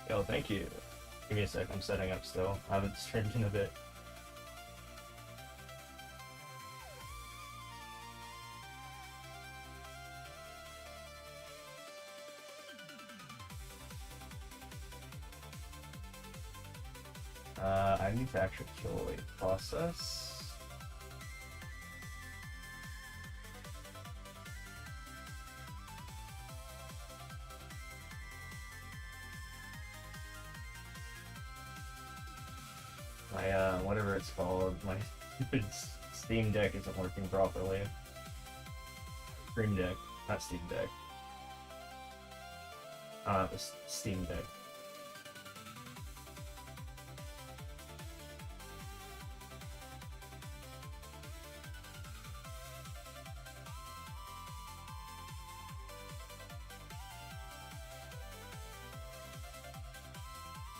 Yo, thank you. Give me a sec, I'm setting up still. I haven't streamed in a bit. I need to actually kill a process. My, whatever it's called, my stupid Steam Deck isn't working properly. Stream Deck, not Steam Deck. The Steam Deck.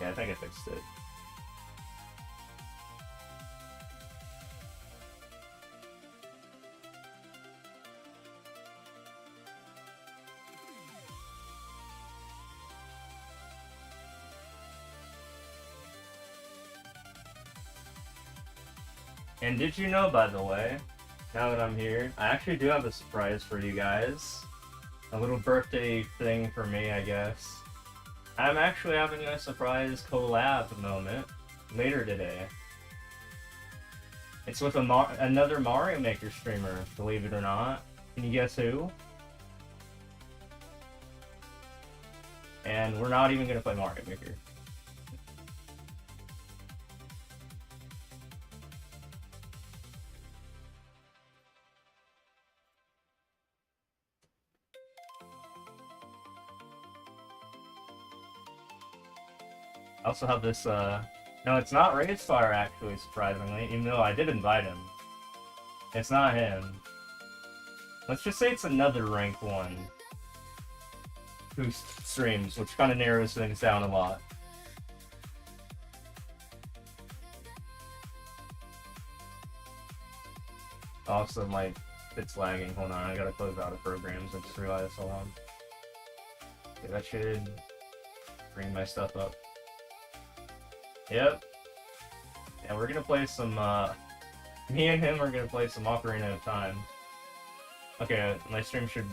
Yeah, I think I fixed it. And did you know, by the way, now that I'm here, I actually do have a surprise for you guys. A little birthday thing for me, I guess. I'm actually having a surprise collab moment later today. It's with another Mario Maker streamer, believe it or not. Can you guess who? And we're not even gonna play Mario Maker. I also have this, no, it's not Ragefire actually, surprisingly, even though I did invite him. It's not him. Let's just say it's another rank 1 who streams, which kind of narrows things down a lot. Also, it's lagging. Hold on, I gotta close out of programs. I just realized. Hold on. Okay, that should bring my stuff up. Yep. Yeah, we're gonna play some, me and him are gonna play some Ocarina of Time. Okay, my stream should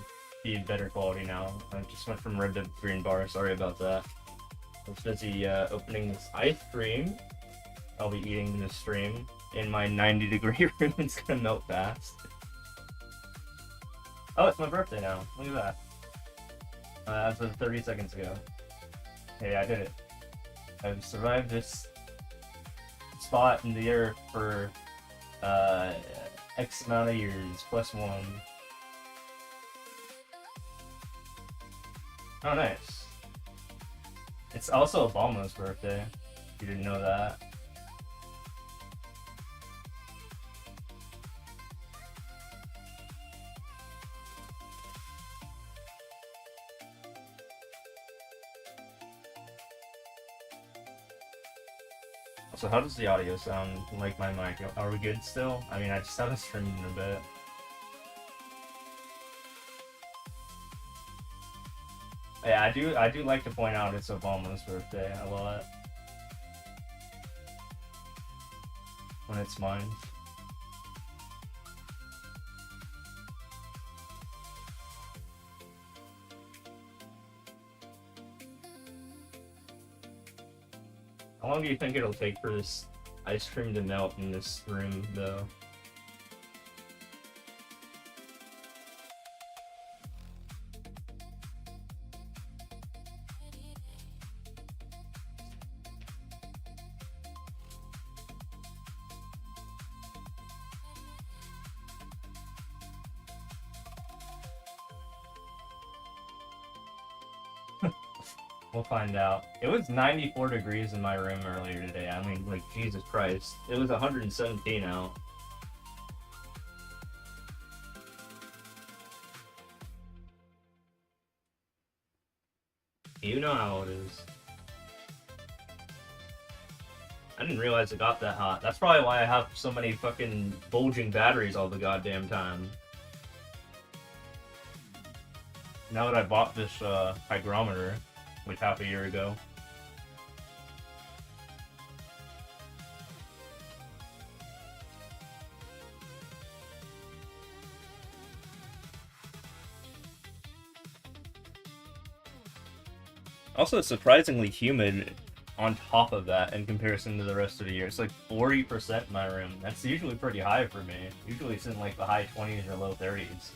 be better quality now. I just went from red to green bar, sorry about that. I was busy, opening this ice cream. I'll be eating this stream in my 90-degree room. It's gonna melt fast. Oh, it's my birthday now. Look at that. As of 30 seconds ago. Hey, I did it. I've survived this spot in the earth for X amount of years, +1. Oh, nice. It's also Obama's birthday, if you didn't know that. So how does the audio sound like my mic? Are we good still? I mean, I just haven't streamed in a bit. Yeah, I do like to point out it's Obama's birthday a lot. When it's mine. How long do you think it'll take for this ice cream to melt in this room, though? We'll find out. It was 94 degrees in my room earlier today. I mean, like, Jesus Christ. It was 117 out. You know how it is. I didn't realize it got that hot. That's probably why I have so many fucking bulging batteries all the goddamn time. Now that I bought this hygrometer, like half a year ago. Also, it's surprisingly humid on top of that in comparison to the rest of the year. It's like 40% in my room. That's usually pretty high for me. Usually it's in like the high 20s or low 30s.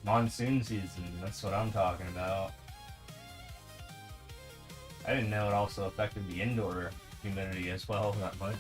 Monsoon season, that's what I'm talking about. I didn't know it also affected the indoor humidity as well that much.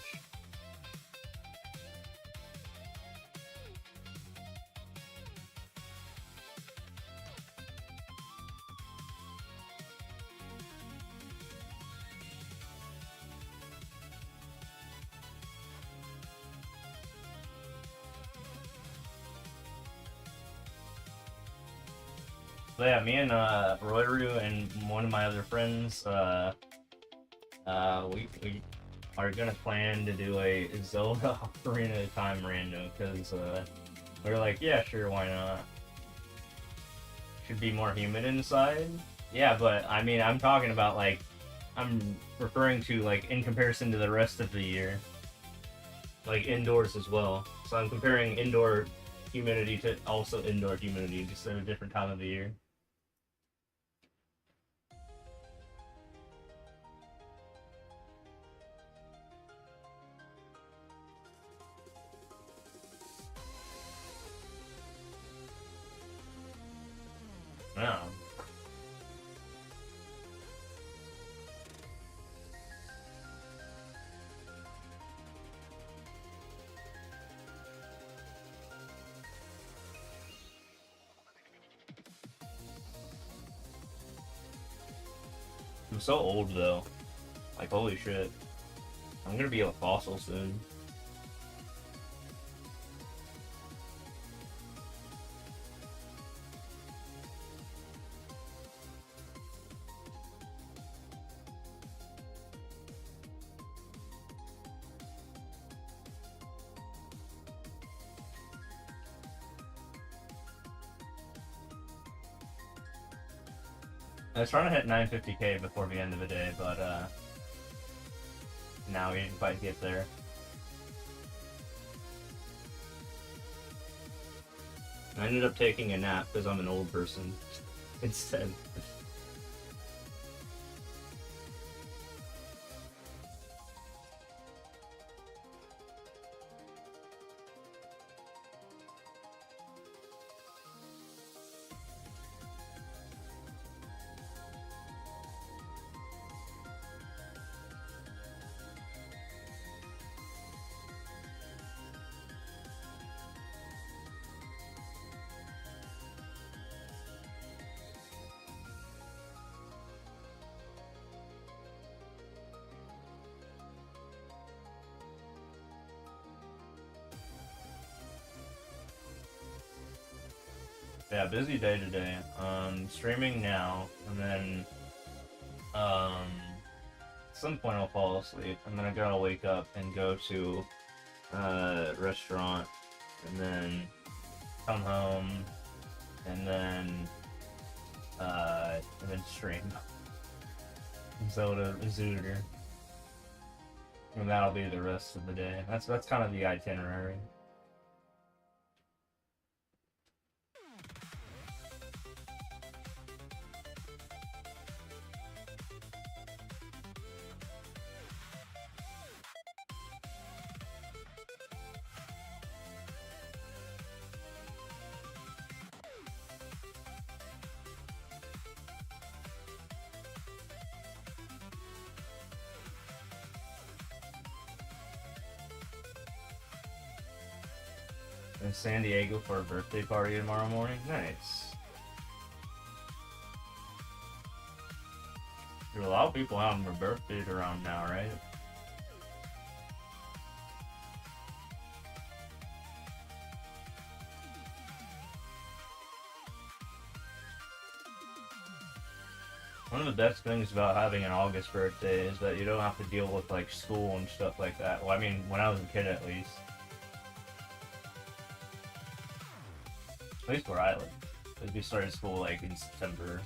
So yeah, me and Royru and one of my other friends, we are gonna plan to do a Zelda Ocarina of Time rando because we are like, yeah, sure, why not? Should be more humid inside. Yeah, but I mean, I'm talking about like, I'm referring to like in comparison to the rest of the year, like indoors as well. So I'm comparing indoor humidity to also indoor humidity, just at a different time of the year. No. I'm so old though. Like holy shit. I'm gonna be a fossil soon. I was trying to hit 950k before the end of the day, but now we didn't quite get there. I ended up taking a nap because I'm an old person instead. Yeah, busy day today. Streaming now, and then at some point I'll fall asleep, and then I gotta wake up and go to restaurant, and then come home, and then stream Zelda Zooter, and that'll be the rest of the day. That's kind of the itinerary. In San Diego for a birthday party tomorrow morning. Nice. There's a lot of people having their birthdays around now, right? One of the best things about having an August birthday is that you don't have to deal with like school and stuff like that. Well, I mean, when I was a kid at least. At least where I live. Because we started school like in September.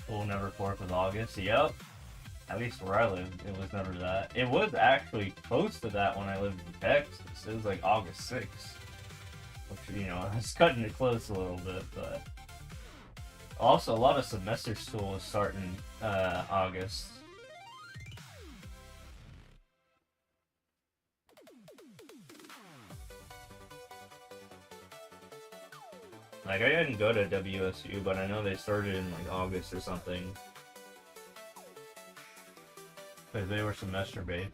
School never 4th of August. Yep. At least where I lived, it was never that. It was actually close to that when I lived in Texas. It was like August 6th. Which, you know, it's cutting it close a little bit, but... Also, a lot of semester school is starting August. Like, I didn't go to WSU, but I know they started in, like, August or something. Because they were semester-based.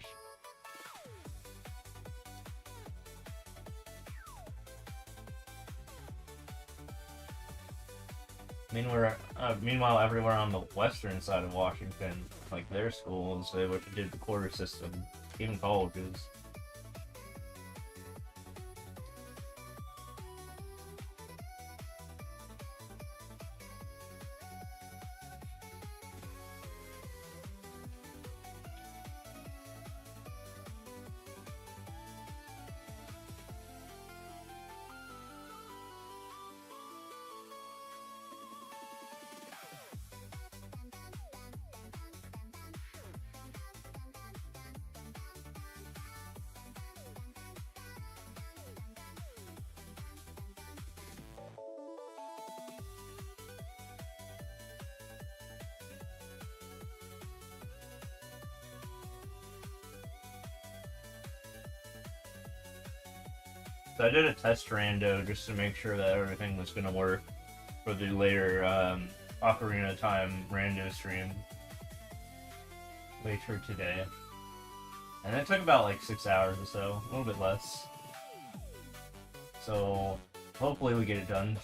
Meanwhile, everywhere on the western side of Washington, like their schools, they did the quarter system, even colleges. So I did a test rando just to make sure that everything was gonna work for the later Ocarina of Time rando stream later today. And it took about like 6 hours or so, a little bit less. So hopefully we get it done.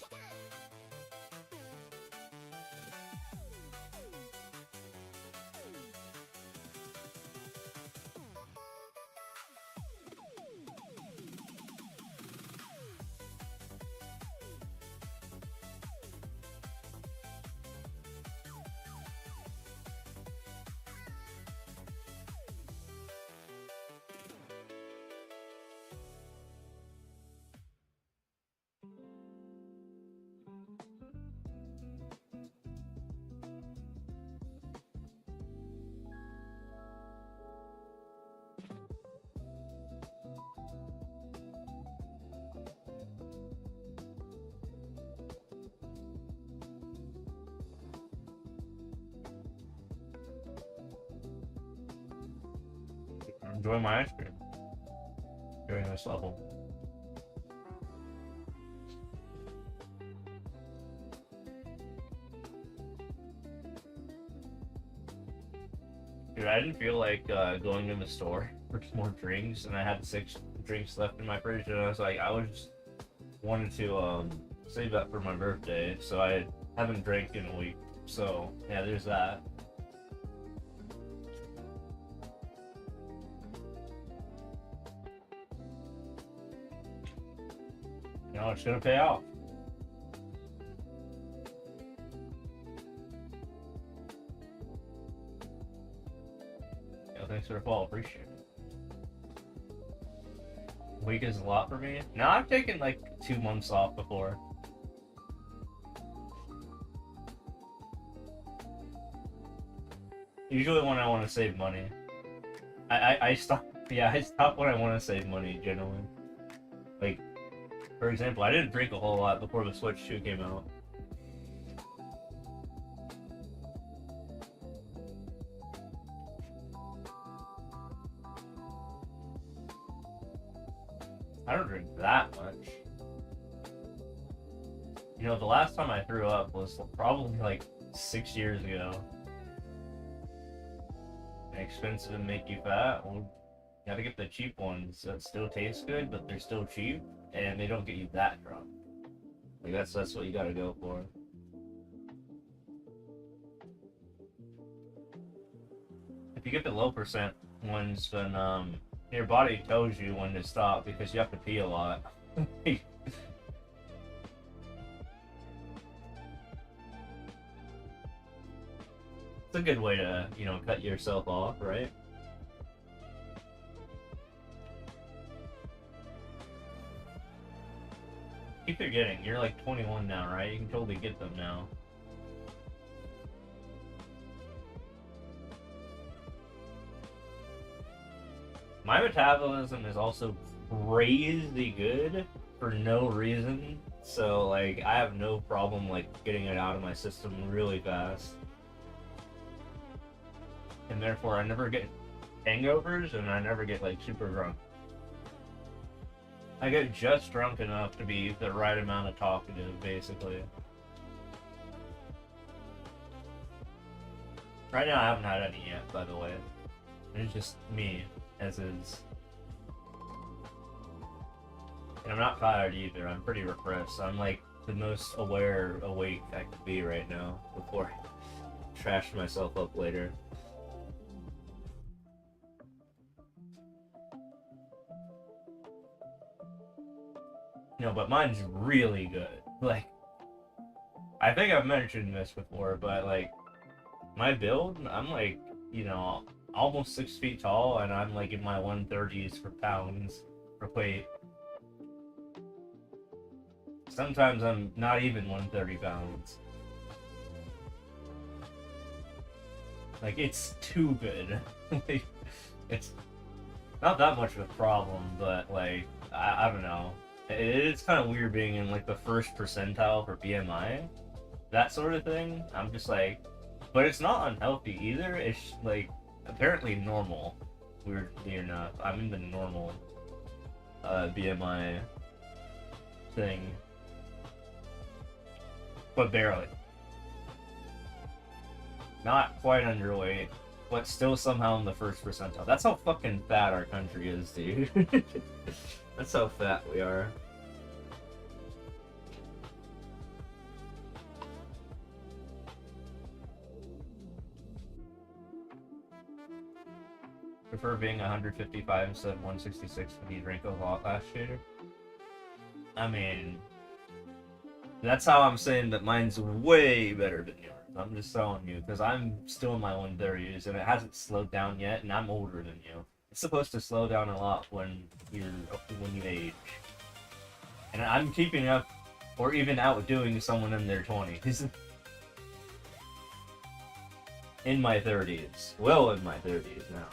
Enjoy my ice cream during this level. Dude, I didn't feel like going to the store for more drinks, and I had 6 drinks left in my fridge, and I was like, wanted to save that for my birthday, so I haven't drank in a week. So yeah, there's that. You know, it's gonna pay off. Yeah, thanks for the follow, appreciate it. Week is a lot for me. Now I've taken like 2 months off before. Usually when I want to save money. I stop. Yeah, I stop when I want to save money generally. Like, for example, I didn't drink a whole lot before the Switch 2 came out. I don't drink that much. You know, the last time I threw up was probably like 6 years ago. Expensive and make you fat? Well, you gotta get the cheap ones that still taste good, but they're still cheap, and they don't get you that drunk. Like, that's what you gotta go for. If you get the low percent ones, then your body tells you when to stop because you have to pee a lot. It's a good way to, you know, cut yourself off, right? Keep forgetting, you're like 21 now, right? You can totally get them now. My metabolism is also crazy good for no reason. So, like, I have no problem, like, getting it out of my system really fast. And therefore, I never get hangovers, and I never get, like, super drunk. I get just drunk enough to be the right amount of talkative, basically. Right now, I haven't had any yet, by the way. It's just me, as is. And I'm not tired either. I'm pretty refreshed. I'm like the most aware, awake I could be right now before I trash myself up later. No, but mine's really good. Like, I think I've mentioned this before, but like, my build, I'm like, you know, almost 6 feet tall, and I'm like in my 130s for pounds for weight. Sometimes I'm not even 130 pounds. Like, it's too good. Like, it's not that much of a problem, but like, I don't know. It's kind of weird being in like the first percentile for BMI, that sort of thing. I'm just like, but it's not unhealthy either. It's like apparently normal. Weirdly enough, I'm in the normal BMI thing, but barely. Not quite underweight, but still somehow in the first percentile. That's how fucking fat our country is, dude. That's how fat we are. Prefer being 155 instead of 166 when you drank a lot last year? I mean, that's how I'm saying that mine's way better than yours. I'm just telling you, because I'm still in my 130s and it hasn't slowed down yet, and I'm older than you. It's supposed to slow down a lot when you age. And I'm keeping up, or even outdoing someone in their 20s. In my 30s. Well, in my 30s now.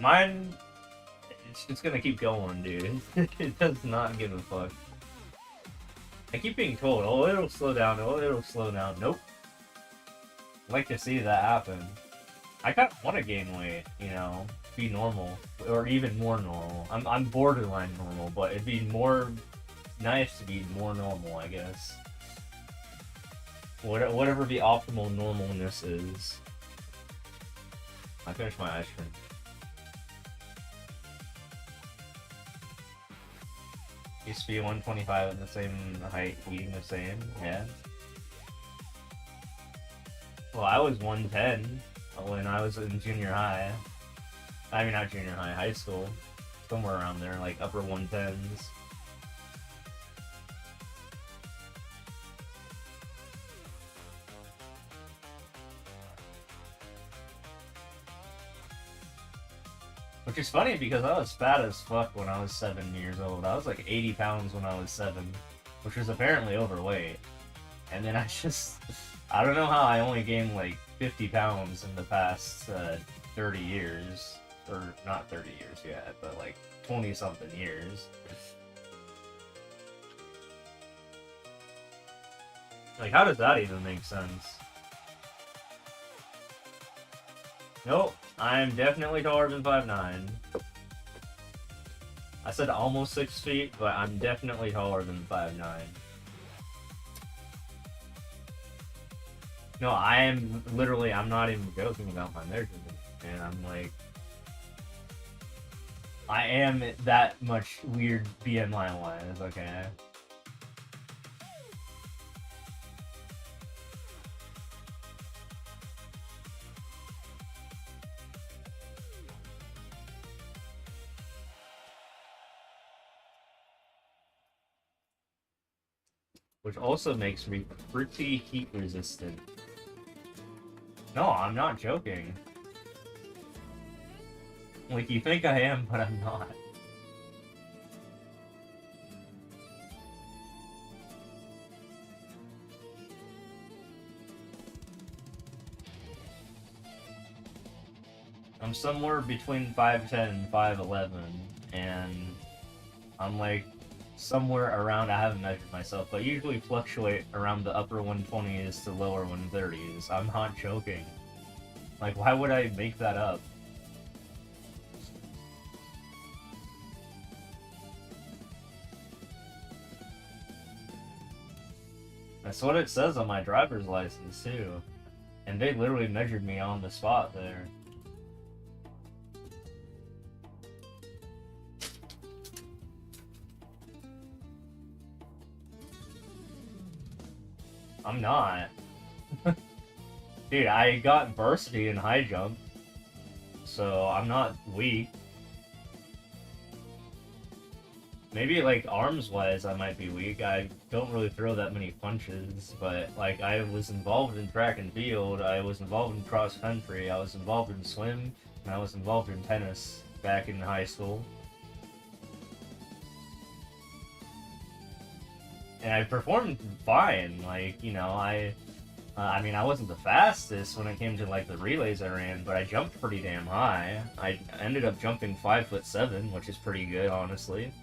Mine, it's gonna keep going, dude. It does not give a fuck. I keep being told, oh, it'll slow down, oh, it'll slow down. Nope. I'd like to see that happen. I kind of want to gain weight, you know, be normal, or even more normal. I'm borderline normal, but it'd be more nice to be more normal, I guess. Whatever the optimal normalness is. I finished my ice cream. Used to be 125 at the same height, eating the same, yeah. Well, I was 110 when I was in junior high. I mean, not junior high, high school. Somewhere around there, like upper 110s. Which is funny because I was fat as fuck when I was 7 years old. I was like 80 pounds when I was 7, which was apparently overweight. And then I don't know how I only gained like 50 pounds in the past 30 years. Or not 30 years yet, but like 20 something years. Like, how does that even make sense? Nope, I'm definitely taller than 5'9". I said almost 6 feet, but I'm definitely taller than 5'9". No, I'm not even joking about my measurement, and I'm like, I am that much weird BMI-wise, okay? Which also makes me pretty heat resistant. No, I'm not joking. Like, you think I am, but I'm not. I'm somewhere between 5'10 and 5'11, and I'm like somewhere around, I haven't measured myself, but usually fluctuate around the upper 120s to lower 130s. I'm not joking. Like, why would I make that up? That's what it says on my driver's license, too. And they literally measured me on the spot there. I'm not. Dude, I got varsity in high jump, so I'm not weak. Maybe, like, arms-wise, I might be weak. I don't really throw that many punches, but, like, I was involved in track and field, I was involved in cross-country, I was involved in swim, and I was involved in tennis back in high school. And I performed fine, like, you know, I mean, I wasn't the fastest when it came to, like, the relays I ran, but I jumped pretty damn high. I ended up jumping 5'7", which is pretty good, honestly.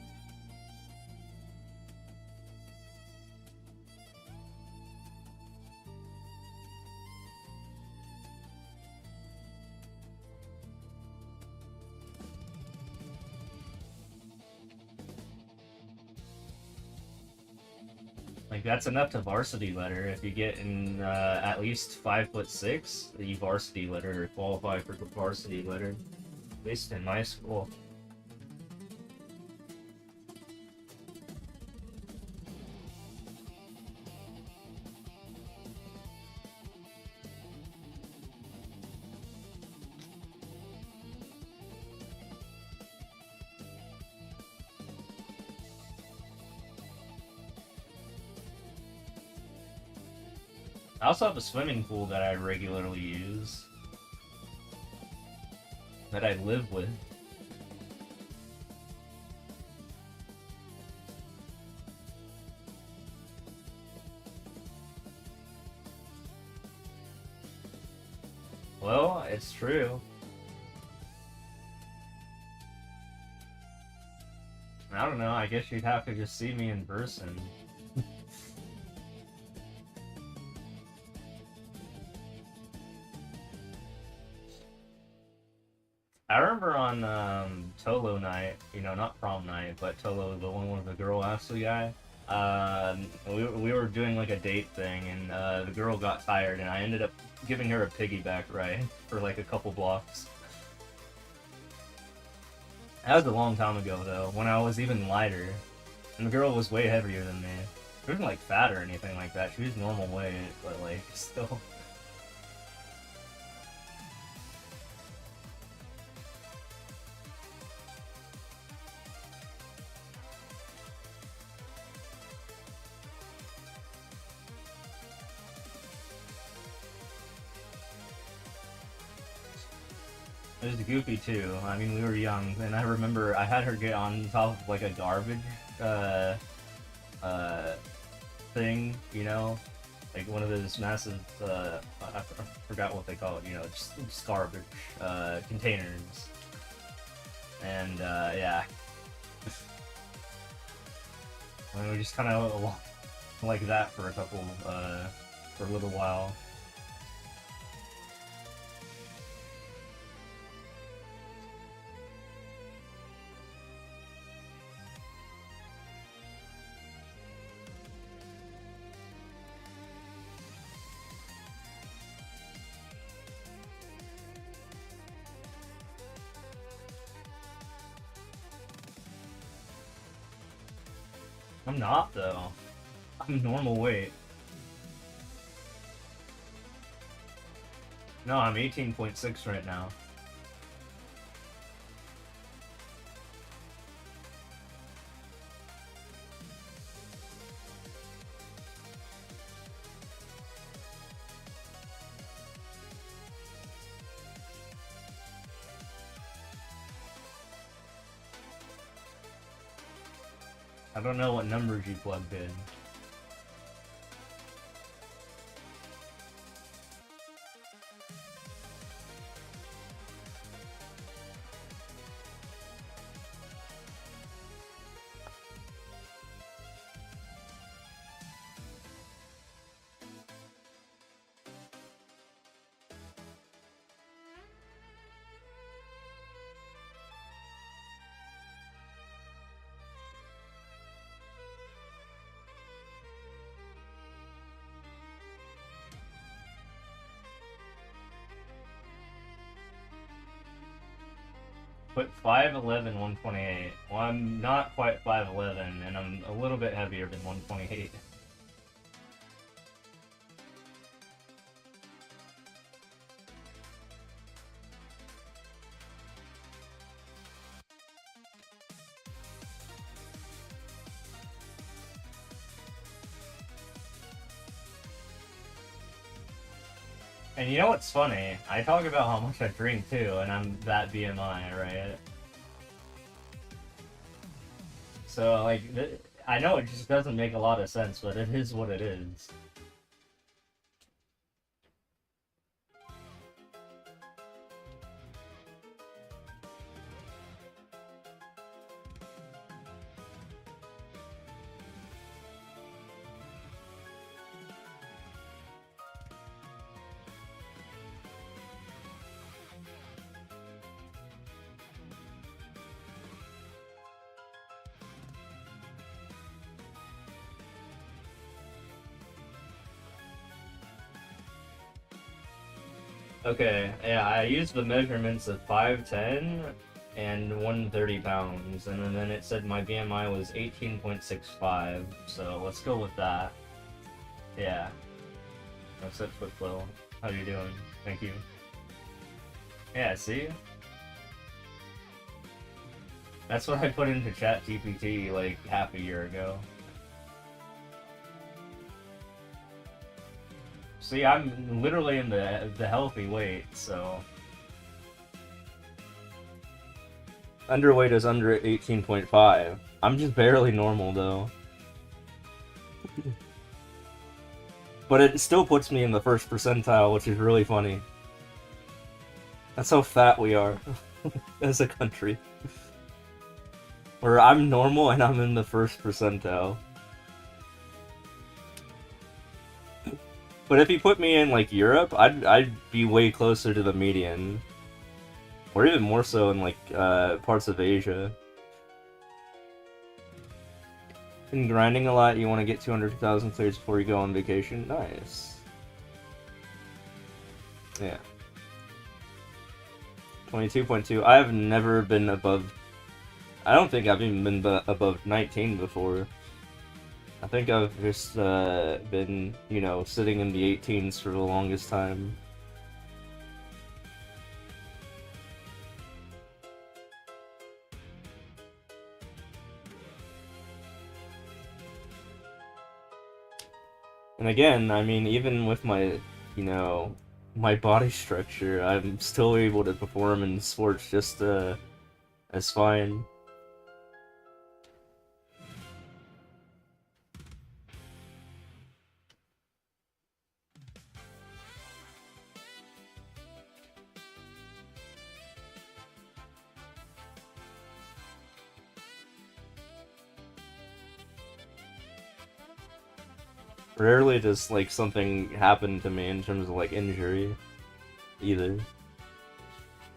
Like, that's enough to varsity letter. If you get in at least 5'6", you varsity letter or qualify for the varsity letter. At least in my school. I also have a swimming pool that I regularly use. That I live with. Well, it's true. I don't know, I guess you'd have to just see me in person. I remember on Tolo night, you know, not prom night, but Tolo, the one with the girl asked the guy. We were doing like a date thing, and the girl got tired, and I ended up giving her a piggyback ride for like a couple blocks. That was a long time ago, though, when I was even lighter, and the girl was way heavier than me. She wasn't like fat or anything like that. She was normal weight, but like still. It was goofy too. I mean, we were young, and I remember I had her get on top of like a garbage thing, you know, like one of those massive I forgot what they call it, you know, just garbage containers, and yeah, and we just kind of like that for for a little while. I'm not, though. I'm normal weight. No, I'm 18.6 right now. I don't know what numbers you plugged in. Put 5'11", 128. Well, I'm not quite 5'11", and I'm a little bit heavier than 128. And you know what's funny? I talk about how much I drink too, and I'm that BMI, right? So, like, I know it just doesn't make a lot of sense, but it is what it is. Okay, yeah, I used the measurements of 5'10" and 130 pounds, and then it said my BMI was 18.65, so let's go with that. Yeah. That's it, Footflow. How you doing? Thank you. Yeah, see? That's what I put into ChatGPT like half a year ago. See, I'm literally in the healthy weight, so... Underweight is under 18.5. I'm just barely normal, though. But it still puts me in the first percentile, which is really funny. That's how fat we are as a country. Where I'm normal and I'm in the first percentile. But if you put me in, like, Europe, I'd be way closer to the median. Or even more so in, like, parts of Asia. Been grinding a lot, you want to get 200,000 clears before you go on vacation? Nice. Yeah. 22.2. I've never been above... I don't think I've even been above 19 before. I think I've just been, you know, sitting in the 18s for the longest time. And again, I mean, even with my, you know, my body structure, I'm still able to perform in sports just as fine. Rarely does, like, something happen to me in terms of, like, injury, either.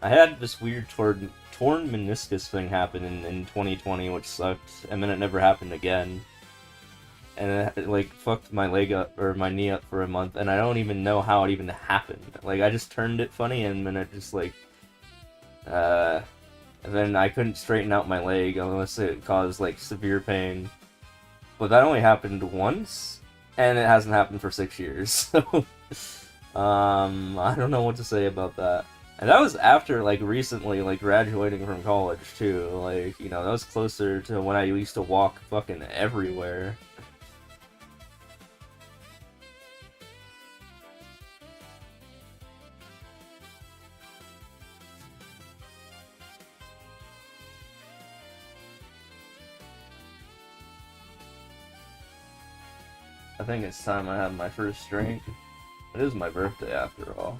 I had this weird torn meniscus thing happen in 2020, which sucked, and then it never happened again. And it, like, fucked my leg up, or my knee up for a month, and I don't even know how it even happened. Like, I just turned it funny, and then it just, like, and then I couldn't straighten out my leg unless it caused, like, severe pain. But that only happened once, and it hasn't happened for 6 years, so... I don't know what to say about that. And that was after, like, recently, like, graduating from college, too. Like, you know, that was closer to when I used to walk fucking everywhere. I think it's time I have my first drink. It is my birthday after all.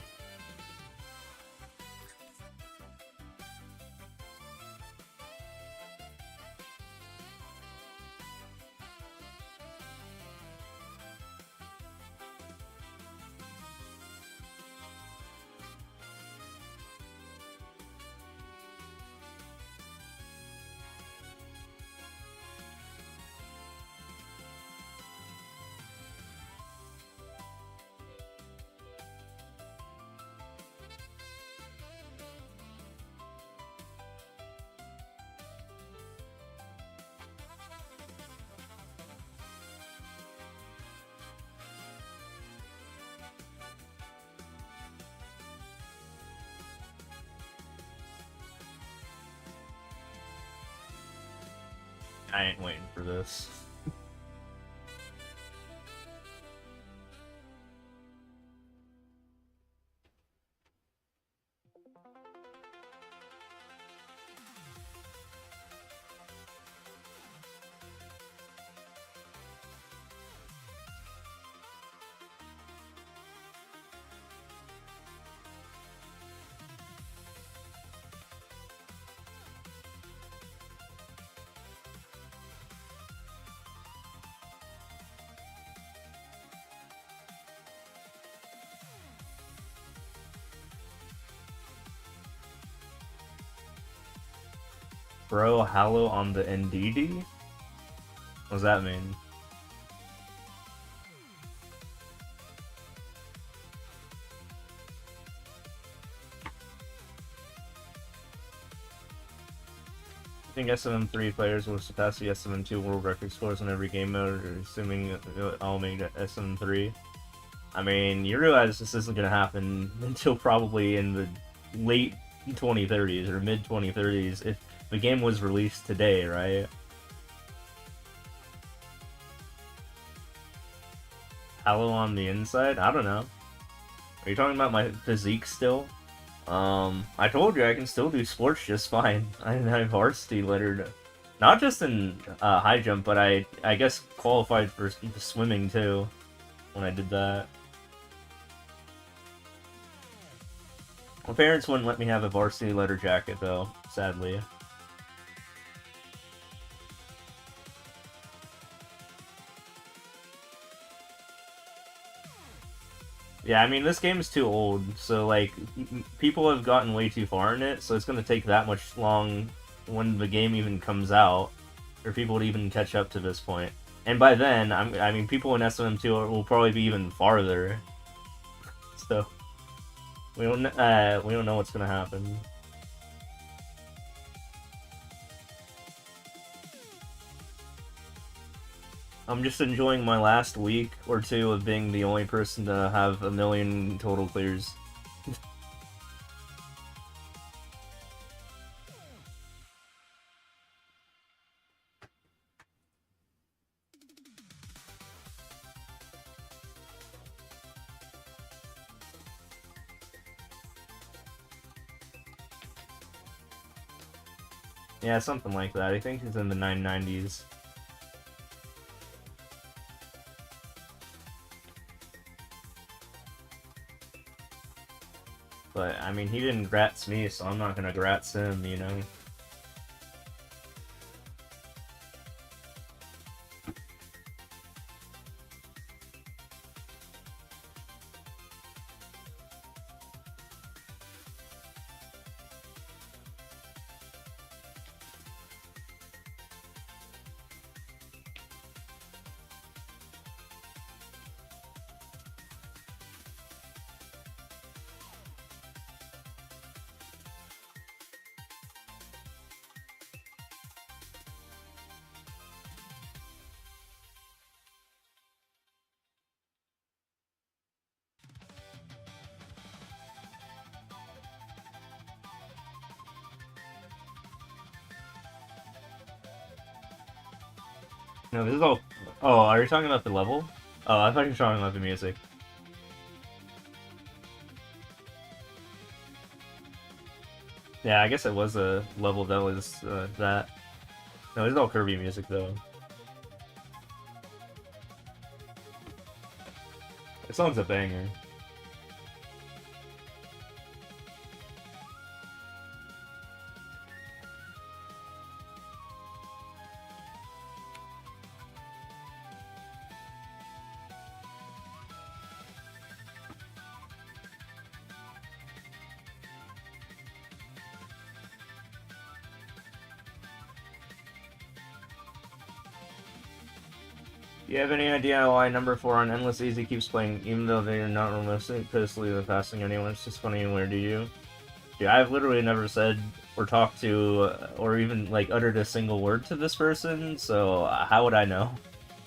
I ain't waiting for this. Bro, Hallow on the NDD? What does that mean? I think SM3 players will surpass the SM2 world record scores in every game mode, assuming I'll make SM3. I mean, you realize this isn't going to happen until probably in the late 2030s or mid 2030s if the game was released today, right? Hallow on the inside? I don't know. Are you talking about my physique still? I told you I can still do sports just fine. I varsity lettered, not just in high jump, but I guess qualified for swimming too when I did that. My parents wouldn't let me have a varsity letter jacket though, sadly. Yeah, I mean, this game is too old, so, like, people have gotten way too far in it, so it's gonna take that much long when the game even comes out for people to even catch up to this point. And by then, I mean, people in SM2 will probably be even farther. So, we don't know what's gonna happen. I'm just enjoying my last week or two of being the only person to have 1 million total clears. Yeah, something like that. I think he's in the 990s. But, I mean, he didn't grats me, so I'm not gonna grats him, you know? No, this is all... Oh, are you talking about the level? Oh, I thought you were talking about the music. Yeah, I guess it was a level that was that. No, it's all Kirby music, though. The song's a banger. Do you have any idea why number 4 on Endless Easy keeps playing, even though they are not remotely passing anyone? It's just funny, where do you? Yeah, I've literally never said or talked to or even like uttered a single word to this person, so how would I know?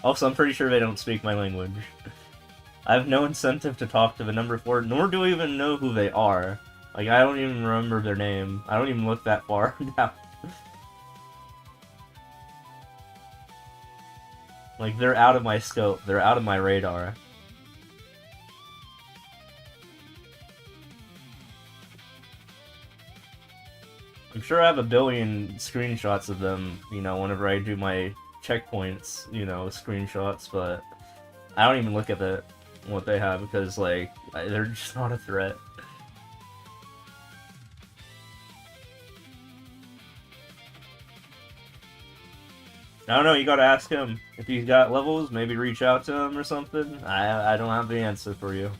Also, I'm pretty sure they don't speak my language. I have no incentive to talk to the number 4, nor do I even know who they are. Like, I don't even remember their name. I don't even look that far down. Like, they're out of my scope. They're out of my radar. I'm sure I have a billion screenshots of them, you know, whenever I do my checkpoints, you know, screenshots, but I don't even look at what they have because, like, they're just not a threat. I don't know, you gotta ask him. If he's got levels, maybe reach out to him or something. I don't have the answer for you.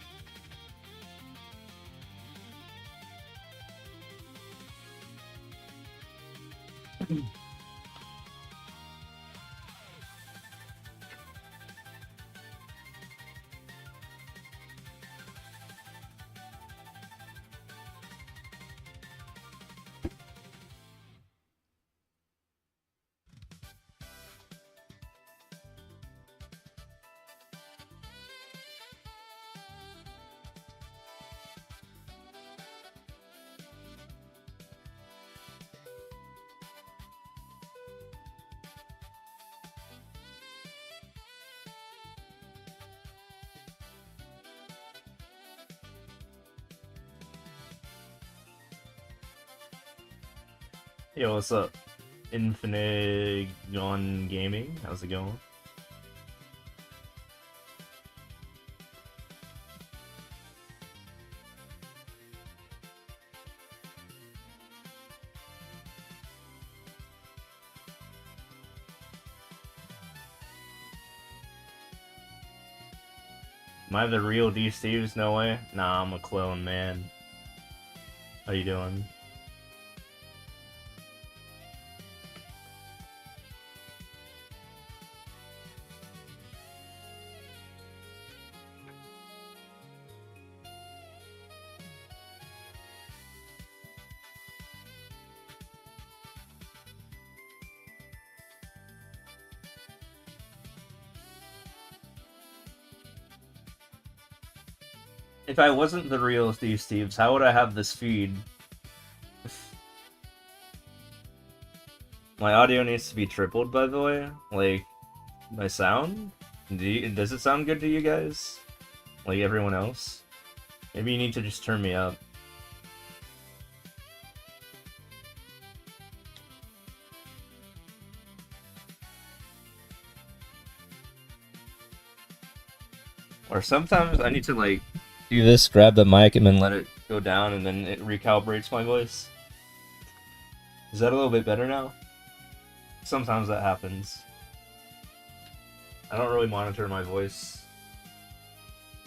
Yo, what's up? Infinite Gone Gaming? How's it going? Am I the real D Steves? No way. Nah, I'm a clone, man. How you doing? If I wasn't the real Steve Steves, how would I have this feed? My audio needs to be tripled, by the way. Like, my sound? Does it sound good to you guys? Like everyone else? Maybe you need to just turn me up. Or sometimes I need to, like, do this, grab the mic, and then let it go down, and then it recalibrates my voice. Is that a little bit better now? Sometimes that happens. I don't really monitor my voice.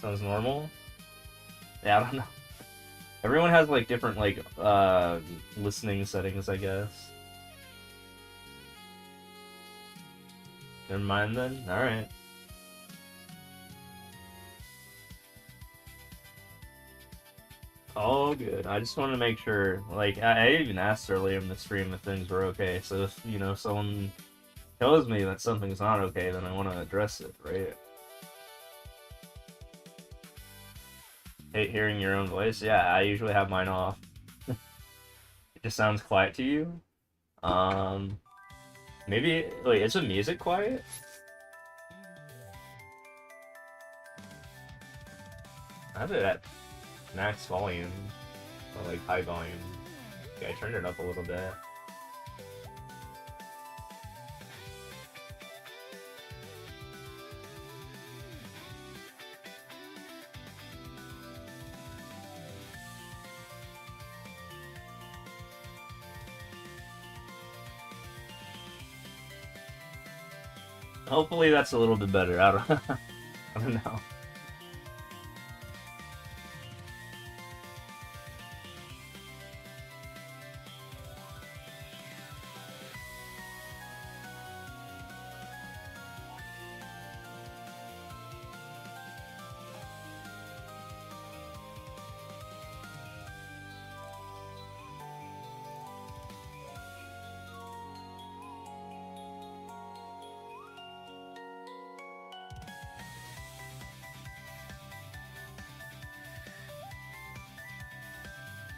Sounds normal? Yeah, I don't know. Everyone has, like, different, like, listening settings, I guess. Never mind then? Alright. All good. I just want to make sure, like, I even asked earlier in the stream if things were okay, so if, you know, someone tells me that something's not okay, then I want to address it, right? Hate hearing your own voice? Yeah, I usually have mine off. It just sounds quiet to you? Maybe, wait, is the music quiet? I have it at max volume, or like high volume. Yeah, I turned it up a little bit. Hopefully that's a little bit better. I don't, I don't know.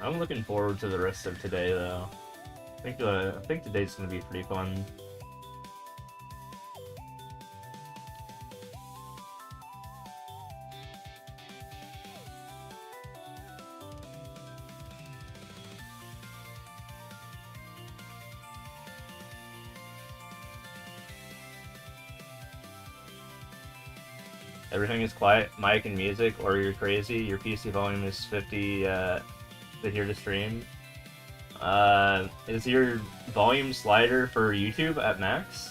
I'm looking forward to the rest of today, though. I think today's gonna be pretty fun. Everything is quiet, mic and music, or you're crazy. Your PC volume is 50 to hear to stream. Is your volume slider for YouTube at max?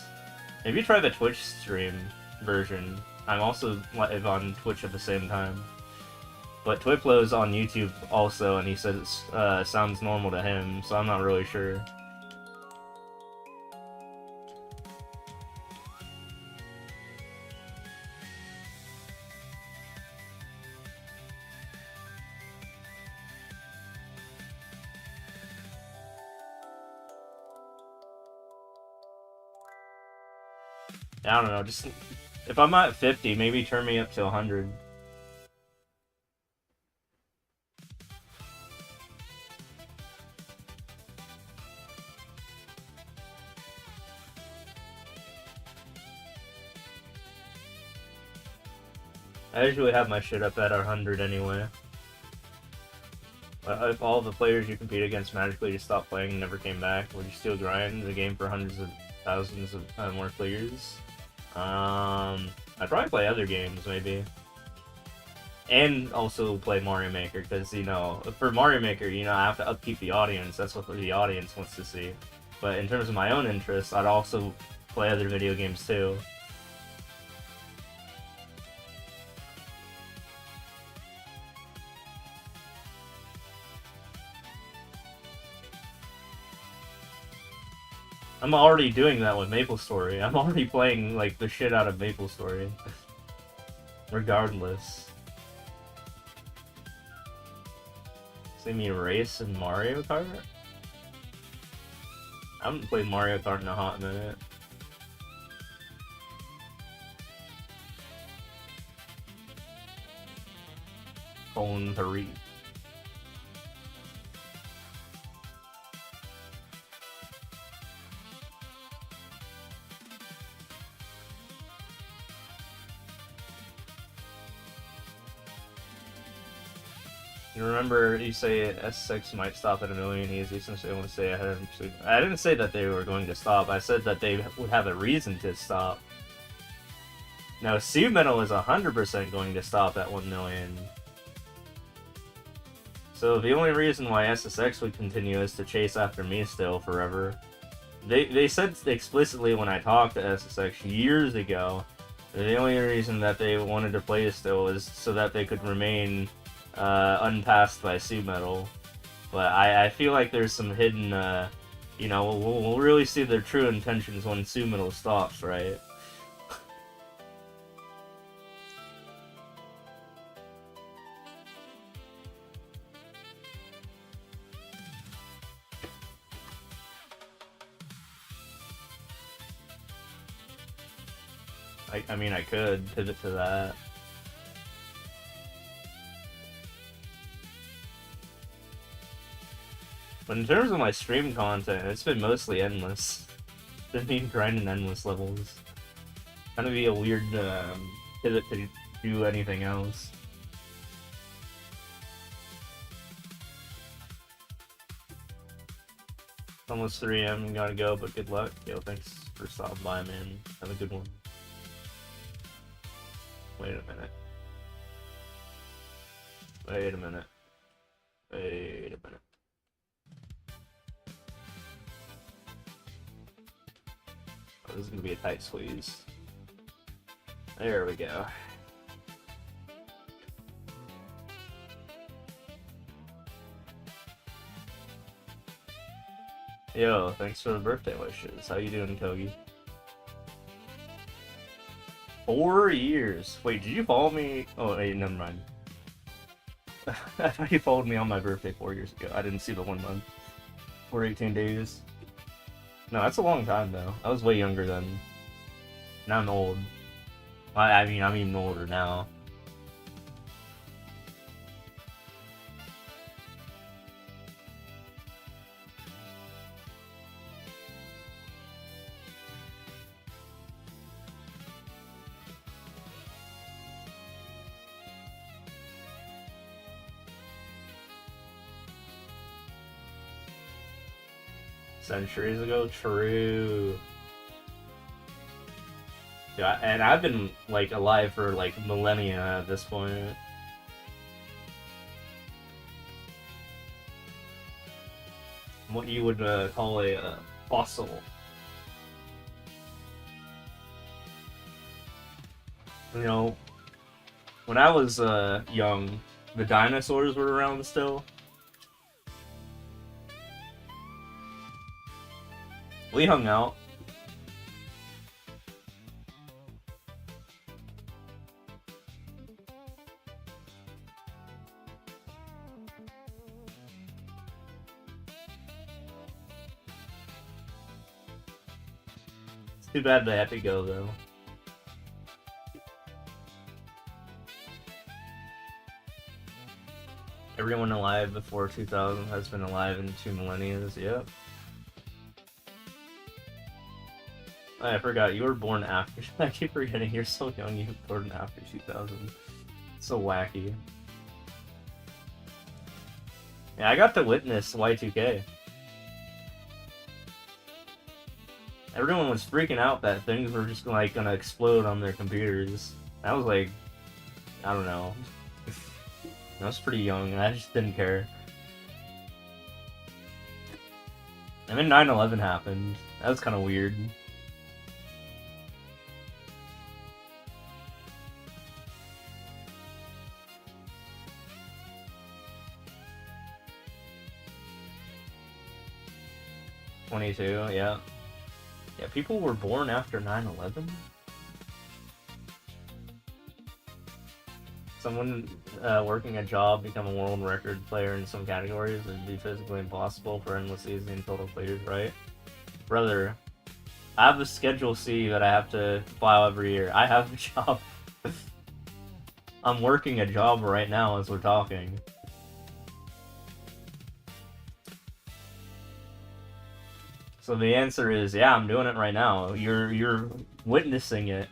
Maybe try the Twitch stream version. I'm also live on Twitch at the same time. But Twiplo's on YouTube also, and he says it sounds normal to him, so I'm not really sure. I don't know, just if I'm at 50, maybe turn me up to 100. I usually have my shit up at 100 anyway. If all the players you compete against magically just stopped playing and never came back, would you still grind the game for hundreds of thousands of more clears? I'd probably play other games, maybe. And also play Mario Maker, because, you know, for Mario Maker, you know, I have to upkeep the audience. That's what the audience wants to see. But in terms of my own interests, I'd also play other video games, too. I'm already doing that with MapleStory. I'm already playing, like, the shit out of MapleStory. Regardless. See me race in Mario Kart? I haven't played Mario Kart in a hot minute. Colon 3. You remember you say S6 might stop at 1 million easy, since they want to say I didn't say that they were going to stop, I said that they would have a reason to stop. Now, Sea Metal is 100% going to stop at 1 million. So the only reason why SSX would continue is to chase after me still forever. They said explicitly when I talked to SSX years ago, the only reason that they wanted to play still is so that they could remain unpassed by Sea Metal. But I feel like there's some hidden, you know, we'll really see their true intentions when Sea Metal stops, right? I mean, I could pivot to that. But in terms of my stream content, it's been mostly endless. It's been me grinding endless levels. Kind of be a weird pivot to do anything else. It's almost 3 AM, gotta go, but good luck. Yo, thanks for stopping by, man. Have a good one. Wait a minute. Wait a minute. Wait a minute. Oh, this is gonna be a tight squeeze. There we go. Yo, thanks for the birthday wishes. How you doing, Kogi? 4 years. Wait, did you follow me? Oh, wait, never mind. I thought you followed me on my birthday 4 years ago. I didn't see the 1 month. Or 18 days. No, that's a long time, though. I was way younger then. Now I'm old. I mean, I'm even older now. Centuries ago? True. Yeah, and I've been, like, alive for, like, millennia at this point. What you would call a fossil. You know, when I was young, the dinosaurs were around still. We hung out. It's too bad they had to go, though. Everyone alive before 2000 has been alive in 2 millennia. Yep. Oh, I forgot, you were born after. I keep forgetting, you're so young, you were born after 2000. So wacky. Yeah, I got to witness Y2K. Everyone was freaking out that things were just like gonna explode on their computers. I was like, I don't know. I was pretty young, and I just didn't care. And then 9/11 happened. That was kind of weird. '22, yeah. Yeah, people were born after 9/11? Someone working a job become a world record player in some categories would be physically impossible for endless season and total players, right? Brother, I have a Schedule C that I have to file every year. I have a job. I'm working a job right now as we're talking. So the answer is, yeah, I'm doing it right now. You're witnessing it.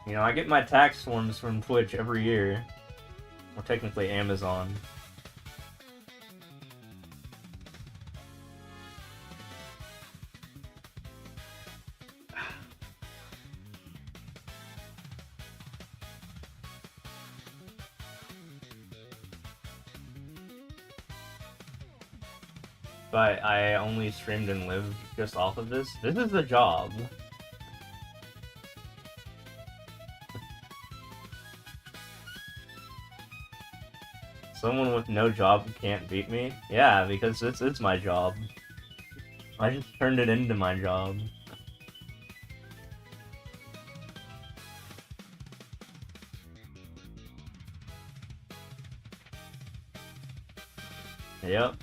You know, I get my tax forms from Twitch every year. Or technically Amazon. But I only streamed and lived just off of this. This is the job. Someone with no job can't beat me? Yeah, because it's my job. I just turned it into my job. Yep.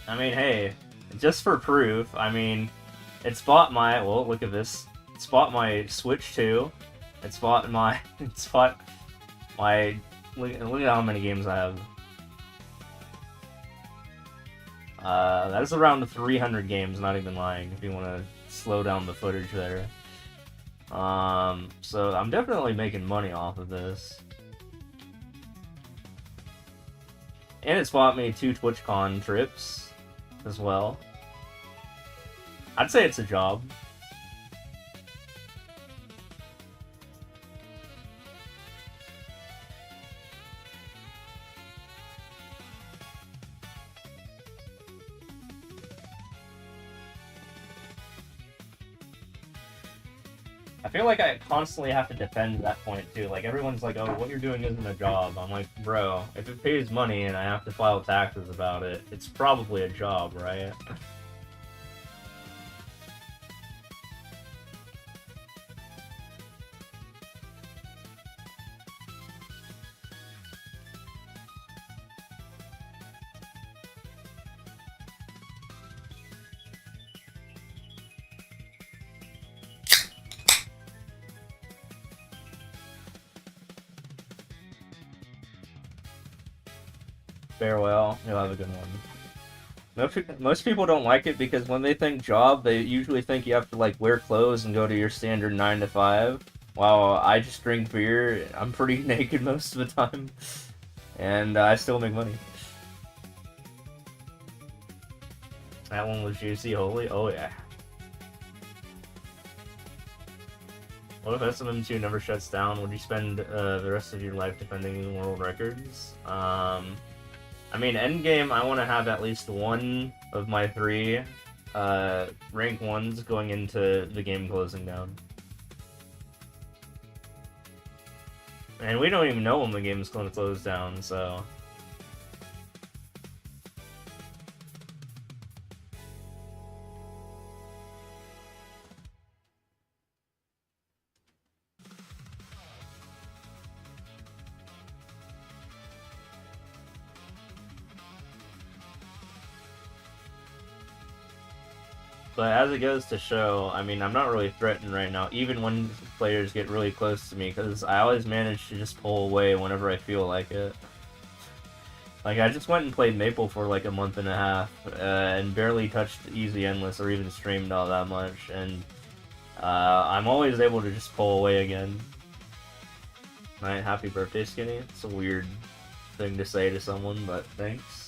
I mean, hey, just for proof, I mean, it's bought my, well, look at this. It's bought my Switch 2. It's bought my, it's bought my, look at how many games I have. That is around 300 games, not even lying, if you want to slow down the footage there. So I'm definitely making money off of this. And it's bought me 2 TwitchCon trips as well. I'd say it's a job. I feel like I constantly have to defend that point too. Like everyone's like, "Oh, what you're doing isn't a job." I'm like, "Bro, if it pays money and I have to file taxes about it, it's probably a job, right?" Farewell. You'll have a good one. Most people don't like it because when they think job, they usually think you have to like wear clothes and go to your standard 9 to 5. While I just drink beer, I'm pretty naked most of the time, and I still make money. That one was juicy, holy. Oh yeah. What if SMM2 never shuts down? Would you spend the rest of your life defending world records? I mean, endgame, I want to have at least one of my 3 rank 1s going into the game closing down. And we don't even know when the game is going to close down, so... But as it goes to show, I mean, I'm not really threatened right now, even when players get really close to me, because I always manage to just pull away whenever I feel like it. Like, I just went and played Maple for like a month and a half, and barely touched Easy Endless or even streamed all that much, and I'm always able to just pull away again. Right, happy birthday, Skinny. It's a weird thing to say to someone, but thanks.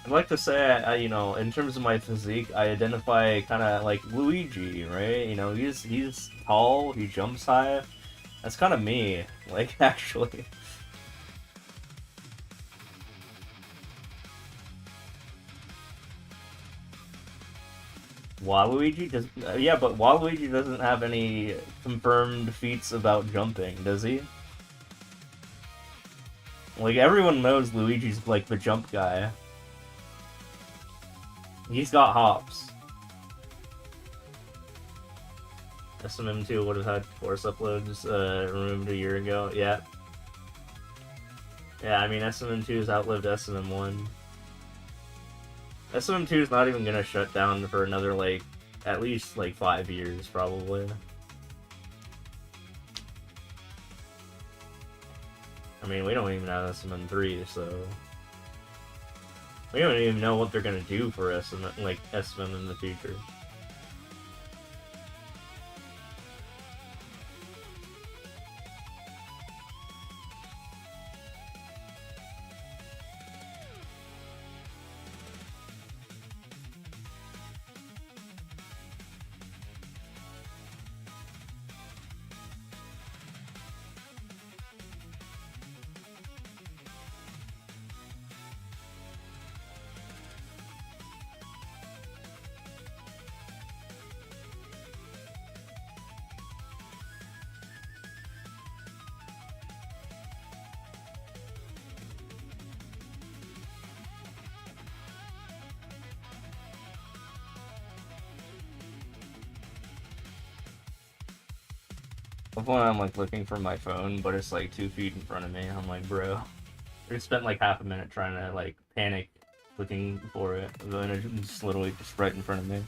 I'd like to say, you know, in terms of my physique, I identify kind of like Luigi, right? You know, he's tall, he jumps high. That's kind of me, like, actually. Waluigi does, yeah, but Waluigi doesn't have any confirmed feats about jumping, does he? Like, everyone knows Luigi's like the jump guy. He's got hops. SMM2 would have had force uploads removed a year ago. Yeah. Yeah, I mean, SMM2's outlived SMM1. SMM2 is not even gonna shut down for another, like, at least, like, 5 years, probably. I mean, we don't even have SMM3, so... We don't even know what they're gonna do for SMM in the future. When I'm like looking for my phone, but it's like 2 feet in front of me, I'm like, bro. I spent like half a minute trying to like panic looking for it, and then it's literally just right in front of me.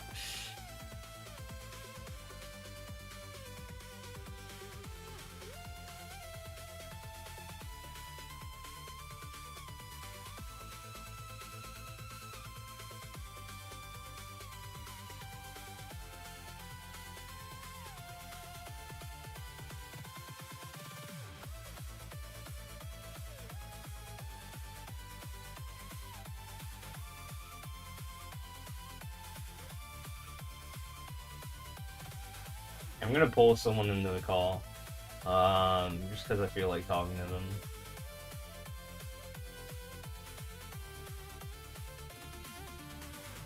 I'm gonna pull someone into the call. Just because I feel like talking to them.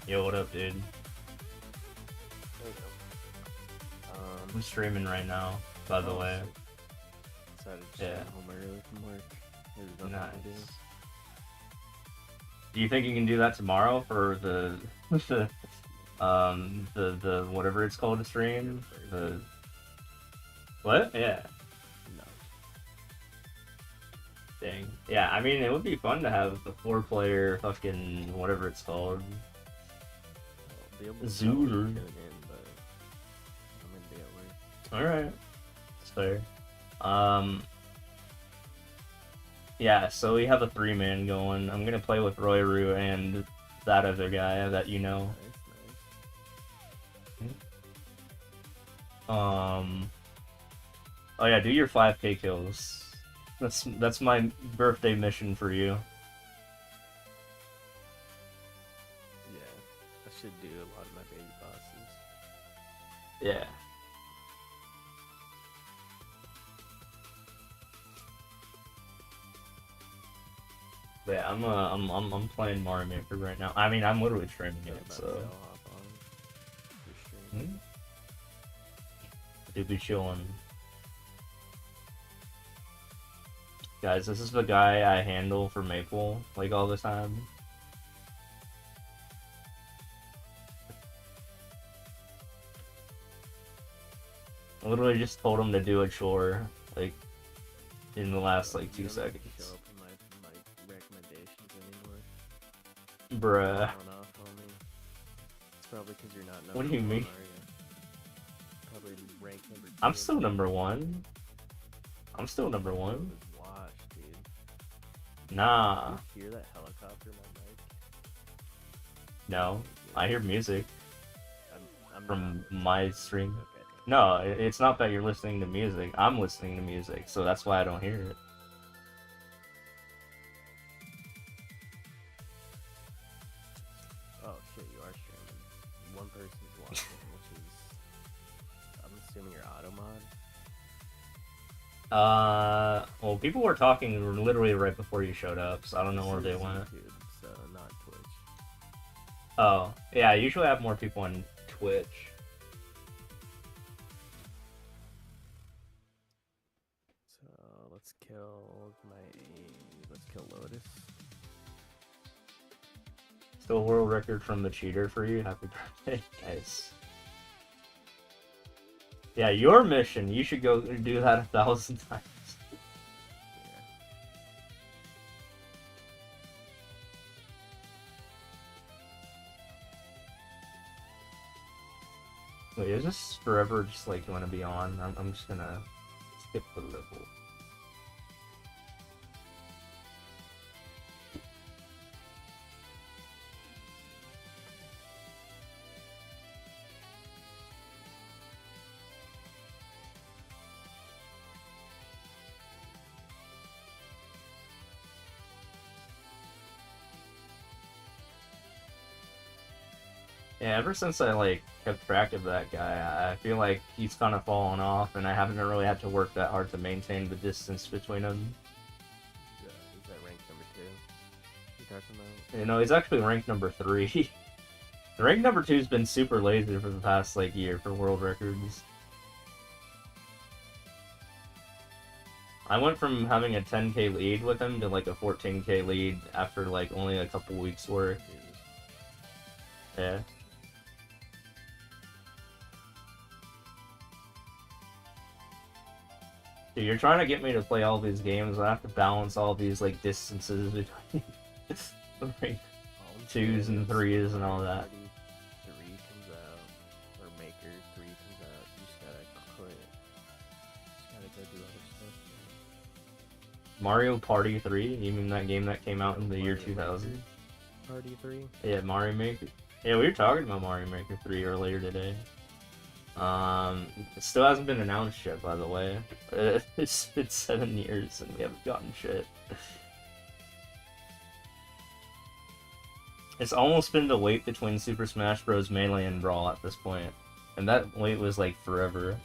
Yo, what up, dude? There you go. I'm streaming right now, by the way. Decided to stay home early from work. There's nothing to do. Do you think you can do that tomorrow for the the whatever it's called to stream? The what? Yeah. No. Dang. Yeah, I mean it would be fun to have the 4-player fucking whatever it's called. Zooter. But I'm gonna be at work. Alright. That's fair. Yeah, so we have a 3-man going. I'm gonna play with Royru and that other guy that you know. Nice. Oh yeah, do your 5k kills. That's my birthday mission for you. Yeah, I should do a lot of my baby bosses. Yeah. Yeah, I'm playing Mario Maker right now. I mean, I'm literally streaming it, so. Dude, be chillin'. Guys, this is the guy I handle for Maple, like, all the time. I literally just told him to do a chore, like, in the last, like, 2 seconds. Show up in my recommendations anymore. Bruh. It's probably because you're not number What do you one, mean? are you? Probably ranked number 2. I'm still number 1. I'm still number 1. Watch, dude. Nah. You hear that helicopter in my mic? No. I hear music I'm from not my stream. Okay. No, it's not that you're listening to music. I'm listening to music, so that's why I don't hear it. Oh shit, you are streaming. One person's watching, which is, I'm assuming you're auto mod. Well, people were talking literally right before you showed up, so I don't know where they went. YouTube, so not Twitch. Oh, yeah, I usually have more people on Twitch. So let's kill Lotus. Still world record from the cheater for you. Happy birthday, guys. Yeah, your mission. You should go do that 1,000 times. Wait, is this forever just like going to be on? I'm just gonna skip the level. Yeah, ever since I like kept track of that guy, I feel like he's kind of fallen off, and I haven't really had to work that hard to maintain the distance between them. Is that rank number 2 you're talking about? You know, he's actually ranked number 3. Rank number 2's been super lazy for the past like year for world records. I went from having a 10k lead with him to like a 14k lead after like only a couple weeks work. Yeah. Dude, you're trying to get me to play all these games. I have to balance all these like distances between like 2s and 3s and all that. 3 comes out, or Maker 3 comes out. You just gotta quit. Just gotta go do other stuff. Mario Party 3? You mean that game that came out in the year 2000? Party 3? Yeah, Mario Maker. Yeah, we were talking about Mario Maker 3 earlier today. It still hasn't been announced yet, by the way. It's been 7 years and we haven't gotten shit. It's almost been the wait between Super Smash Bros. Melee and Brawl at this point. And that wait was like forever.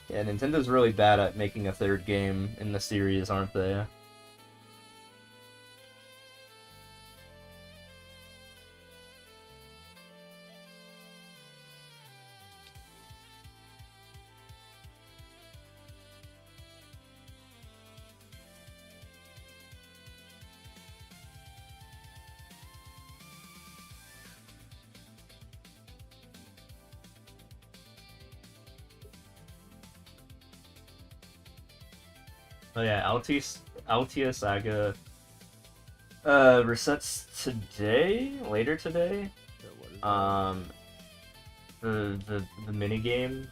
Yeah, Nintendo's really bad at making a third game in the series, aren't they? Oh yeah, Altia Saga resets today, later today. So what is that? The mini game.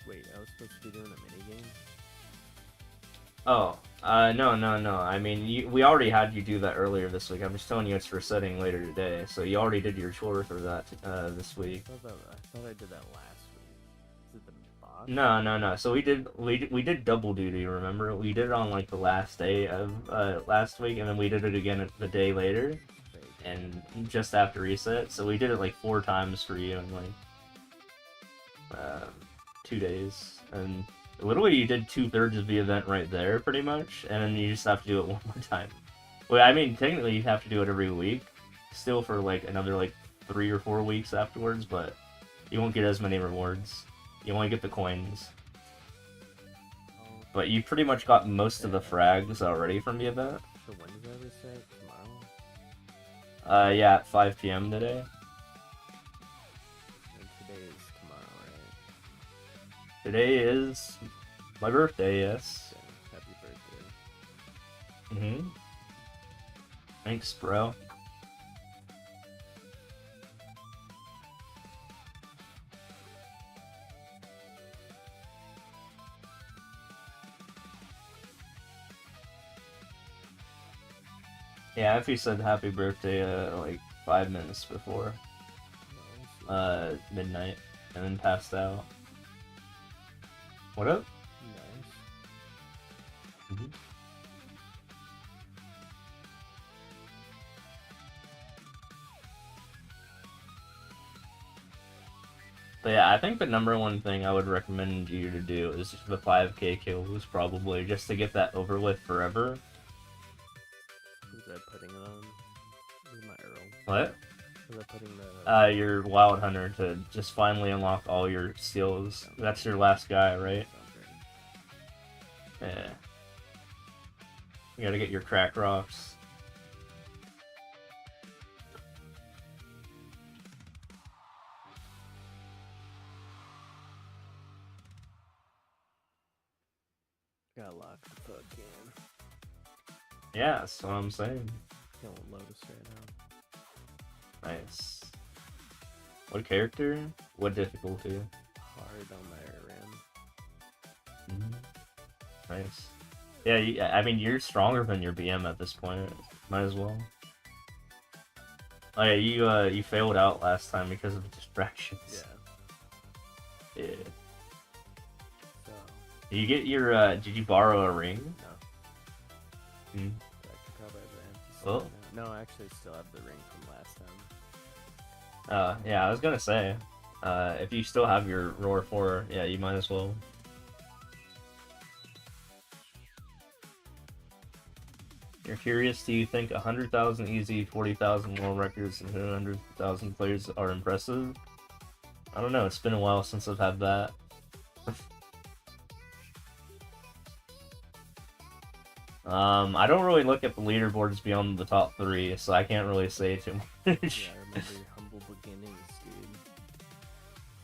Wait, I was supposed to be doing a mini game. Oh, no. I mean, we already had you do that earlier this week. I'm just telling you it's resetting later today. So you already did your chore for that this week. I thought I did that last week. Is it the boss? No. So we did double duty. Remember, we did it on like the last day of last week, and then we did it again the day later, and just after reset. So we did it like 4 times for you in like 2 days, and literally you did 2/3 of the event right there, pretty much, and then you just have to do it one more time. Well, I mean, technically you have to do it every week, still for like another like 3 or 4 weeks afterwards, but you won't get as many rewards. You only get the coins. But you pretty much got most of the frags already from the event. So when does that reset? Tomorrow? Yeah, at 5 p.m. today. And today is tomorrow, right? Today is my birthday, yes. Okay, happy birthday. Thanks, bro. Yeah, if you said happy birthday like 5 minutes before midnight, and then passed out. What up? Nice. But yeah, I think the number one thing I would recommend you to do is the 5k kills, probably, just to get that over with forever. Who's that putting it on? Who's my Earl? What? Who's that putting the... Your Wild Hunter to just finally unlock all your skills. That's your last guy, right? Yeah. You gotta get your crack rocks. Gotta lock the fuck in. Yeah, that's what I'm saying. Killing Lotus right now. Nice. What character? What difficulty? Hard on my RAM. Nice. Yeah, I mean, you're stronger than your BM at this point. Might as well. Oh yeah, you failed out last time because of distractions. Yeah. Yeah. So... Did you get your, did you borrow a ring? No. Hmm. I could probably have an empty Oh. set now. No, I actually still have the ring from last time. Yeah, I was gonna say, if you still have your Roar 4, yeah, you might as well. You're curious, do you think 100,000 easy, 40,000 world records, and 200,000 players are impressive? I don't know, it's been a while since I've had that. I don't really look at the leaderboards beyond the top 3, so I can't really say too much. Yeah, I remember your humble beginnings, dude.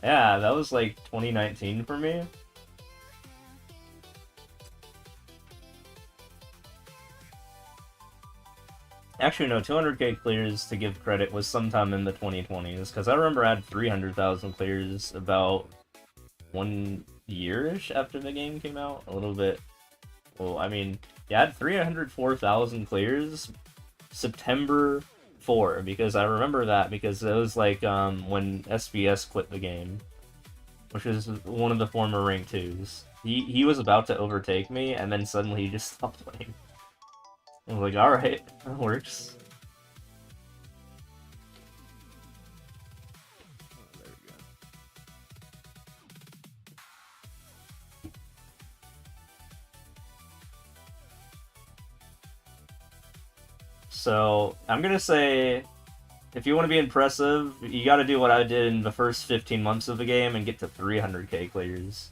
Yeah, that was like 2019 for me. Actually, no, 200k clears, to give credit, was sometime in the 2020s, because I remember I had 300,000 clears about 1 year-ish after the game came out. A little bit. Well, I mean, yeah, I had 304,000 clears September 4, because I remember that because it was like when SBS quit the game, which was one of the former rank 2s. He was about to overtake me, and then suddenly he just stopped playing. I was like, alright, that works. Oh, there we go. So I'm gonna say, if you want to be impressive, you got to do what I did in the first 15 months of the game and get to 300k clears.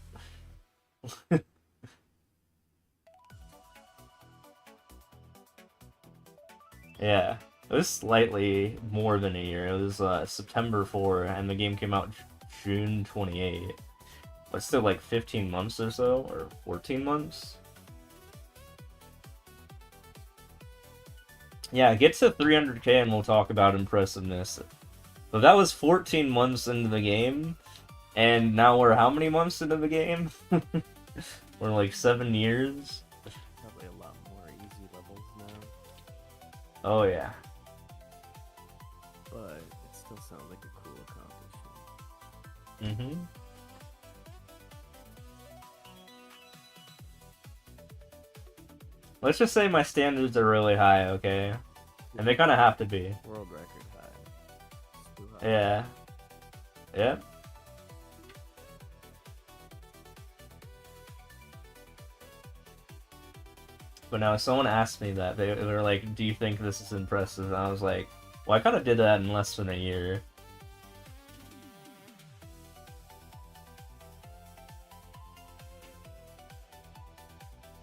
Yeah, it was slightly more than a year. It was September 4, and the game came out June 28. But still like 15 months or so, or 14 months. Yeah, get to 300k and we'll talk about impressiveness. But that was 14 months into the game, and now we're how many months into the game? We're like 7 years. Probably a lot more easy levels now. Oh yeah. But it still sounds like a cool accomplishment. Mm-hmm. Let's just say my standards are really high, okay? And they kind of have to be. World record high. It's too high. Yeah. Yeah. But now, someone asked me that. They were like, do you think this is impressive? And I was like, well, I kind of did that in less than a year.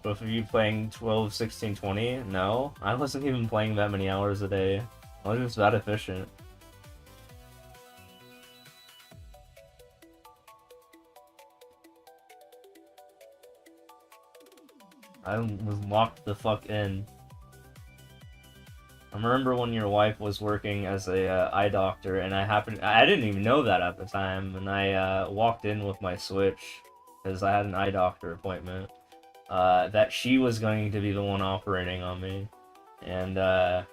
Both of you playing 12, 16, 20? No, I wasn't even playing that many hours a day. I was just that efficient. I was locked the fuck in. I remember when your wife was working as a eye doctor, and I didn't even know that at the time, and I walked in with my Switch, because I had an eye doctor appointment, that she was going to be the one operating on me, and I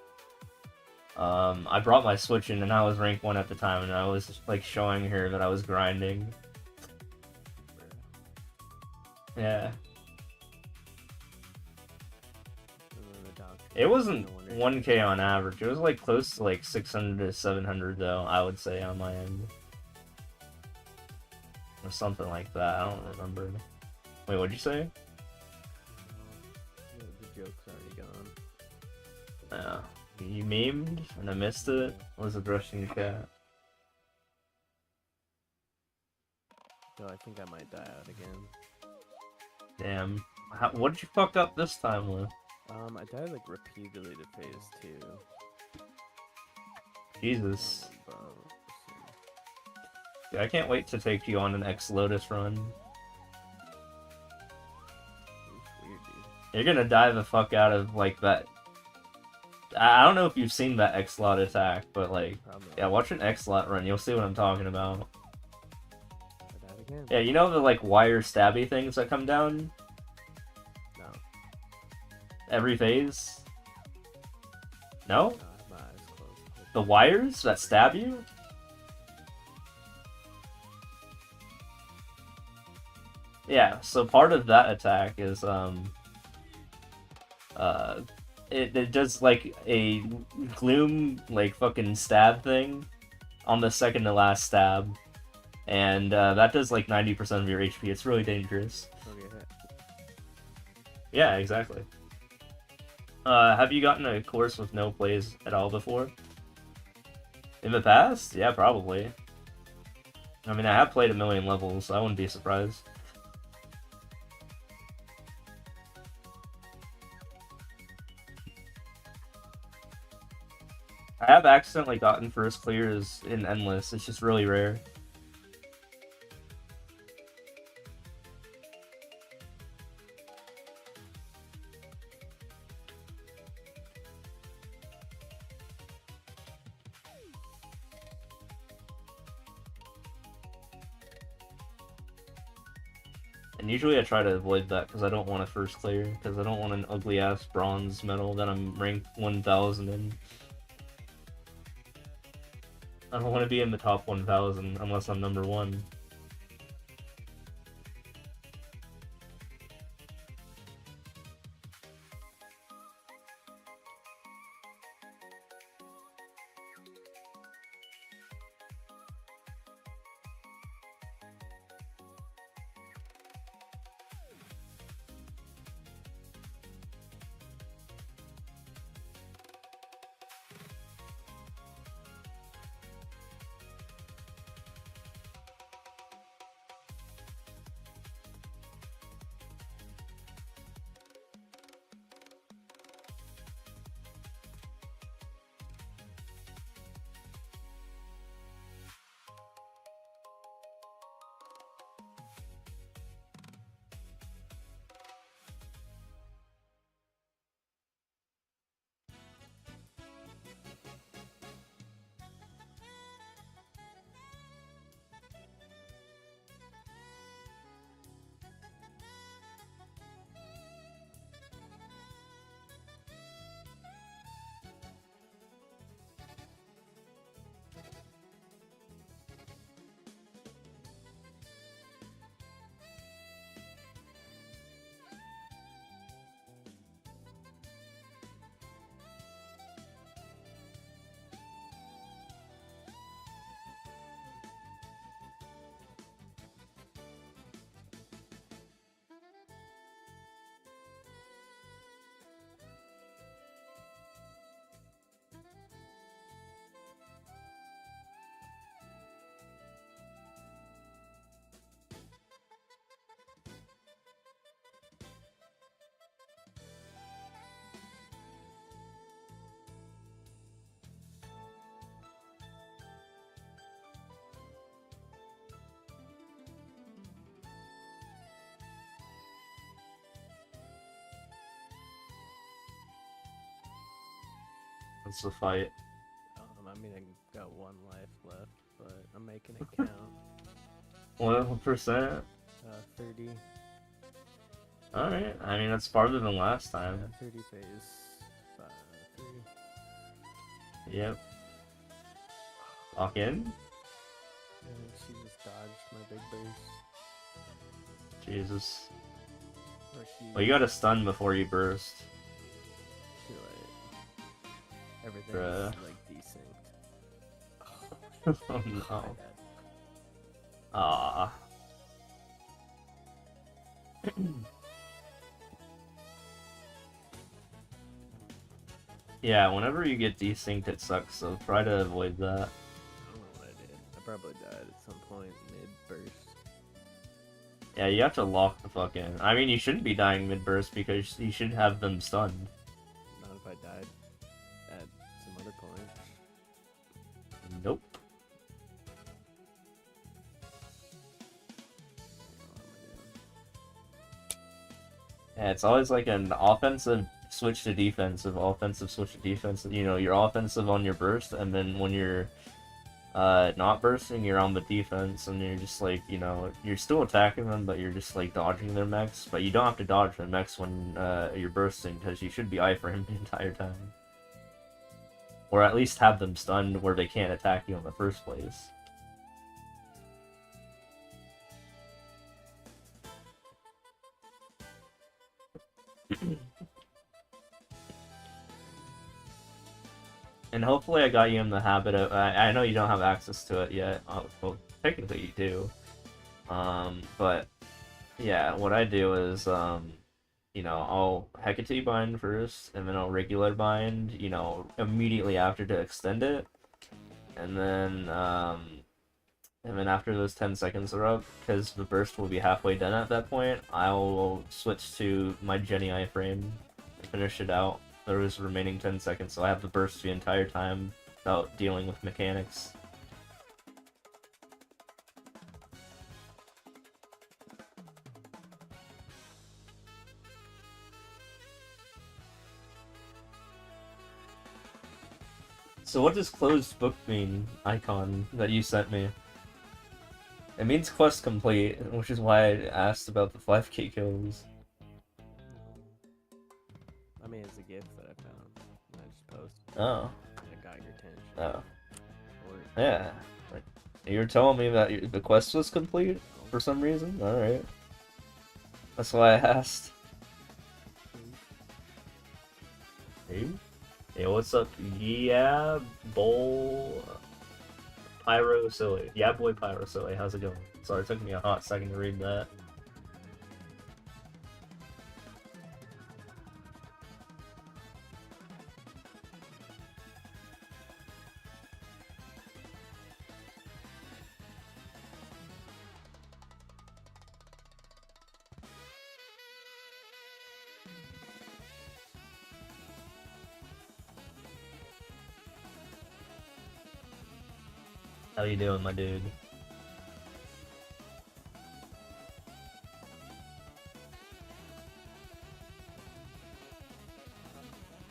brought my Switch in, and I was rank 1 at the time, and I was just, like, showing her that I was grinding. Yeah. It wasn't 1k on average. It was like close to like 600 to 700 though, I would say on my end. Or something like that, I don't remember. Wait, what'd you say? The joke's already gone. Yeah. You memed and I missed it? Or was it brushing your cat? So I think I might die out again. Damn. What did you fuck up this time with? I died like repeatedly to phase 2. Jesus. Bro, Yeah, I can't wait to take you on an X-Lotus run. it's weird, dude. You're gonna die the fuck out of, like, that... I don't know if you've seen that X-Lot attack, but, like... Probably. Yeah, watch an X-Lot run, you'll see what I'm talking about. I died again. Yeah, you know the, like, wire stabby things that come down? No. Every phase? No? No, I have my eyes closed. The wires that stab you? Yeah, so part of that attack is, it does, like, a gloom, like, fucking stab thing on the second to last stab. And, that does, like, 90% of your HP. It's really dangerous. Don't get hit. Yeah, exactly. Have you gotten a course with no plays at all before? In the past? Yeah, probably. I mean, I have played a million levels, so I wouldn't be surprised. I have accidentally gotten first clears in Endless, it's just really rare. And usually I try to avoid that because I don't want a first clear, because I don't want an ugly ass bronze medal that I'm ranked 1000 in. I don't want to be in the top 1000 unless I'm number 1. It's the fight. I mean, I got 1 life left, but I'm making it count. What percent? 30. Alright, I mean, that's farther than last time. Yeah, 30 phase 3. Yep. Lock in? I think she just dodged my big burst. Jesus. Or she... Well, you gotta stun before you burst. Too late. Everything's Bruh. like desynced. Oh no. My bad. Ah. Yeah, whenever you get desynced, it sucks, so try to avoid that. I don't know what I did. I probably died at some point mid-burst. Yeah, you have to lock the fucking... I mean, you shouldn't be dying mid-burst because you should have them stunned. Not if I died at some other point. Nope. Yeah, it's always like an offensive switch to defensive, offensive switch to defensive. You know, you're offensive on your burst, and then when you're not bursting, you're on the defense, and you're just like, you know, you're still attacking them, but you're just like dodging their mechs. But you don't have to dodge their mechs when you're bursting, because you should be eye framed the entire time. Or at least have them stunned where they can't attack you in the first place. And hopefully I got you in the habit of... I know you don't have access to it yet. Well, technically you do. But, yeah, what I do is, you know, I'll Hecate bind first, and then I'll regular bind, you know, immediately after to extend it. And then after those 10 seconds are up, because the burst will be halfway done at that point, I'll switch to my Jenny iframe and finish it out. There is remaining 10 seconds, so I have the burst the entire time without dealing with mechanics. So what does closed book mean, icon, that you sent me? It means quest complete, which is why I asked about the 5k kills. I mean, it's a gift that I found. And I just posted. Oh. It got your attention. Oh. Or, Yeah. You were telling me that the quest was complete for some reason? Alright. That's why I asked. Hey? Hey, what's up? Yeah, bowl... Pyro Silly. Yeah, boy Pyro Silly. How's it going? Sorry, it took me a hot second to read that. How you doing, my dude?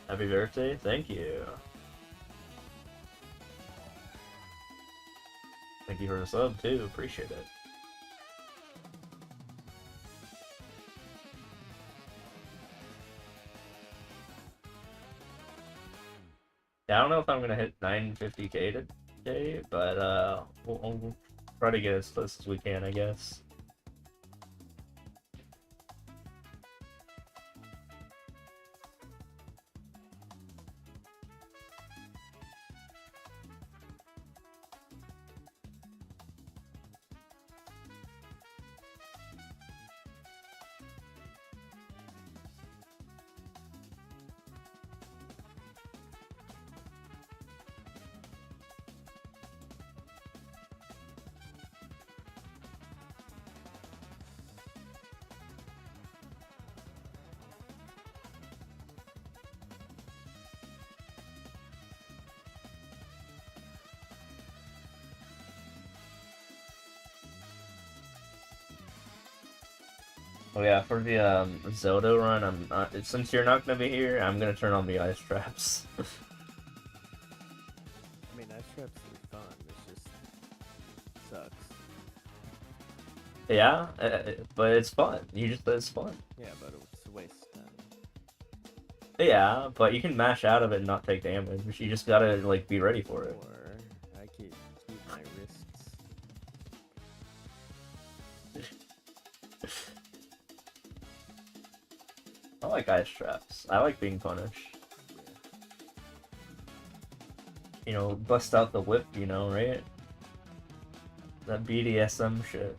Happy birthday, thank you. Thank you for the sub too, appreciate it. Yeah, I don't know if I'm gonna hit 950k today, but we'll try to get as close as we can, I guess. Oh yeah, for the Zelda run, since you're not gonna be here, I'm gonna turn on the ice traps. absolutely fun. It's just sucks. Yeah, but it's fun. You just said it's fun. Yeah, but it's a waste of time. Yeah, but you can mash out of it and not take damage. You just gotta like be ready for it. Or I could keep my wrists. I like ice traps. I like being punished. You know, bust out the whip, you know, right? That BDSM shit.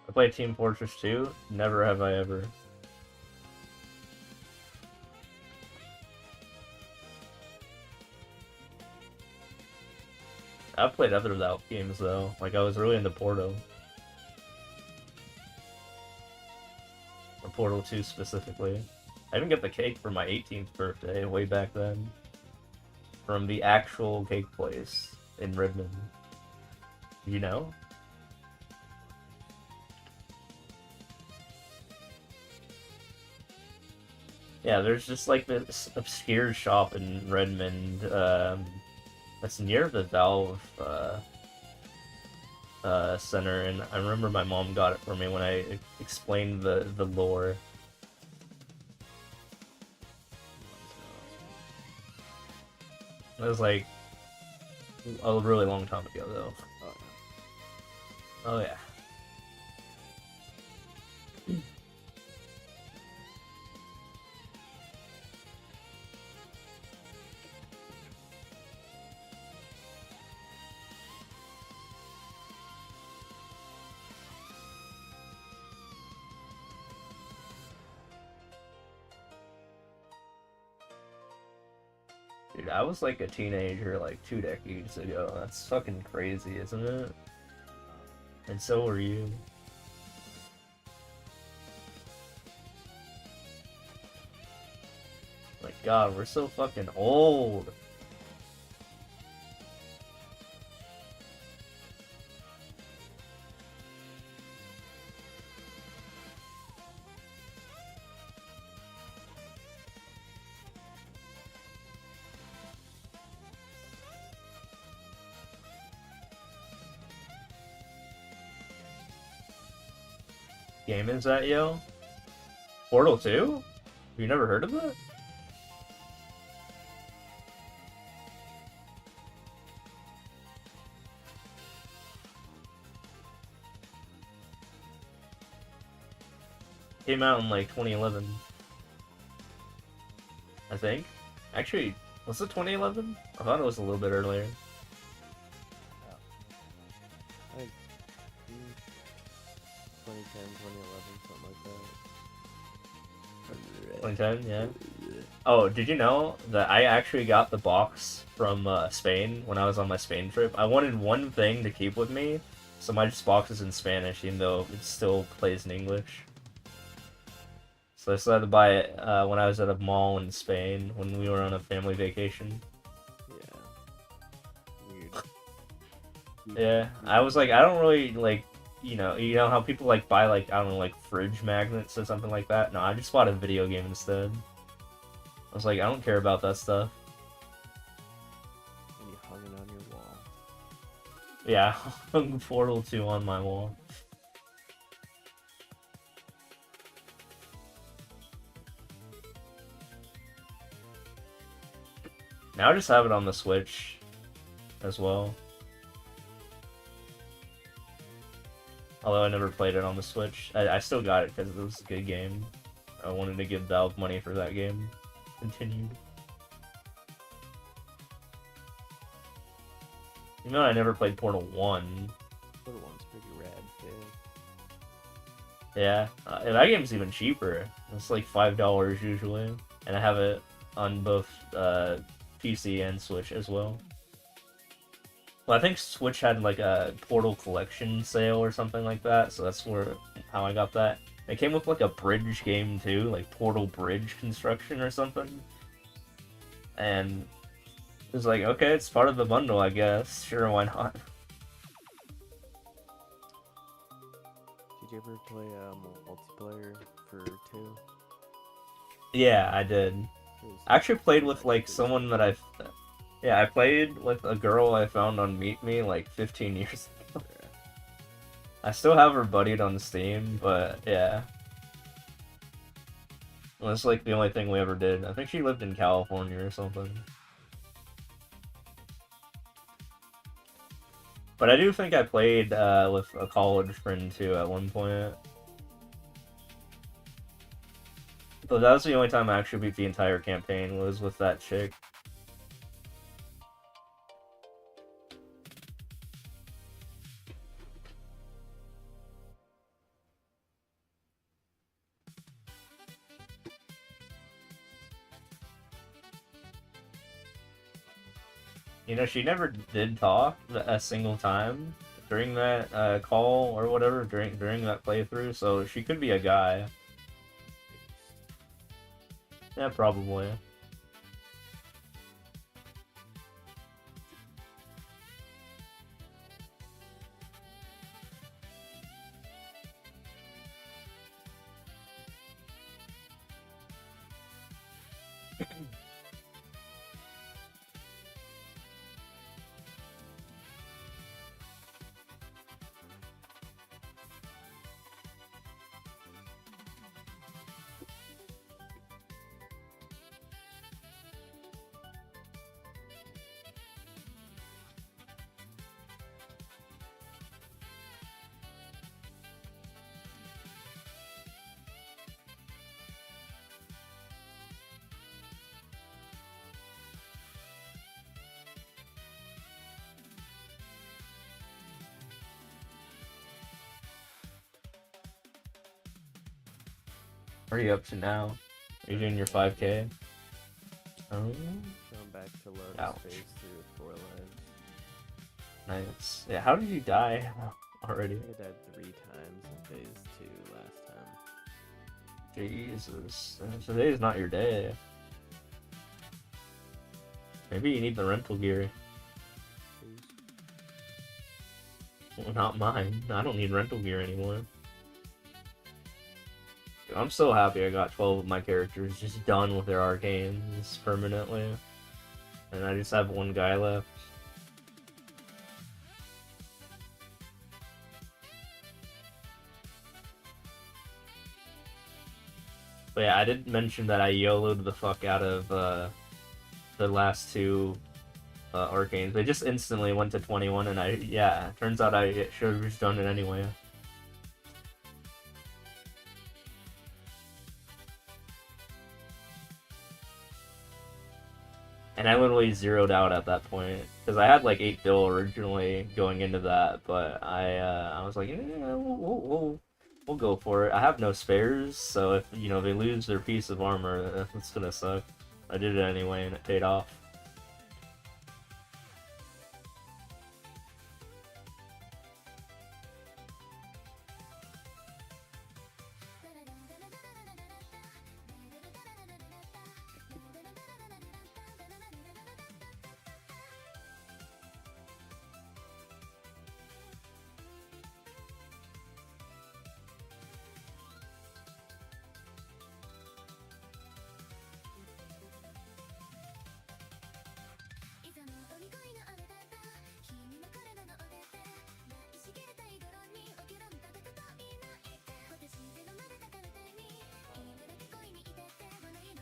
I played Team Fortress 2. Never have I ever. I've played other Valve games though. Like I was really into Portal. Or Portal 2 specifically. I even got the cake for my 18th birthday way back then. From the actual cake place in Redmond. You know? Yeah, there's just like this obscure shop in Redmond that's near the Valve center, and I remember my mom got it for me when I explained the lore. It was like a really long time ago, though. Oh yeah. Dude, I was like a teenager like 2 decades ago. That's fucking crazy, isn't it? And so were you. Like, God, we're so fucking old. Game is that, yo? Portal 2? You never heard of that? Came out in like 2011. I think. Actually, was it 2011? I thought it was a little bit earlier. I think 2010, 2011, something like that. 2010, yeah. Oh, did you know that I actually got the box from Spain when I was on my Spain trip? I wanted one thing to keep with me, so my box is in Spanish, even though it still plays in English. So I still had to buy it when I was at a mall in Spain when we were on a family vacation. Yeah. Weird. Yeah, I was like, I don't really like, you know how people like buy like, I don't know, like fridge magnets or something like that? No, I just bought a video game instead. I was like, I don't care about that stuff. And you hung it on your wall. Yeah, hung Portal 2 on my wall. Now I just have it on the Switch as well. Although I never played it on the Switch. I still got it because it was a good game. I wanted to give Valve money for that game. continued. Even though I never played Portal 1. Portal 1's pretty rad too. Yeah, that game's even cheaper. It's like $5 usually, and I have it on both PC and Switch as well. Well, I think Switch had like a Portal Collection sale or something like that, so that's how I got that. It came with like a bridge game too, like Portal Bridge Construction or something. And it was like, okay, it's part of the bundle, I guess. Sure, why not? Did you ever play multiplayer for 2? Yeah, I did. I actually played with like someone that I played with a girl I found on Meet Me like 15 years ago. Yeah. I still have her buddied on Steam, but yeah. Well, that's like the only thing we ever did. I think she lived in California or something. But I do think I played with a college friend too at one point. But that was the only time I actually beat the entire campaign, was with that chick. You know, she never did talk a single time during that call or whatever, during that playthrough, so she could be a guy. Yeah, probably. What are you up to now? Are you doing your 5K? Oh, Going back to love ouch. space through 4 lives. Nice. Yeah, how did you die already? I died 3 times in phase 2 last time. Jesus. Today's not your day. Maybe you need the rental gear. Well, not mine. I don't need rental gear anymore. I'm so happy I got 12 of my characters just done with their arcanes permanently. And I just have one guy left. But yeah, I did mention that I YOLO'd the fuck out of the last 2 arcanes. They just instantly went to 21, and turns out I should have just done it anyway. And I literally zeroed out at that point, because I had like 8 bill originally going into that, but I was like, yeah, we'll go for it. I have no spares, so if they lose their piece of armor, it's gonna suck. I did it anyway, and it paid off.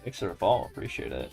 Thanks for the follow, appreciate it.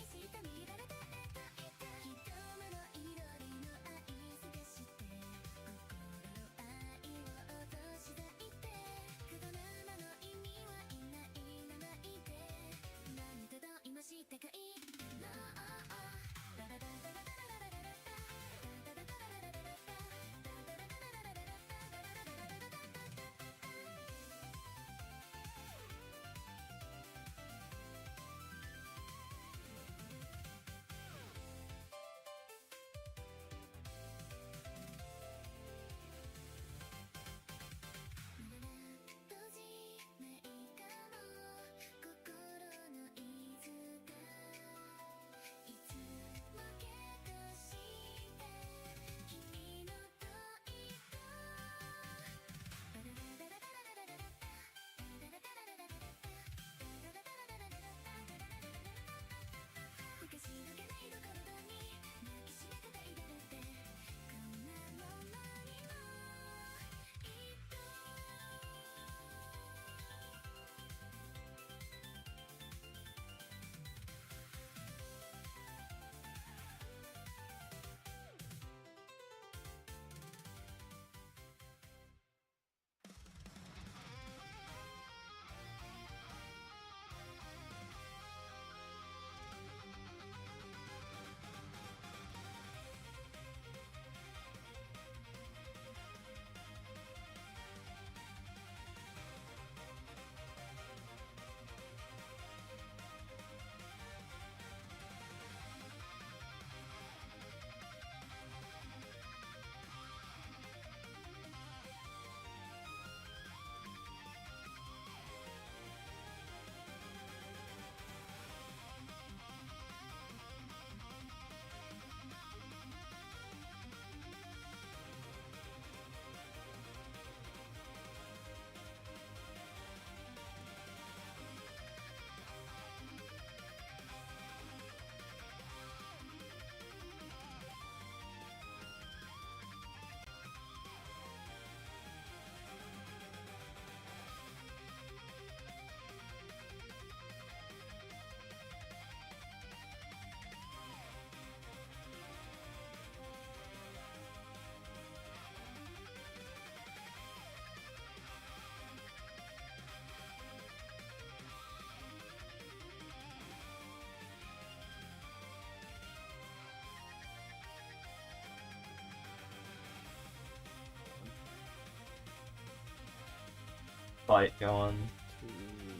fight going? Two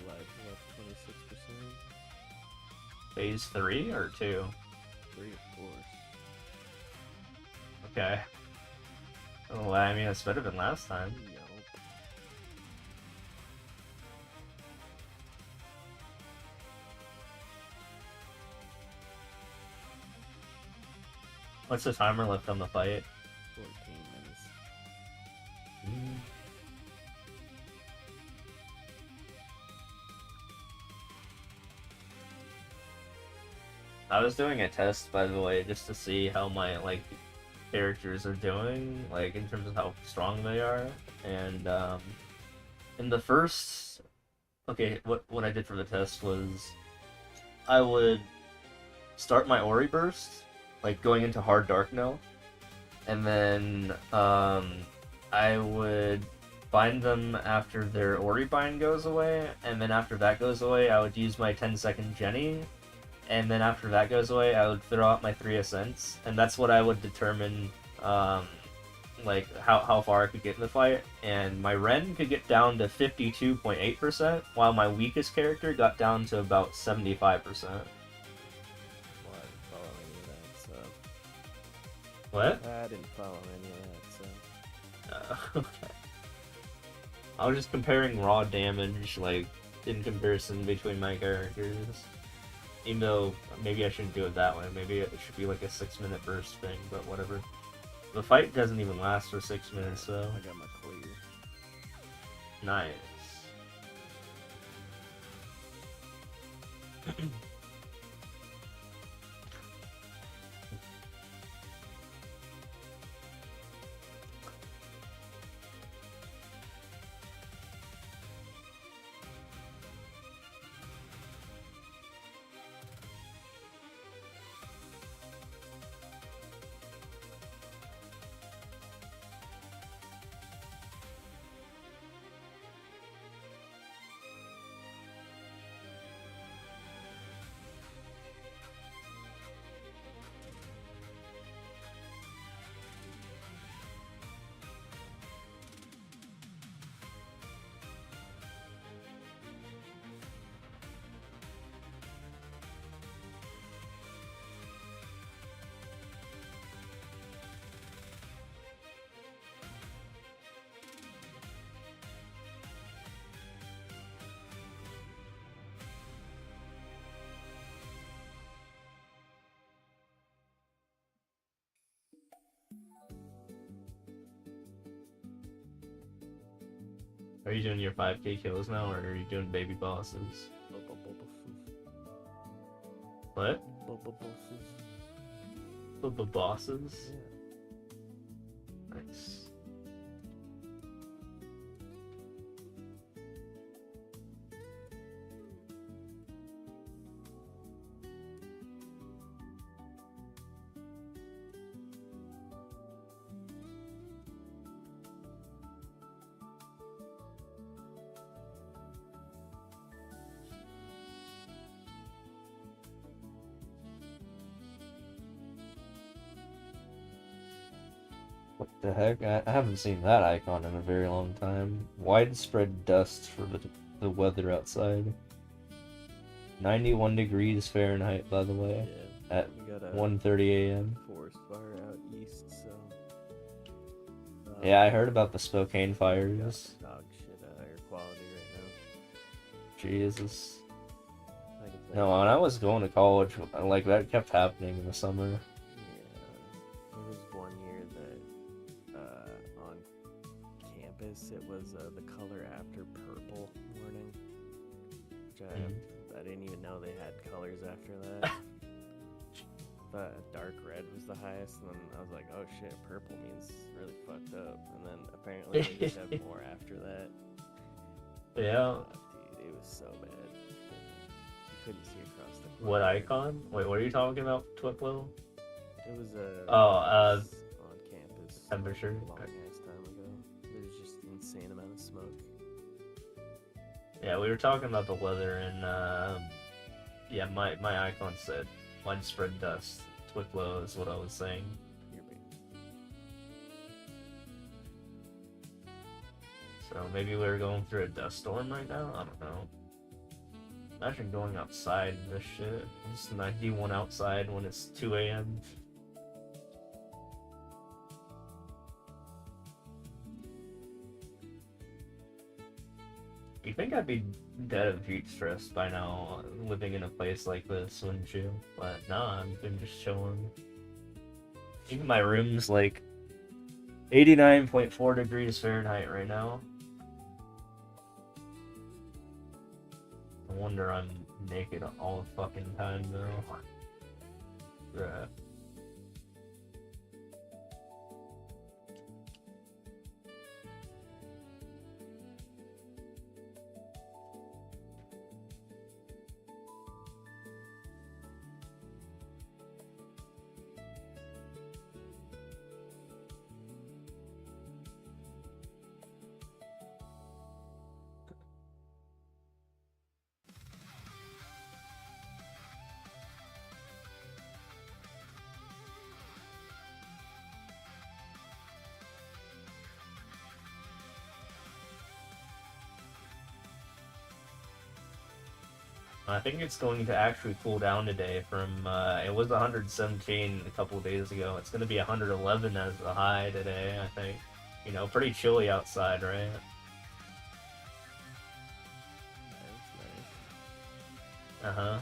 lives left, 26%. Phase 3 or 2? 3 of course. Okay. Well, I mean, it's better than last time. Yup. What's the timer left on the fight? 14 minutes. I was doing a test, by the way, just to see how my, like, characters are doing, like, in terms of how strong they are, and, in the first... Okay, what I did for the test was... I would start my Ori burst, like, going into Hard Dark now, and then, I would bind them after their Ori bind goes away, and then after that goes away, I would use my 10-second Jenny, and then after that goes away, I would throw out my 3 Ascents, and that's what I would determine, like, how far I could get in the fight, and my Ren could get down to 52.8%, while my weakest character got down to about 75%. Well, I didn't follow any of that, so... What? I didn't follow any of that, so... Okay. I was just comparing raw damage, like, in comparison between my characters. Even though, maybe I shouldn't do it that way. Maybe it should be like a 6-minute burst thing, but whatever. The fight doesn't even last for 6 minutes, so... I got my clear. Nice. Are you doing your 5k kills now, or are you doing baby bosses? What? Bosses? Yeah. Nice. What the heck? I haven't seen that icon in a very long time. Widespread dust for the weather outside. 91 degrees Fahrenheit, by the way, Yeah, at we got a 1:30 a.m. forest fire out east, so... Yeah, I heard about the Spokane fires. Dog shit air quality right Jesus. now. I can tell No, you. when I was going to college, like, that kept happening in the summer. Yeah, there was one year that on campus it was the color after purple warning, which I didn't even know they had colors after that. Dark red was the highest, and then I was like, oh shit, purple means really fucked up, and then apparently they just have more after that. Yeah. Dude, it was so bad. You couldn't see across the What cloud. icon? Wait, what are you talking about, Twiplo? It was on campus temperature. a long ass time ago. There was just an insane amount of smoke. Yeah, we were talking about the weather, and yeah, my icon said widespread dust. Twiplo is what I was saying. You're big. So maybe we're going through a dust storm right now? I don't know. Imagine going outside in this shit. It's 91 outside when it's 2 a.m. You think I'd be dead of heat stress by now, living in a place like this, wouldn't you? But nah, I've been just chilling. Even my room's like 89.4 degrees Fahrenheit right now. No wonder I'm naked all the fucking time though. Right. I think it's going to actually cool down today from, it was 117 a couple of days ago. It's going to be 111 as the high today, I think. You know, pretty chilly outside, right? Nice. Uh-huh.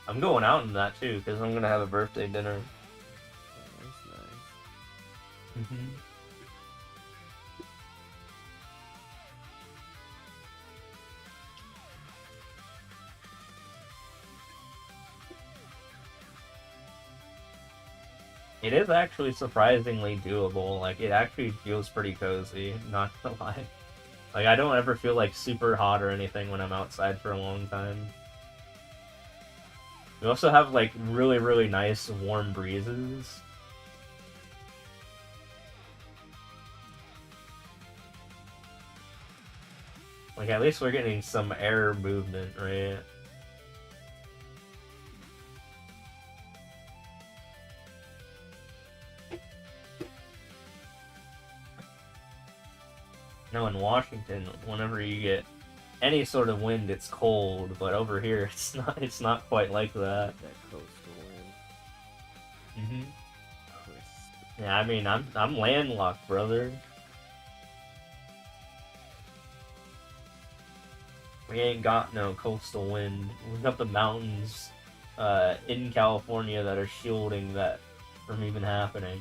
I'm going out in that too, because I'm going to have a birthday dinner. Mm-hmm. It is actually surprisingly doable. Like, it actually feels pretty cozy, not gonna lie. Like, I don't ever feel like super hot or anything when I'm outside for a long time. We also have like really, really nice warm breezes. Like, at least we're getting some air movement, right? No, in Washington, whenever you get any sort of wind, it's cold, but over here, it's not quite like that. That coastal wind. Mm-hmm. Crisp. Yeah, I mean, I'm landlocked, brother. We ain't got no coastal wind. We've got the mountains in California that are shielding that from even happening.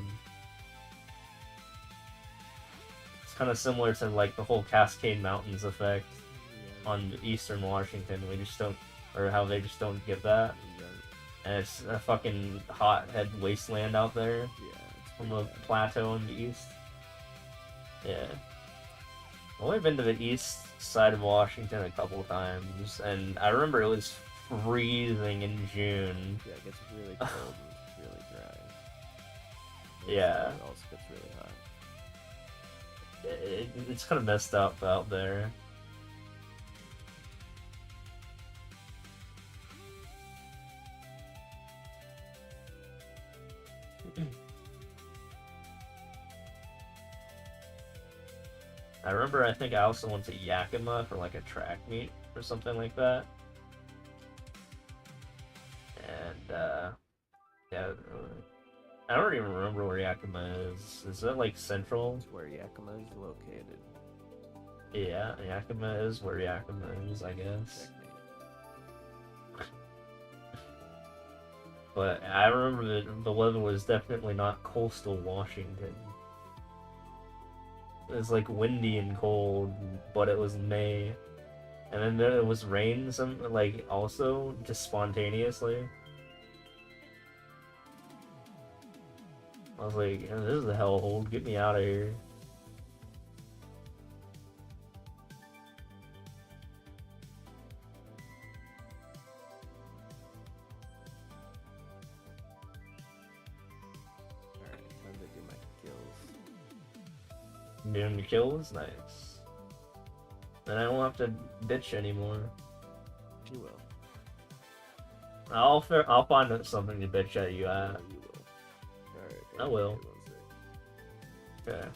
It's kind of similar to like the whole Cascade Mountains effect on eastern Washington. We just don't, or how they just don't get that. And it's a fucking hothead wasteland out there from the plateau in the east. Yeah. I've only been to the east side of Washington a couple times, and I remember it was freezing in June. Yeah, it gets really cold and really dry. Yeah. It also gets really hot. It's kind of messed up out there. I remember, I think I also went to Yakima for like a track meet or something like that. And, yeah, I don't even remember where Yakima is. Is that like central? It's where Yakima is located. Yeah, Yakima is where Yakima is, I guess. But I remember that the weather was definitely not coastal Washington. It was like windy and cold, but it was May. And then it was rain like also just spontaneously. I was like, this is a hellhole, get me out of here. Alright, time to do my kills. Doing the kills? Nice. Then I don't have to bitch anymore. You will. I'll find something to bitch at you Yeah, at. you will. Alright. I will. One sec. Okay.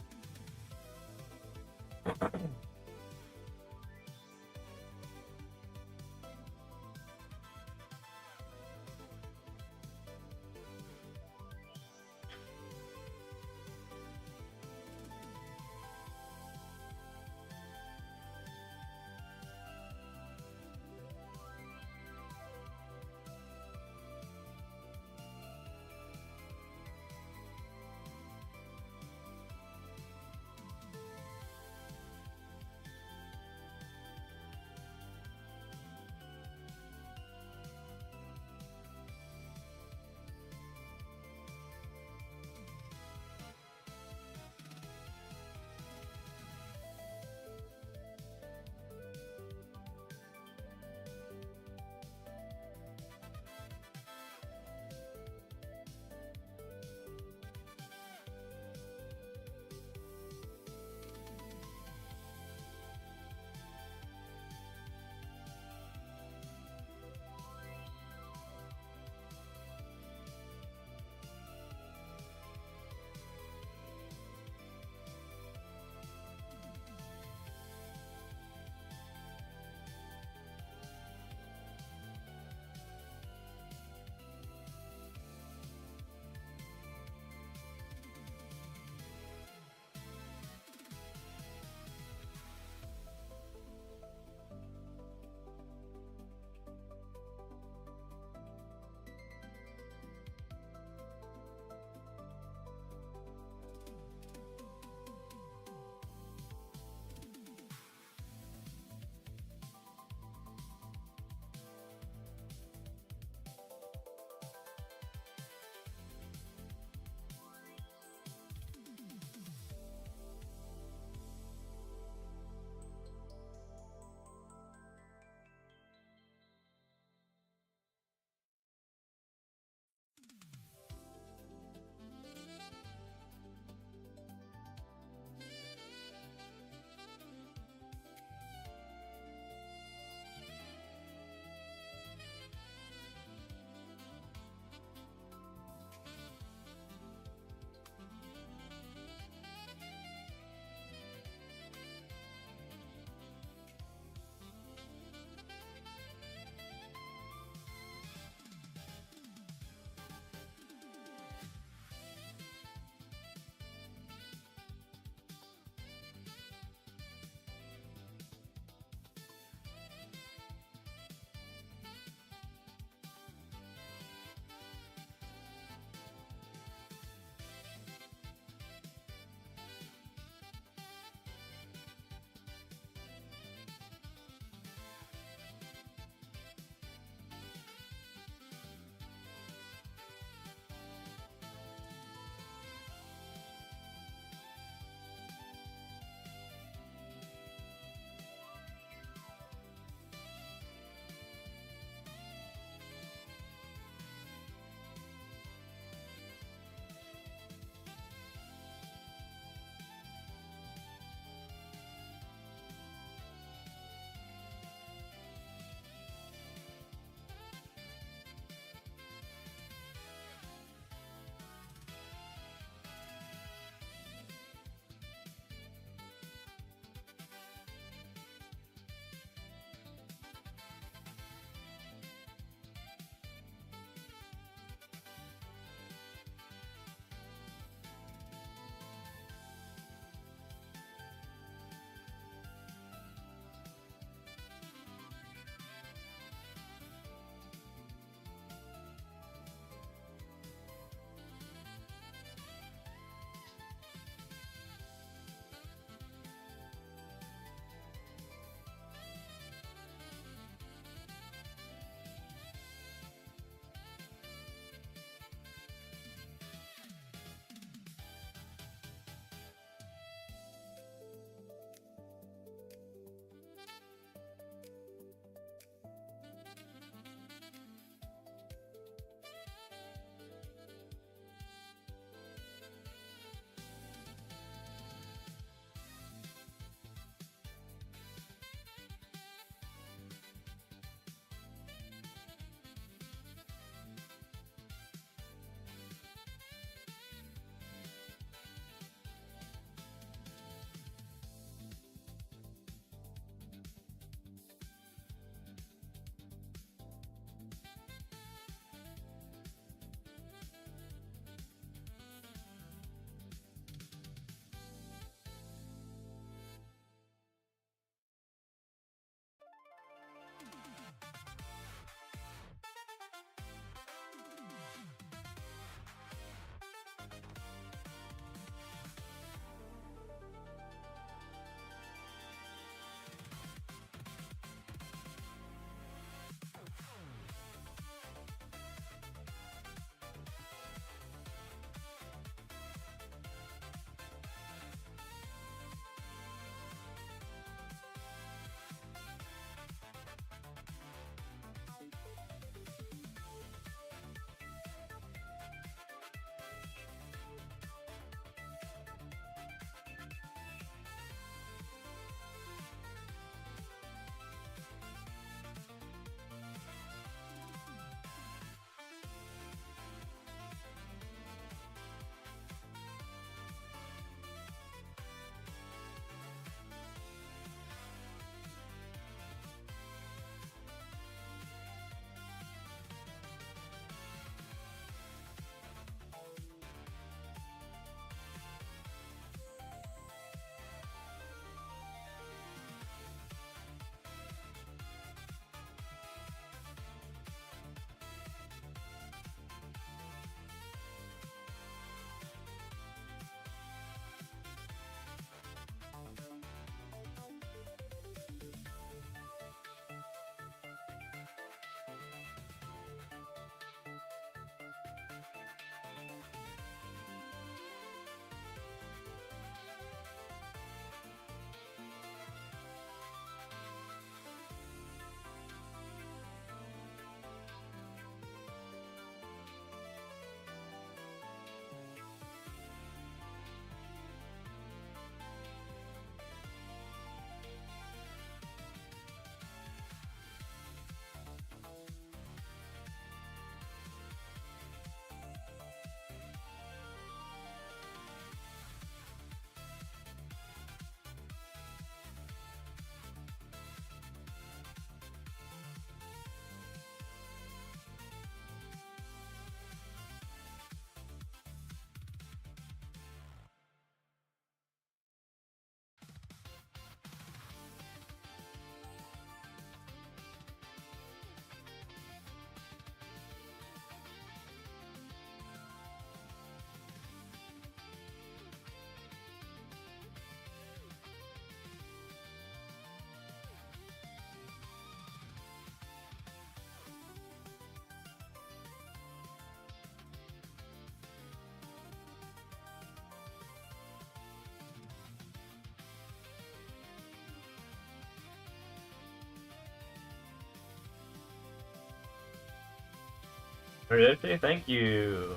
350? Thank you.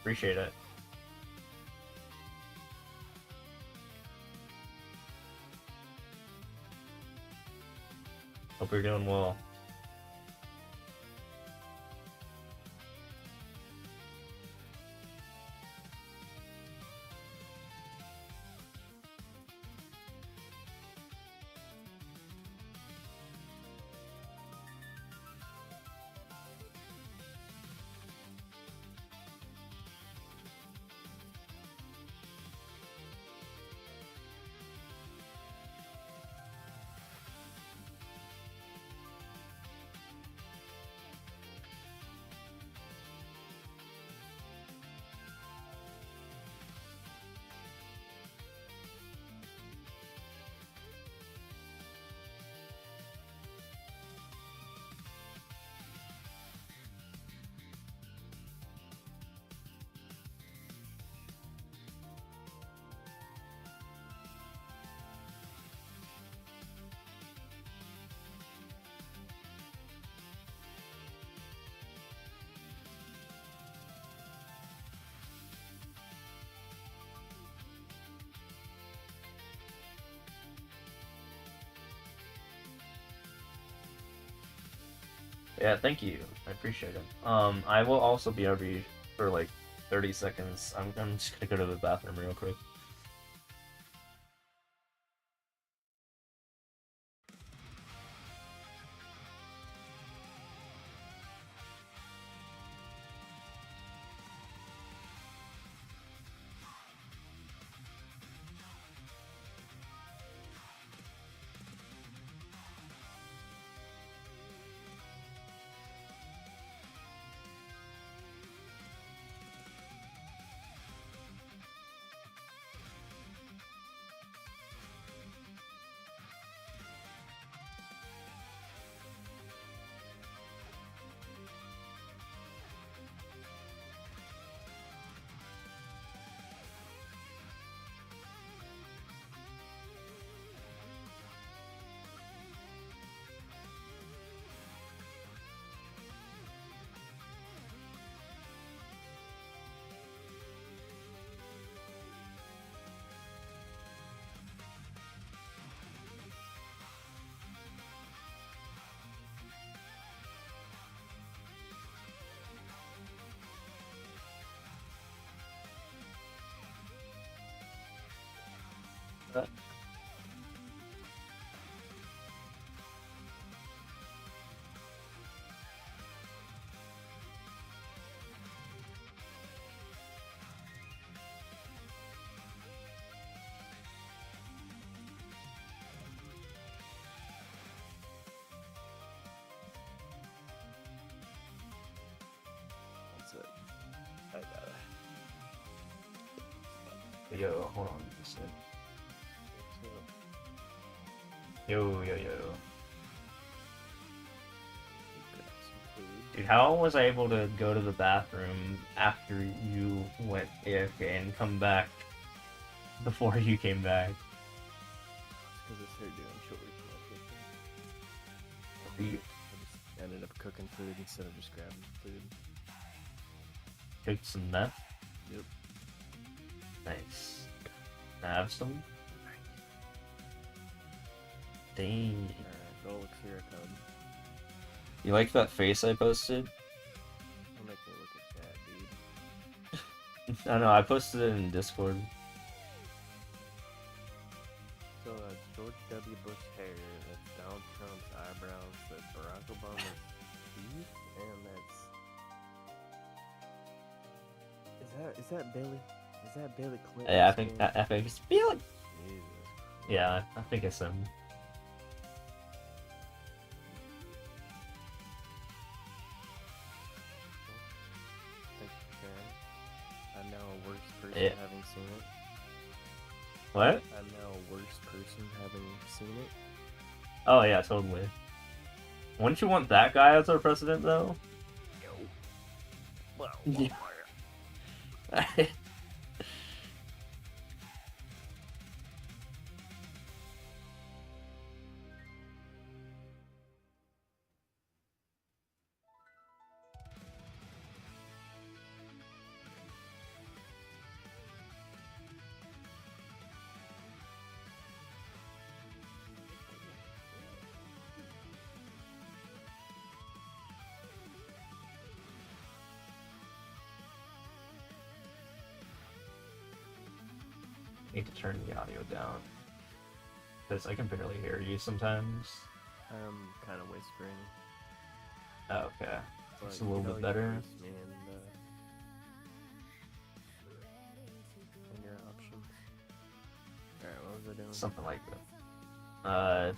Appreciate it. Hope you're doing well. Yeah, thank you. I appreciate it. I will also be over you for like 30 seconds. I'm just gonna go to the bathroom real quick. That's it. I gotta. Yo, hold on a second. So, Yo. grab some food. Dude, how was I able to go to the bathroom after you went AFK and come back before you came back? Because I started doing chores in my kitchen. You I just ended up cooking food instead of just grabbing food. cooked some meth? Yep. Nice. Can I have some? Dang. Alright, go look for your code. You like that face I posted? Don't make me look at that, dude. I know, I posted it in Discord. So that's George W. Bush hair, that's Donald Trump's eyebrows, that's Barack Obama's teeth, and that's... Is that Billy? Is that Billy Clinton? Yeah, I think it's Felix. Jesus. Yeah, I think it's him. Thanks for sharing. I'm now a worse person Yeah. having seen it. What? I'm now a worse person having seen it. Oh yeah, totally. Wouldn't you want that guy as our president though? Well, Yeah. need to turn the audio down. Because I can barely hear you sometimes. I'm kind of whispering. Oh, okay. But, It's a little bit your better. voice, man, and your options. Alright, what was I doing? Something like that.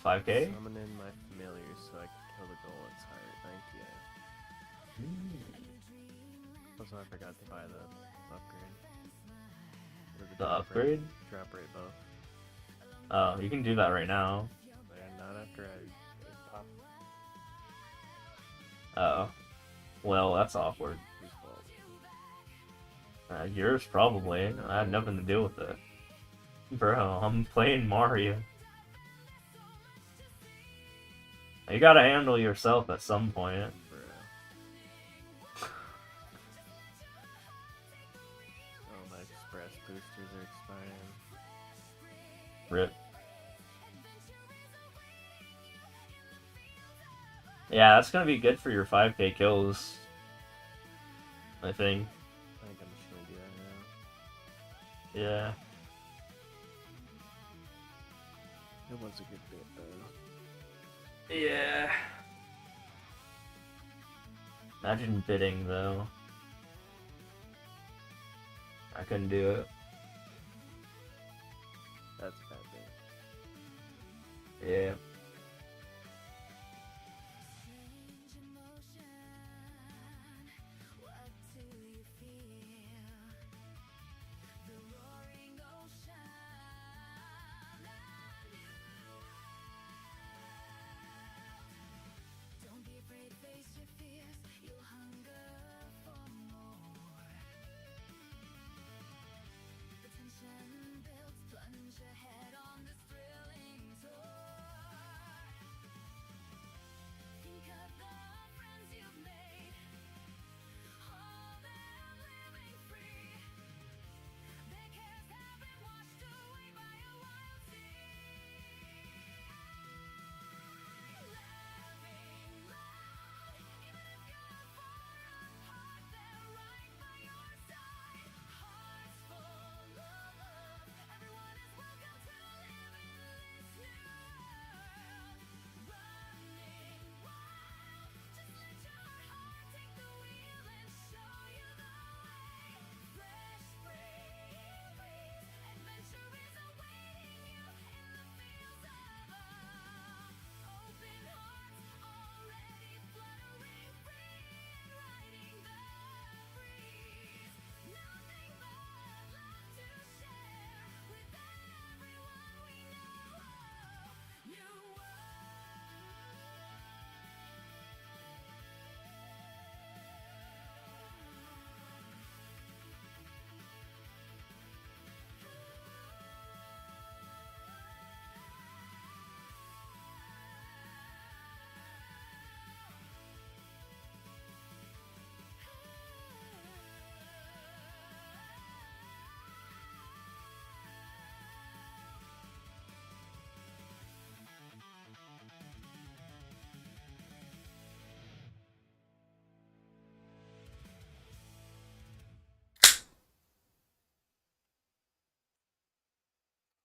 5K? Summon in my familiars so I can kill the goal at heart. Thank you. Also, I forgot to buy the upgrade. Or The drop upgrade? Rate, drop rate buff. Oh, you can do that right now. But not after I pop. Oh. Well, that's awkward. Whose fault? Yours, probably. I had nothing to do with it. Bro, I'm playing Mario. You gotta handle yourself at some point. Bro. Oh, my express boosters are expiring. Rip. Yeah, that's gonna be good for your 5K kills. I think. I think I'm just gonna do that now. Yeah. It was a good bit, though. Yeah. Imagine bidding, though. I couldn't do it. That's a bad bit. Yeah.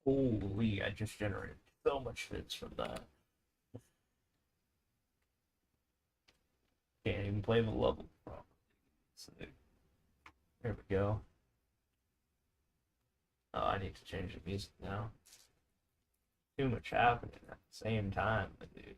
Holy, I just generated so much hits from that. Can't even play the level properly. So, there we go. Oh, I need to change the music now. Too much happening at the same time, dude.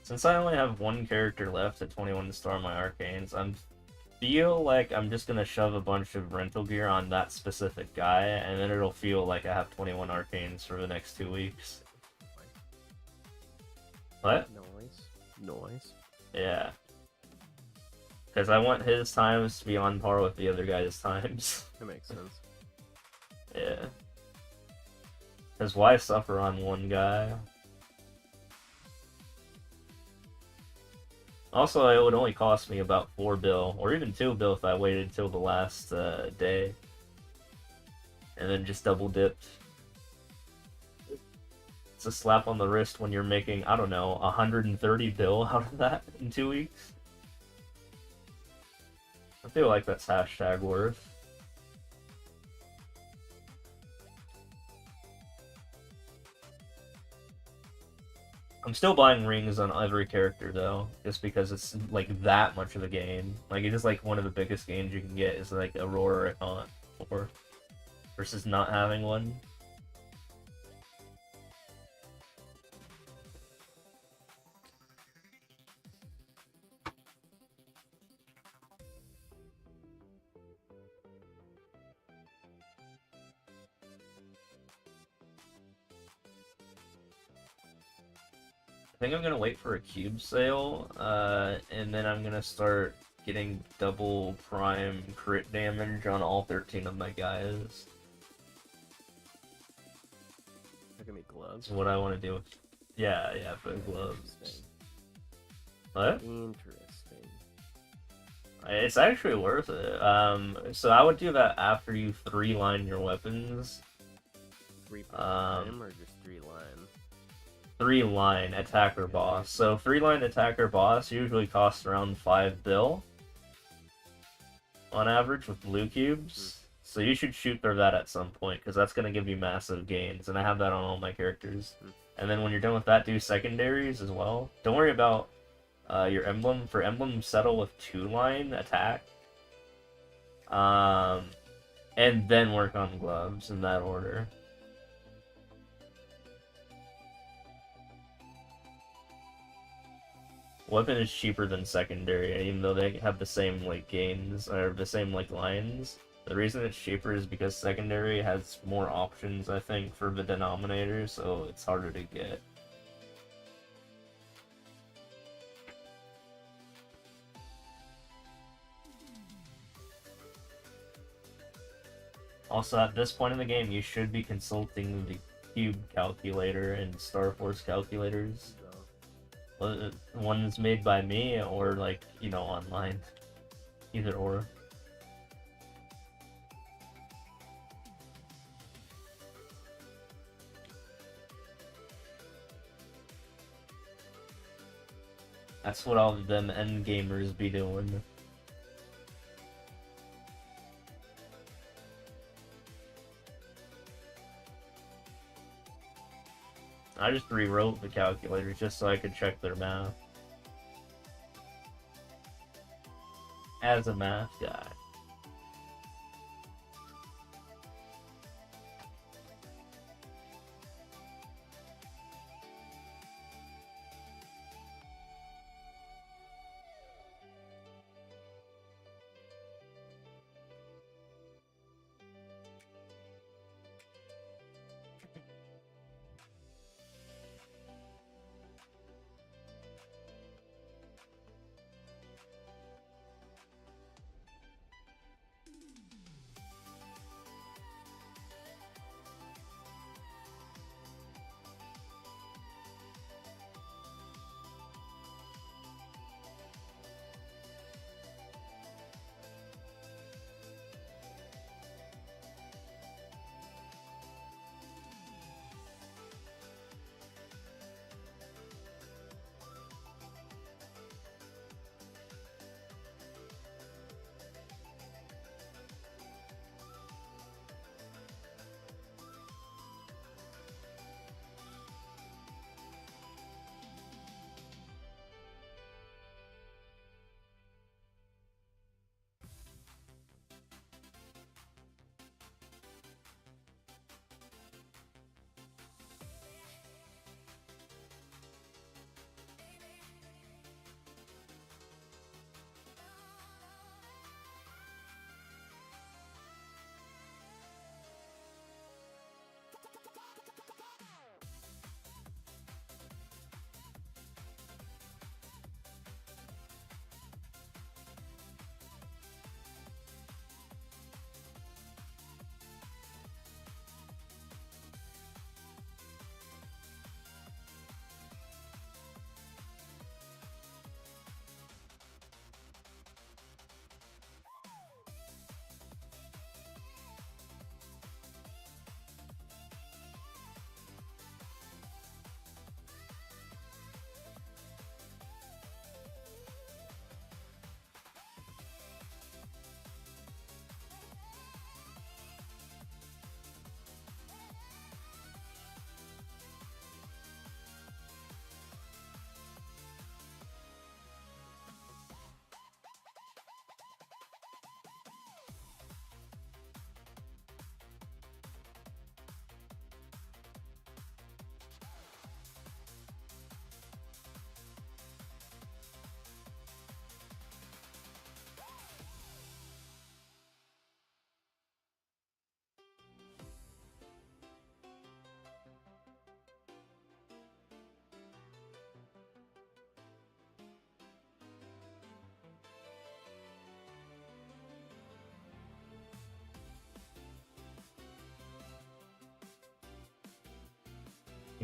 Since I only have one character left at 21 to start my arcanes, I feel like I'm just gonna shove a bunch of rental gear on that specific guy, and then it'll feel like I have 21 arcanes for the next 2 weeks. What? Noise. Yeah. Because I want his times to be on par with the other guy's times. That makes sense. Yeah. Because why suffer on one guy? Also, it would only cost me about 4 bill, or even 2 bill if I waited till the last day. And then just double dipped. It's a slap on the wrist when you're making, I don't know, 130 bill out of that in 2 weeks. I feel like that's hashtag worth. I'm still buying rings on every character though, just because it's like that much of a gain. Like it is like one of the biggest gains you can get is like Aurora or a Con, or versus not having one. I think I'm gonna wait for a cube sale, and then I'm gonna start getting double prime crit damage on all 13 of my guys. They're gonna be gloves. That's what I want to do. Yeah, for the gloves. Interesting. What? Interesting. It's actually worth it. So I would do that after you 3-line your weapons. 3 prime or just 3 line? 3-line attacker boss. So 3-line attacker boss usually costs around 5 bill on average with blue cubes. So you should shoot for that at some point because that's gonna give you massive gains, and I have that on all my characters. And then when you're done with that, do secondaries as well. Don't worry about your emblem. For emblem, settle with 2-line attack. And then work on gloves in that order. Weapon is cheaper than secondary, even though they have the same like gains or the same like lines. The reason it's cheaper is because secondary has more options, I think, for the denominator, so it's harder to get. Also, at this point in the game, you should be consulting the cube calculator and Star Force calculators. One's made by me or like, you know, online. Either or. That's what all of them end gamers be doing. I just rewrote the calculators just so I could check their math. As a math guy.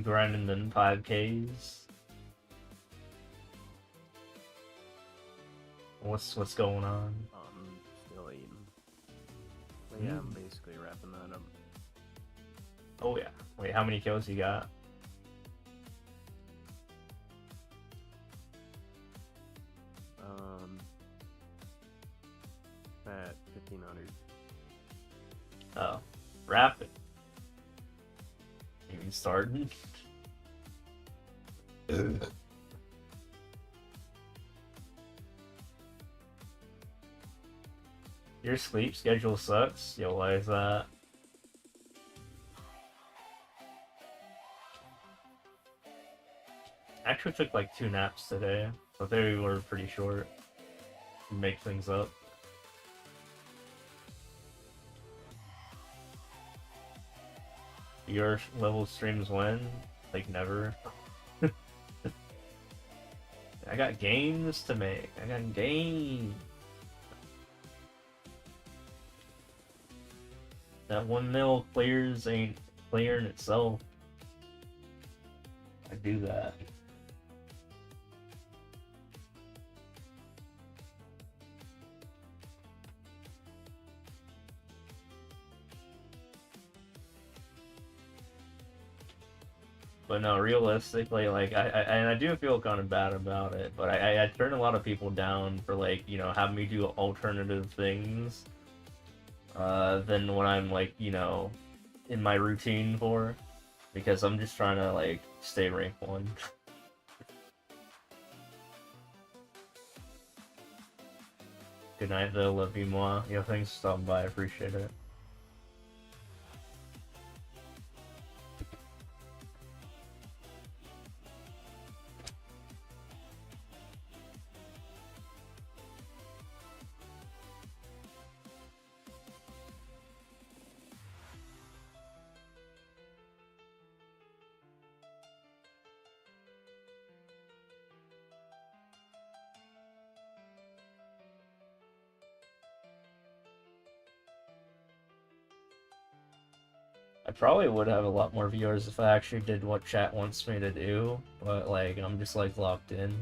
grinding them 5Ks. What's going on? Still eating. But yeah, I'm basically wrapping that up. Oh yeah. Wait, how many kills you got? At 1500. Oh, rapid. You started? Your sleep schedule sucks? Yo, why is that? I actually took like 2 naps today, but they were pretty short. To make things up. Your level streams when? Like never. I got games to make. I got games. That 1 mil clears ain't clear in itself. I do that. But no, realistically, like I do feel kind of bad about it, but I turn a lot of people down for like, you know, having me do alternative things than what I'm like, you know, in my routine for, because I'm just trying to like stay rank 1. Good night though, love you moi. Yeah, thanks for stopping by, I appreciate it. I probably would have a lot more viewers if I actually did what chat wants me to do, but like I'm just like locked in.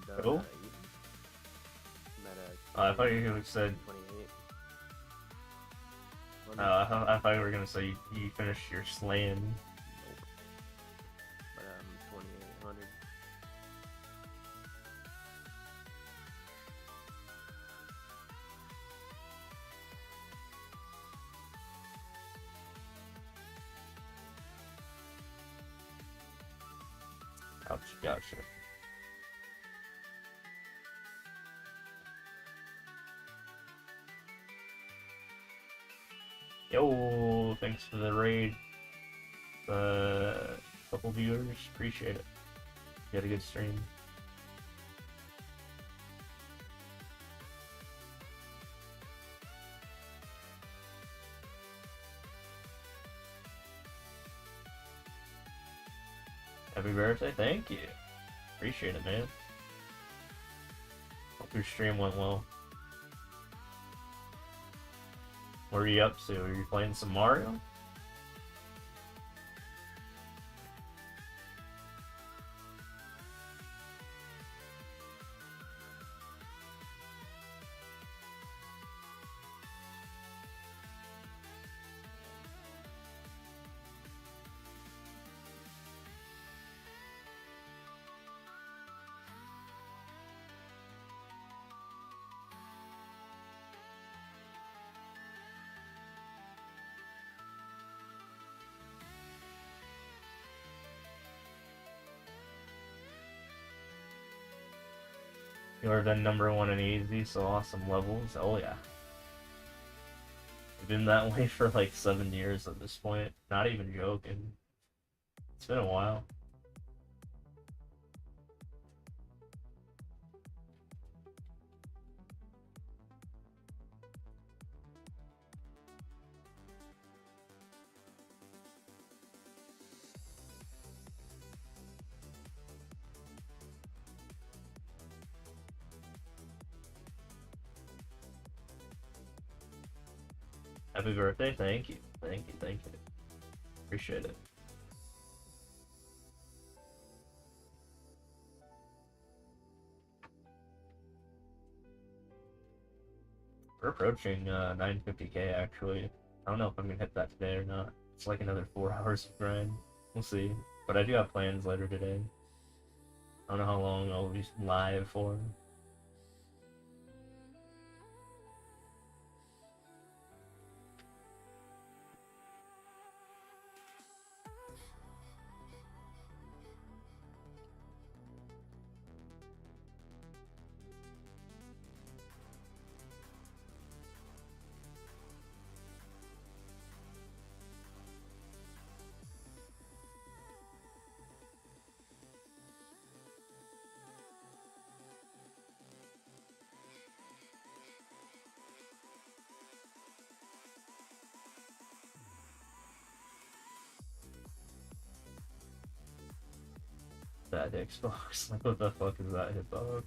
done. Cool. Meta. I thought you said. 28. I thought you were gonna say you finished your slaying. Nope. But 2800. Ouch, gotcha. Yo, thanks for the raid. Couple viewers, appreciate it. You had a good stream. Happy birthday, thank you. Appreciate it, man. Hope your stream went well. What are you up to? Are you playing some Mario? You are then #1 in easy, so awesome levels. Oh yeah. I've been that way for like 7 years at this point. Not even joking. It's been a while. Happy birthday, thank you. Thank you, thank you. Appreciate it. We're approaching 950k actually. I don't know if I'm gonna hit that today or not. It's like another 4 hours of grind. We'll see. But I do have plans later today. I don't know how long I'll be live for. That Xbox. Like, what the fuck is that hitbox?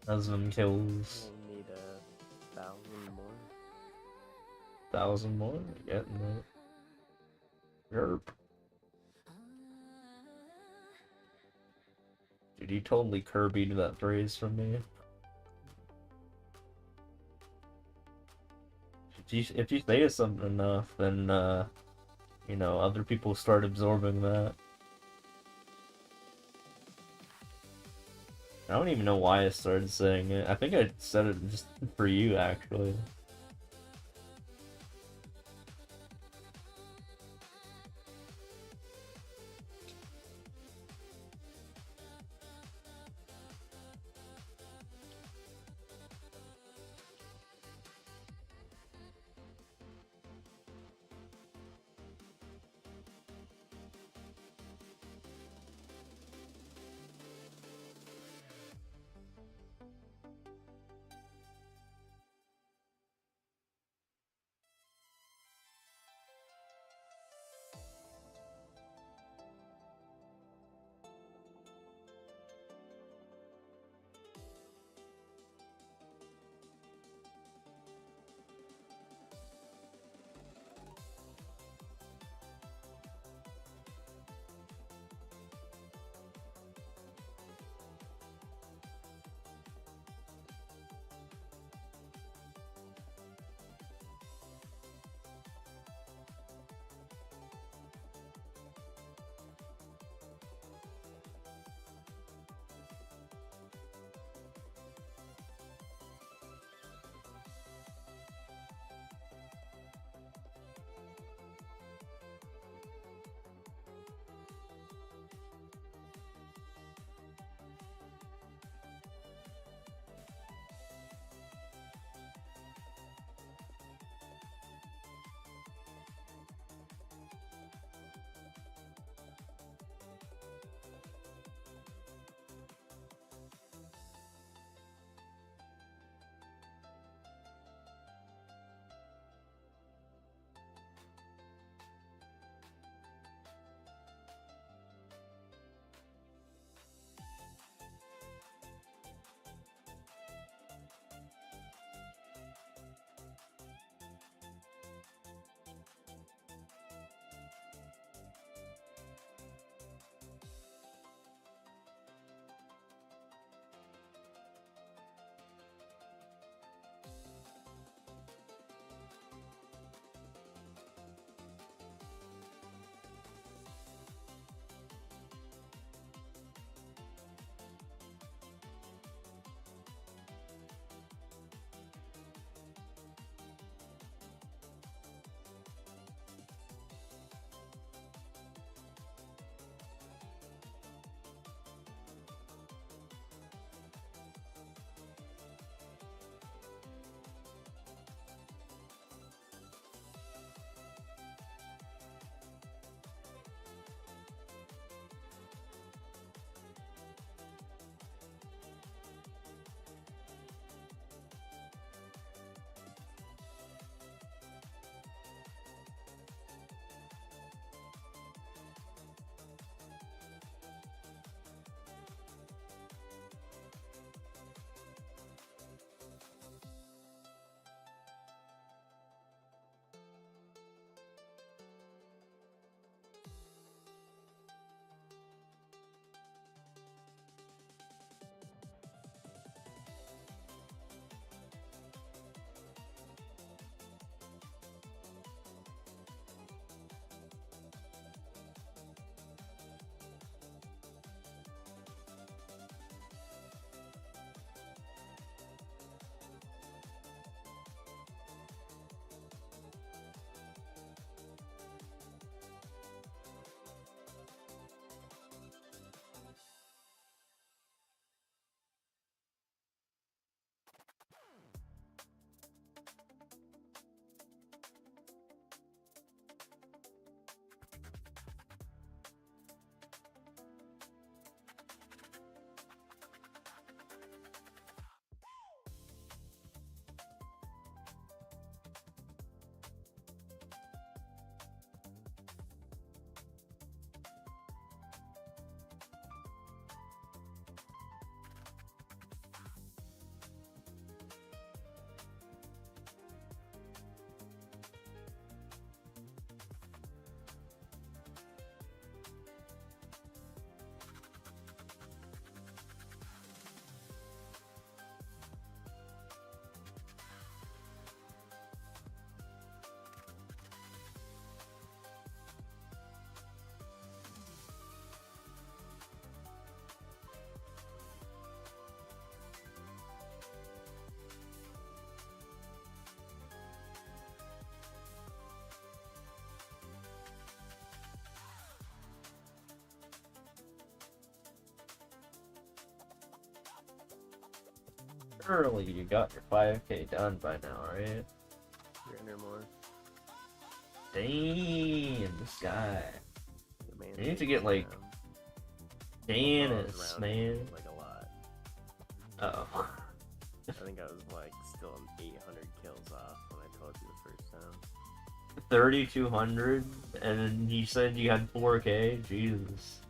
Husband kills. We'll need 1,000 more. 1,000 more? Getting it. Yerp. Dude, you totally Kirby'd that phrase from me. If you say something enough, then, you know, other people start absorbing that. I don't even know why I started saying it. I think I said it just for you, actually. Surely you got your 5K done by now, right? 300 more. Damn, this guy. The man You need to takes get it like down. Danis, Well, I was rounding, man. like a lot. Uh-oh. I think I was like still 800 kills off when I told you the first time. 3,200, and you said you had 4K? Jesus.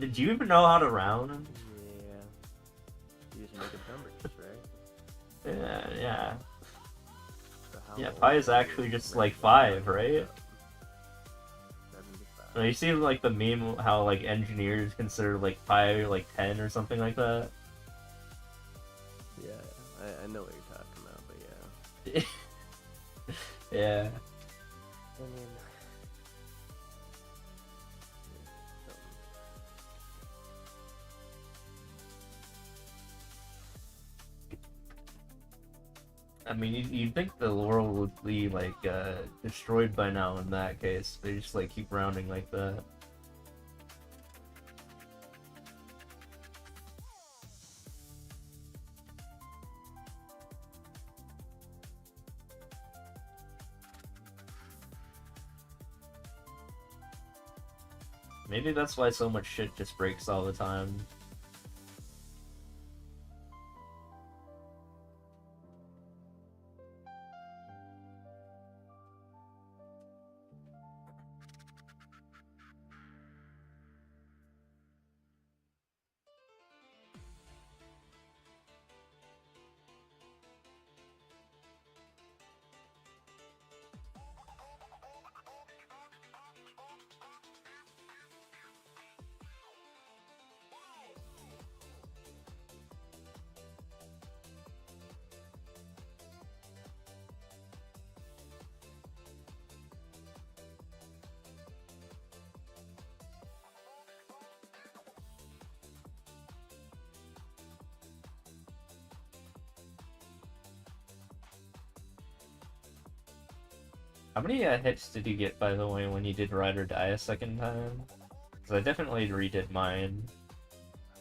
Did you even know how to round? Yeah. You just make up numbers, right? Yeah. So how Yeah, old pi is are actually you? just Right, like 5, like, right? 75. You see like the meme how like engineers consider like pi like 10 or something like that? Yeah, I know what you're talking about, but yeah. Yeah. I mean, I mean, you'd think the world would be like destroyed by now in that case. They just like keep rounding like that. Maybe that's why so much shit just breaks all the time. How many hits did you get, by the way, when you did Ride or Die a second time? Because I definitely redid mine.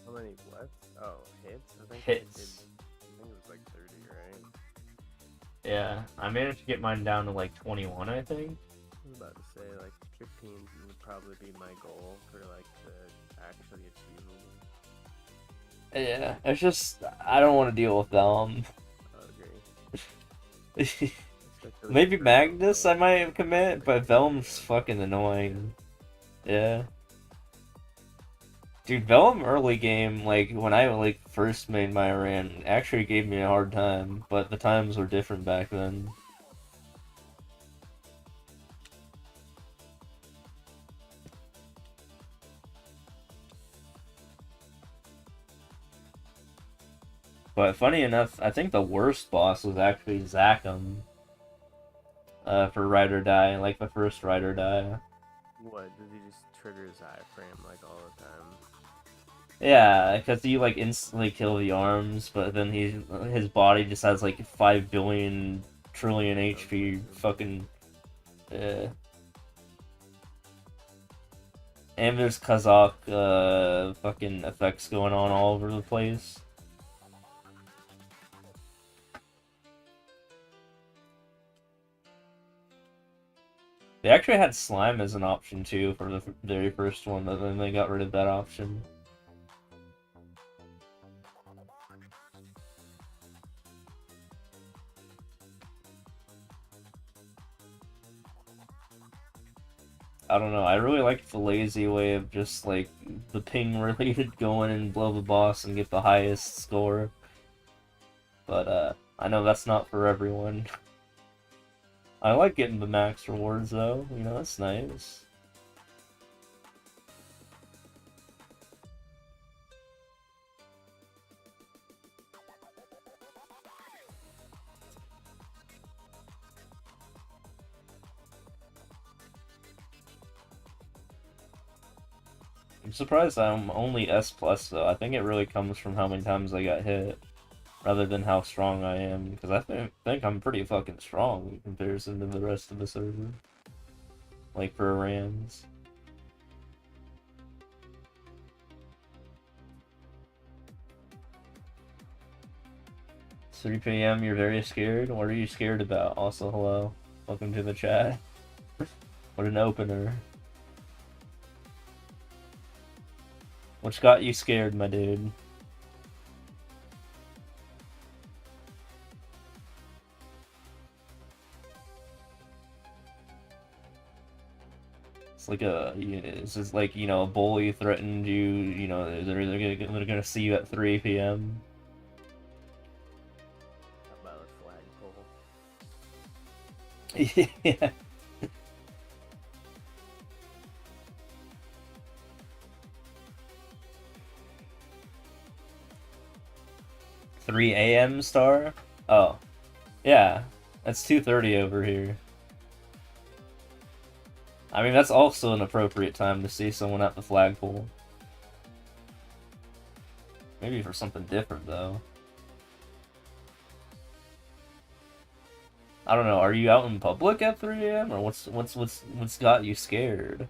how many what? Oh, hits? I think Hits. I think it was like 30, right? Yeah, I managed to get mine down to like 21, I think. I was about to say, like, 15 would probably be my goal for, like, the actually achievable. Yeah, it's just, I don't want to deal with them. I agree. Especially Maybe for Magnus I Velm. might commit, but Yeah. Velm's fucking annoying. Yeah. Dude, Velm early game, like, when I, like, first made my run, actually gave me a hard time, but the times were different back then. But funny enough, I think the worst boss was actually Zakum. For Ride or Die, like the first Ride or Die. What? Does he just trigger his iframe, like, all the time? Yeah, because he like instantly kill the arms, but then his body just has like 5 billion trillion HP. Fucking, and there's Kazakh fucking effects going on all over the place. They actually had slime as an option too for the very first one, but then they got rid of that option. I don't know, I really liked the lazy way of just, like, the ping related going and blow the boss and get the highest score. But, I know that's not for everyone. I like getting the max rewards, though. You know, that's nice. I'm surprised I'm only S+, though. I think it really comes from how many times I got hit, rather than how strong I am, because I think I'm pretty fucking strong in comparison to the rest of the server. Like, for Rams. It's 3 p.m. You're very scared. What are you scared about? Also, hello. Welcome to the chat. What an opener. What's got you scared, my dude? It's like it's just like, you know, a bully threatened you, you know, they're gonna see you at 3 p.m. How about a flagpole? Yeah. "3 a.m. star?" Oh. Yeah. That's 2:30 over here. I mean, that's also an appropriate time to see someone at the flagpole. Maybe for something different, though. I don't know. Are you out in public at 3 a.m. or what's got you scared?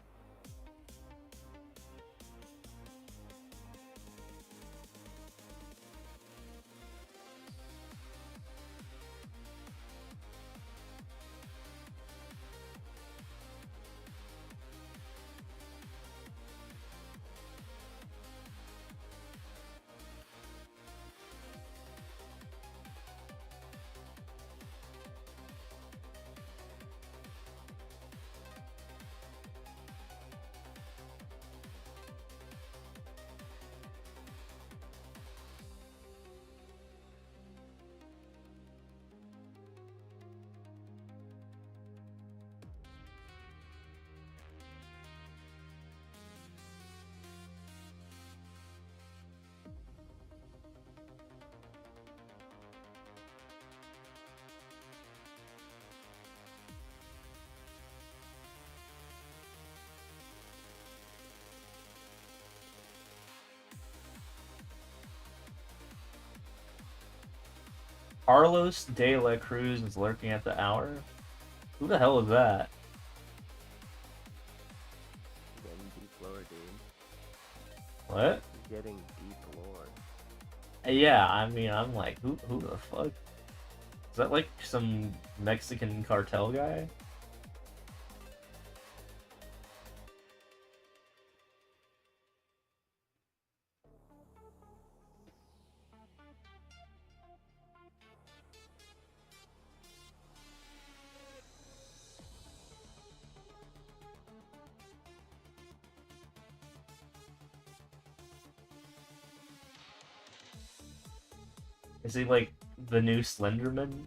Carlos de la Cruz is lurking at the hour? Who the hell is that? Getting deep lore, dude. What? Getting deep lore. Yeah, I mean, I'm like, who the fuck? Is that like some Mexican cartel guy? Is he like the new Slenderman?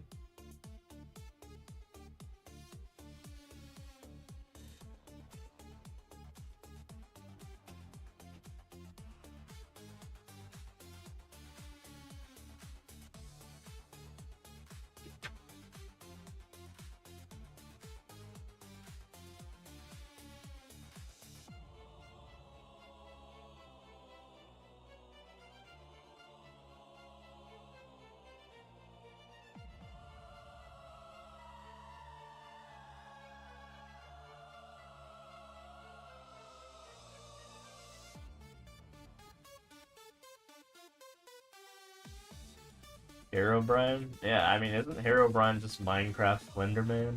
Herobrine? Yeah, I mean, isn't Herobrine just Minecraft Slenderman?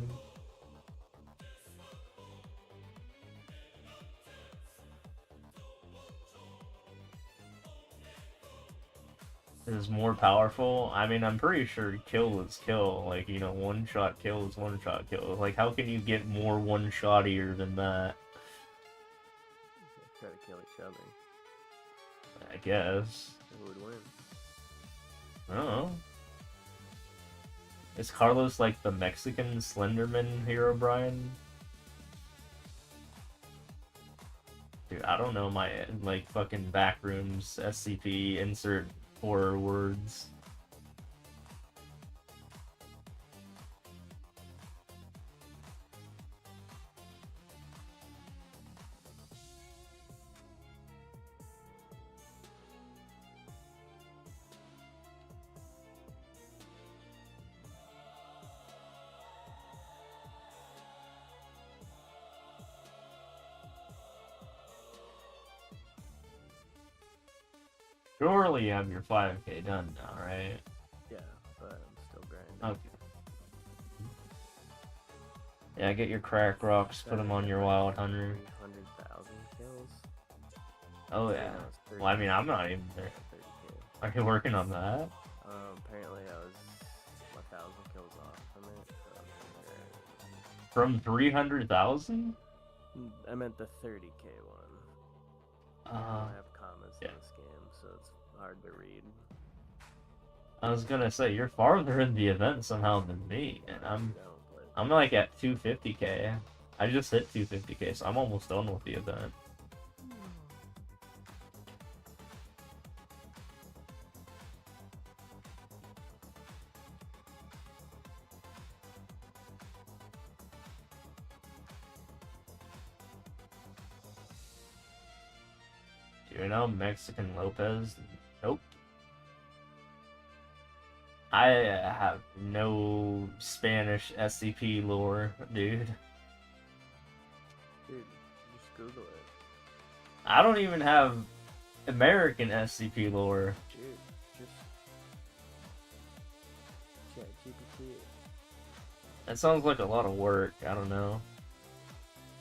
Is more powerful? I mean, I'm pretty sure kill is kill. Like, you know, one-shot kill is one-shot kill. Like, how can you get more one-shottier than that? Try to kill each other. I guess. Who would win? I don't know. Is Carlos like the Mexican Slenderman Herobrine? Dude, I don't know my, like, fucking backrooms, SCP, insert horror words. Surely you have your 5K done now, right? Yeah, but Okay. Yeah, get your crack rocks, put them on your wild hunter. 300,000 kills. Oh Wait, yeah. no, it's 30. Well, I mean, I'm not even there. 30K. Are you working on that? Apparently I was 1,000 kills off from it. So From 300,000? I meant the 30K one. I have commas yeah. in this game, so it's hard to read. I was gonna say you're farther in the event somehow than me, and I'm like at 250K. I just hit 250K, so I'm almost done with the event. Do you know Mexican Lopez? Nope. I have no Spanish SCP lore, dude. Dude, just Google it. I don't even have American SCP lore. Dude, just ChatGPT it. That sounds like a lot of work. I don't know.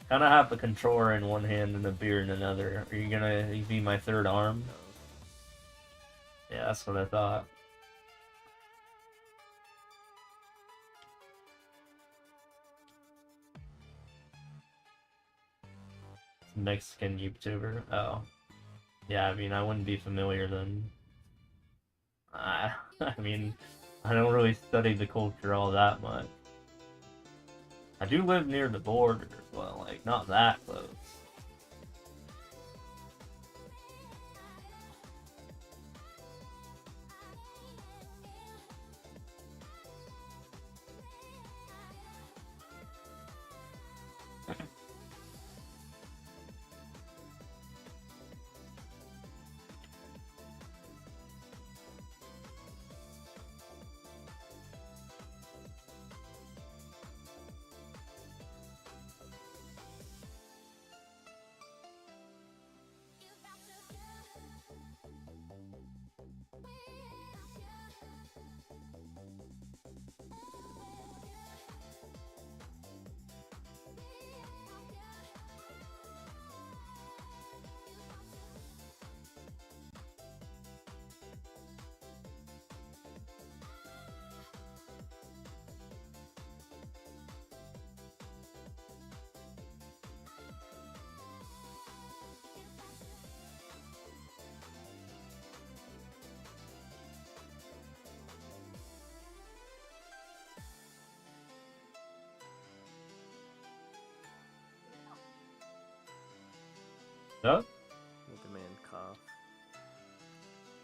Kind of have the controller in one hand and a beer in another. Are you gonna be my third arm? No. Yeah, that's what I thought. Mexican YouTuber. Oh. Yeah, I mean, I wouldn't be familiar then. I mean, I don't really study the culture all that much. I do live near the border, but, like, not that close. No? Make a man cough.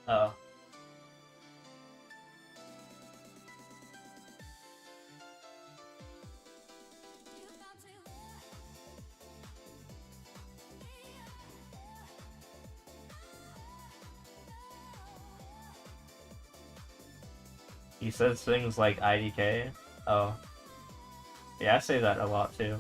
Oh. He says things like IDK. Oh. Yeah, I say that a lot too.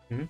Hmm?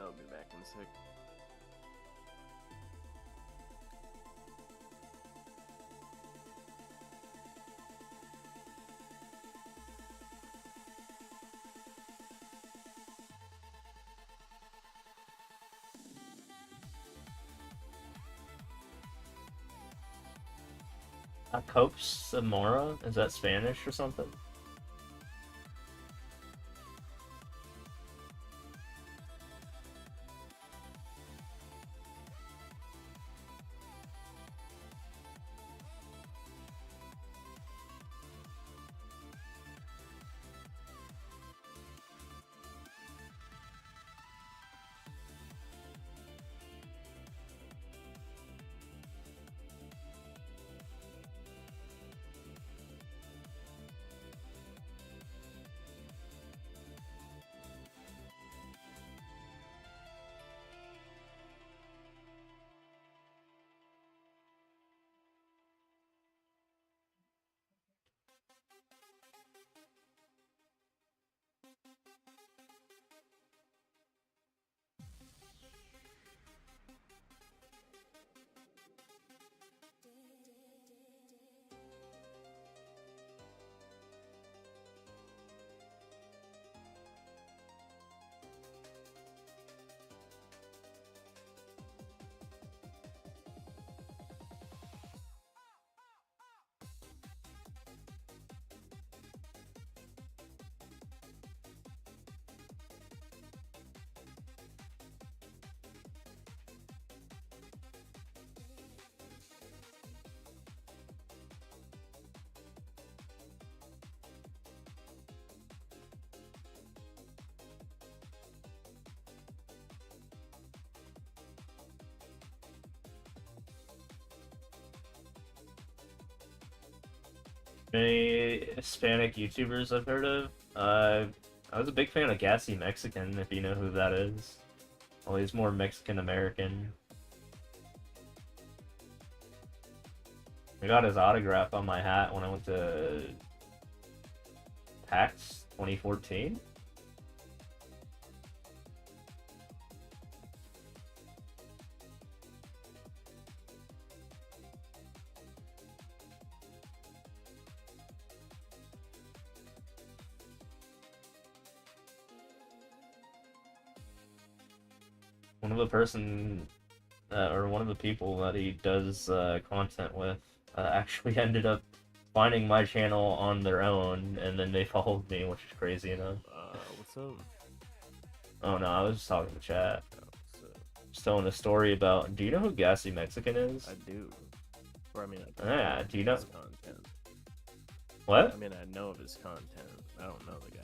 I'll be back in a sec. Coach Zamora? Is that Spanish or something? Any Hispanic YouTubers I've heard of? I was a big fan of Gassy Mexican, if you know who that is. Well, he's more Mexican-American. I got his autograph on my hat when I went to PAX 2014. One of the person, or one of the people that he does content with, actually ended up finding my channel on their own, and then they followed me, which is crazy enough. What's up? Oh no, I was just talking to chat. Oh, what's up? Just telling a story about. Do you know who Gassy Mexican is? I do. Or I mean, I Yeah. Do you know his content? what? I mean, I know of his content. I don't know the guy.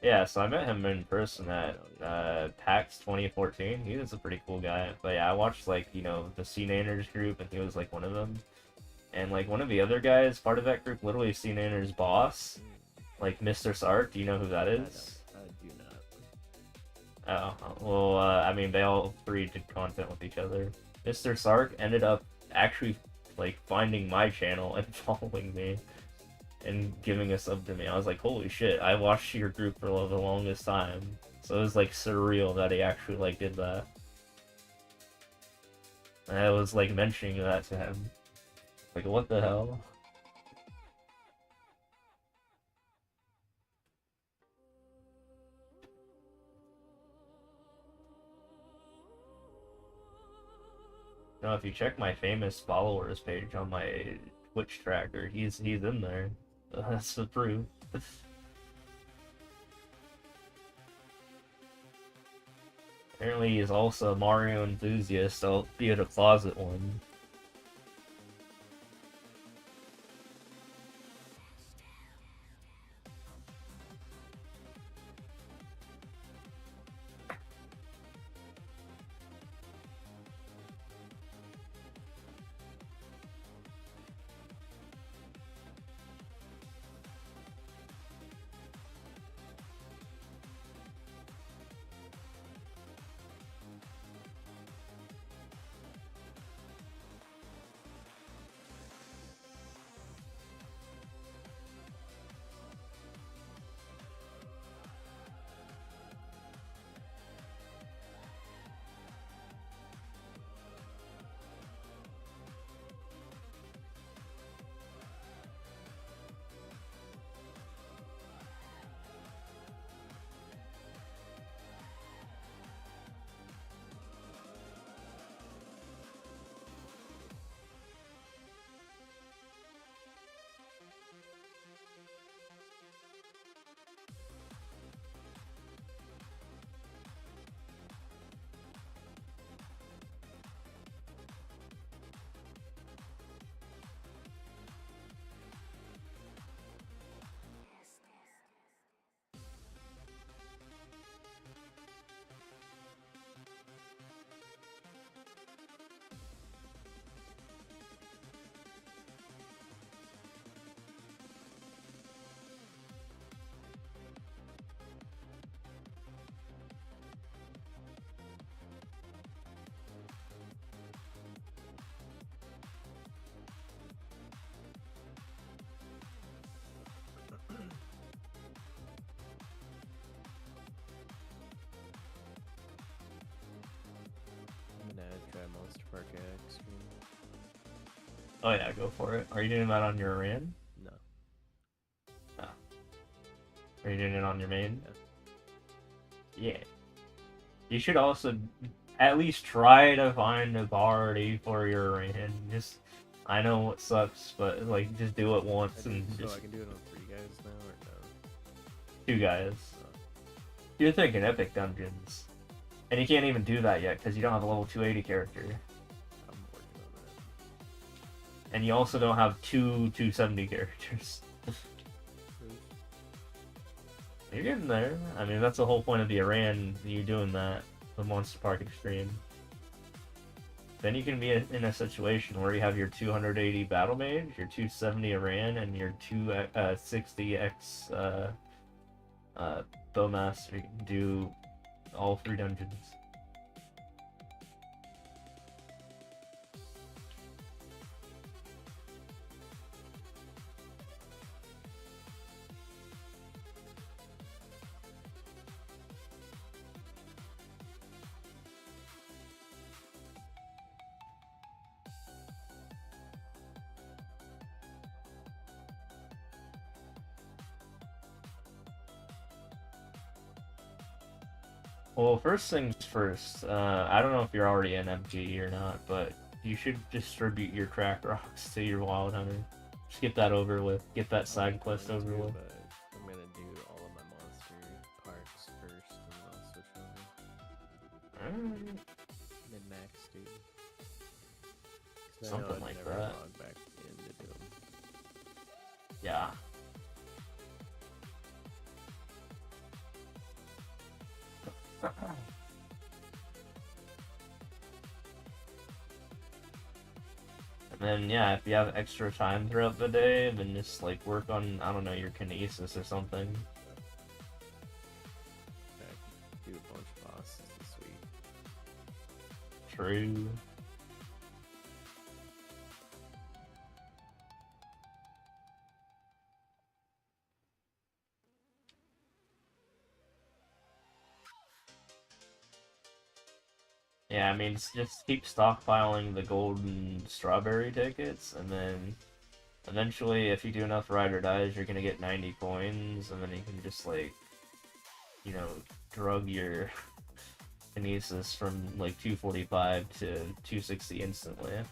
Yeah, so I met him in person at Oh, yeah. PAX 2014. He was a pretty cool guy. But yeah, I watched like, the CNanners group, and he was like one of them. And like one of the other guys, part of that group, literally CNanners boss, like Mr. Sark. Do you know who that is? I do not. Oh, well, I mean, they all three did content with each other. Mr. Sark ended up actually like finding my channel and following me and giving a sub to me. I was like, holy shit, I watched your group for the longest time. So it was like surreal that he actually like did that. And I was like mentioning that to him. Like, what the hell? No, if you check my famous followers page on my Twitch tracker, he's in there. That's the proof. Apparently he's also a Mario enthusiast, albeit a closet one. Park extreme. Oh yeah, go for it. Are you doing that on your Iran? No. No. Are you doing it on your main? Yeah. Yeah. You should also at least try to find a party for your Iran. Just, I know it sucks, but like, just do it once and So just I can do it on 3 guys now or no? 2 guys. Oh, You're thinking epic dungeons. And you can't even do that yet because you don't have a level 280 character. I'm working on that. And you also don't have 270 characters. You're getting there. I mean, that's the whole point of the Iran, you doing that, the Monster Park Extreme. Then you can be in a situation where you have your 280 Battle Mage, your 270 Iran, and your 260x Bowmaster. You can do all 3 dungeons. Well, first things first, I don't know if you're already an MG or not, but you should distribute your crack rocks to your Wild Hunter. Just get that over with. Get that side quest over with. But I'm gonna do all of my monster parts first, and I'll switch over. Min-max, dude. 'Cause I know Something I'd like never that. log back in to do 'em. Yeah. And then, yeah, if you have extra time throughout the day, then just, like, work on, I don't know, your kinesis or something. I can do a bunch of bosses this week. True. Yeah, I mean, just keep stockpiling the golden strawberry tickets, and then eventually, if you do enough ride or dies, you're gonna get 90 coins, and then you can just, like, you know, drug your kinesis from, like, 245 to 260 instantly.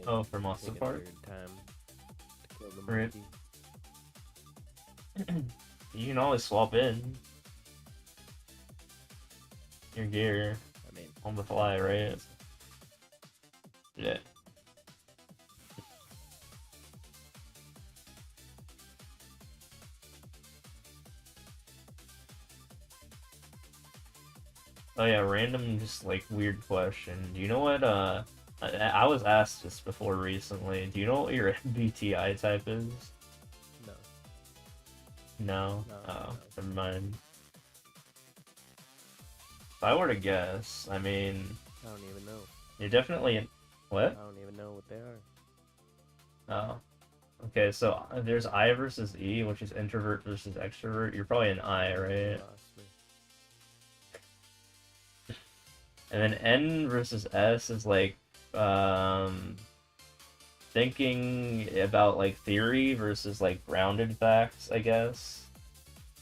Oh, for Monster taking Park? their time to kill the Right. monkey. You can always swap in your gear I mean, on the fly, right? it's- Yeah. Oh yeah, random, just like weird question. Do you know what? I was asked this before recently. Do you know what your MBTI type is? no, No. no, Oh, no. never mind. If I were to guess, I mean, I don't even know. you're definitely in. What? I don't even know what they are. Oh. Okay, so there's I versus E, which is introvert versus extrovert. You're probably an I, You right? lost me. And then N versus S is like thinking about like theory versus like grounded facts, I guess.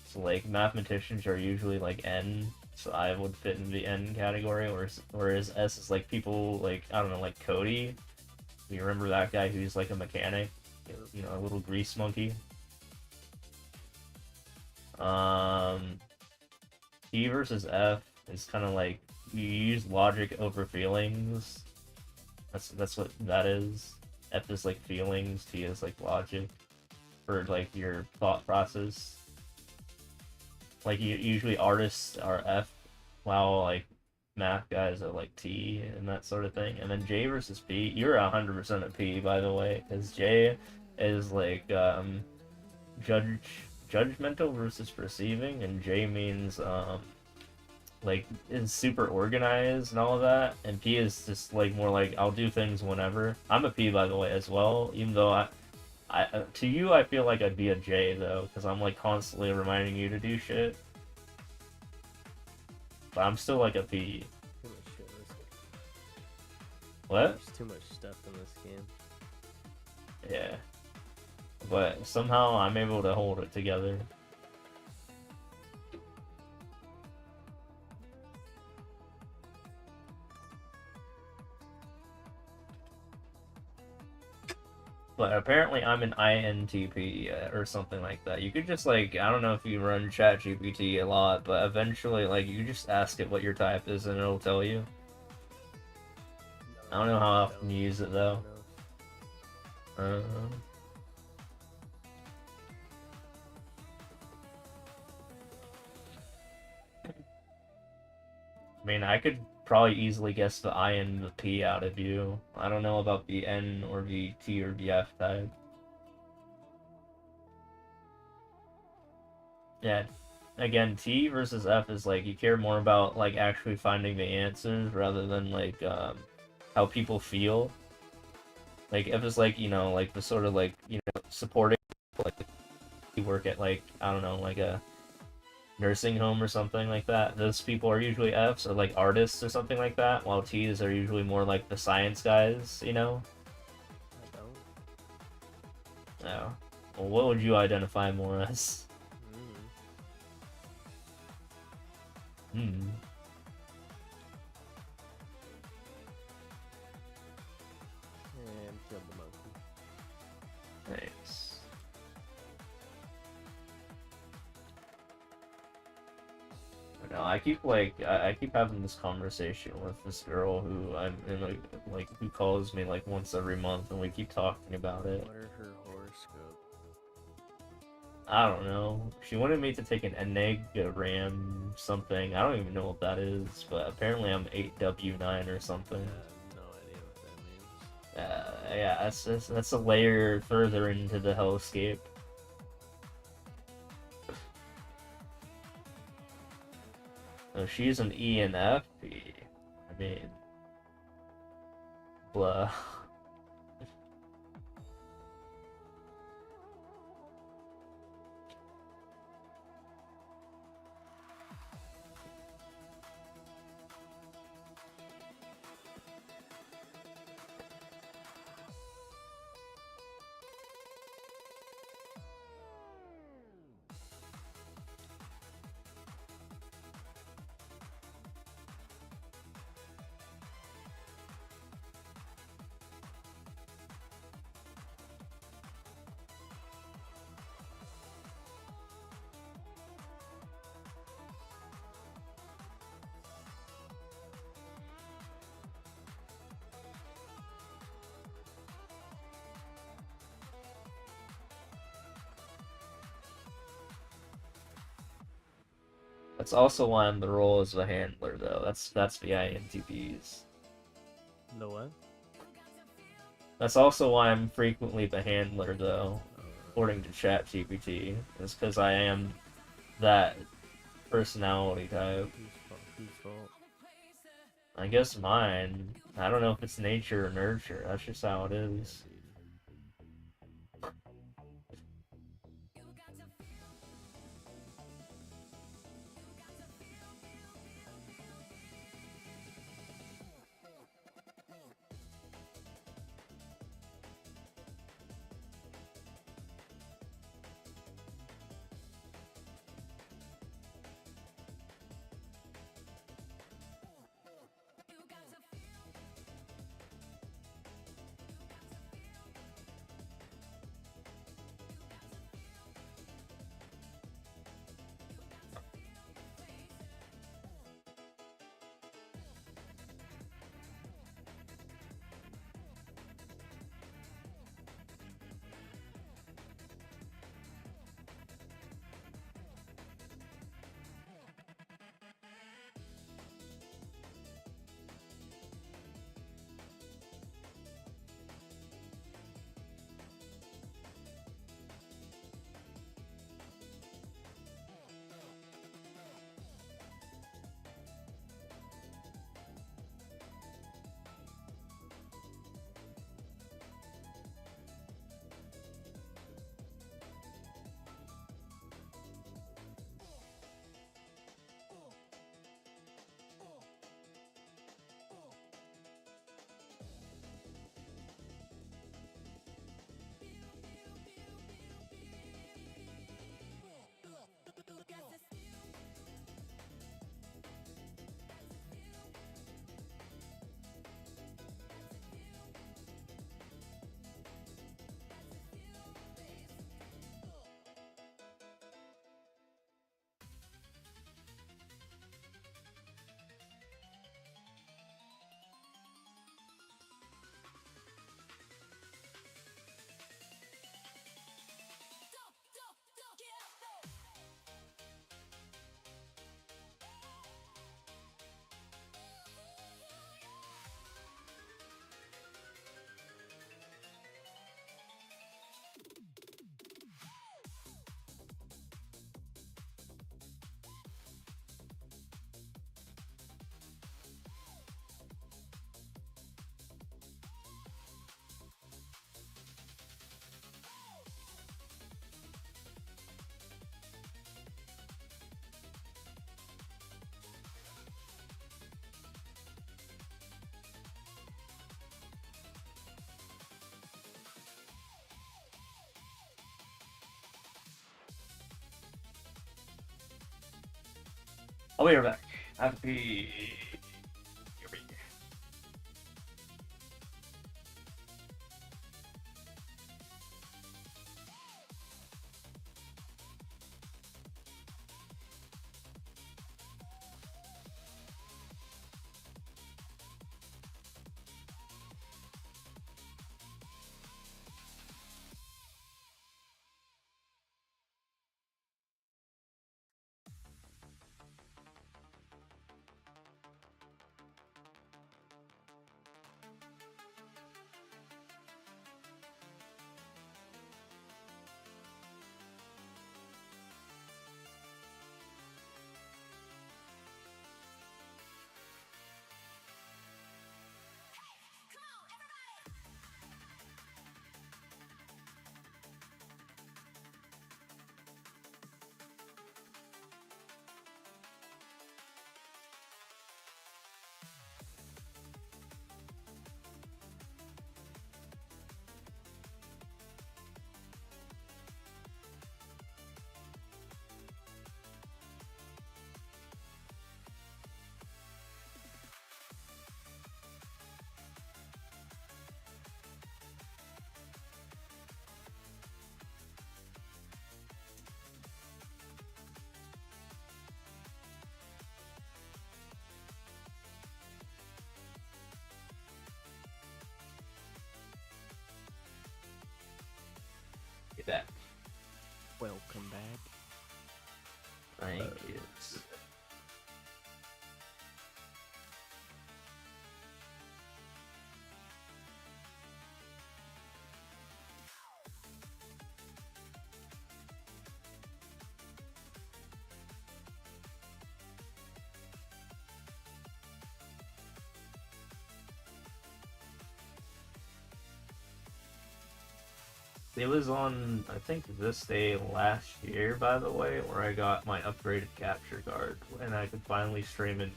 So like mathematicians are usually like N, so I would fit in the N category, whereas S is like people like, I don't know, like Cody. You remember that guy who's like a mechanic, you know, a little grease monkey. T versus F is kind of like you use logic over feelings. That's what that is. F is like feelings, T is like logic for like your thought process. Like usually artists are F, while like math guys are like T and that sort of thing. And then J versus P, you're 100% a P, by the way, because J is like judgmental versus perceiving, and J means like is super organized and all of that, and P is just like more like I'll do things whenever. I'm a P, by the way, as well, even though I to you I feel like I'd be a J though, because I'm like constantly reminding you to do shit. But I'm still like a P. Too much shit in this game. What? There's too much stuff in this game. Yeah. But somehow I'm able to hold it together. But apparently I'm an INTP or something like that. You could just like, I don't know if you run ChatGPT a lot, but eventually like you just ask it what your type is and it'll tell you. I don't know how often you use it though. Uh, I mean, I could probably easily guess the I and the P out of you. I don't know about the N or the T or the F type. Yeah. Again, T versus F is like you care more about like actually finding the answers rather than like how people feel. Like if it's like, you know, like the sort of like, you know, supporting, like you work at like, I don't know, like a nursing home or something like that. Those people are usually Fs, or like artists or something like that, while Ts are usually more like the science guys, you know? I don't. Yeah. Well, what would you identify more as? Hmm. And killed the monkey. Nice. No, I keep like I keep having this conversation with this girl who I'm in like who calls me like once every month, and we keep talking about it. What are her horoscope? I don't know. She wanted me to take an Enneagram something. I don't even know what that is, but apparently I'm 8W9 or something. I have no idea what that means. Yeah, that's a layer further into the hellscape. So she's an ENFP. I mean, blah. That's also why I'm the role as the handler, though. That's the INTPs. The what? That's also why I'm frequently the handler, though, Uh, according to ChatGPT. Is because I am that personality type. whose fault? I guess mine. I don't know if it's nature or nurture. That's just how it is. I'll be right back. I have to pee. Get that. Welcome back. Thank you. It was on, I think, this day last year, by the way, where I got my upgraded capture card, and I could finally stream in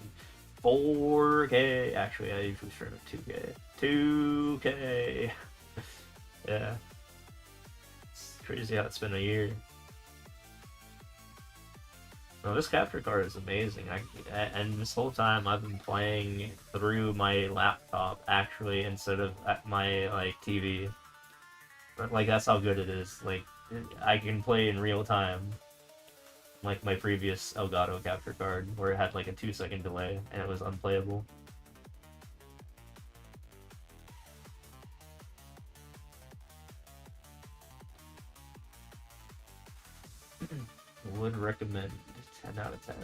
4K. Actually, I usually stream in 2K. 2K! Yeah. It's crazy how it's been a year. No, this capture card is amazing. And this whole time I've been playing through my laptop, actually, instead of at my, like, TV. But, like, that's how good it is. Like, I can play in real time. Like my previous Elgato capture card, where it had, like, a 2-second delay, and it was unplayable. Would recommend 10 out of 10.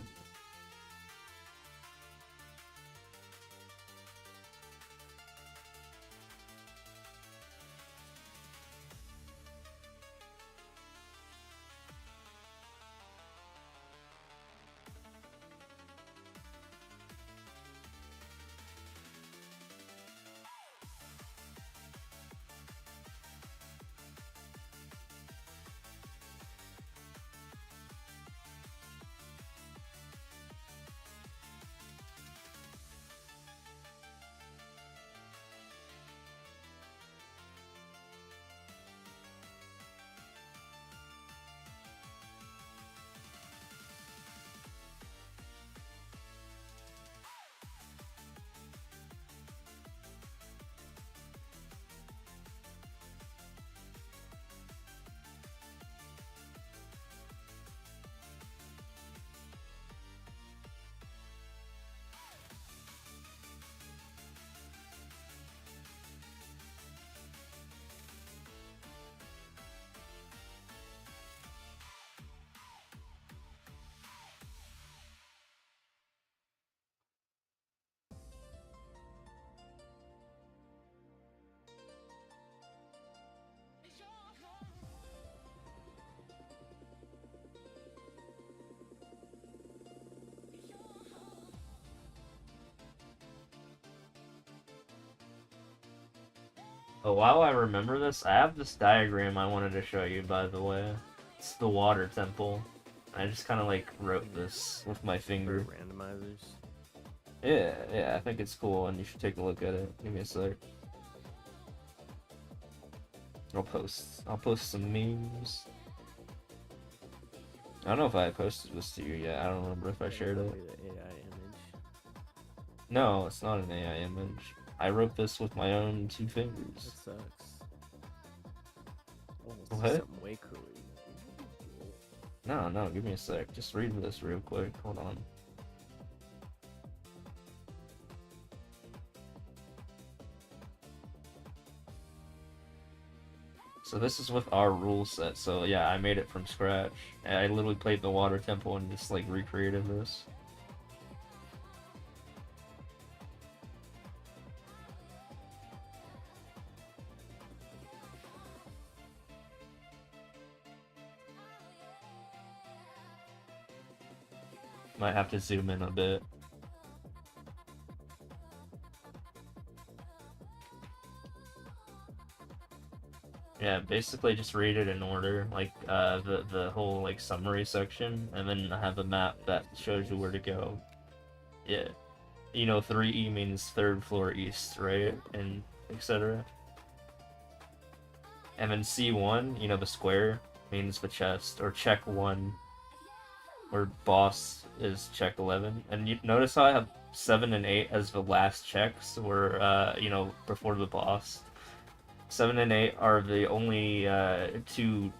Oh, while I remember this, I have this diagram I wanted to show you, by the way. It's the water temple. I just kind of, like, wrote this with my finger. For randomizers. Yeah, I think it's cool, and you should take a look at it. Give me a sec. I'll post some memes. I don't know if I posted this to you yet. I don't remember if I shared it. The AI image. No, it's not an AI image. I wrote this with my own 2 fingers. That sucks. Oh, let's do What? something way cooler. No, give me a sec. Just read this real quick. Hold on. So this is with our rule set. So yeah, I made it from scratch. I literally played the water temple and just, like, recreated this. Might have to zoom in a bit. Yeah, basically just read it in order, like the whole, like, summary section, and then I have a map that shows you where to go. Yeah, you know, 3E means 3rd floor east, right, and etc. And then C1, you know, the square means the chest, or check 1. Where boss is check 11, and you notice how I have 7 and 8 as the last checks, where you know, before the boss. 7 and 8 are the only 2,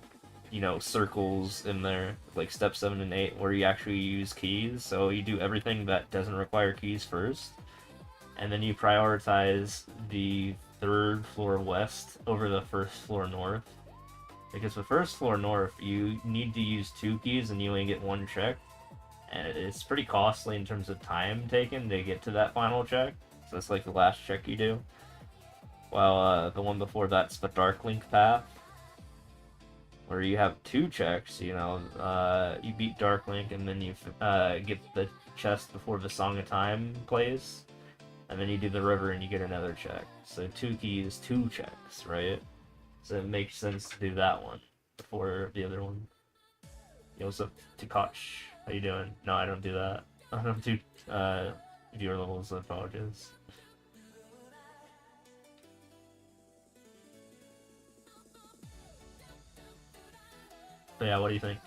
you know, circles in there, like step 7 and 8, where you actually use keys. So you do everything that doesn't require keys first, and then you prioritize the 3rd floor west over the 1st floor north. Because the 1st floor north, you need to use 2 keys and you only get 1 check. And it's pretty costly in terms of time taken to get to that final check. So it's like the last check you do. While the one before that's the Dark Link path. Where you have 2 checks, you know. You beat Dark Link and then you get the chest before the Song of Time plays. And then you do the river and you get another check. So 2 keys, 2 checks, right? So it makes sense to do that one before the other one. Yo, what's up, Tikach? How you doing? No, I don't do that. I don't do viewer levels, I apologize. But yeah, what do you think?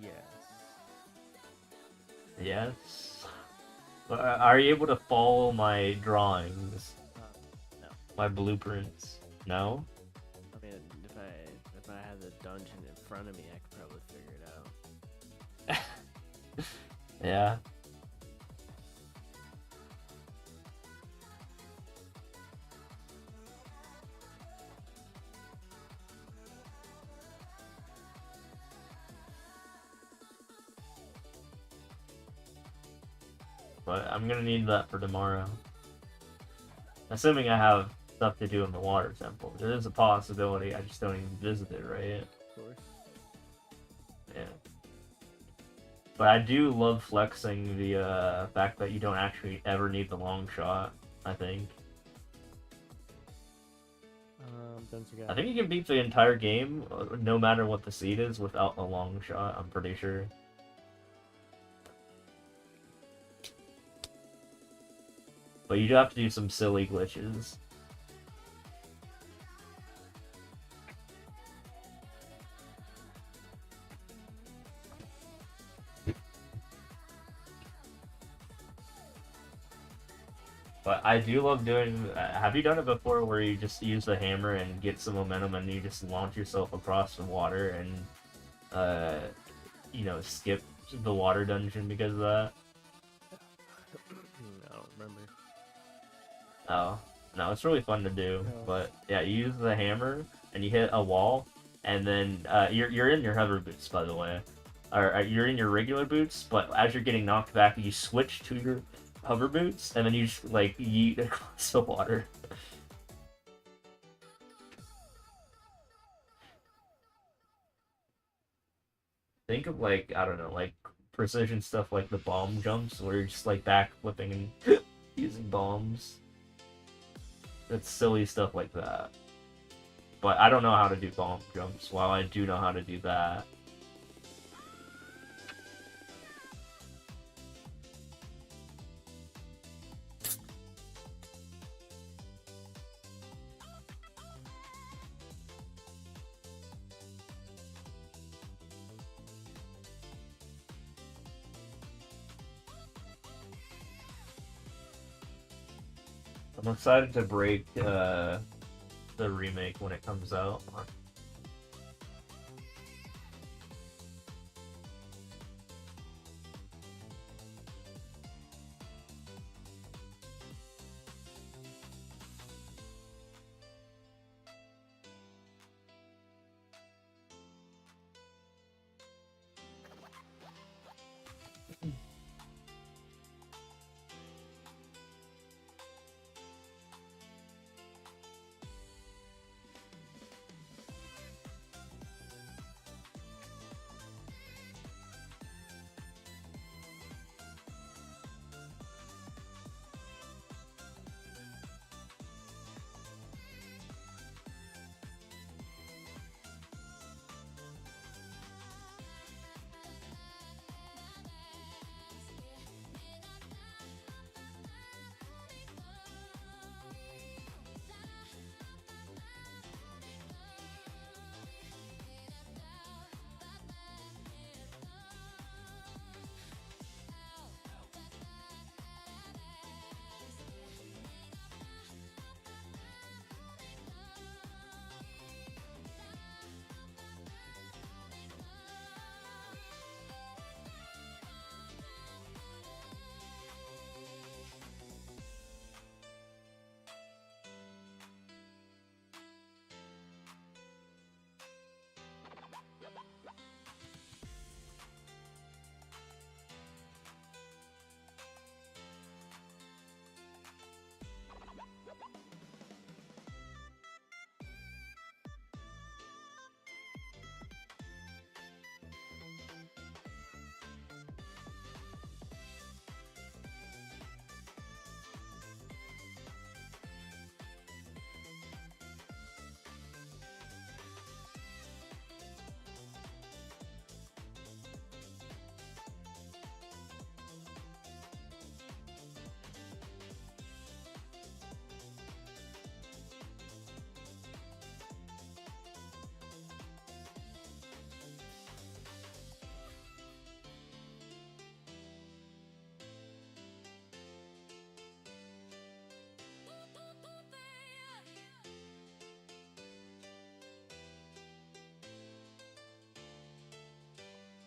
Yes. Yes. Are you able to follow my drawings? No. My blueprints? No? I mean, if I had the dungeon in front of me, I could probably figure it out. Yeah. But I'm gonna need that for tomorrow. Assuming I have stuff to do in the water temple. There is a possibility, I just don't even visit it, right? Of course. Yeah. But I do love flexing the fact that you don't actually ever need the long shot, I think. Don't you I got? think you can beat the entire game, no matter what the seed is, without the long shot, I'm pretty sure. But you do have to do some silly glitches. But I do love doing. Have you done it before, where you just use the hammer and get some momentum, and you just launch yourself across the water and, you know, skip the water dungeon because of that? I don't remember. Oh, no, it's really fun to do. No. But yeah, you use the hammer and you hit a wall, and then you're in your hover boots, by the way, or you're in your regular boots. But as you're getting knocked back, you switch to your hover boots, and then you just like yeet across the water. Think of, like, I don't know, like precision stuff like the bomb jumps, where you're just like back flipping and using bombs. That's silly stuff like that. But I don't know how to do bomb jumps, while I do know how to do that. I'm excited to break the remake when it comes out.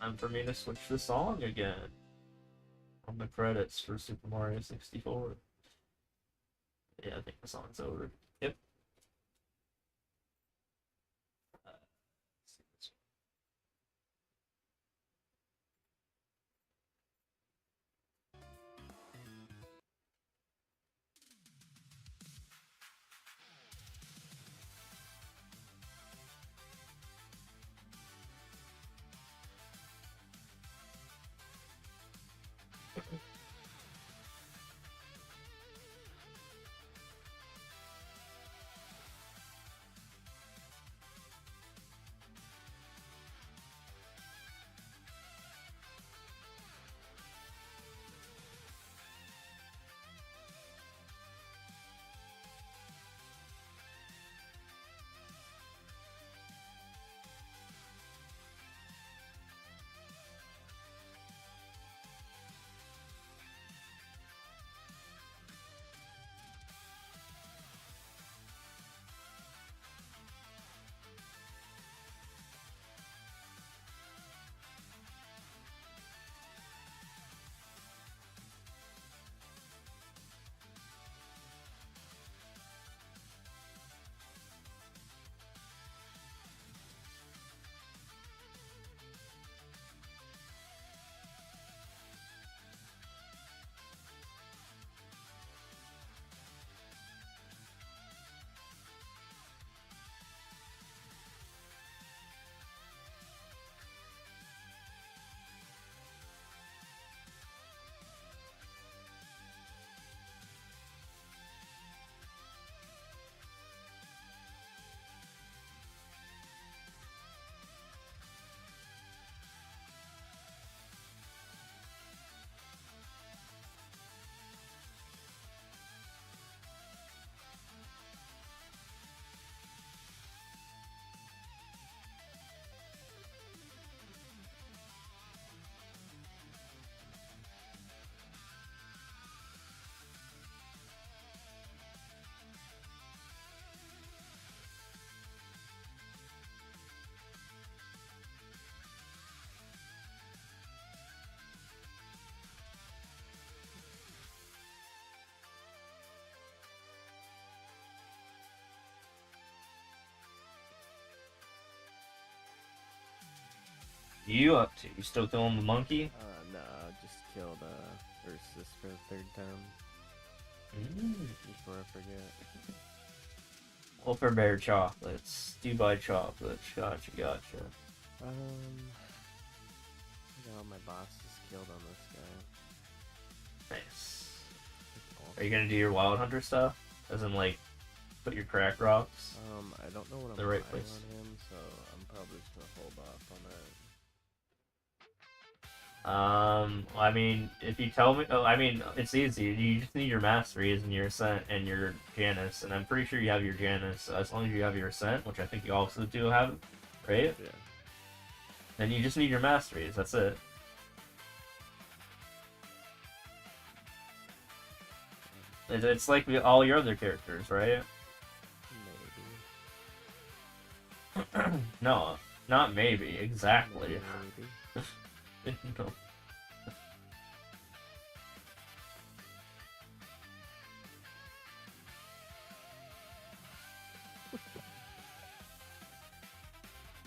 Time for me to switch the song again. On the credits for Super Mario 64. Yeah, I think the song's over. Yep. You up to? You still killing the monkey? Nah, just killed Ursus for the third time. Before I forget. Wolfer Bear chocolates. Dubai chocolates. Gotcha, gotcha. I got all my bosses killed on this guy. Nice. Are you gonna do your Wild Hunter stuff? As in, like, put your crack rocks? I don't know what I'm The right buying place. on him, so I'm probably just gonna hold off on that. I mean, if you tell me, I mean, it's easy. You just need your masteries and your ascent and your Janus, and I'm pretty sure you have your Janus. So as long as you have your ascent, which I think you also do have, right? Yeah. Then you just need your masteries. That's it. It's like all your other characters, right? Maybe. No, not maybe. Exactly. Maybe. No.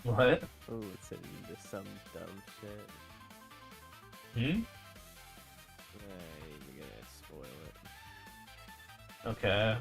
What? Oh, it's into some dumb shit. Hmm? Yeah, you're gonna spoil it. Okay.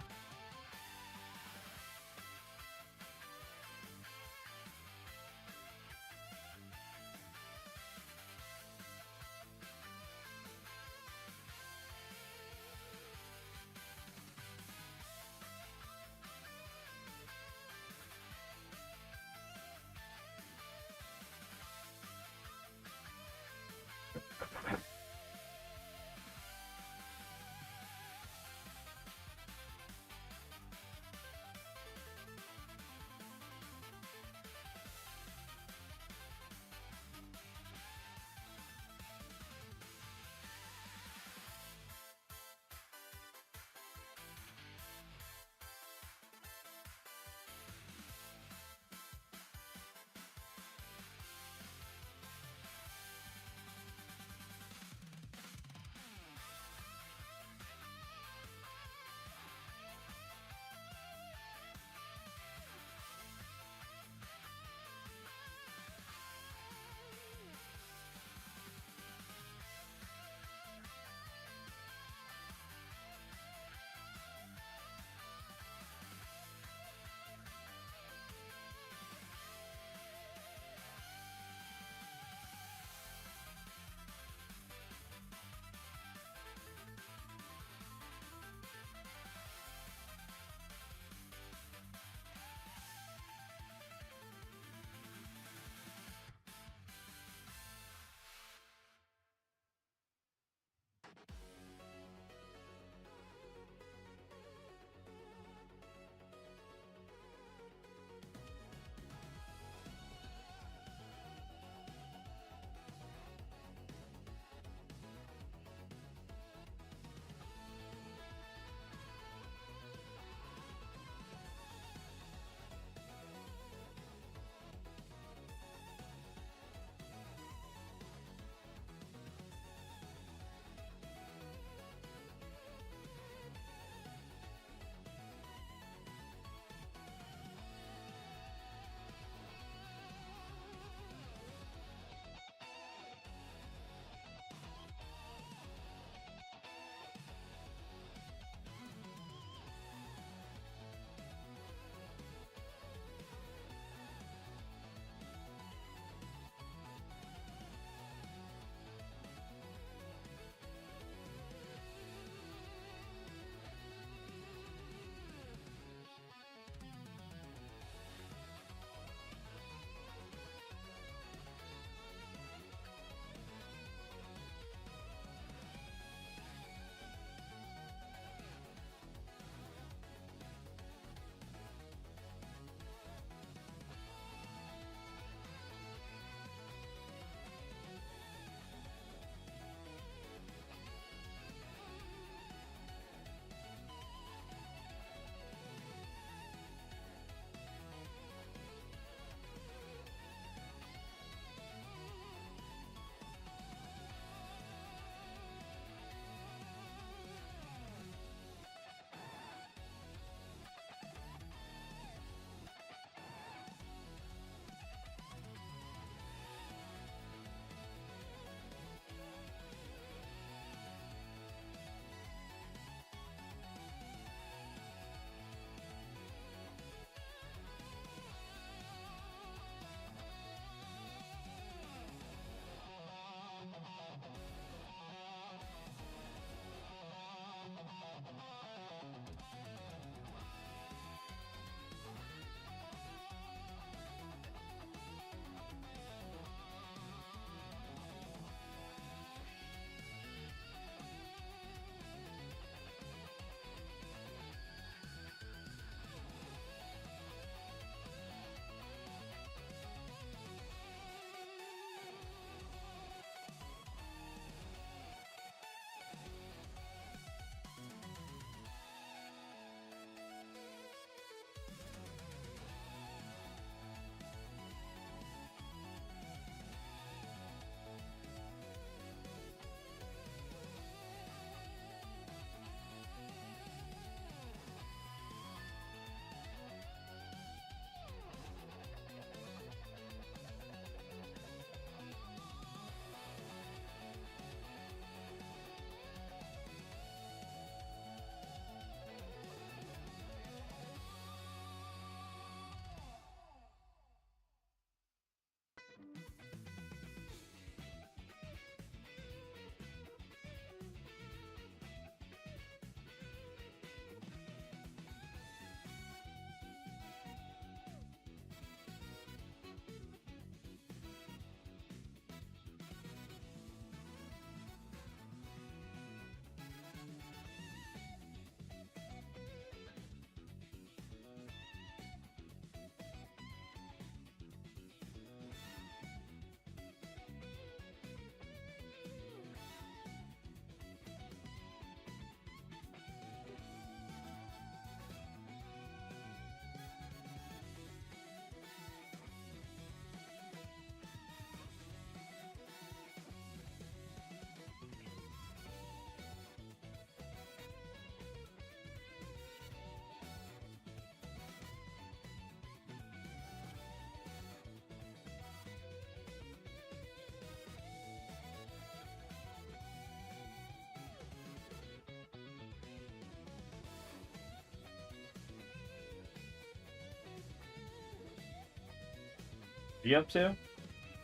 you up to?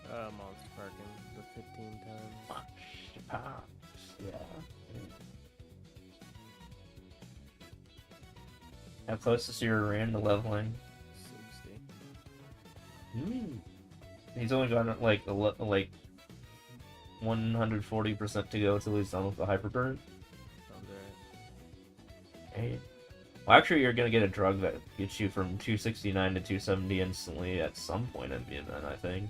Monster parking the 15 times. Yeah. How close is your Rand to leveling? 60. He's only got like 140% to go till he's done with the hyper current. Sounds right. Hey. Well, actually, you're gonna get a drug that gets you from 269 to 270 instantly at some point in the event, I think.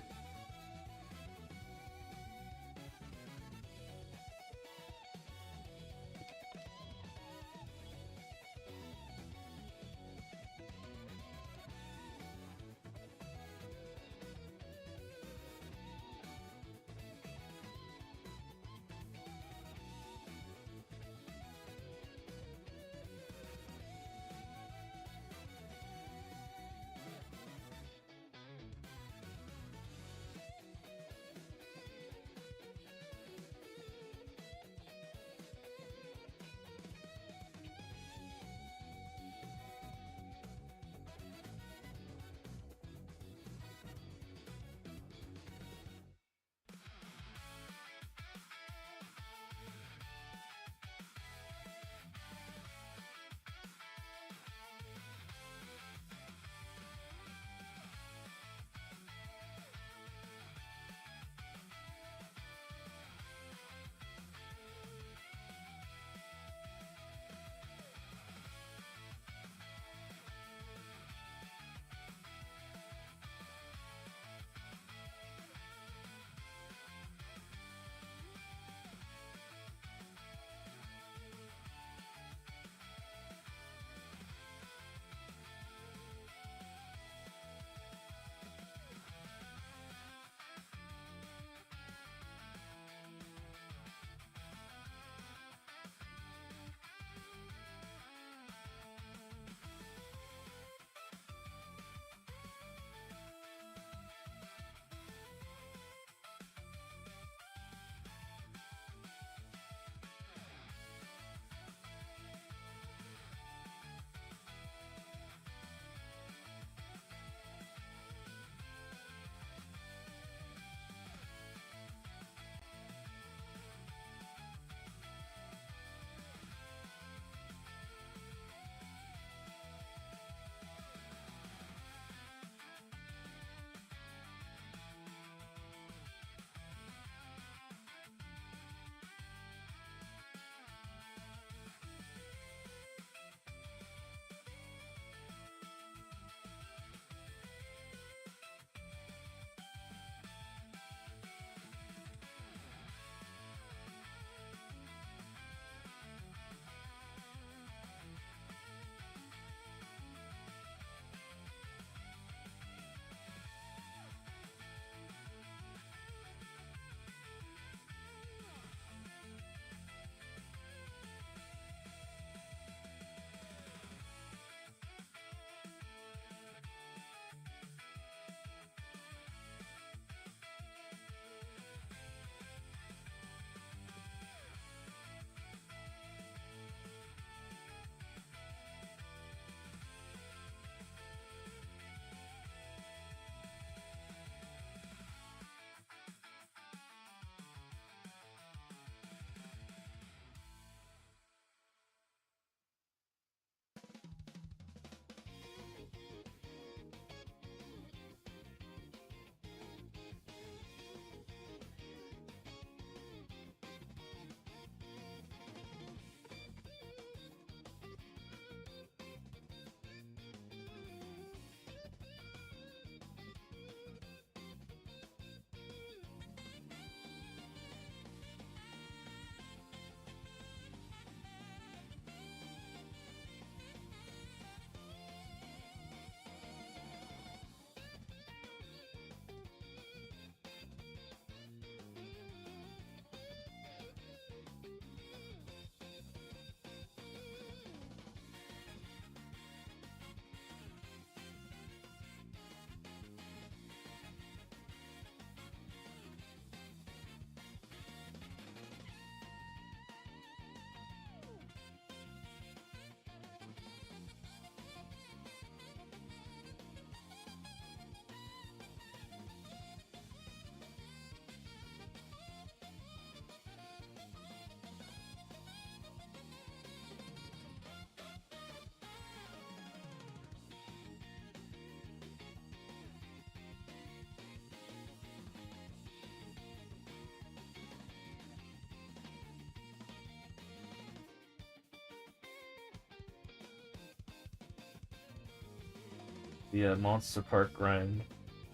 the Monster Park grind.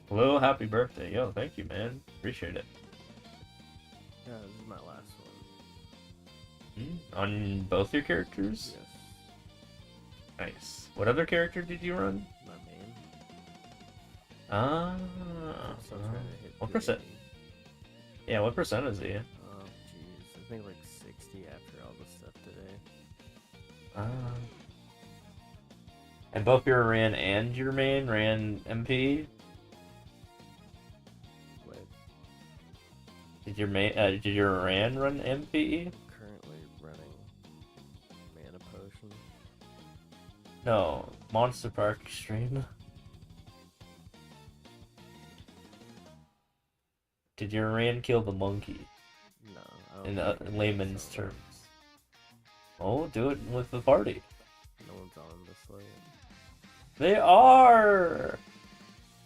Hello, happy birthday. Yo, thank you, man. Appreciate it. Yeah, this is my last one. On both your characters? Yes. Nice. What other character did you run? My main. Ah. I'm still trying to hit What the percent? 80. Yeah, what percent is he? Oh, jeez. I think like 60 after all the stuff today. And both your Ran and your main ran MP? Wait, Did your Ran run MP? currently running mana potion. No, Monster Park Extreme. Did your Ran kill the monkey? No, I In don't think it layman's is, terms. Oh, do it with the party. No one's on this late. They are!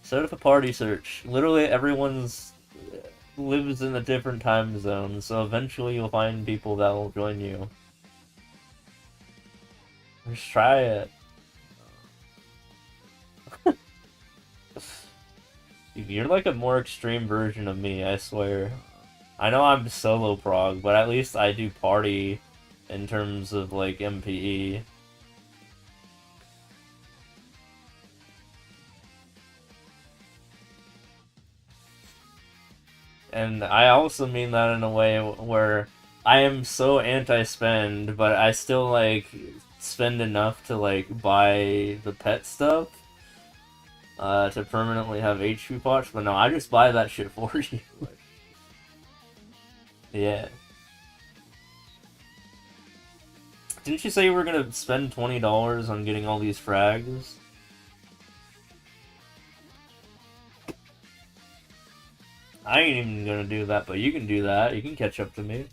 Set up a party search. Literally everyone's lives in a different time zone, so eventually you'll find people that will join you. Just try it. You're like a more extreme version of me, I swear. I know I'm solo prog, but at least I do party in terms of like MPE. And I also mean that in a way where I am so anti-spend, but I still like spend enough to like buy the pet stuff to permanently have HP pots. But no, I just buy that shit for you. Yeah. Didn't you say you were gonna spend $20 on getting all these frags? I ain't even gonna do that, but you can do that. You can catch up to me.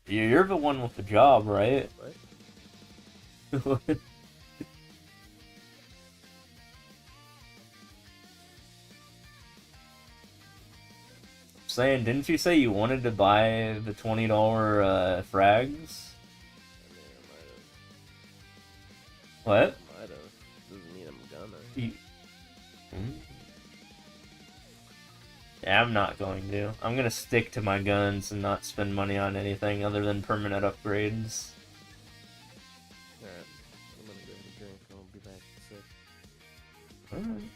You're the one with the job, right? What? Saying, didn't you say you wanted to buy the $20 frags? I mean, I What? might have. Doesn't mean I'm gonna. Yeah, I'm not going to. I'm gonna stick to my guns and not spend money on anything other than permanent upgrades. Alright, I'm gonna go get a drink and I'll be back in a sec. Alright.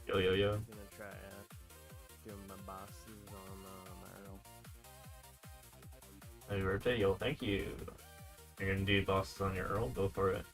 Yo, yo, yo. I'm gonna try doing my bosses on my Earl. Happy birthday, yo, thank you. You're gonna do bosses on your Earl? Go for it.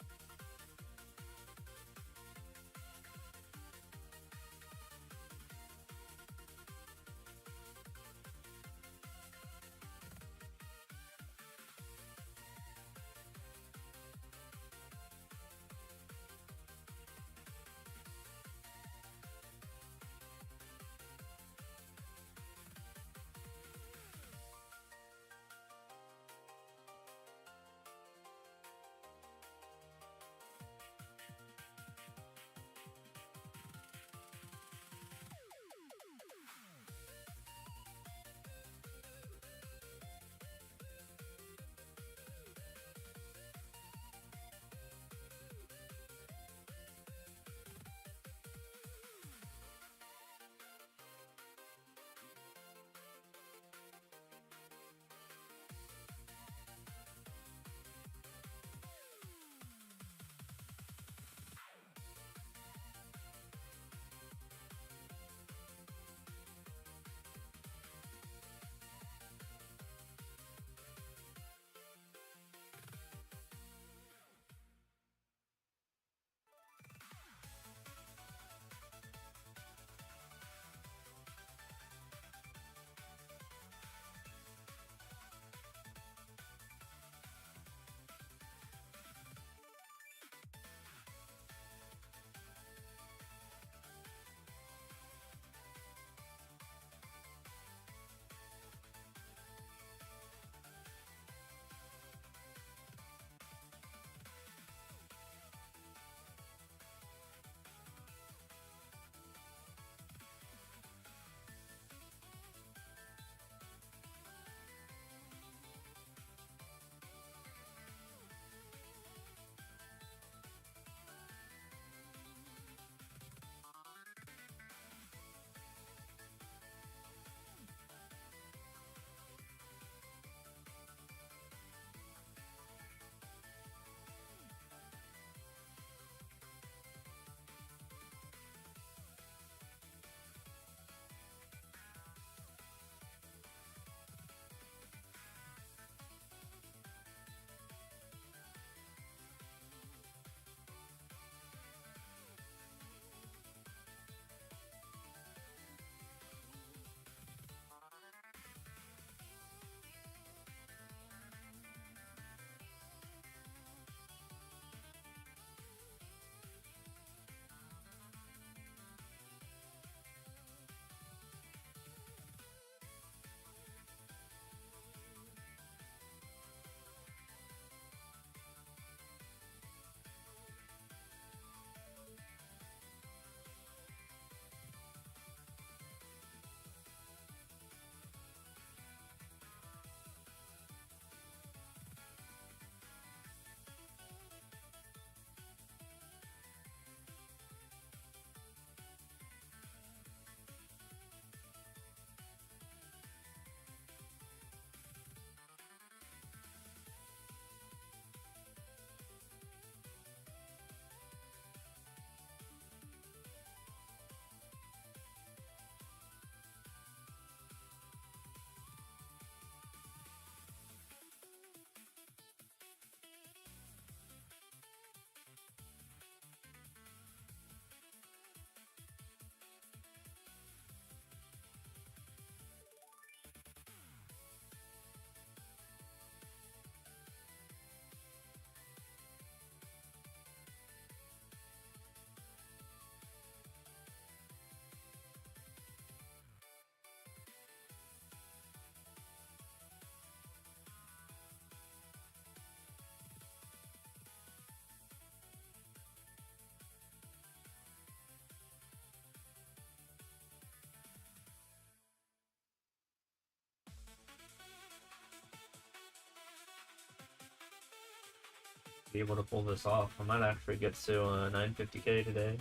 be able to pull this off. I might actually get to 950k today.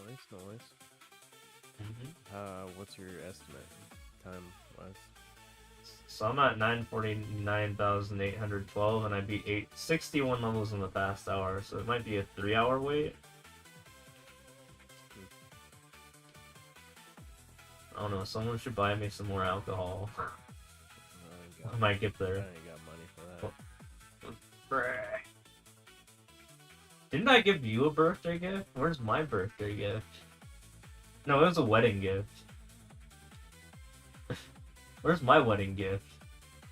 Nice, nice. Mm-hmm. What's your estimate time-wise? So I'm at 949,812, and I beat 61 levels in the past hour, so it might be a 3-hour wait. I don't know, someone should buy me some more alcohol. I might get I there. ain't got money for that. Bruh. Didn't I give you a birthday gift? Where's my birthday gift? No, it was a wedding gift. Where's my wedding gift?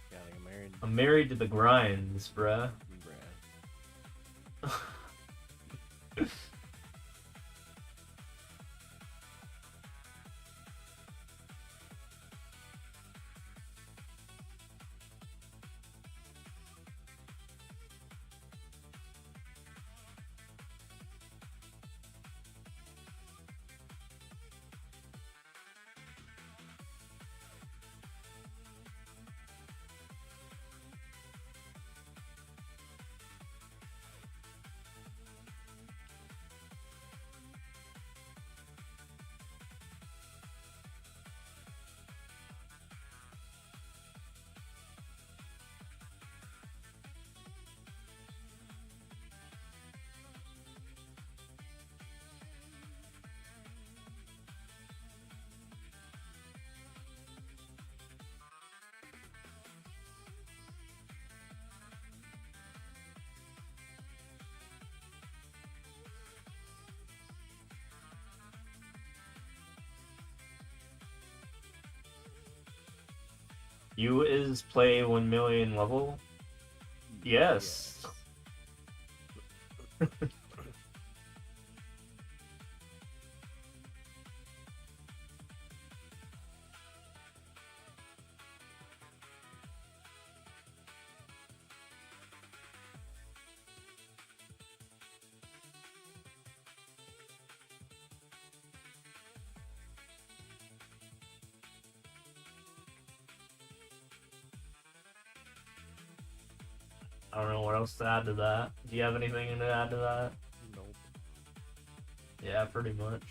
Gotta get married. I'm married to the grinds, bruh. Bruh. You is play 1 million level? Yes. I don't know what else to add to that. Do you have anything to add to that? Nope. Yeah, pretty much.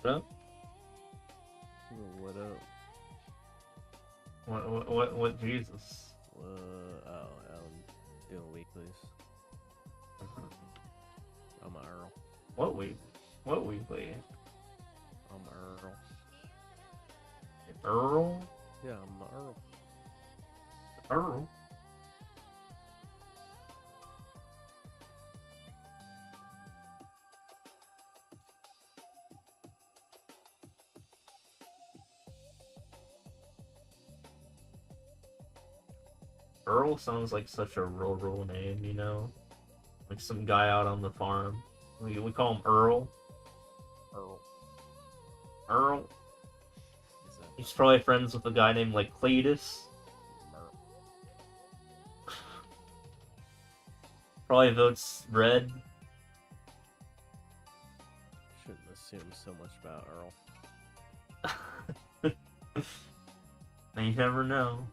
What up? What up? What Jesus? I'm doing weeklies. I'm Earl. What weekly? I'm Earl. Earl? Yeah, I'm Earl. Earl? Earl sounds like such a rural name, you know? Like some guy out on the farm. We call him Earl. Earl. Earl? Is that He's probably friends with a guy named like Cletus. Earl? Probably votes red. Shouldn't assume so much about Earl. You never know.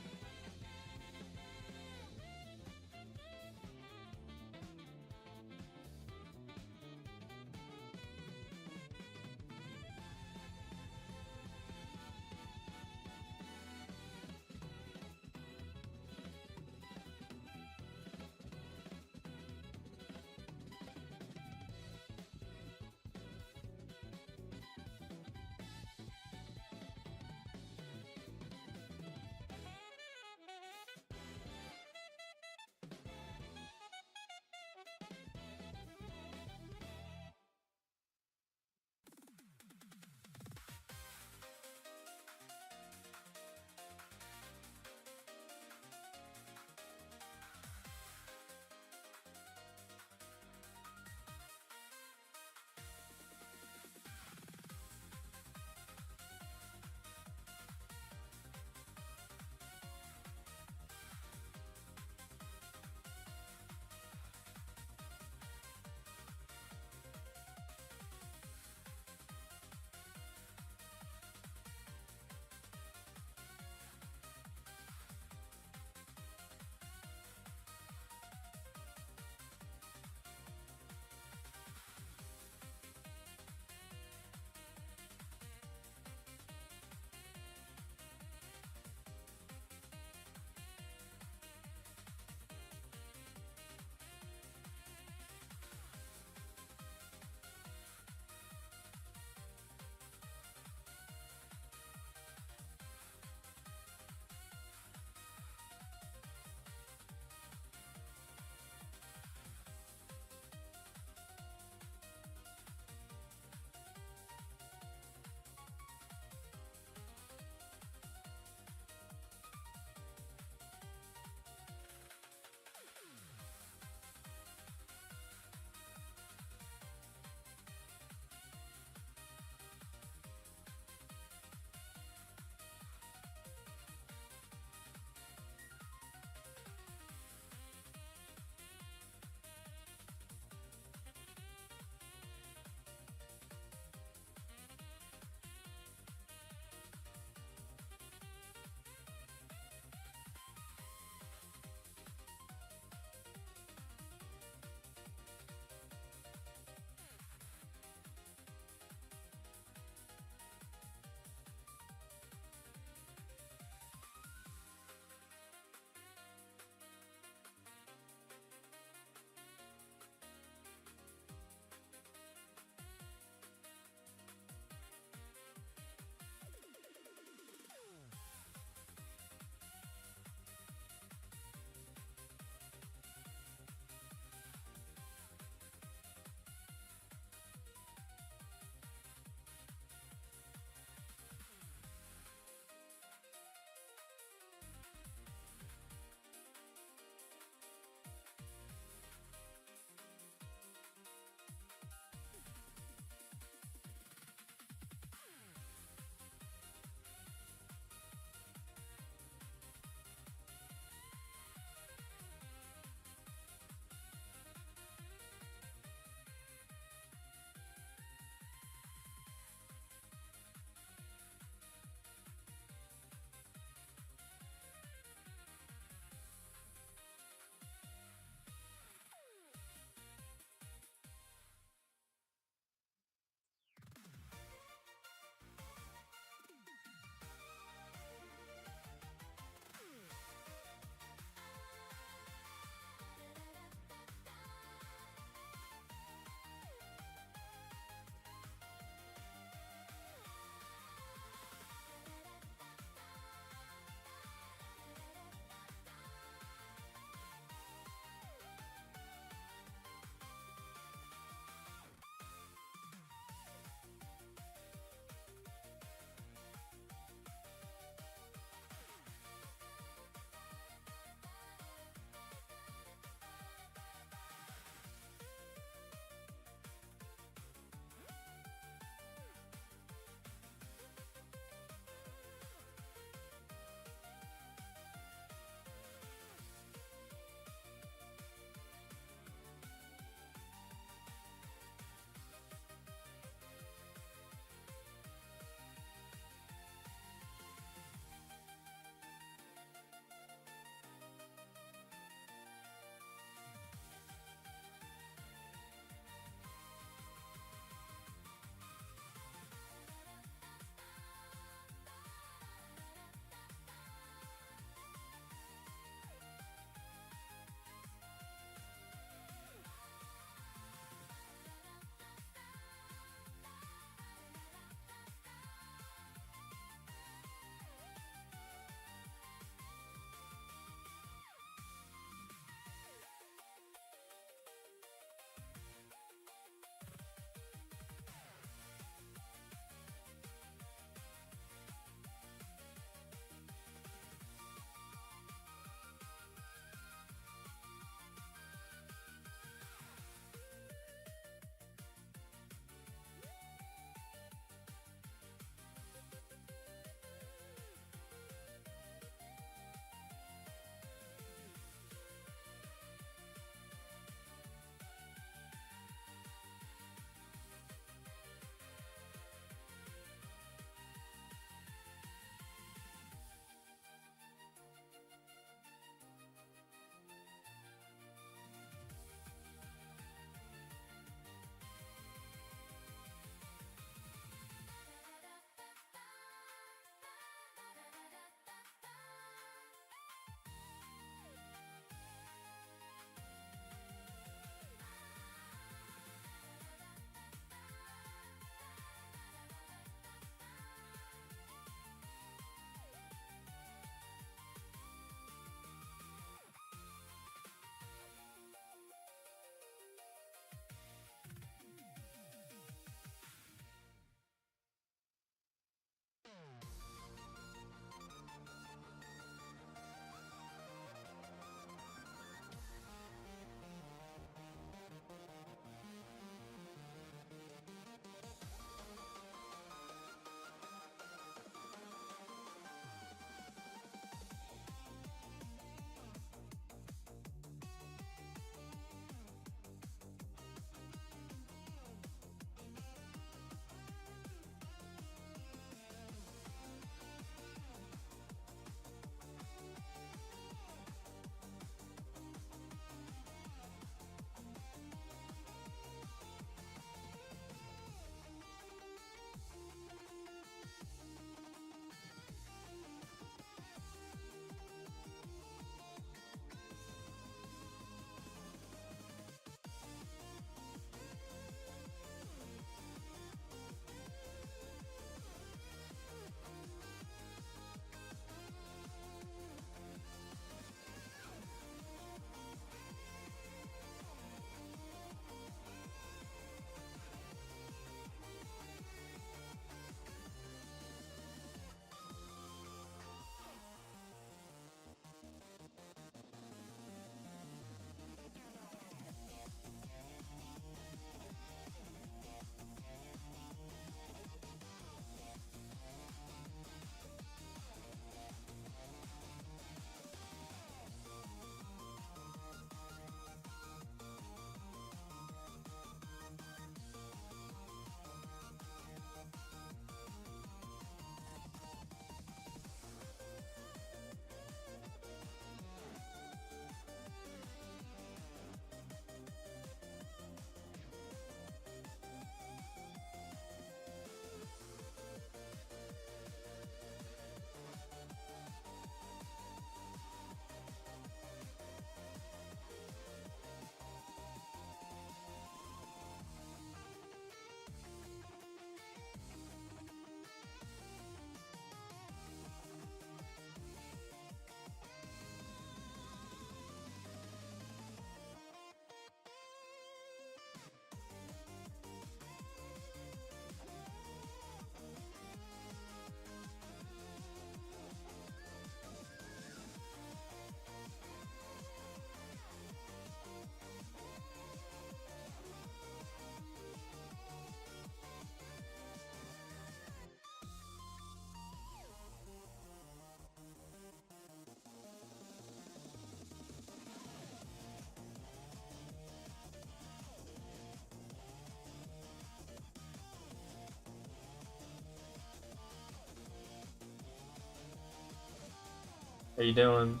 How you doing?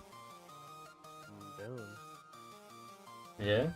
I'm doing. Yeah?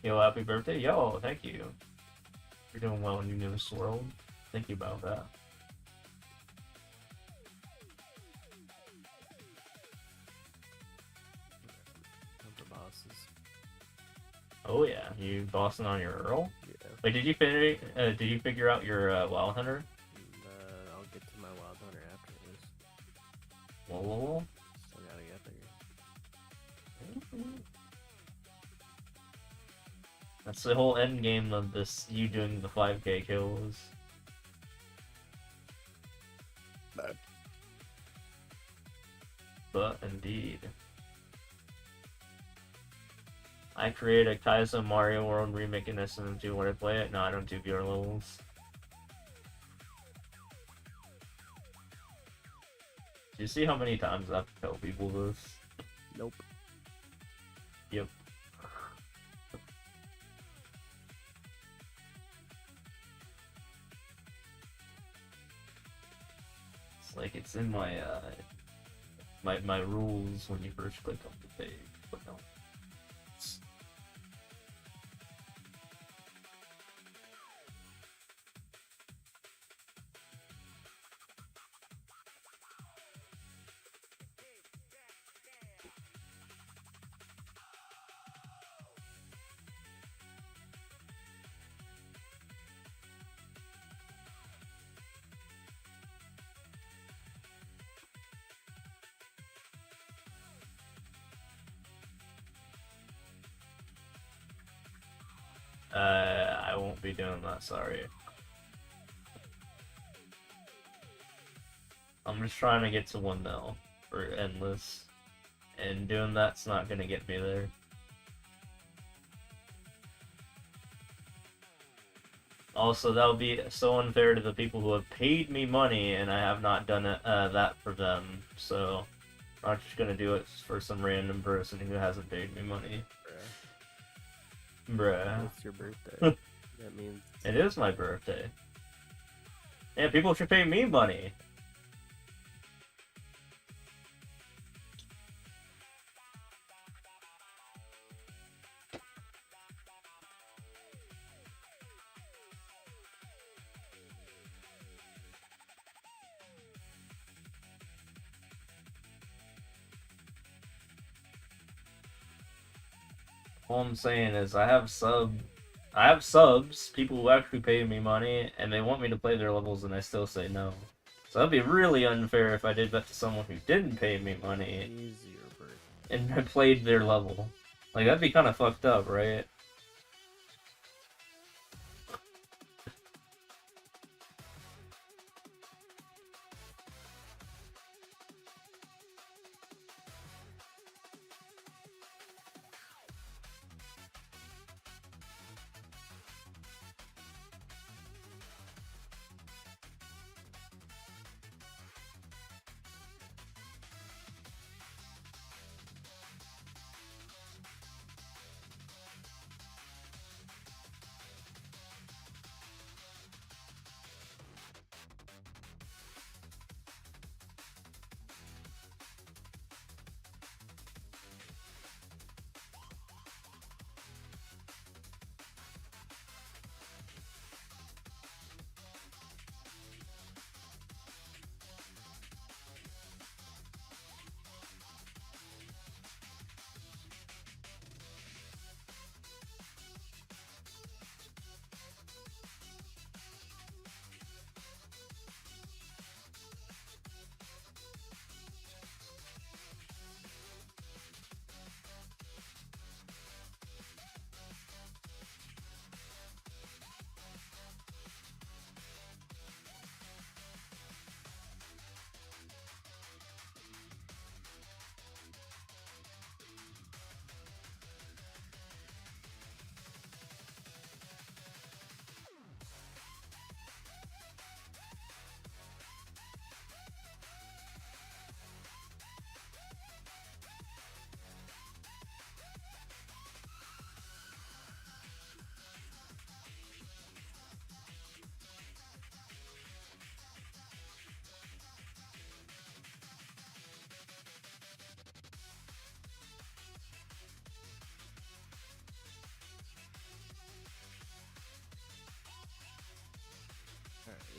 Yo, happy birthday. Yo, thank you. You're doing well in your newest world. Thank you about that. Come to bosses. Oh yeah, you bossing on your Earl? Yeah. Wait, did you finish? Did you figure out your Wild Hunter? And, I'll get to my Wild Hunter after this. Whoa. Still gotta get there. That's the whole end game of this. You doing the 5K kills. But indeed. I create a Kaizo Mario World remake in SM2 when I play it. No, I don't do VR levels. Do you see how many times I have to tell people this? Nope. Yep. It's like it's in my my rules when you first click on the page, but no. I won't be doing that, sorry. I'm just trying to get to 1 mil for endless, and doing that's not gonna get me there. Also, that would be so unfair to the people who have paid me money, and I have not done it, that for them. So, I'm not just gonna do it for some random person who hasn't paid me money. Bruh. It's your birthday. That means It is my birthday. Yeah, people should pay me money. All I'm saying is I have subs, people who actually pay me money, and they want me to play their levels, and I still say no. So that'd be really unfair if I did that to someone who didn't pay me money easier birthday. and I played their level. Like, that'd be kind of fucked up, right?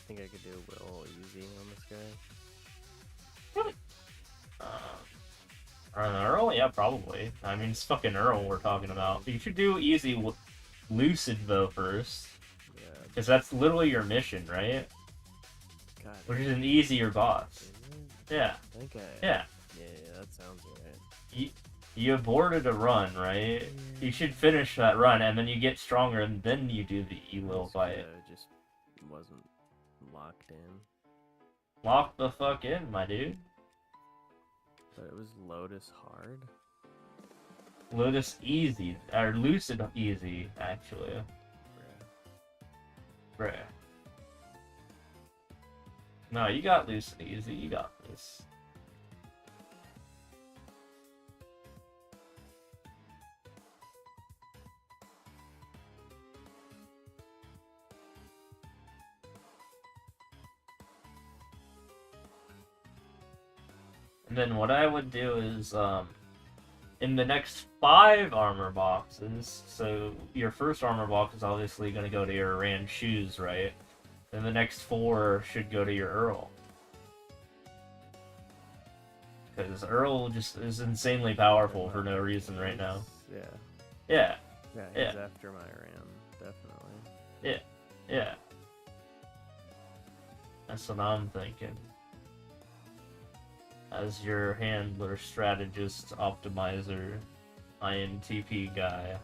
think I could do Will easy on this guy? An Earl? Yeah, probably. I mean, it's fucking Earl we're talking about. You should do easy Lucid, though, first. Yeah. Because that's literally your mission, right? God. Which is an easier boss. Is it? Yeah. I think I. Yeah. Yeah, that sounds right. You aborted a run, right? You should finish that run, and then you get stronger, and then you do the E-Will fight. It just wasn't locked in. Lock the fuck in, my dude. But it was Lotus hard. Lotus easy, or Lucid easy, actually. Bruh. No, you got Lucid easy, you got this. And then what I would do is, in the next 5 armor boxes, so your first armor box is obviously going to go to your Rand shoes, right? Then the next 4 should go to your Earl. Because Earl just is insanely powerful for no reason right now. Yeah. Yeah. Yeah, he's after my Ram, definitely. Yeah. That's what I'm thinking. As your handler, strategist, optimizer, INTP guy.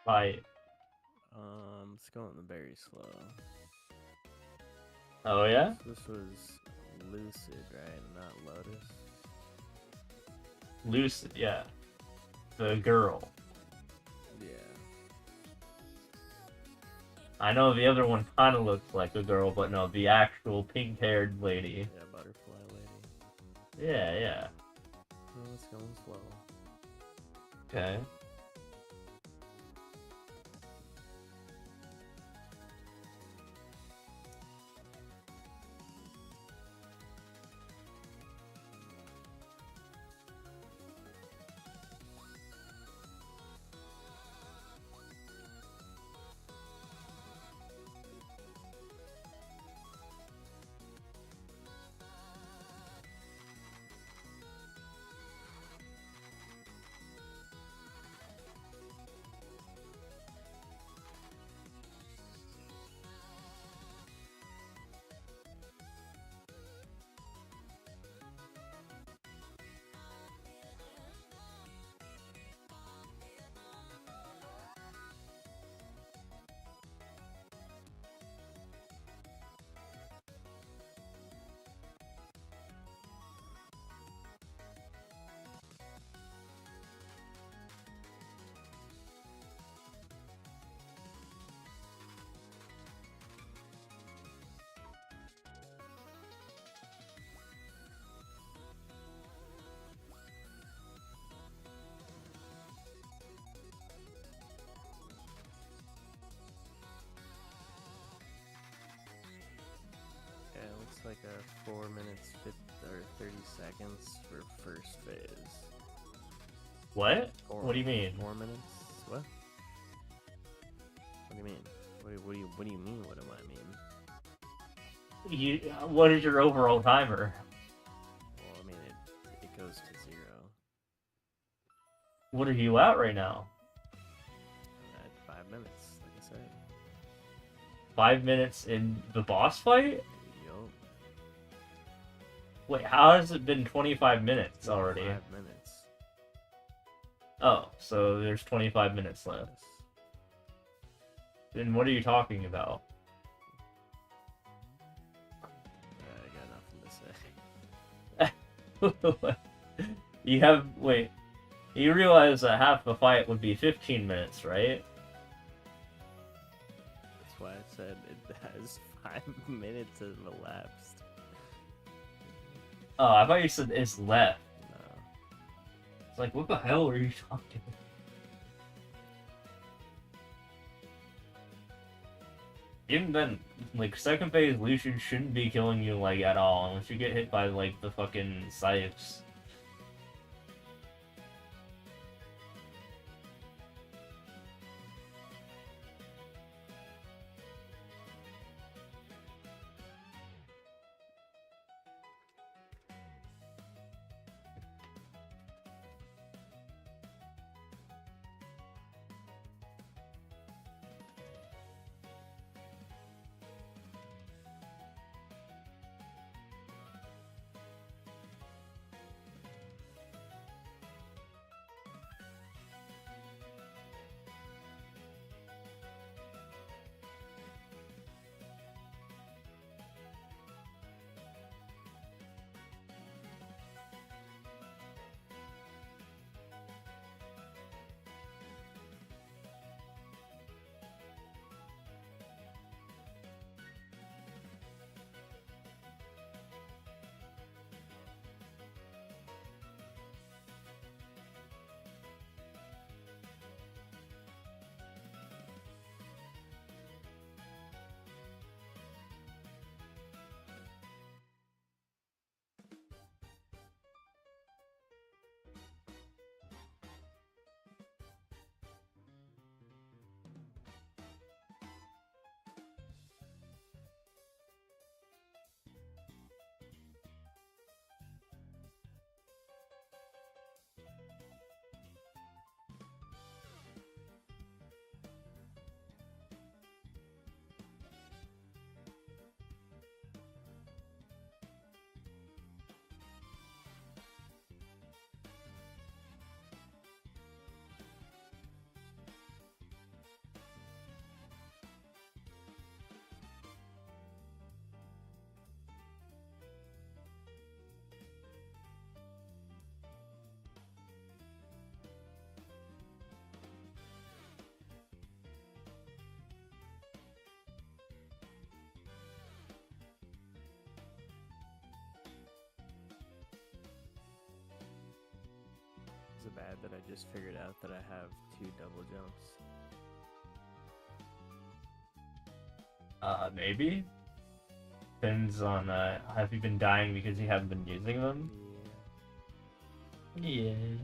Fight. It's going very slow. Oh yeah? So this was Lucid, right? Not Lotus. Lucid, yeah. The girl. Yeah. I know the other one kind of looks like a girl, but no, the actual pink-haired lady. Yeah, butterfly lady. Yeah. Well, it's going slow. Okay. like a 4 minutes 50 or 30 seconds for first phase. What? What do you mean? 4 minutes? What? What do you mean? What do you mean? What do I mean? What is your overall timer? Well, I mean it goes to 0. What are you at right now? At 5 minutes, like I said. 5 minutes in the boss fight? Yup. Wait, how has it been 25 minutes already? 5 minutes. Oh, so there's 25 minutes left. Yes. Then what are you talking about? I got nothing to say. You have... Wait. You realize that half the fight would be 15 minutes, right? That's why I said it has 5 minutes has elapsed. Oh, I thought you said it's left. No. It's like, what the hell are you talking about? Even then, like, second phase Lucian shouldn't be killing you, like, at all, unless you get hit by, like, the fucking scythes. Is it bad that I just figured out that I have 2 double jumps? Maybe? Depends on, have you been dying because you haven't been using them? Yeah. Yeah.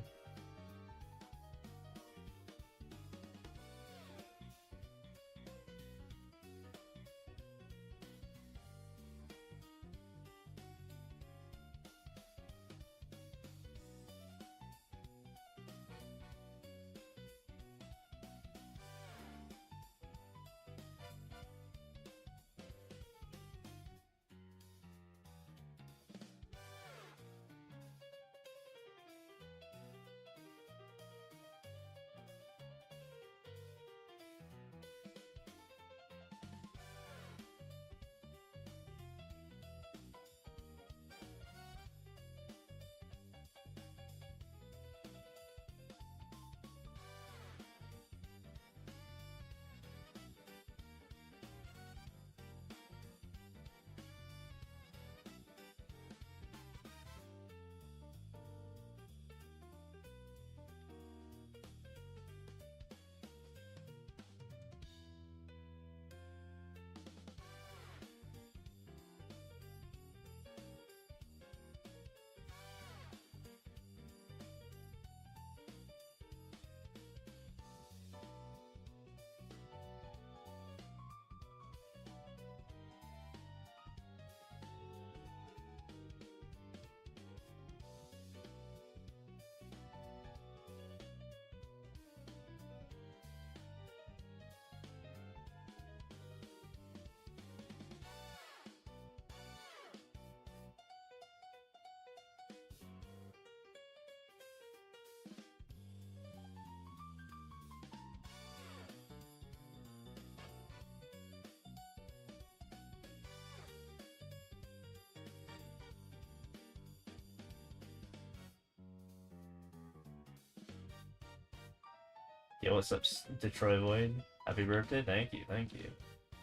Yo, what's up, Detroit Void? Happy birthday! Thank you, thank you.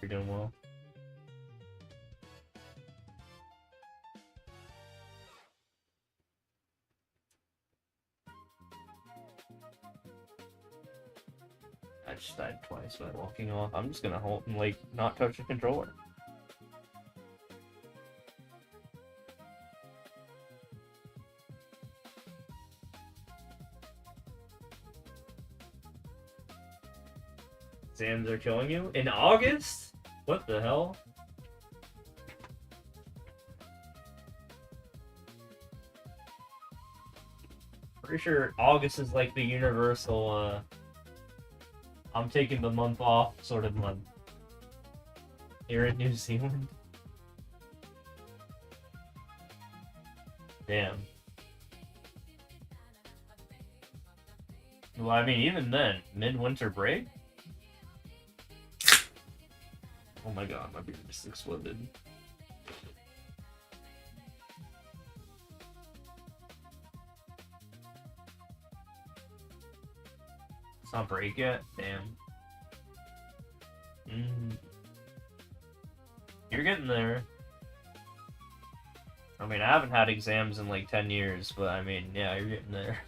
You're doing well. I just died twice by walking off. I'm just gonna hold and like not touch the controller. Exams are killing you? In August? What the hell? Pretty sure August is like the universal, I'm taking the month off sort of month. Here in New Zealand? Damn. Well, I mean, even then, mid-winter break? Oh my god, my beard just exploded. It's not break yet? Damn. You're getting there. I mean, I haven't had exams in like 10 years, but I mean, yeah, you're getting there.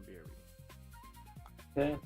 BRB. Okay.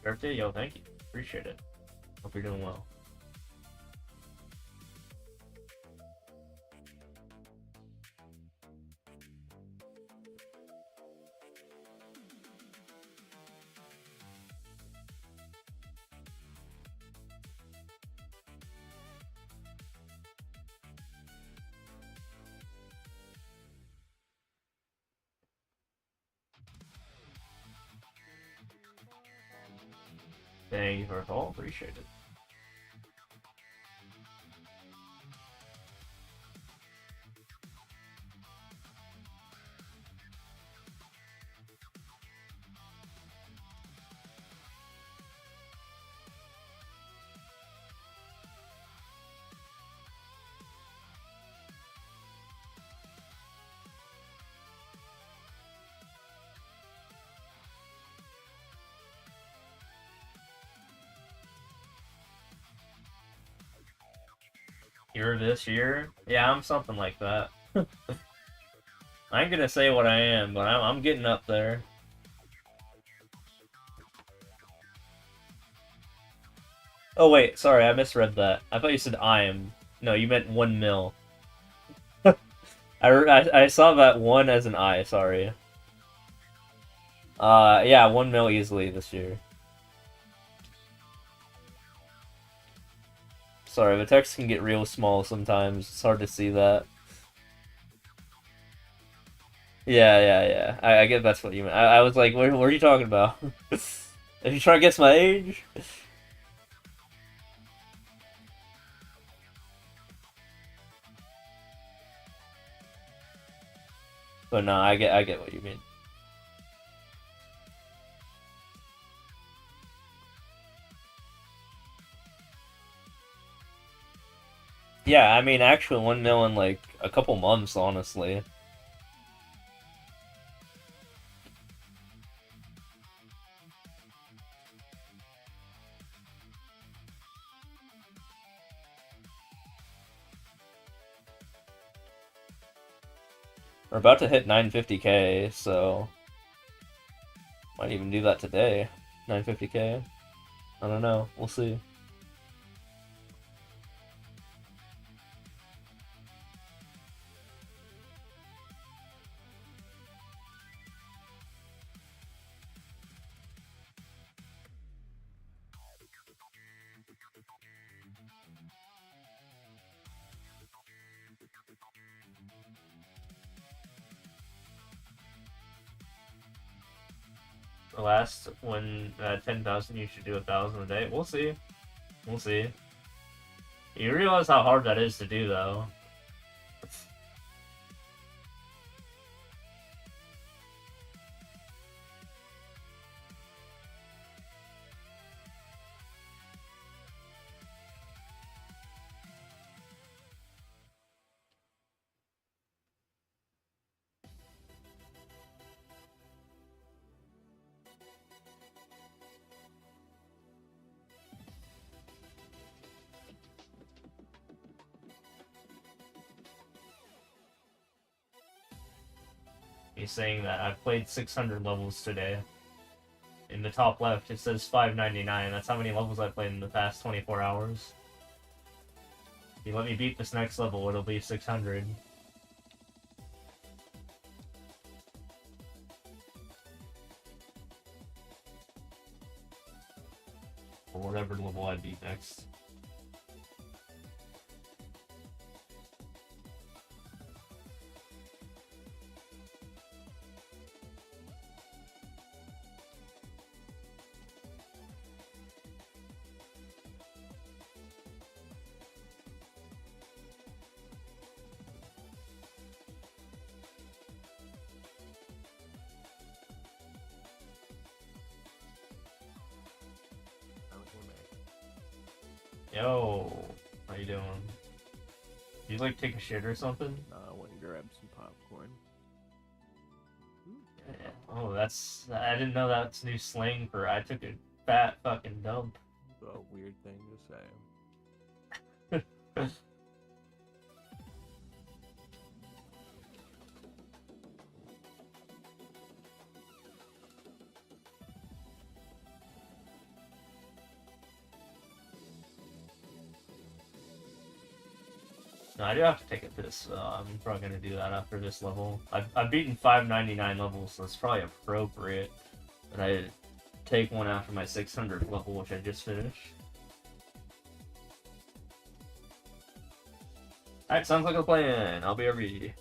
Birthday? Yo, thank you. Appreciate it. Hope you're doing well. Thank you for the call. Appreciate it. You're this year? Yeah, I'm something like that. I ain't gonna say what I am, but I'm getting up there. Oh wait, sorry, I misread that. I thought you said I am. No, you meant 1 mil. I saw that 1 as an I, sorry. Yeah, 1 mil easily this year. Sorry, the text can get real small sometimes. It's hard to see that. Yeah. I get that's what you meant. I was like, what are you talking about? Are you trying to guess my age? But no, I get what you mean. Yeah, I mean, actually 1 mil in like a couple months, honestly. We're about to hit 950k, so might even do that today. 950k. I don't know. We'll see. The last when 10,000, you should do 1,000 a day. We'll see. We'll see. You realize how hard that is to do, though. He's saying that I've played 600 levels today. In the top left, it says 599. That's how many levels I played in the past 24 hours. If you let me beat this next level, it'll be 600. Or whatever level I beat next. Yo, how you doing? You like take a shit or something? I went and grabbed some popcorn. Yeah. Oh, I didn't know that's new slang for I took a fat fucking dump. It's a weird thing to say. No, I do have to take a piss, so I'm probably gonna do that after this level. I've beaten 599 levels, so it's probably appropriate that I take one after my 600 level, which I just finished. Alright, sounds like a plan. I'll be ready.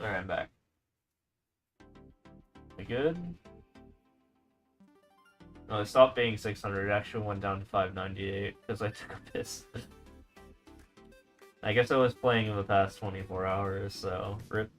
Alright, I'm back. We good? No, it stopped being 600. It actually went down to 598 because I took a piss. I guess I was playing in the past 24 hours, so rip.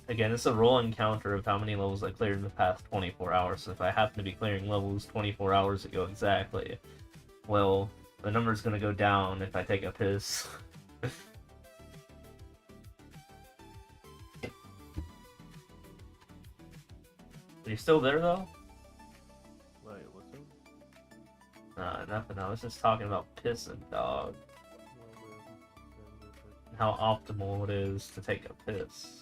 Again, it's a rolling counter of how many levels I cleared in the past 24 hours. So if I happen to be clearing levels 24 hours ago exactly, well, the number's gonna go down if I take a piss. Are you still there though? Wait, what's up? Nothing. I was just talking about pissing, dog. And how optimal it is to take a piss.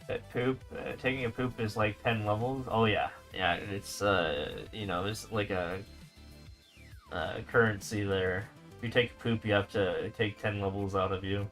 That poop, taking a poop is like 10 levels. Oh yeah, yeah. It's you know, there's like a currency there. If you take poop, you have to take 10 levels out of you.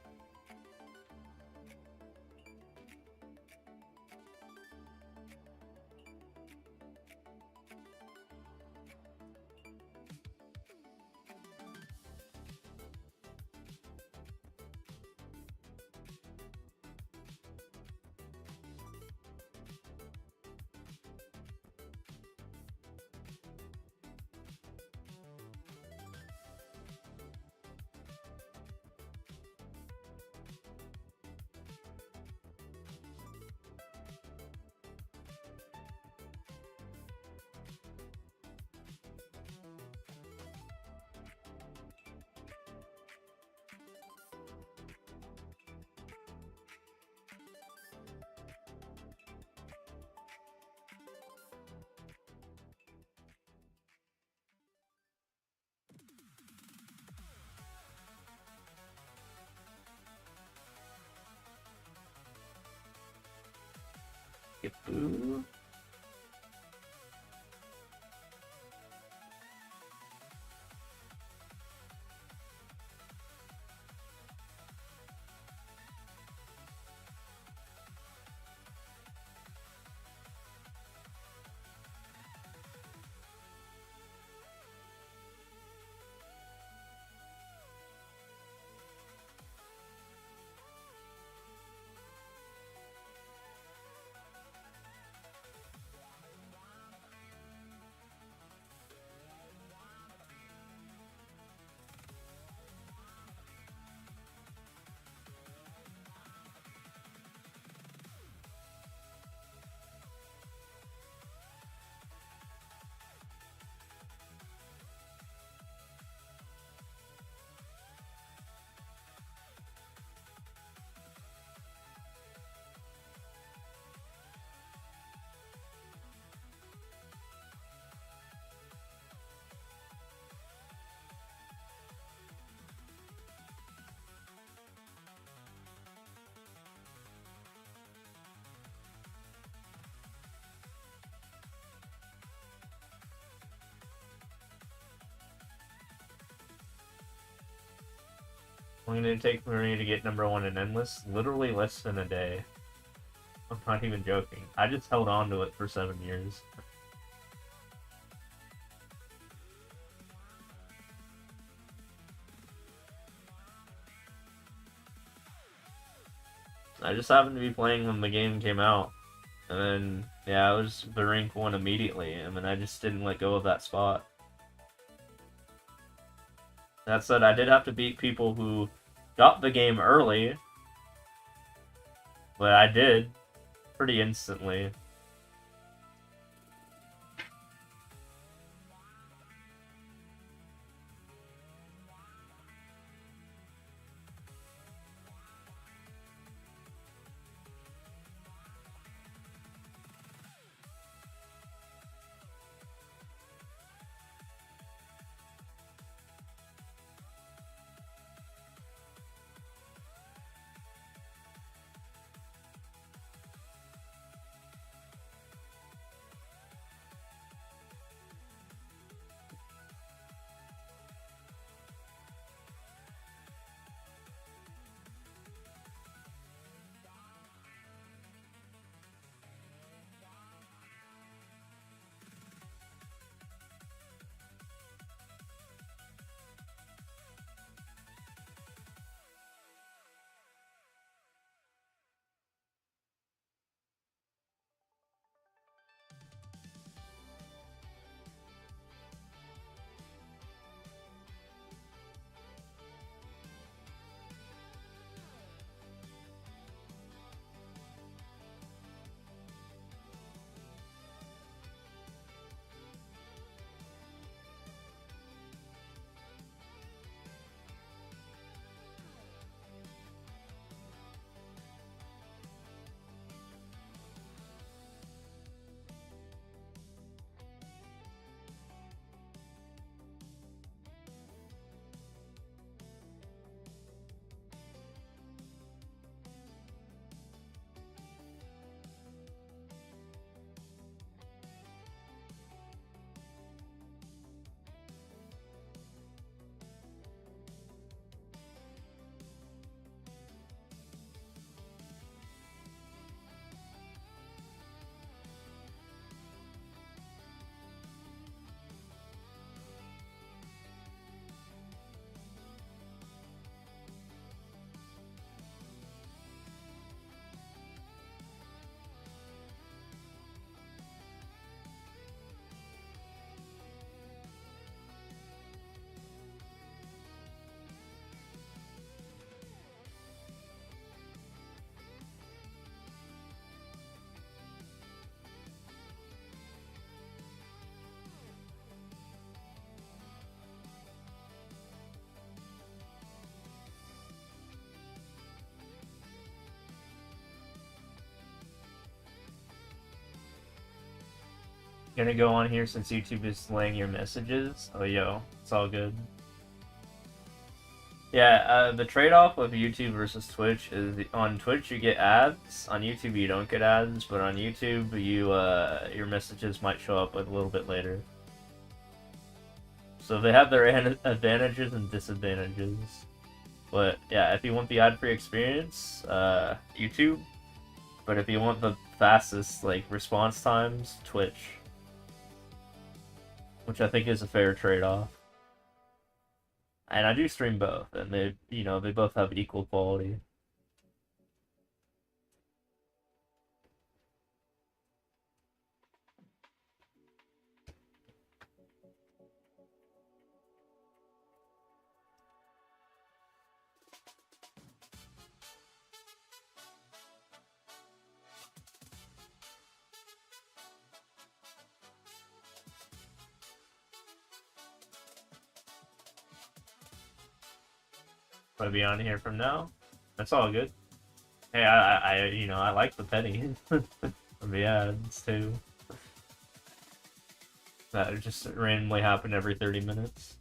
Get boo. long did it take for me to get #1 in Endless? Literally less than a day. I'm not even joking. I just held on to it for 7 years. I just happened to be playing when the game came out. And then, yeah, I was the rank 1 immediately. I mean, I just didn't let go of that spot. That said, I did have to beat people who got the game early. But I did. Pretty instantly. Gonna go on here since YouTube is delaying your messages. Oh, yo, it's all good. Yeah, the trade-off of YouTube versus Twitch is on Twitch you get ads, on YouTube you don't get ads, but on YouTube you your messages might show up a little bit later. So they have their advantages and disadvantages. But yeah, if you want the ad-free experience, YouTube. But if you want the fastest like response times, Twitch. Which I think is a fair trade-off. And I do stream both, and they both have equal quality. I'll be on here from now. That's all good. Hey, I like the penny from the ads too. That just randomly happen every 30 minutes.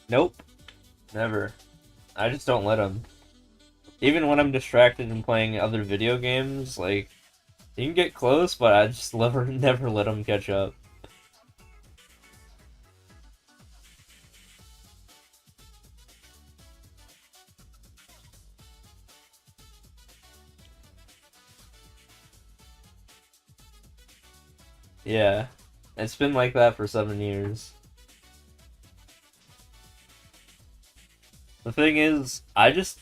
Nope. Never. I just don't let him. Even when I'm distracted and playing other video games, like, he can get close, but I just never let him catch up. Yeah. It's been like that for 7 years. The thing is, I just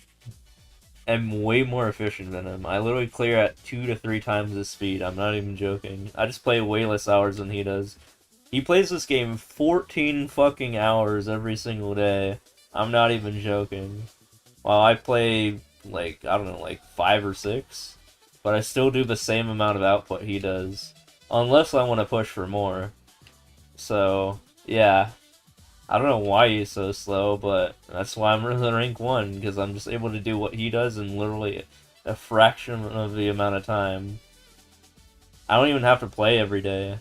am way more efficient than him. I literally clear at 2 to 3 times his speed. I'm not even joking. I just play way less hours than he does. He plays this game 14 fucking hours every single day. I'm not even joking. While I play, like, I don't know, like 5 or 6. But I still do the same amount of output he does. Unless I want to push for more. So, yeah. I don't know why he's so slow, but that's why I'm really rank 1, because I'm just able to do what he does in literally a fraction of the amount of time. I don't even have to play every day.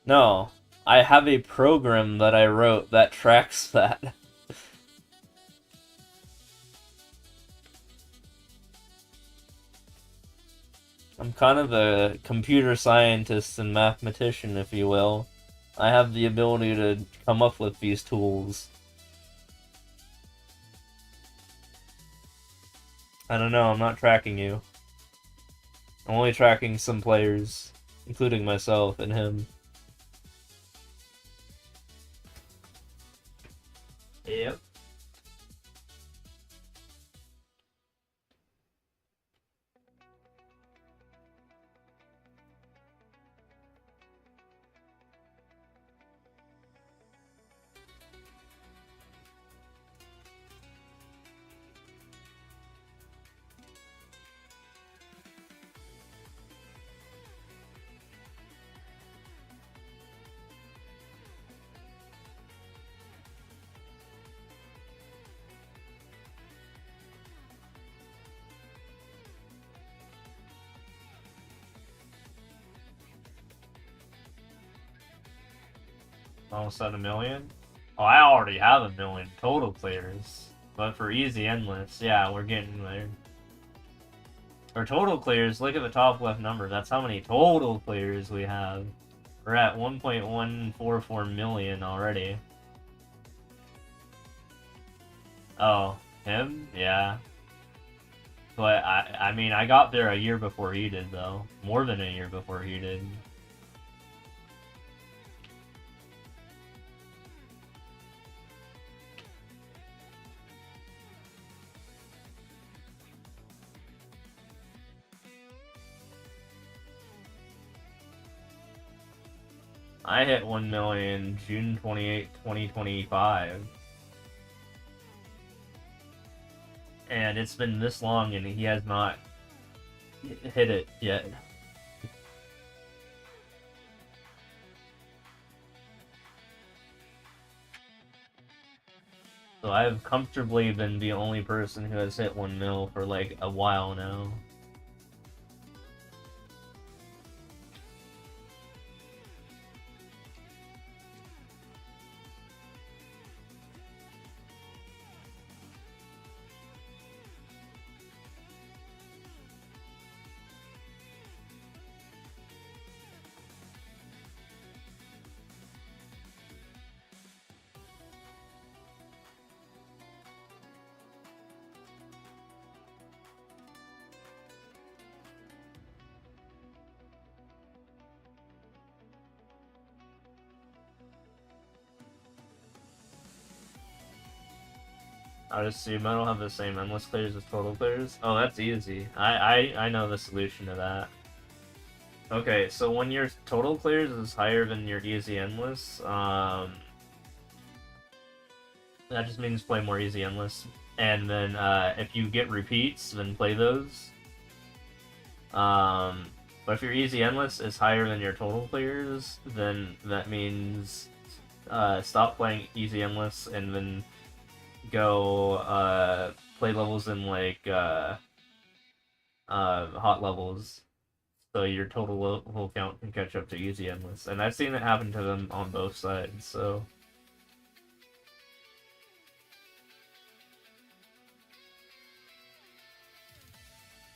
No, I have a program that I wrote that tracks that. I'm kind of a computer scientist and mathematician, if you will. I have the ability to come up with these tools. I don't know, I'm not tracking you. I'm only tracking some players, including myself and him. Yep. Almost at 1 million? Oh, I already have 1 million total clears. But for easy endless, yeah, we're getting there. For total clears, look at the top left number. That's how many total clears we have. We're at 1.144 million already. Oh, him? Yeah. But, I mean, I got there a year before he did, though. More than a year before he did. I hit 1 million June 28, 2025. And it's been this long and he has not hit it yet. So I've comfortably been the only person who has hit 1 mil for like a while now. I just assume I don't have the same endless clears as total clears. Oh, that's easy. I know the solution to that. Okay, so when your total clears is higher than your easy endless, that just means play more easy endless. And then if you get repeats, then play those. But if your easy endless is higher than your total clears, then that means stop playing easy endless and then go play levels in like hot levels, so your total level count can catch up to easy endless. And I've seen it happen to them on both sides, so.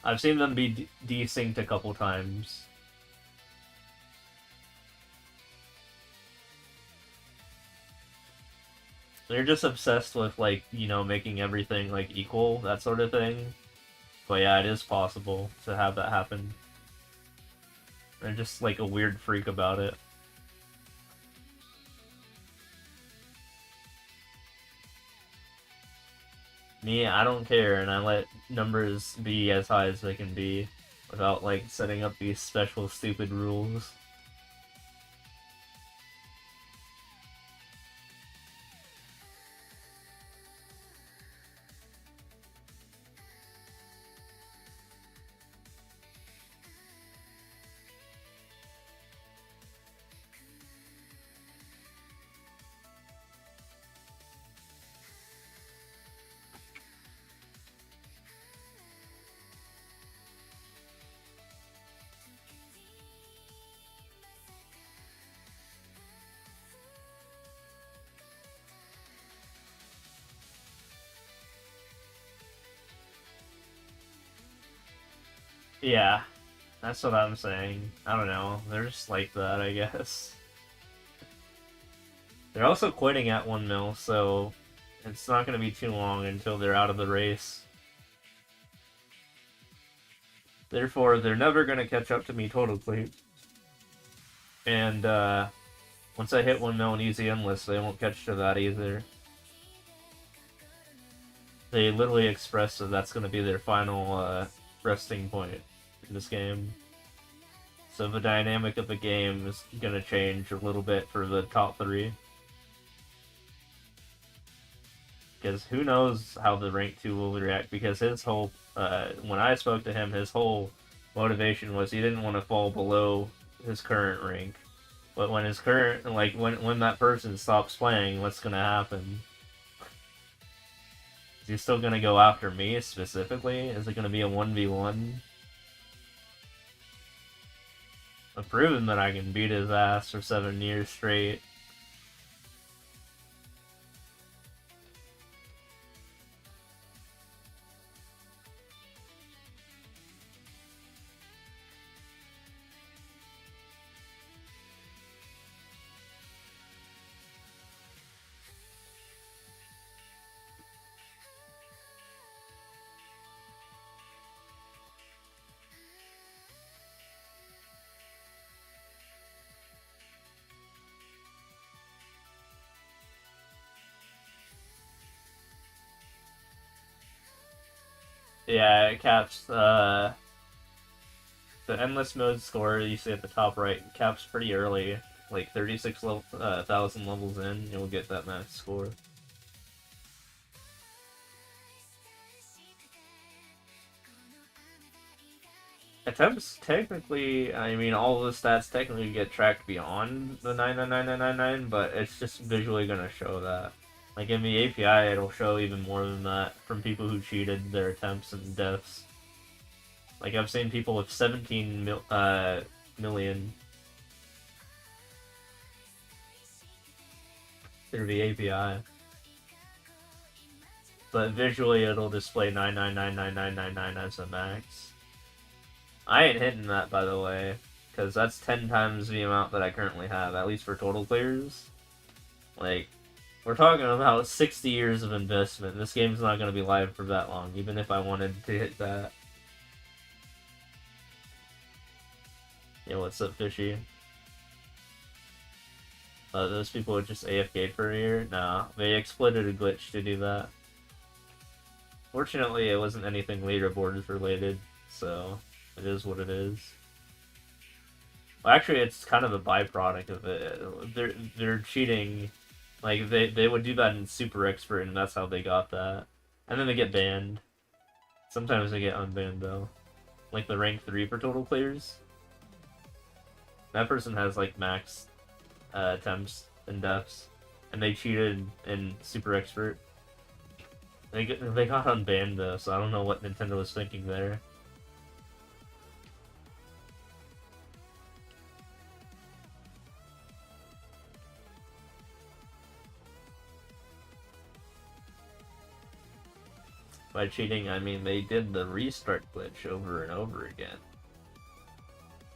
I've seen them be desynced a couple times. They're just obsessed with, like, you know, making everything, like, equal, that sort of thing. But yeah, it is possible to have that happen. They're just, like, a weird freak about it. Me, I don't care, and I let numbers be as high as they can be without, like, setting up these special stupid rules. Yeah, that's what I'm saying. I don't know. They're just like that, I guess. They're also quitting at 1 mil, so it's not going to be too long until they're out of the race. Therefore, they're never going to catch up to me totally. And once I hit 1 mil in easy endless, they won't catch to that either. They literally expressed that that's going to be their final resting point in this game. So the dynamic of the game is going to change a little bit for the top 3. Because who knows how the rank 2 will react, because his whole, when I spoke to him, his whole motivation was he didn't want to fall below his current rank. But when his current, like, when that person stops playing, what's going to happen? Is he still going to go after me, specifically? Is it going to be a 1v1? I've proven that I can beat his ass for 7 years straight. Yeah, it caps, the endless mode score you see at the top right caps pretty early, like 36,000 levels in, you'll get that max score. Attempts technically, I mean, all the stats technically get tracked beyond the 99999, but it's just visually gonna show that. Like in the API, it'll show even more than that from people who cheated their attempts and deaths. Like I've seen people with 17 million through the API. But visually, it'll display 9999999 as the max. I ain't hitting that, by the way, because that's 10 times the amount that I currently have, at least for total clears. Like, we're talking about 60 years of investment. This game's not going to be live for that long, even if I wanted to hit that. Yeah, what's up, Fishy? Those people would just AFK for a year? Nah, they exploited a glitch to do that. Fortunately, it wasn't anything leaderboard related, so it is what it is. Well, actually, it's kind of a byproduct of it. They're cheating. Like, they would do that in Super Expert, and that's how they got that. And then they get banned. Sometimes they get unbanned, though. Like the rank 3 for total clears. That person has, like, max attempts and deaths. And they cheated in Super Expert. They got unbanned though, so I don't know what Nintendo was thinking there. By cheating, I mean they did the restart glitch over and over again.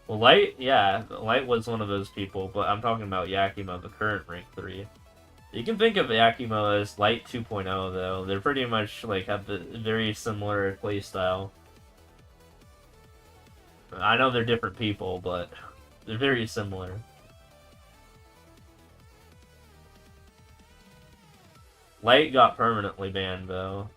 Well, Light, yeah, Light was one of those people, but I'm talking about Yakima, the current rank 3. You can think of Yakima as Light 2.0, though. They're pretty much, like, have the very similar playstyle. I know they're different people, but they're very similar. Light got permanently banned, though.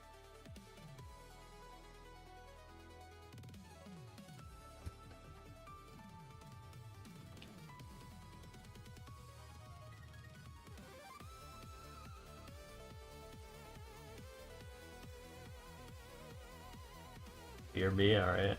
Hear me, alright.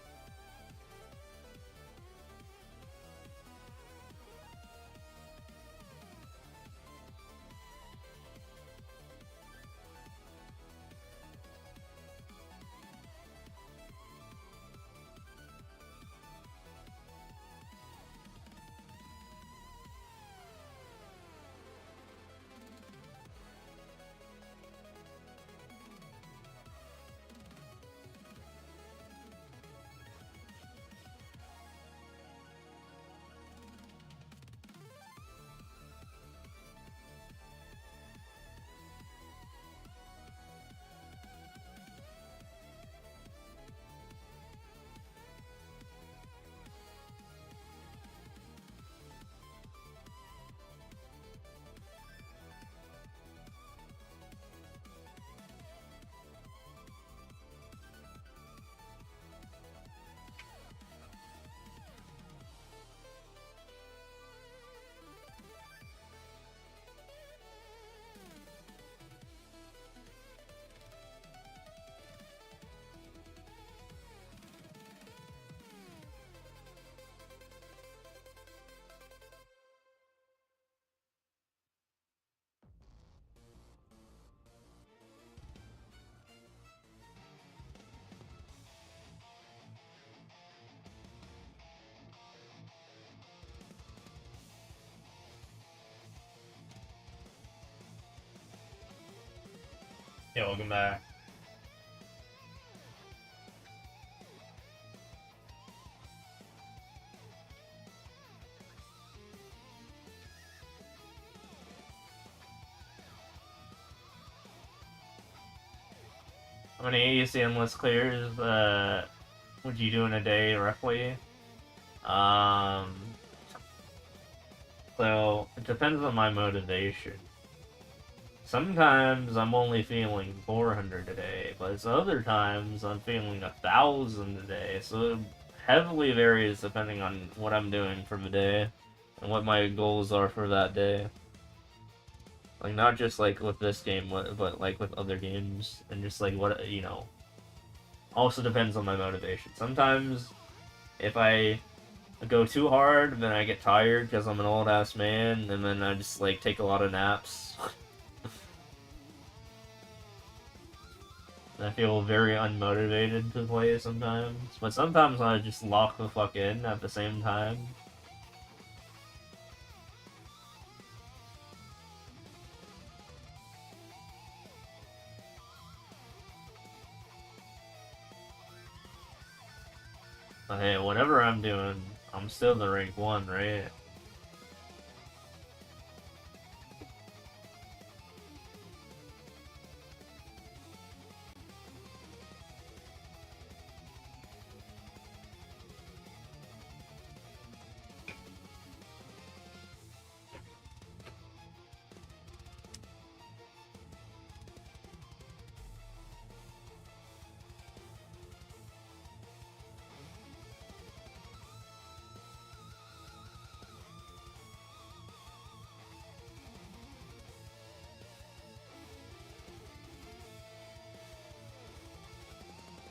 Yeah, welcome back. How many AEC endless clears would you do in a day, roughly? So, it depends on my motivation. Sometimes I'm only feeling 400 a day, but other times I'm feeling 1,000 a day, so it heavily varies depending on what I'm doing for the day and what my goals are for that day. Like, not just like with this game, but like with other games, and just like what, you know, also depends on my motivation. Sometimes if I go too hard, then I get tired because I'm an old ass man, and then I just like take a lot of naps. I feel very unmotivated to play sometimes, but sometimes I just lock the fuck in at the same time. But hey, whatever I'm doing, I'm still the rank 1, right?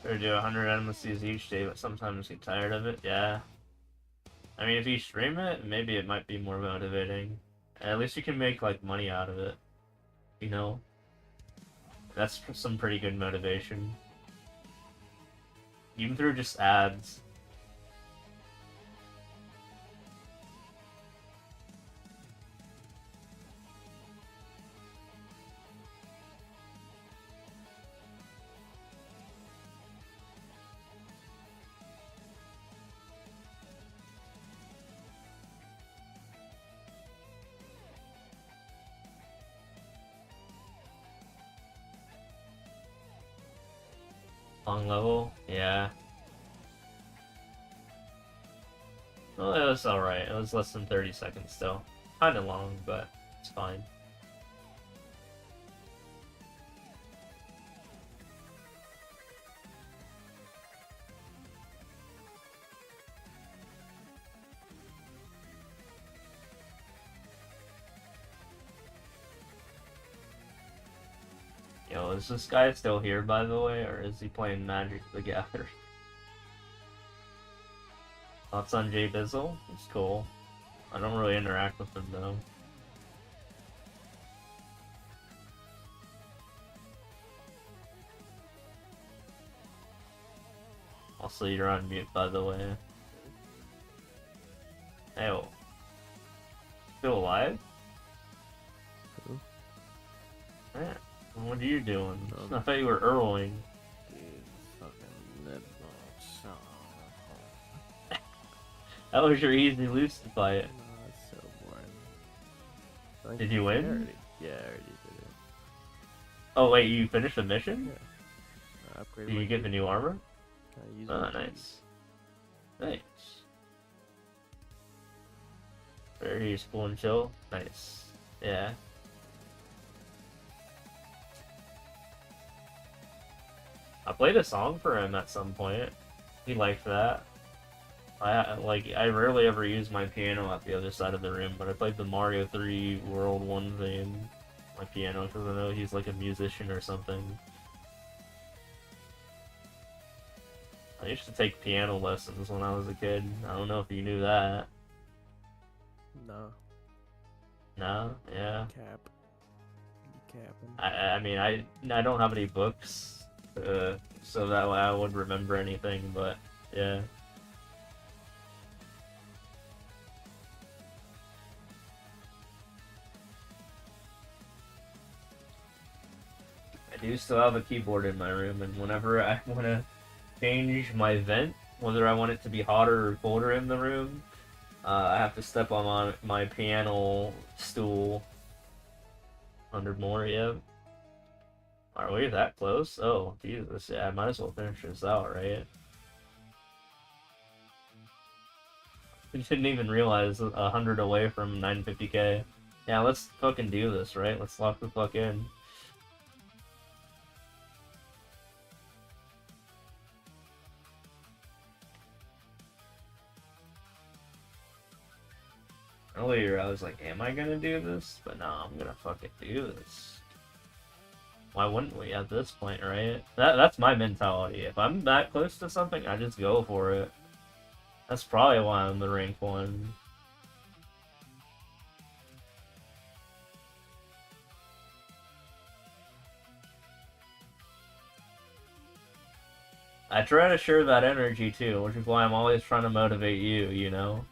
Or do 100 NMCs each day, but sometimes get tired of it. Yeah. I mean, if you stream it, maybe it might be more motivating. At least you can make, like, money out of it. You know? That's some pretty good motivation. Even through just ads. Long level? Yeah. Well, it was alright. It was less than 30 seconds still. Kinda long, but it's fine. Yo, is this guy still here, by the way, or is he playing Magic the Gathering? Thoughts on Jay Bizzle? He's cool. I don't really interact with him, though. Also, you're on mute, by the way. Hey, still alive? Who? Man, what are you doing? Um, I thought you were Earling. Dude, fucking nibble, son of That was your easy loose to fight. a... No, it's so boring. I think Did you I win? Yeah, I already did it. Oh wait, you finished the mission? Yeah. I upgraded Did you my get the new armor? I used Oh, my nice. Nice. Very cool and chill. Nice. Yeah. I played a song for him at some point. He liked that. I rarely ever use my piano at the other side of the room, but I played the Mario 3 World 1 thing my piano because I know he's like a musician or something. I used to take piano lessons when I was a kid. I don't know if you knew that. No. No? Yeah. Cap. You capping. I mean, I don't have any books, so that way I wouldn't remember anything, but yeah. I do still have a keyboard in my room, and whenever I want to change my vent, whether I want it to be hotter or colder in the room, I have to step on my piano stool. 100 more, yeah. Are we that close? Oh, Jesus, yeah, I might as well finish this out, right? I didn't even realize 100 away from 950k. Yeah, let's fucking do this, right? Let's lock the fuck in. Earlier, I was like, am I gonna do this? But no, I'm gonna fucking do this. Why wouldn't we at this point, right? That's my mentality. If I'm that close to something, I just go for it. That's probably why I'm the rank 1. I try to share that energy too, which is why I'm always trying to motivate you, you know?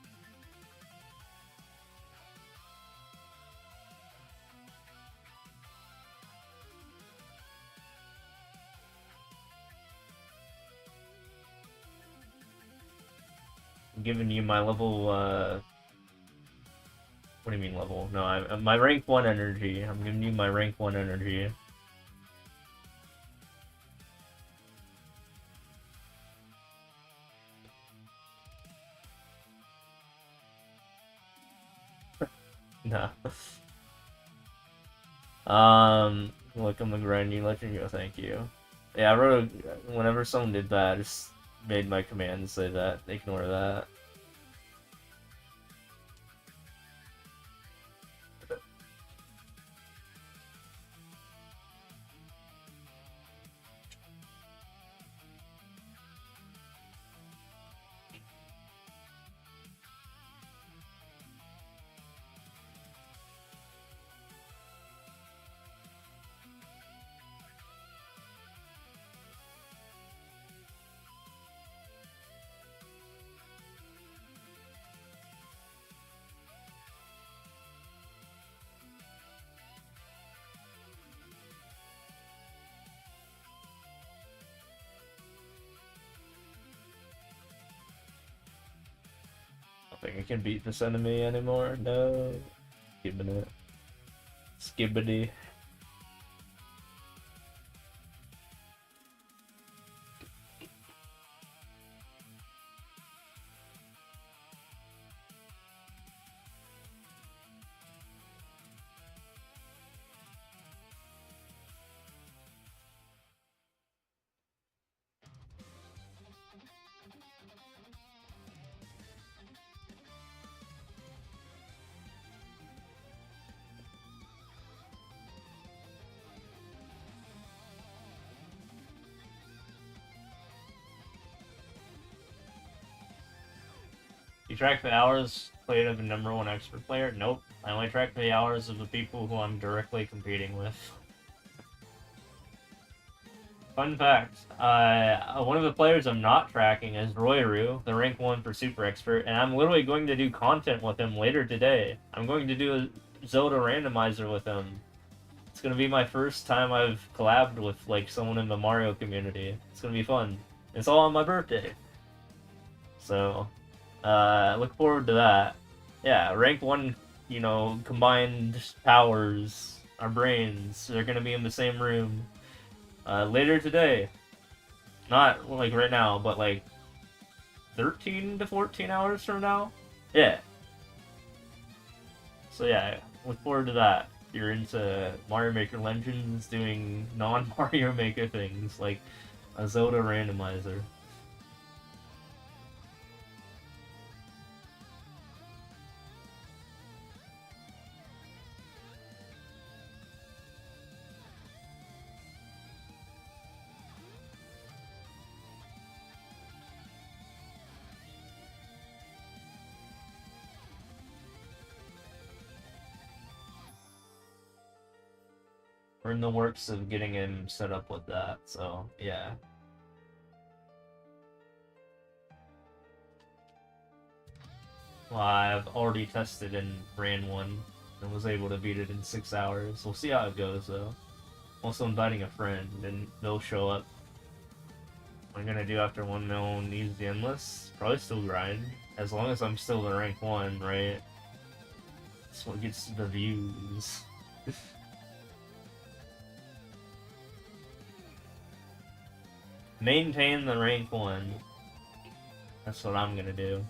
I'm giving you my level, what do you mean level? No, my rank 1 energy. I'm giving you my rank 1 energy. No. Look, I'm a grindy legend. Go, thank you. Yeah, I wrote whenever someone did that, I just made my command say that. Ignore that. can beat this enemy anymore. No. Skibbity it. Skibbity. You track the hours played of a #1 expert player? Nope. I only track the hours of the people who I'm directly competing with. Fun fact, one of the players I'm not tracking is Royaru, the rank 1 for Super Expert, and I'm literally going to do content with him later today. I'm going to do a Zelda randomizer with him. It's going to be my first time I've collabed with like someone in the Mario community. It's going to be fun. It's all on my birthday. So, look forward to that. Yeah, rank 1, you know, combined powers, our brains, they're going to be in the same room. Later today. Not like right now, but like 13 to 14 hours from now? Yeah. So yeah, look forward to that. If you're into Mario Maker Legends doing non-Mario Maker things, like a Zelda randomizer. We're in the works of getting him set up with that, so yeah. Well, I've already tested and ran one and was able to beat it in 6 hours. We'll see how it goes though. Also inviting a friend and they'll show up. What I'm gonna do after 1 mil needs the endless? Probably still grind. As long as I'm still the rank 1, right? That's what gets the views. Maintain the rank 1. That's what I'm gonna do.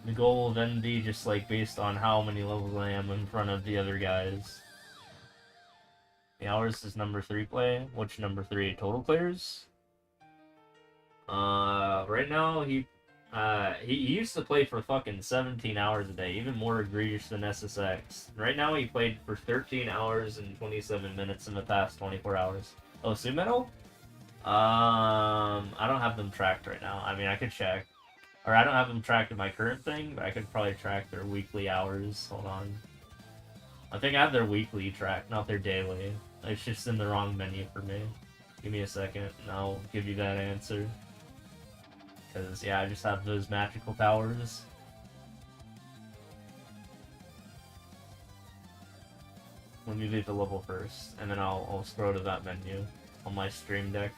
The goal will then be just like based on how many levels I am in front of the other guys. The hours is #3 play. Which #3? Total players? Right now he used to play for fucking 17 hours a day, even more egregious than SSX. Right now he played for 13 hours and 27 minutes in the past 24 hours. Oh, Sumetal? I don't have them tracked right now. I mean, I could check. Or I don't have them tracked in my current thing, but I could probably track their weekly hours. Hold on. I think I have their weekly tracked, not their daily. It's just in the wrong menu for me. Give me a second, and I'll give you that answer. Because, yeah, I just have those magical powers. Let me beat the level first, and then I'll scroll to that menu on my stream deck.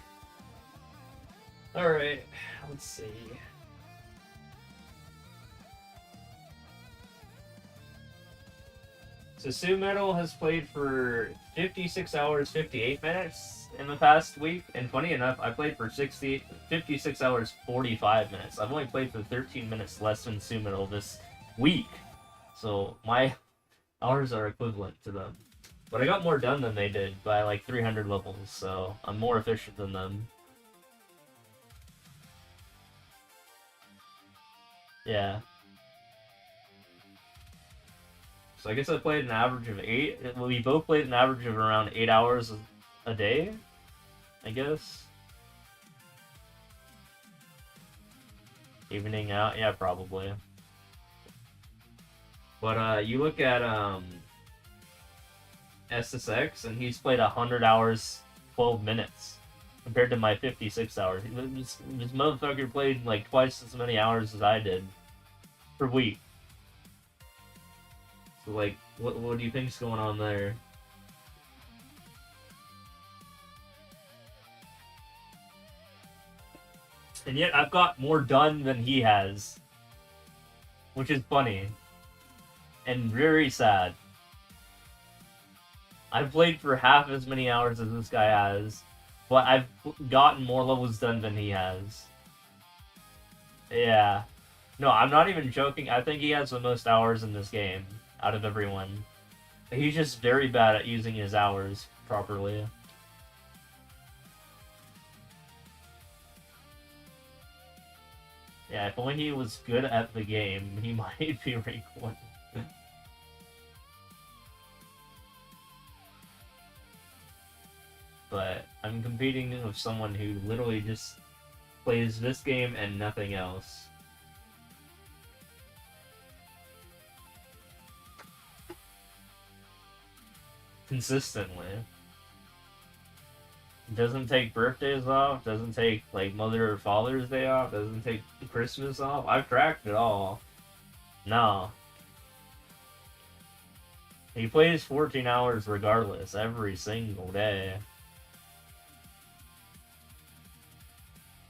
Alright, let's see. So Sumetal has played for 56 hours, 58 minutes in the past week, and funny enough, I played for 56 hours, 45 minutes. I've only played for 13 minutes less than Sumetal this week, so my hours are equivalent to them. But I got more done than they did by like 300 levels, so I'm more efficient than them. Yeah. So I guess I played an average of 8. We both played an average of around 8 hours a day, I guess. Evening out, yeah, probably. But you look at SSX, and he's played 100 hours, 12 minutes, compared to my 56 hours. This motherfucker played like twice as many hours as I did per week. So like, what do you think's going on there? And yet I've got more done than he has. which is funny and very sad. I've played for half as many hours as this guy has, but I've gotten more levels done than he has. Yeah. No, I'm not even joking. I think he has the most hours in this game out of everyone. He's just very bad at using his hours properly. Yeah, if only he was good at the game, he might be rank 1. But I'm competing with someone who literally just plays this game and nothing else. Consistently. Doesn't take birthdays off, doesn't take like Mother or Father's Day off, doesn't take Christmas off. I've tracked it all. No. He plays 14 hours regardless, every single day.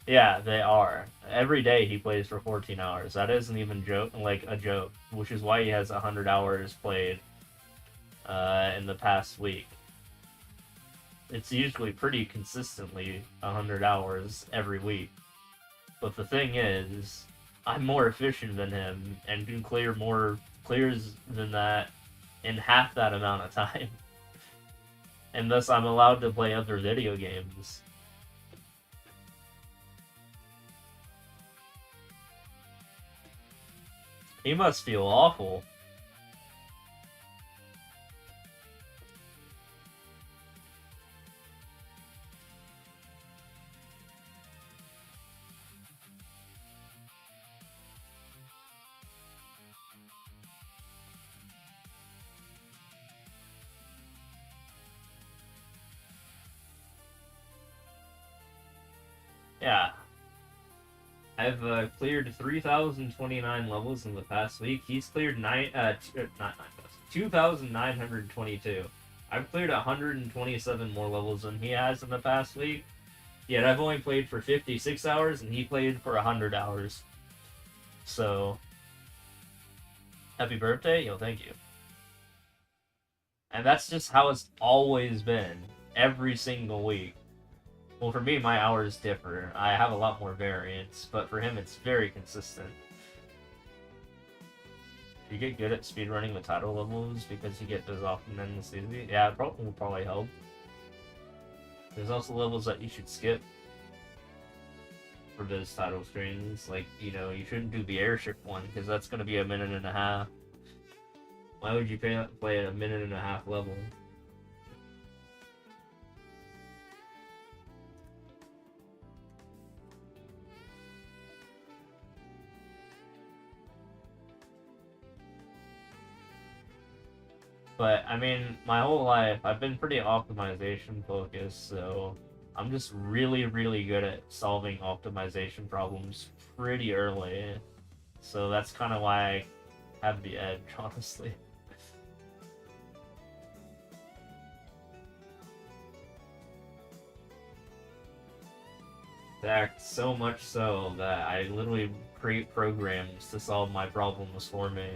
Yeah, they are. Every day he plays for 14 hours. That isn't even a joke, which is why he has 100 hours played in the past week. It's usually pretty consistently 100 hours every week. But the thing is, I'm more efficient than him and can clear more clears than that in half that amount of time. And thus I'm allowed to play other video games. He must feel awful. Yeah. I've cleared 3,029 levels in the past week. He's cleared 2,922. I've cleared 127 more levels than he has in the past week. Yet I've only played for 56 hours, and he played for 100 hours. So, happy birthday. Yo, thank you. And that's just how it's always been. Every single week. Well, for me, my hours differ. I have a lot more variance, but for him, it's very consistent. You get good at speedrunning the title levels because you get those often in the season. Yeah, it will probably help. There's also levels that you should skip for those title screens. Like, you know, you shouldn't do the airship one because that's going to be a minute and a half. Why would you play at a minute and a half level? But, I mean, my whole life, I've been pretty optimization focused, so I'm just really, really good at solving optimization problems pretty early. So that's kind of why I have the edge, honestly. In fact, so much so that I literally create programs to solve my problems for me.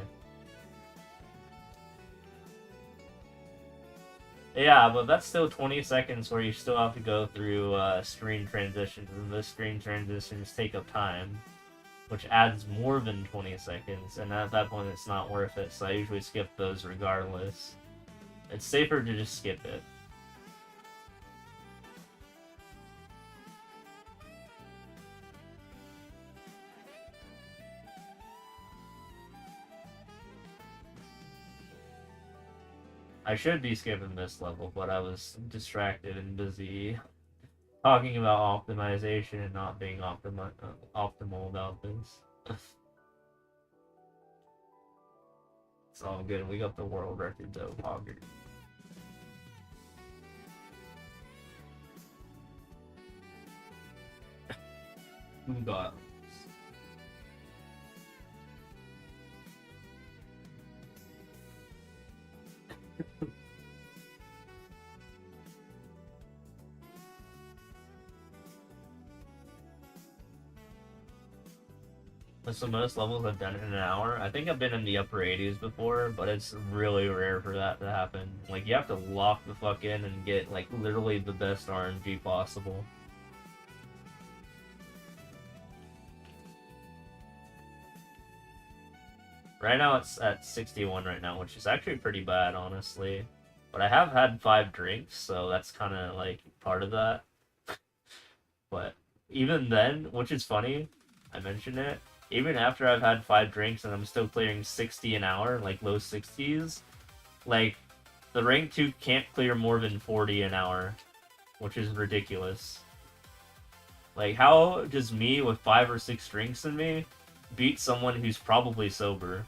Yeah, but that's still 20 seconds where you still have to go through screen transitions, and those screen transitions take up time, which adds more than 20 seconds, and at that point it's not worth it, so I usually skip those regardless. It's safer to just skip it. I should be skipping this level, but I was distracted and busy talking about optimization and not being optimal about this. It's all good. We got the world record though, Hogger. Who got? That's the most levels I've done in an hour. I think I've been in the upper 80s before, but it's really rare for that to happen. Like, you have to lock the fuck in and get, like, literally the best RNG possible. Right now it's at 61 right now, which is actually pretty bad, honestly. But I have had 5 drinks, so that's kind of, like, part of that. But even then, which is funny, I mentioned it, even after I've had 5 drinks and I'm still clearing 60 an hour, like low 60s, like, the rank 2 can't clear more than 40 an hour, which is ridiculous. Like, how does me with 5 or 6 drinks in me beat someone who's probably sober,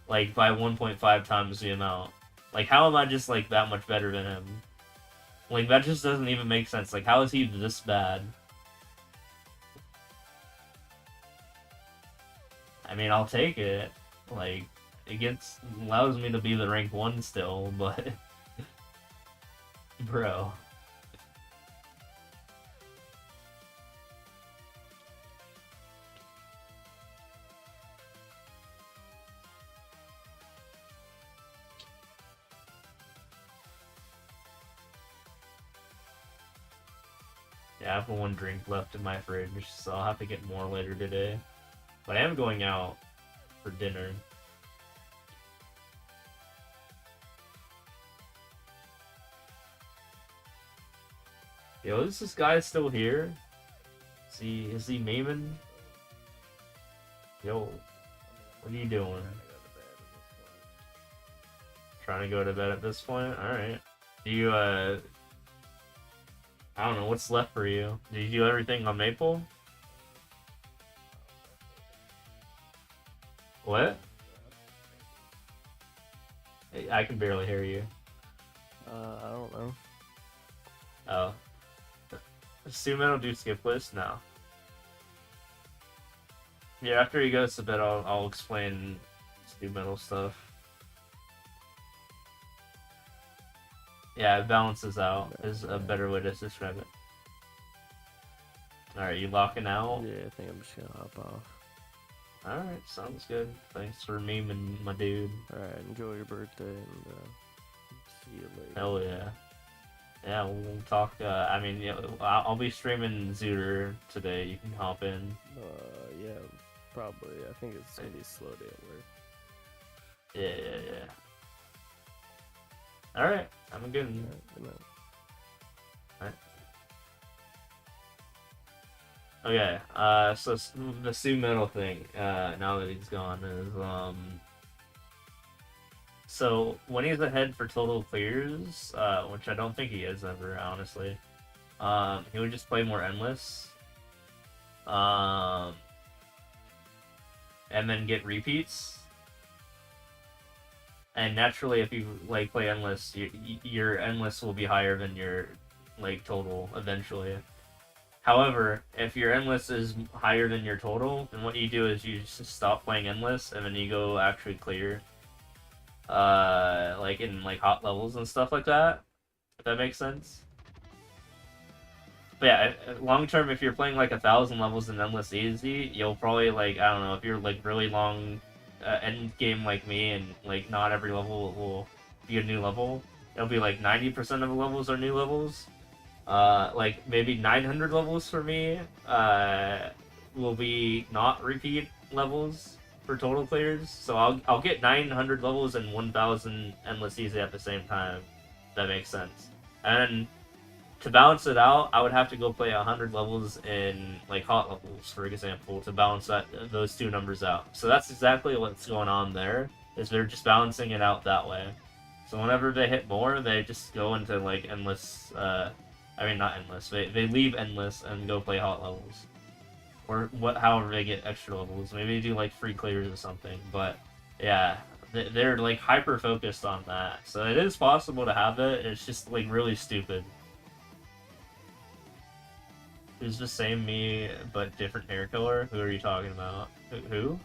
like, by 1.5 times the amount? Like, how am I just, like, that much better than him? Like, that just doesn't even make sense. Like, how is he this bad? I mean, I'll take it. Like, it allows me to be the rank 1 still, but... Bro. Yeah, I have 1 drink left in my fridge, so I'll have to get more later today. But I am going out for dinner. Yo, is this guy still here? Is he memeing? Yo, what are you doing? Trying to go to bed at this point? Alright. Do you, I don't know, what's left for you? Did you do everything on Maple? What? I can barely hear you. I don't know. Oh. Assume I don't do skip list? No. Yeah, after he goes to bed, I'll explain Stu Metal stuff. Yeah, it balances out is a better way to describe it. Alright, you locking out? Yeah, I think I'm just gonna hop off. Alright, sounds good. Thanks for memeing, my dude. Alright, enjoy your birthday and see you later. Hell yeah. Yeah, we'll talk, I mean, yeah, I'll be streaming Zooter today. You can hop in. Yeah, probably. I think it's gonna be a slow day at work. Yeah. Alright, I'm good. Alright, good night. Okay, so the Stu Metal thing, now that he's gone, is, so when he's ahead for total clears, which I don't think he is ever, honestly, he would just play more Endless, and then get repeats. And naturally, if you, like, play Endless, your Endless will be higher than your, like, total, eventually. However, if your Endless is higher than your total, then what you do is you just stop playing Endless, and then you go actually clear. Like, in, like, hot levels and stuff like that. If that makes sense. But yeah, long term, if you're playing, like, 1,000 levels in Endless easy, you'll probably, like, I don't know, if you're, like, really long end game like me, and, like, not every level will be a new level, it'll be, like, 90% of the levels are new levels. Like, maybe 900 levels for me, will be not repeat levels for total clears. So I'll get 900 levels and 1,000 Endless Easy at the same time. If that makes sense. And to balance it out, I would have to go play 100 levels in, like, hot levels, for example, to balance those two numbers out. So that's exactly what's going on there, is they're just balancing it out that way. So whenever they hit more, they just go into, like, Endless, I mean, not Endless. They leave Endless and go play hot levels. Or however they get extra levels. Maybe they do, like, free clears or something. But, yeah, they're, like, hyper-focused on that. So it is possible to have it. It's just, like, really stupid. Who's the same me, but different hair color? Who are you talking about? Who?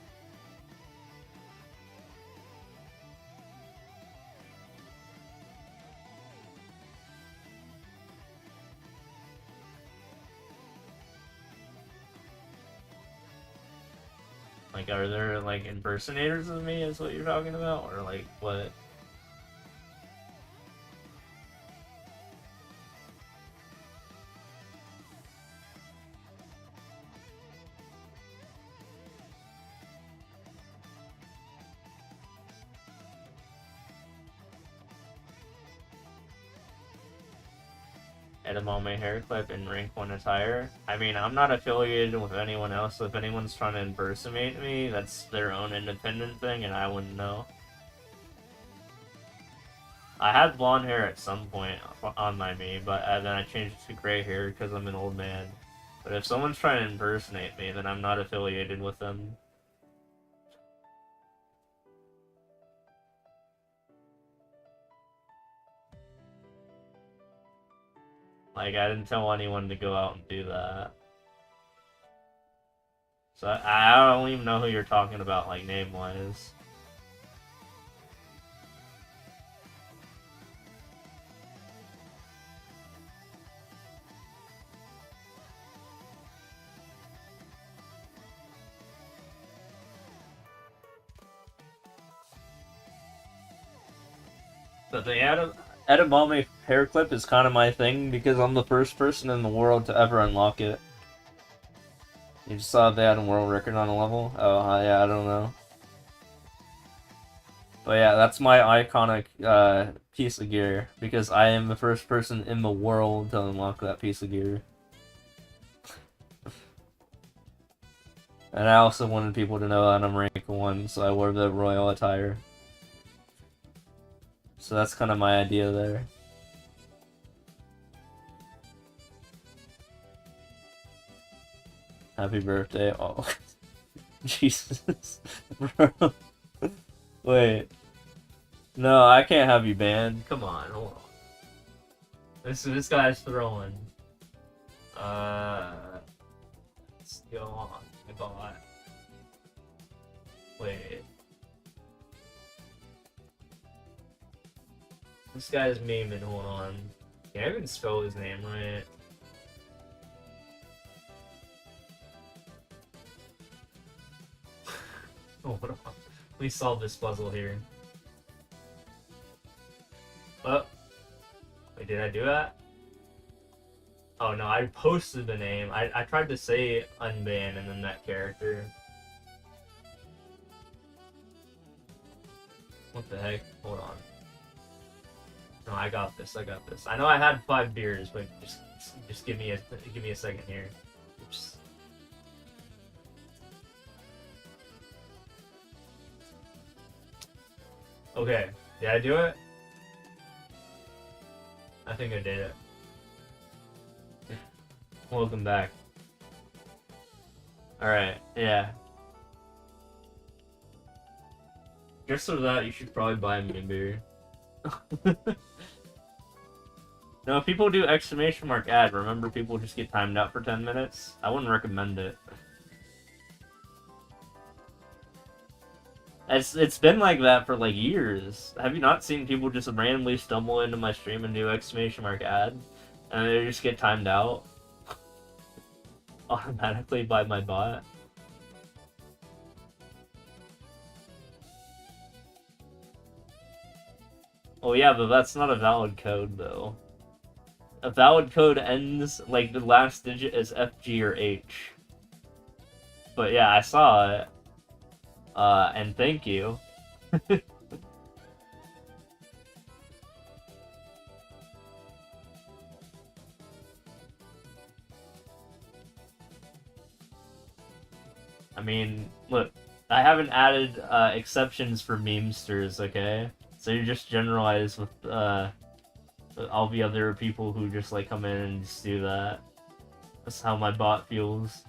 Like, are there, like, impersonators of me is what you're talking about? Or, like, what? Edamame hair clip in rank 1 attire. I mean, I'm not affiliated with anyone else, so if anyone's trying to impersonate me, that's their own independent thing, and I wouldn't know. I had blonde hair at some point on my me, but then I changed it to gray hair because I'm an old man. But if someone's trying to impersonate me, then I'm not affiliated with them. Like, I didn't tell anyone to go out and do that. So I don't even know who you're talking about, like, name-wise. But the edamame hair clip is kind of my thing because I'm the first person in the world to ever unlock it. You just saw they had a world record on a level? Oh, yeah, I don't know. But yeah, that's my iconic piece of gear because I am the first person in the world to unlock that piece of gear. And I also wanted people to know that I'm rank 1, so I wore the royal attire. So that's kind of my idea there. Happy birthday. Oh. Jesus. Bro. Wait. No, I can't have you banned. Come on, hold on. This guy's throwing. Let's go on. Wait. This guy's memeing, hold on. Can I even spell his name right? Hold on. Please solve this puzzle here. Oh. Wait, did I do that? Oh no, I posted the name. I tried to say unban and then that character. What the heck? Hold on. No, I got this. I know I had 5 beers, but just give me a second here. Oops. Okay, did I do it? I think I did it. Welcome back. Alright, yeah. Just so that, you should probably buy me a beer. No, if people do exclamation mark ad, remember people just get timed out for 10 minutes? I wouldn't recommend it. It's been like that for like years. Have you not seen people just randomly stumble into my stream and do exclamation mark ad? And they just get timed out? Automatically by my bot? Oh yeah, but that's not a valid code though. A valid code ends, like the last digit is FG or H. But yeah, I saw it. And thank you. I mean, look, I haven't added exceptions for memesters, okay? So you just generalize with all the other people who just like come in and just do that. That's how my bot feels.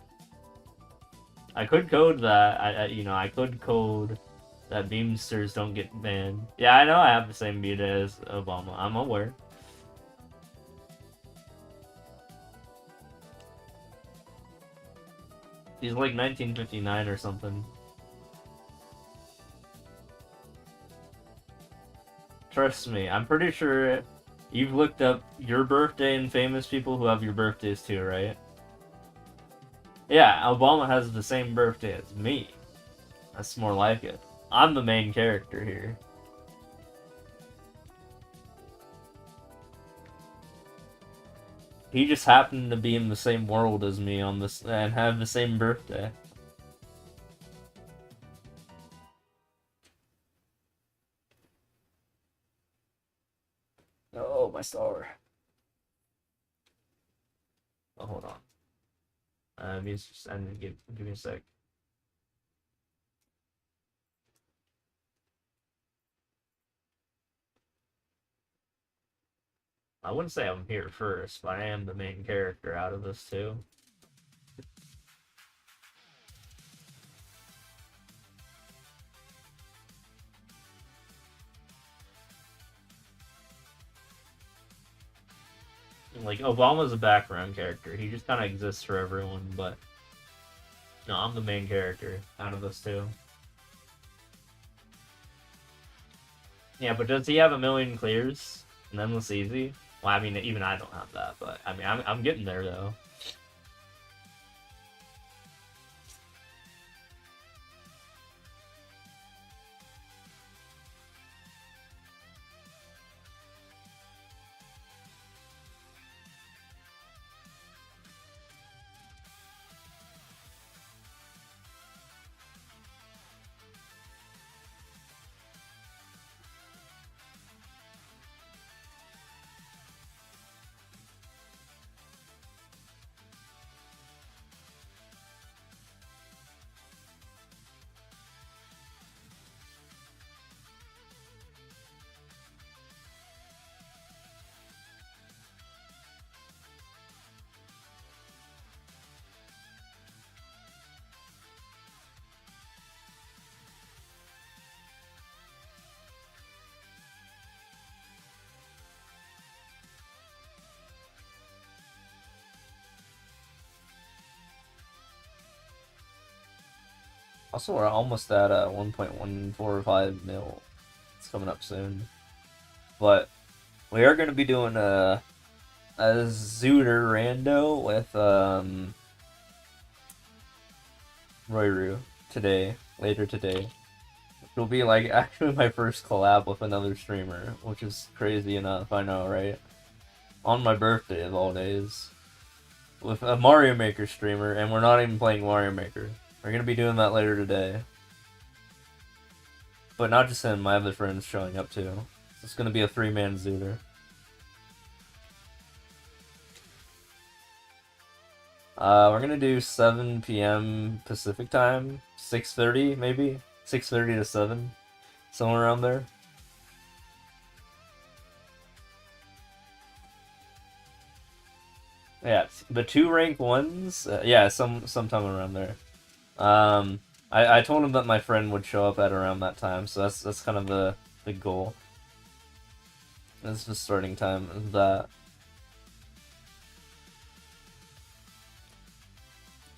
I could code that. I could code that memesters don't get banned. Yeah, I know I have the same beta as Obama. I'm aware. He's like 1959 or something. Trust me, I'm pretty sure you've looked up your birthday and famous people who have your birthdays too, right? Yeah, Obama has the same birthday as me. That's more like it. I'm the main character here. He just happened to be in the same world as me on this and have the same birthday. Oh, my star. Oh, hold on. He's just ending. Give me a sec. I wouldn't say I'm here first, but I am the main character out of this too. Like, Obama's a background character. He just kind of exists for everyone, but... No, I'm the main character out of this two. Yeah, but does he have 1,000,000 clears? And endless easy? Well, I mean, even I don't have that, but... I mean, I'm getting there, though. Also, we're almost at 1.145 mil. It's coming up soon. But we are going to be doing a Zooter rando with Royru today, later today. It'll be like actually my first collab with another streamer, which is crazy enough, I know, right? On my birthday of all days. With a Mario Maker streamer, and we're not even playing Mario Maker. We're gonna be doing that later today. But not just him, my other friends showing up too. It's gonna be a 3-man Zooter. We're gonna do 7 p.m. Pacific time, 6:30 maybe, 6:30 to 7, somewhere around there. Yeah, the 2 rank 1s, yeah, sometime around there. I told him that my friend would show up at around that time, so that's kind of the goal. That's the starting time of that.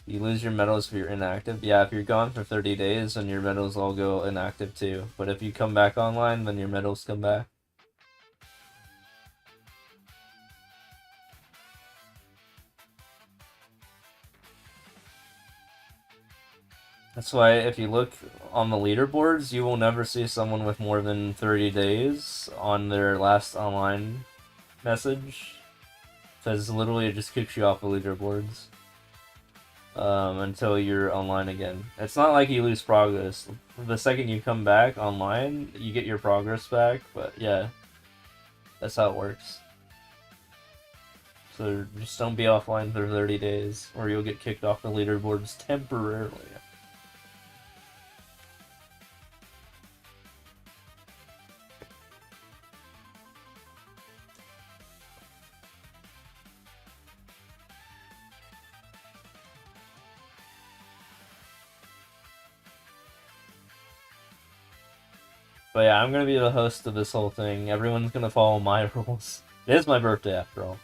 You lose your medals if you're inactive. Yeah, if you're gone for 30 days, then your medals all go inactive too. But if you come back online, then your medals come back. That's why if you look on the leaderboards, you will never see someone with more than 30 days on their last online message. Because literally it just kicks you off the leaderboards. Until you're online again. It's not like you lose progress. The second you come back online, you get your progress back, but yeah. That's how it works. So just don't be offline for 30 days, or you'll get kicked off the leaderboards temporarily. But yeah, I'm gonna be the host of this whole thing. Everyone's gonna follow my rules. It is my birthday after all.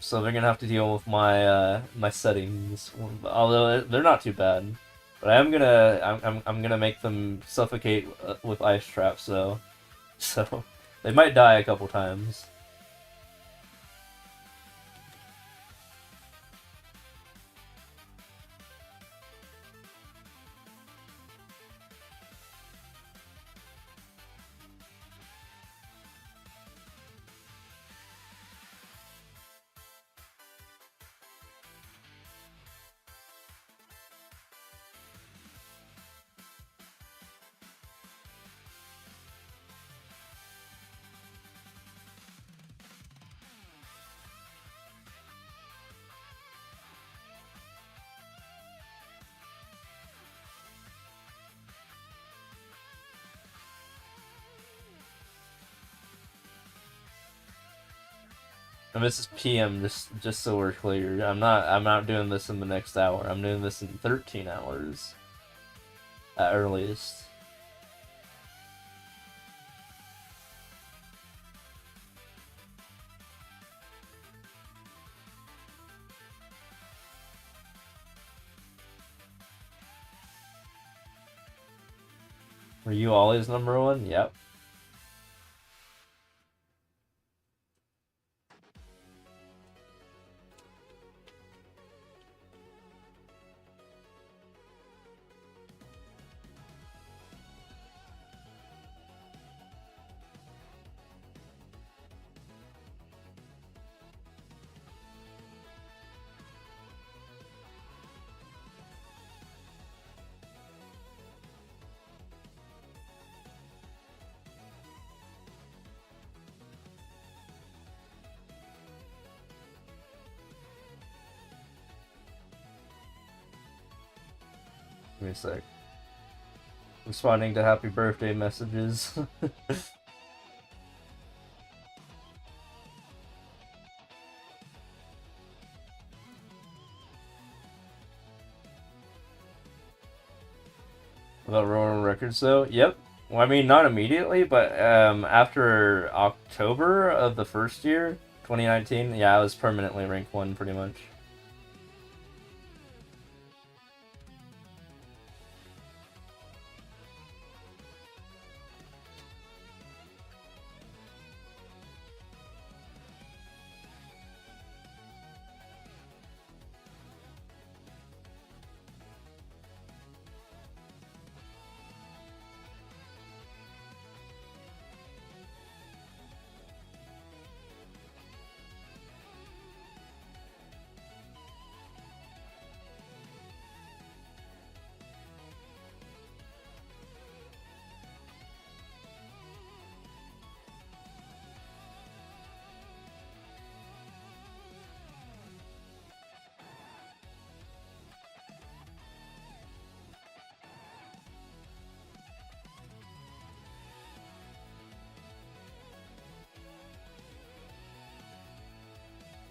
So they're gonna have to deal with my my settings, although they're not too bad. But I'm gonna make them suffocate with ice traps, so they might die a couple times. And this is PM, just so we're clear. I'm not doing this in the next hour. I'm doing this in 13 hours at earliest. Were you always number one? Yep. Give me a sec. Responding to happy birthday messages. About Rowan Records though? Yep. Well, I mean, not immediately, but after October of the first year, 2019, yeah, I was permanently ranked 1 pretty much.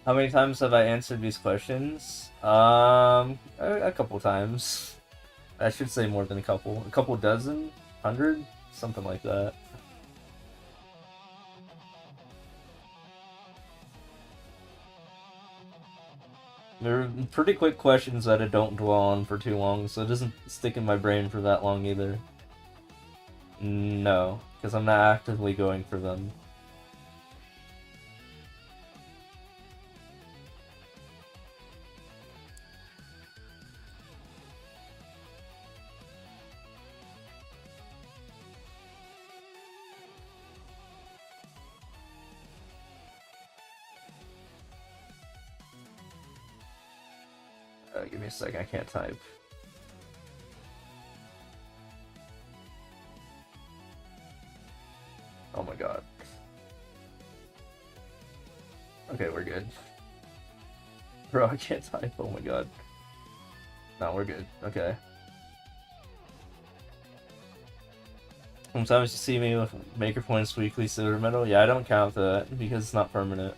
How many times have I answered these questions? A couple times. I should say more than a couple dozen, 100, something like that. They're pretty quick questions that I don't dwell on for too long, so it doesn't stick in my brain for that long either. No, because I'm not actively going for them. Give me a second, I can't type. Oh my god. Okay, we're good. Bro, I can't type, oh my god. No, we're good, okay. Sometimes you see me with Maker Points Weekly Silver Medal. Yeah, I don't count that because it's not permanent.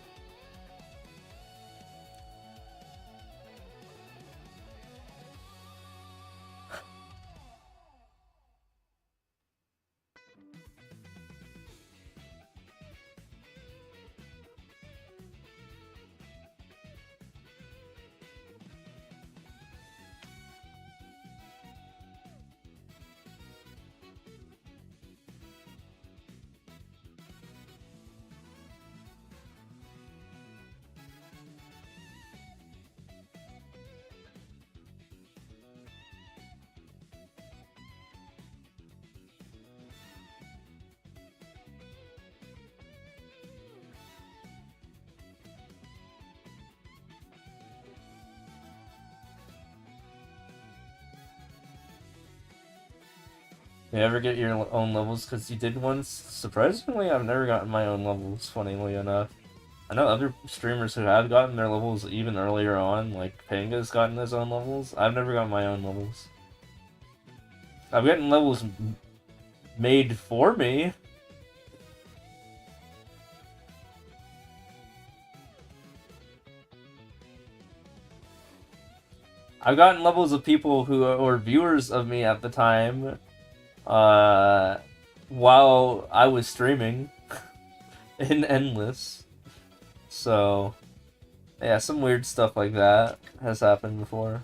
You ever get your own levels because you did once? Surprisingly, I've never gotten my own levels, funnily enough. I know other streamers who have gotten their levels even earlier on, like Panga's gotten his own levels. I've never gotten my own levels. I've gotten levels made for me. I've gotten levels of people who were viewers of me at the time, while I was streaming in Endless. So, yeah, some weird stuff like that has happened before.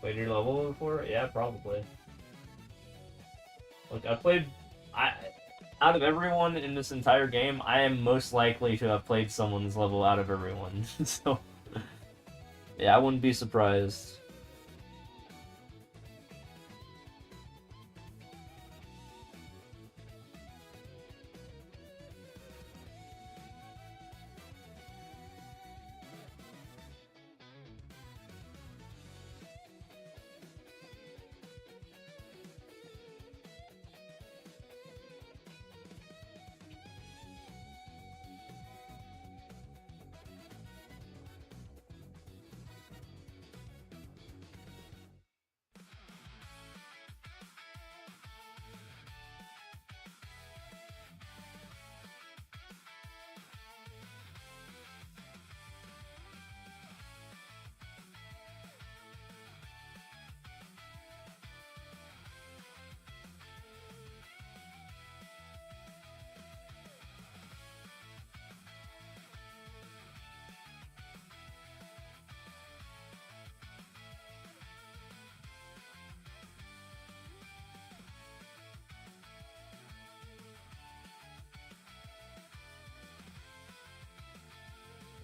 Played your level before? Yeah, probably. Look, out of everyone in this entire game, I am most likely to have played someone's level out of everyone. So, yeah, I wouldn't be surprised.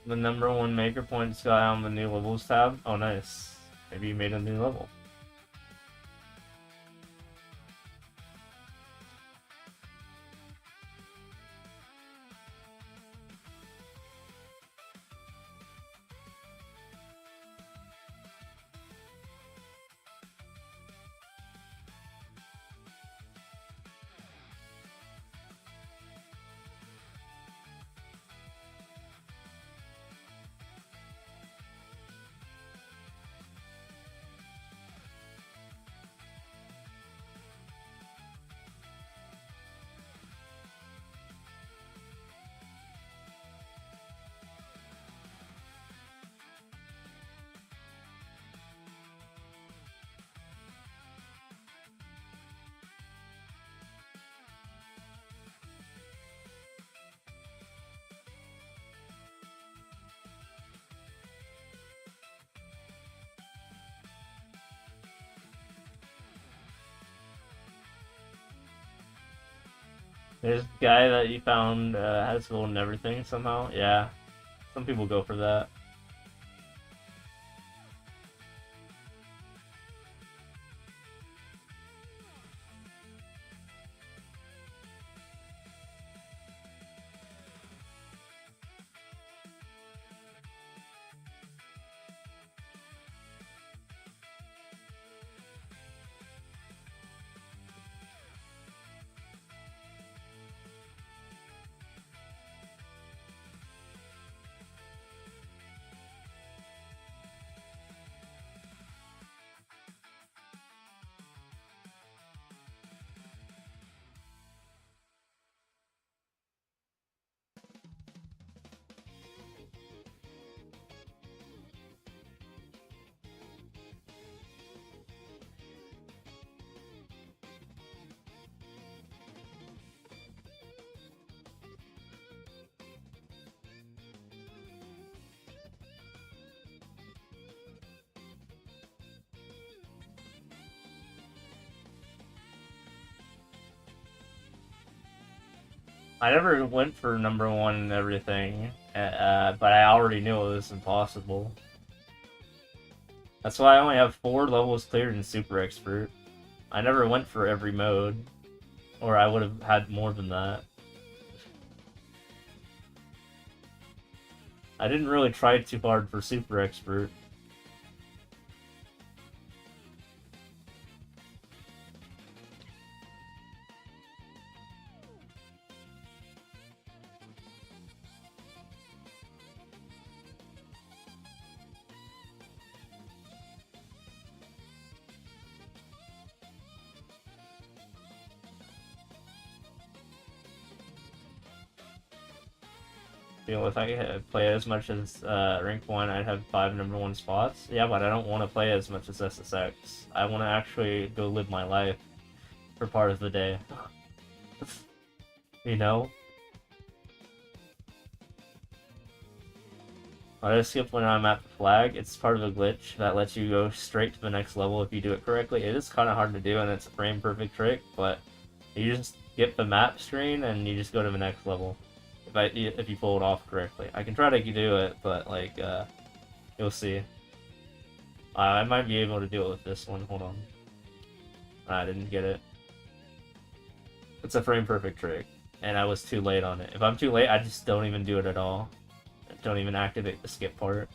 The #1 maker points guy on the new levels tab. Oh, nice. Maybe you made a new level. There's a guy that you found has gold and everything somehow. Yeah, some people go for that. I never went for #1 and everything, but I already knew it was impossible. That's why I only have 4 levels cleared in Super Expert. I never went for every mode, or I would have had more than that. I didn't really try too hard for Super Expert. You know, if I play as much as rank 1, I'd have 5 number 1 spots. Yeah, but I don't want to play as much as SSX. I want to actually go live my life for part of the day. You know? I just skip when I'm at the flag. It's part of a glitch that lets you go straight to the next level if you do it correctly. It is kind of hard to do, and it's a frame perfect trick, but you just skip the map screen and you just go to the next level. If you pull it off correctly. I can try to do it, but like, you'll see. I might be able to do it with this one. Hold on. I didn't get it. It's a frame perfect trick, and I was too late on it. If I'm too late, I just don't even do it at all. I don't even activate the skip part.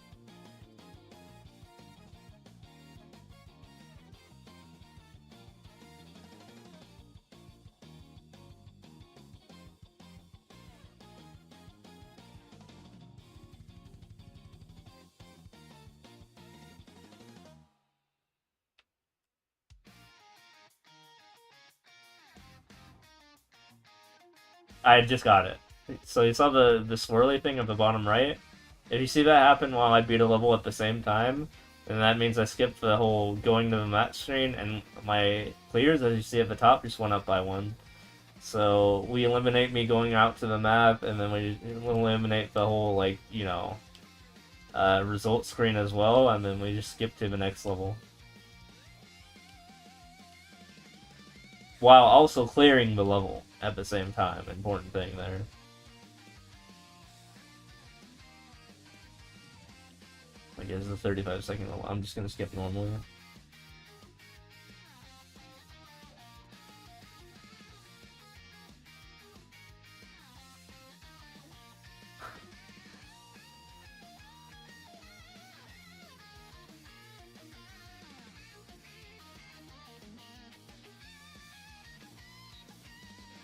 I just got it. So you saw the swirly thing at the bottom right? If you see that happen while I beat a level at the same time, then that means I skipped the whole going to the match screen, and my clears, as you see at the top, just went up by 1. So we eliminate me going out to the map, and then we eliminate the whole, like, you know, result screen as well, and then we just skip to the next level. While also clearing the level at the same time. Important thing there. I guess the 35-second level. I'm just gonna skip normally.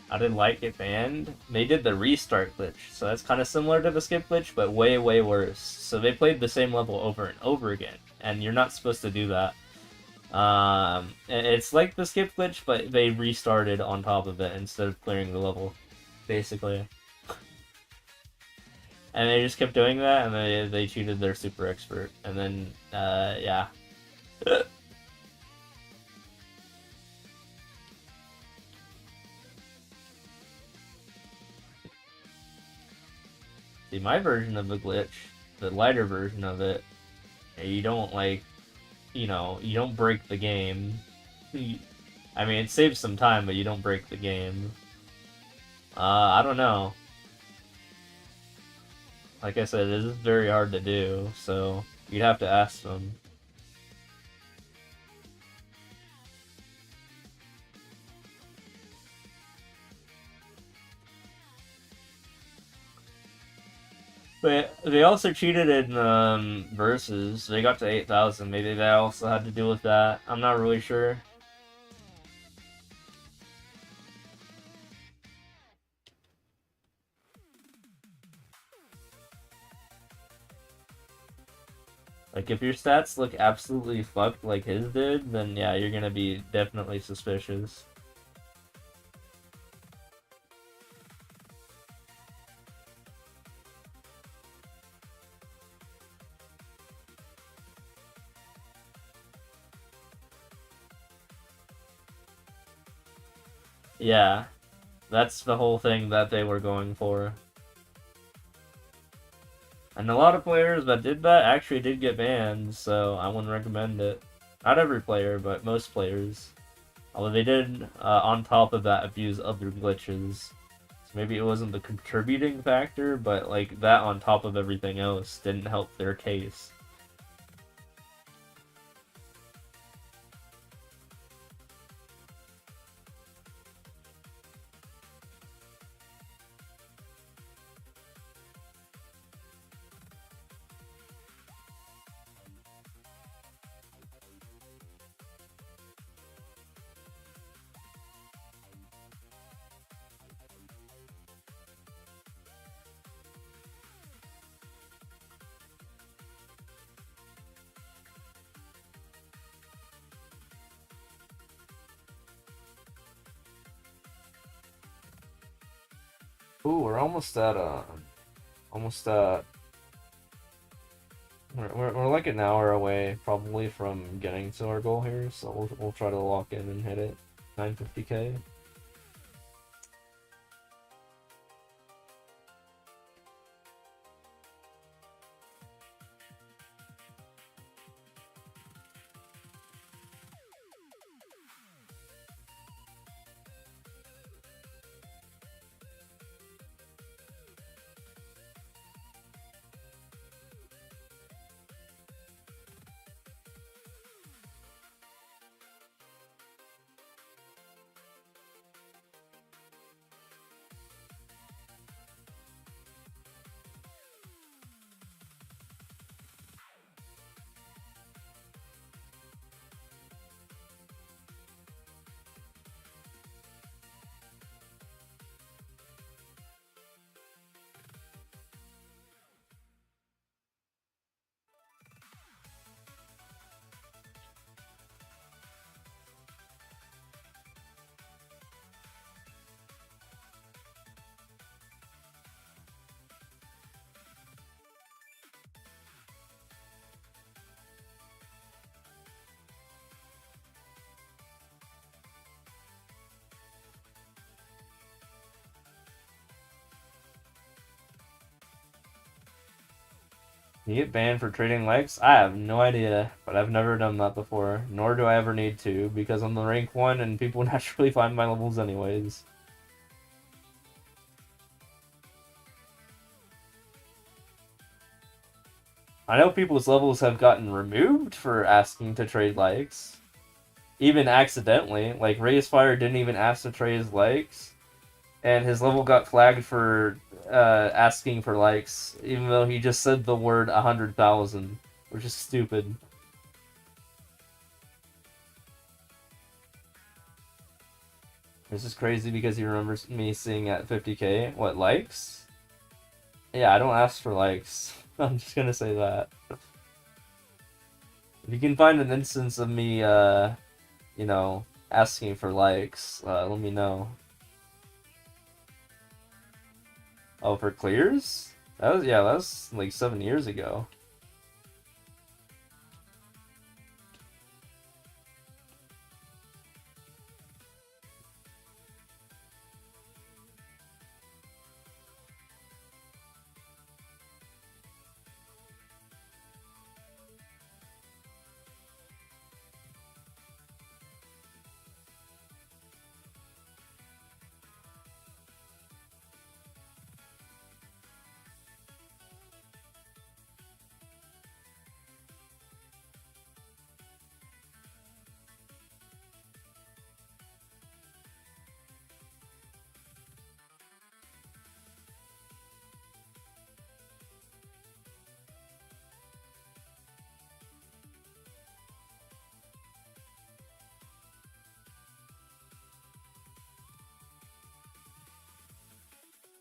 I didn't like it banned. They did the restart glitch, so that's kind of similar to the skip glitch, but way, way worse. So they played the same level over and over again, and you're not supposed to do that. It's like the skip glitch, but they restarted on top of it instead of clearing the level, basically. And they just kept doing that, and they cheated their super expert, and then, yeah. See, my version of the glitch, the lighter version of it, you don't, like, you know, you don't break the game. I mean, it saves some time, but you don't break the game. I don't know. Like I said, it is very hard to do, so you'd have to ask them. But they also cheated in versus. They got to 8,000. Maybe that also had to do with that. I'm not really sure. Like, if your stats look absolutely fucked like his did, then yeah, you're gonna be definitely suspicious. Yeah, that's the whole thing that they were going for. And a lot of players that did that actually did get banned, so I wouldn't recommend it. Not every player, but most players. Although they did, on top of that, abuse other glitches. So maybe it wasn't the contributing factor, but like that on top of everything else didn't help their case. Ooh, we're almost at Almost we're like an hour away probably from getting to our goal here, so we'll try to lock in and hit it. 950k. You get banned for trading likes? I have no idea, but I've never done that before, nor do I ever need to, because I'm the rank 1 and people naturally find my levels anyways. I know people's levels have gotten removed for asking to trade likes. Even accidentally. Like, Raisefire didn't even ask to trade his likes, and his level got flagged for asking for likes, even though he just said the word 100,000, which is stupid. This is crazy because he remembers me seeing at 50k. What, likes? Yeah, I don't ask for likes. I'm just gonna say that. If you can find an instance of me, you know, asking for likes, let me know. Oh, for clears? That was like 7 years ago.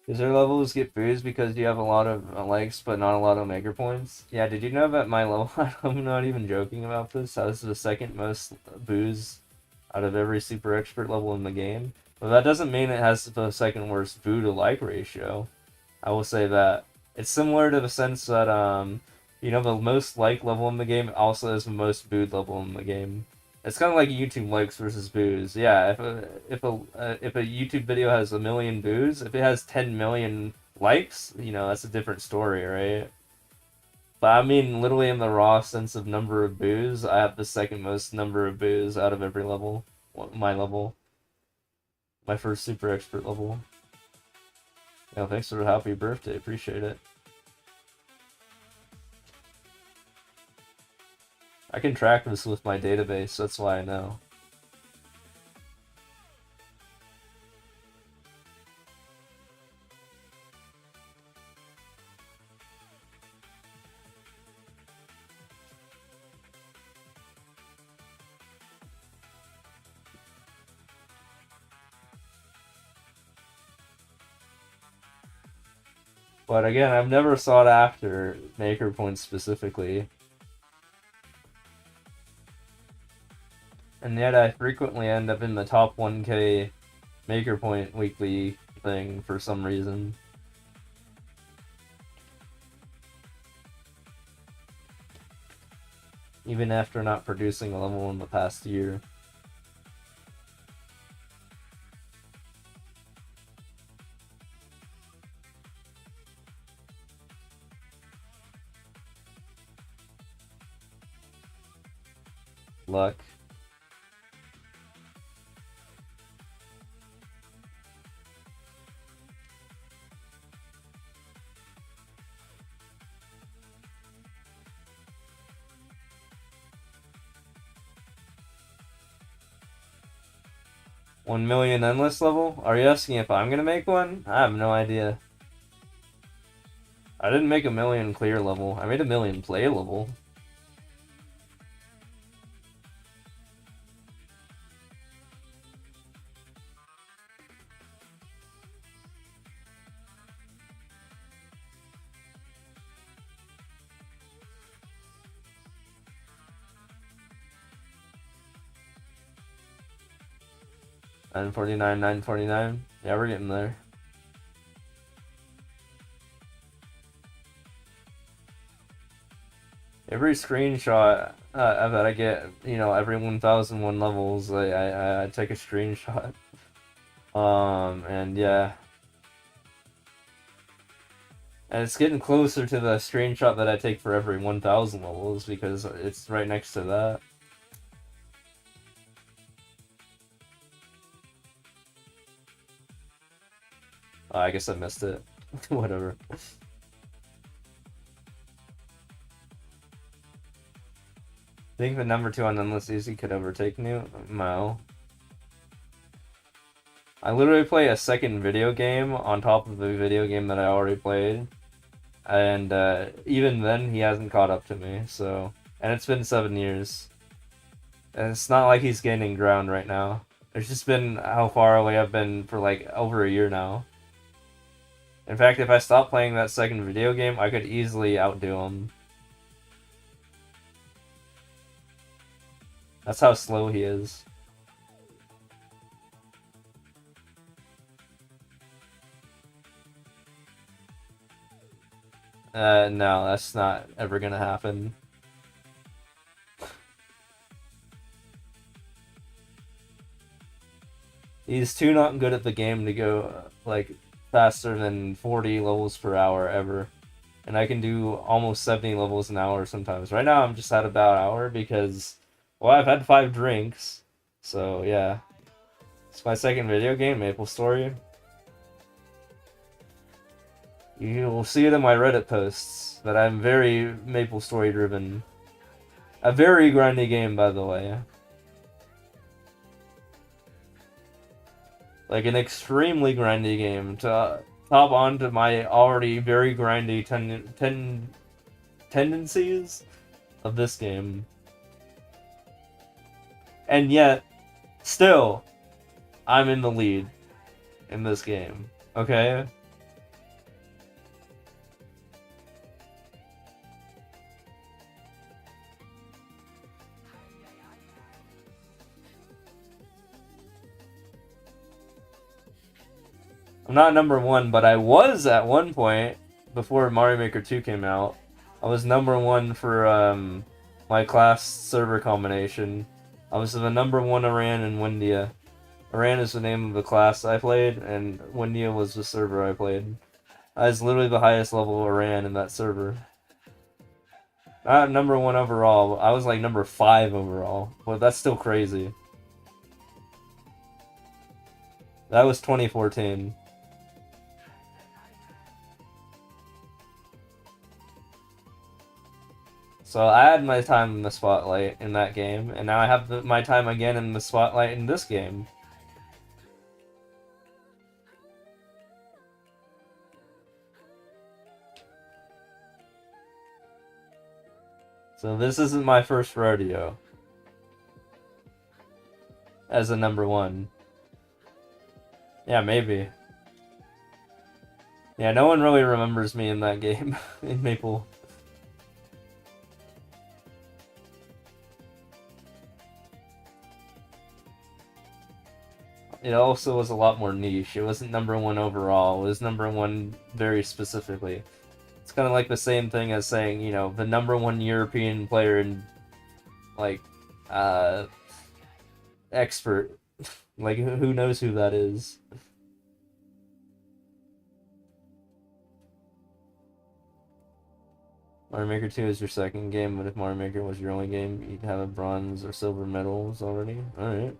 Does your levels get boozed because you have a lot of likes but not a lot of maker points? Yeah, did you know that my level, I'm not even joking about this, has the second most booze out of every super expert level in the game? But that doesn't mean it has the second worst boo to like ratio. I will say that. It's similar to the sense that, you know, the most like level in the game also has the most booed level in the game. It's kind of like YouTube likes versus boos. Yeah, if a YouTube video has 1 million boos, if it has 10 million likes, you know, that's a different story, right? But I mean, literally in the raw sense of number of boos, I have the second most number of boos out of every level. My level. My first super expert level. Yeah, thanks for the happy birthday. Appreciate it. I can track this with my database, that's why I know. But again, I've never sought after maker points specifically. And yet I frequently end up in the top 1k maker point weekly thing for some reason. even after not producing a level in the past year. Luck. $1 million endless level? Are you asking if I'm gonna make one? I have no idea. I didn't make a million clear level. I made a million play level. $949, $949. Yeah, we're getting there. Every screenshot that I get, you know, every 1001 levels, I take a screenshot. And yeah. And it's getting closer to the screenshot that I take for every 1000 levels because it's right next to that. I guess I missed it. Whatever. Think the number 2 on Endless Easy could overtake me? No. I literally play a second video game on top of the video game that I already played. And even then, he hasn't caught up to me, so... And it's been 7 years. And it's not like he's gaining ground right now. It's just been how far away I've been for like over a year now. In fact, if I stopped playing that second video game, I could easily outdo him. That's how slow he is. No, that's not ever gonna happen. He's too not good at the game to go, like, faster than 40 levels per hour ever. And I can do almost 70 levels an hour sometimes. Right now I'm just at about an hour because, well, I've had 5 drinks. So, yeah. It's my second video game, Maple Story. You will see it in my Reddit posts that I'm very Maple Story driven. A very grindy game, by the way. Like an extremely grindy game to top onto my already very grindy tendencies of this game. And yet, still, I'm in the lead in this game. Okay? I'm not number 1, but I was at one point before Mario Maker 2 came out. I was number 1 for my class server combination. I was the number 1 Iran in Windia. Iran is the name of the class I played, and Windia was the server I played. I was literally the highest level Iran in that server. Not number 1 overall, I was like number 5 overall, but that's still crazy. That was 2014. So I had my time in the spotlight in that game, and now I have my time again in the spotlight in this game. So this isn't my first rodeo as a number 1. Yeah, maybe. Yeah, no one really remembers me in that game, in Maple. It also was a lot more niche. It wasn't number 1 overall. It was number 1 very specifically. It's kind of like the same thing as saying, you know, the number 1 European player in like expert. Like who knows who that is? Mario Maker 2 is your second game, but if Mario Maker was your only game, you'd have a bronze or silver medals already. Alright.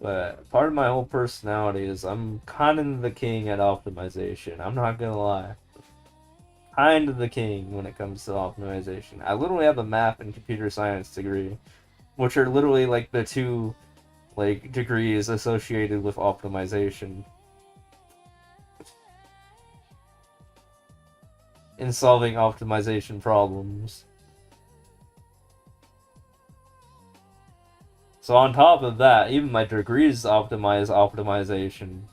But part of my whole personality is I'm kind of the king at optimization. I'm not gonna lie. Kind of the king when it comes to optimization. I literally have a math and computer science degree, which are literally like the two like degrees associated with optimization in solving optimization problems. So on top of that, even my degrees optimize optimization.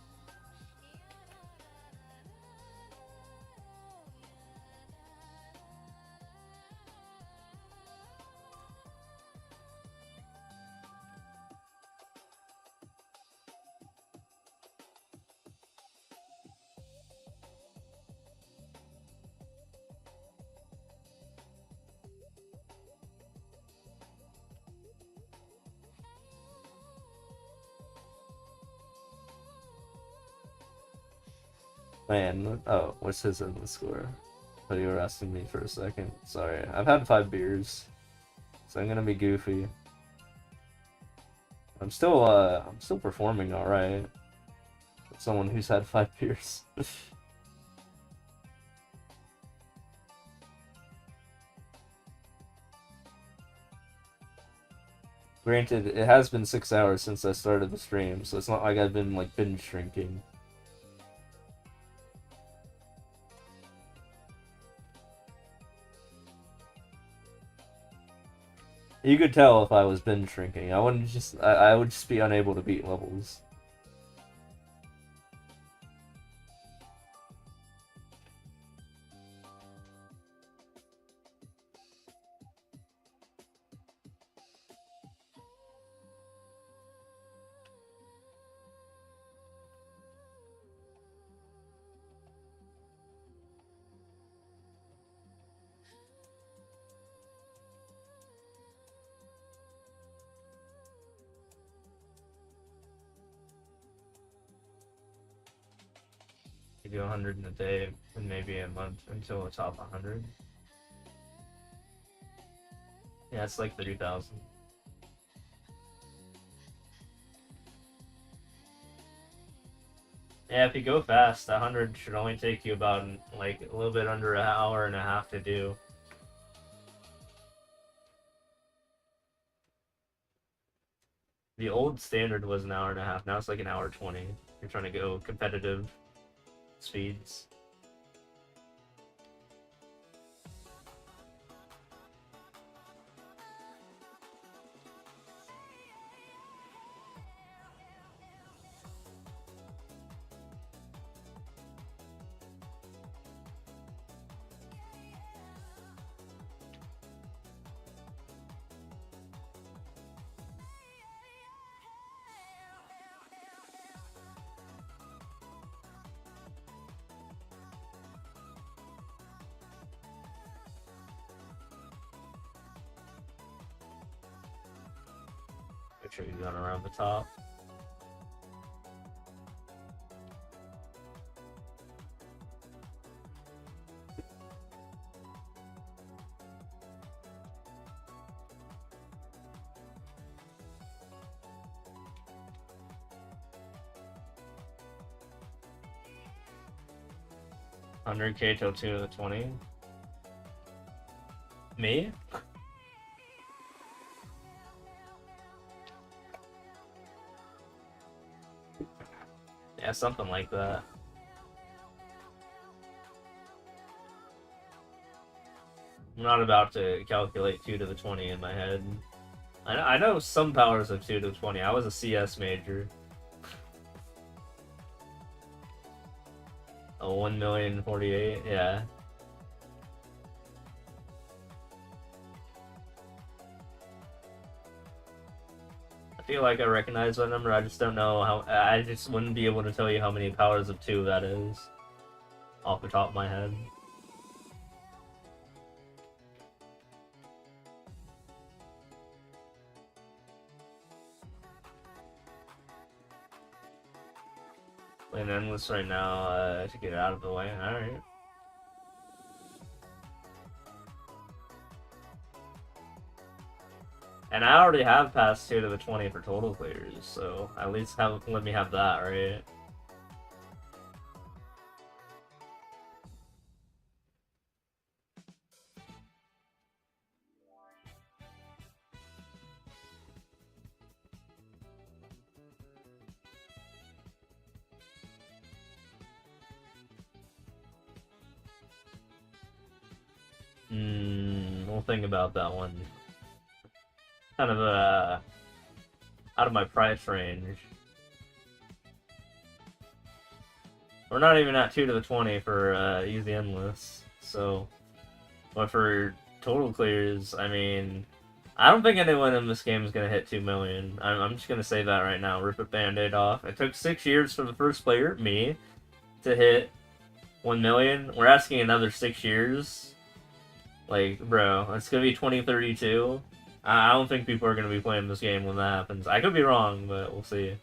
Man, oh, what's his in the score? Oh, you were asking me for a second. Sorry, I've had 5 beers, so I'm gonna be goofy. I'm still performing all right. Someone who's had 5 beers. Granted, it has been 6 hours since I started the stream, so it's not like I've been like binge drinking. You could tell if I was binge drinking. I would just be unable to beat levels. You do 100 in a day and maybe a month until the top 100. Yeah, it's like 30,000. Yeah, if you go fast, 100 should only take you about like a little bit under an hour and a half to do. The old standard was an hour and a half. Now it's like an hour 20. You're trying to go competitive speeds. Make sure you're going around the top. $100K till 2 to the 20. Me? Yeah, something like that. I'm not about to calculate 2 to the 20 in my head. I know some powers of 2 to the 20. I was a CS major. A 1,048,000, yeah. feel like I recognize that number. I just don't know how. I just wouldn't be able to tell you how many powers of 2 that is off the top of my head. Playing endless right now to get it out of the way. All right. And I already have passed 2 to the 20 for total clears, so at least let me have that, right? We'll think about that one. Kind of out of my price range. We're not even at 2 to the 20 for easy endless, so. But for total clears, I mean, I don't think anyone in this game is gonna hit 2 million. I'm just gonna say that right now. Rip a band-aid off. It took 6 years for the first player, me, to hit 1 million. We're asking another 6 years. Like, bro, it's gonna be 2032. I don't think people are gonna be playing this game when that happens. I could be wrong, but we'll see.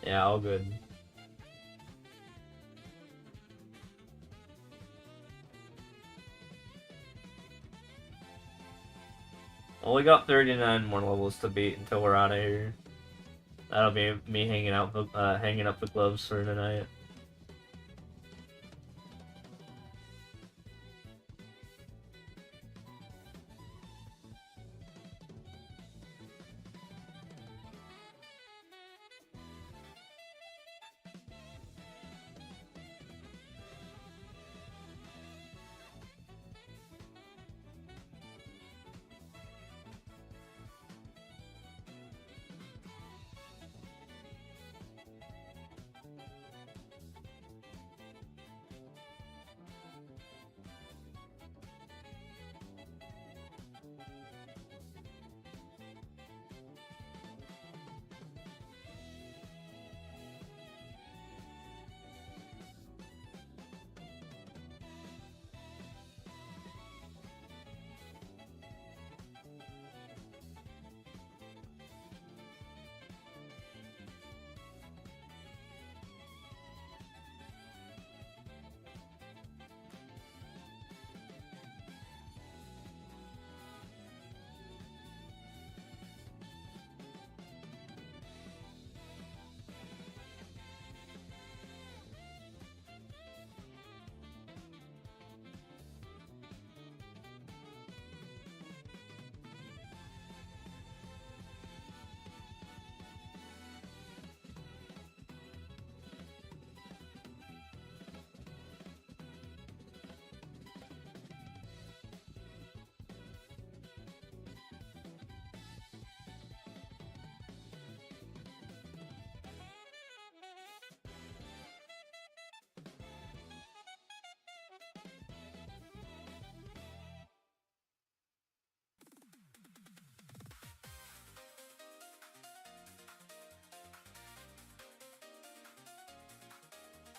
Yeah, all good. Well, we got 39 more levels to beat until we're out of here. That'll be me hanging up the gloves for tonight.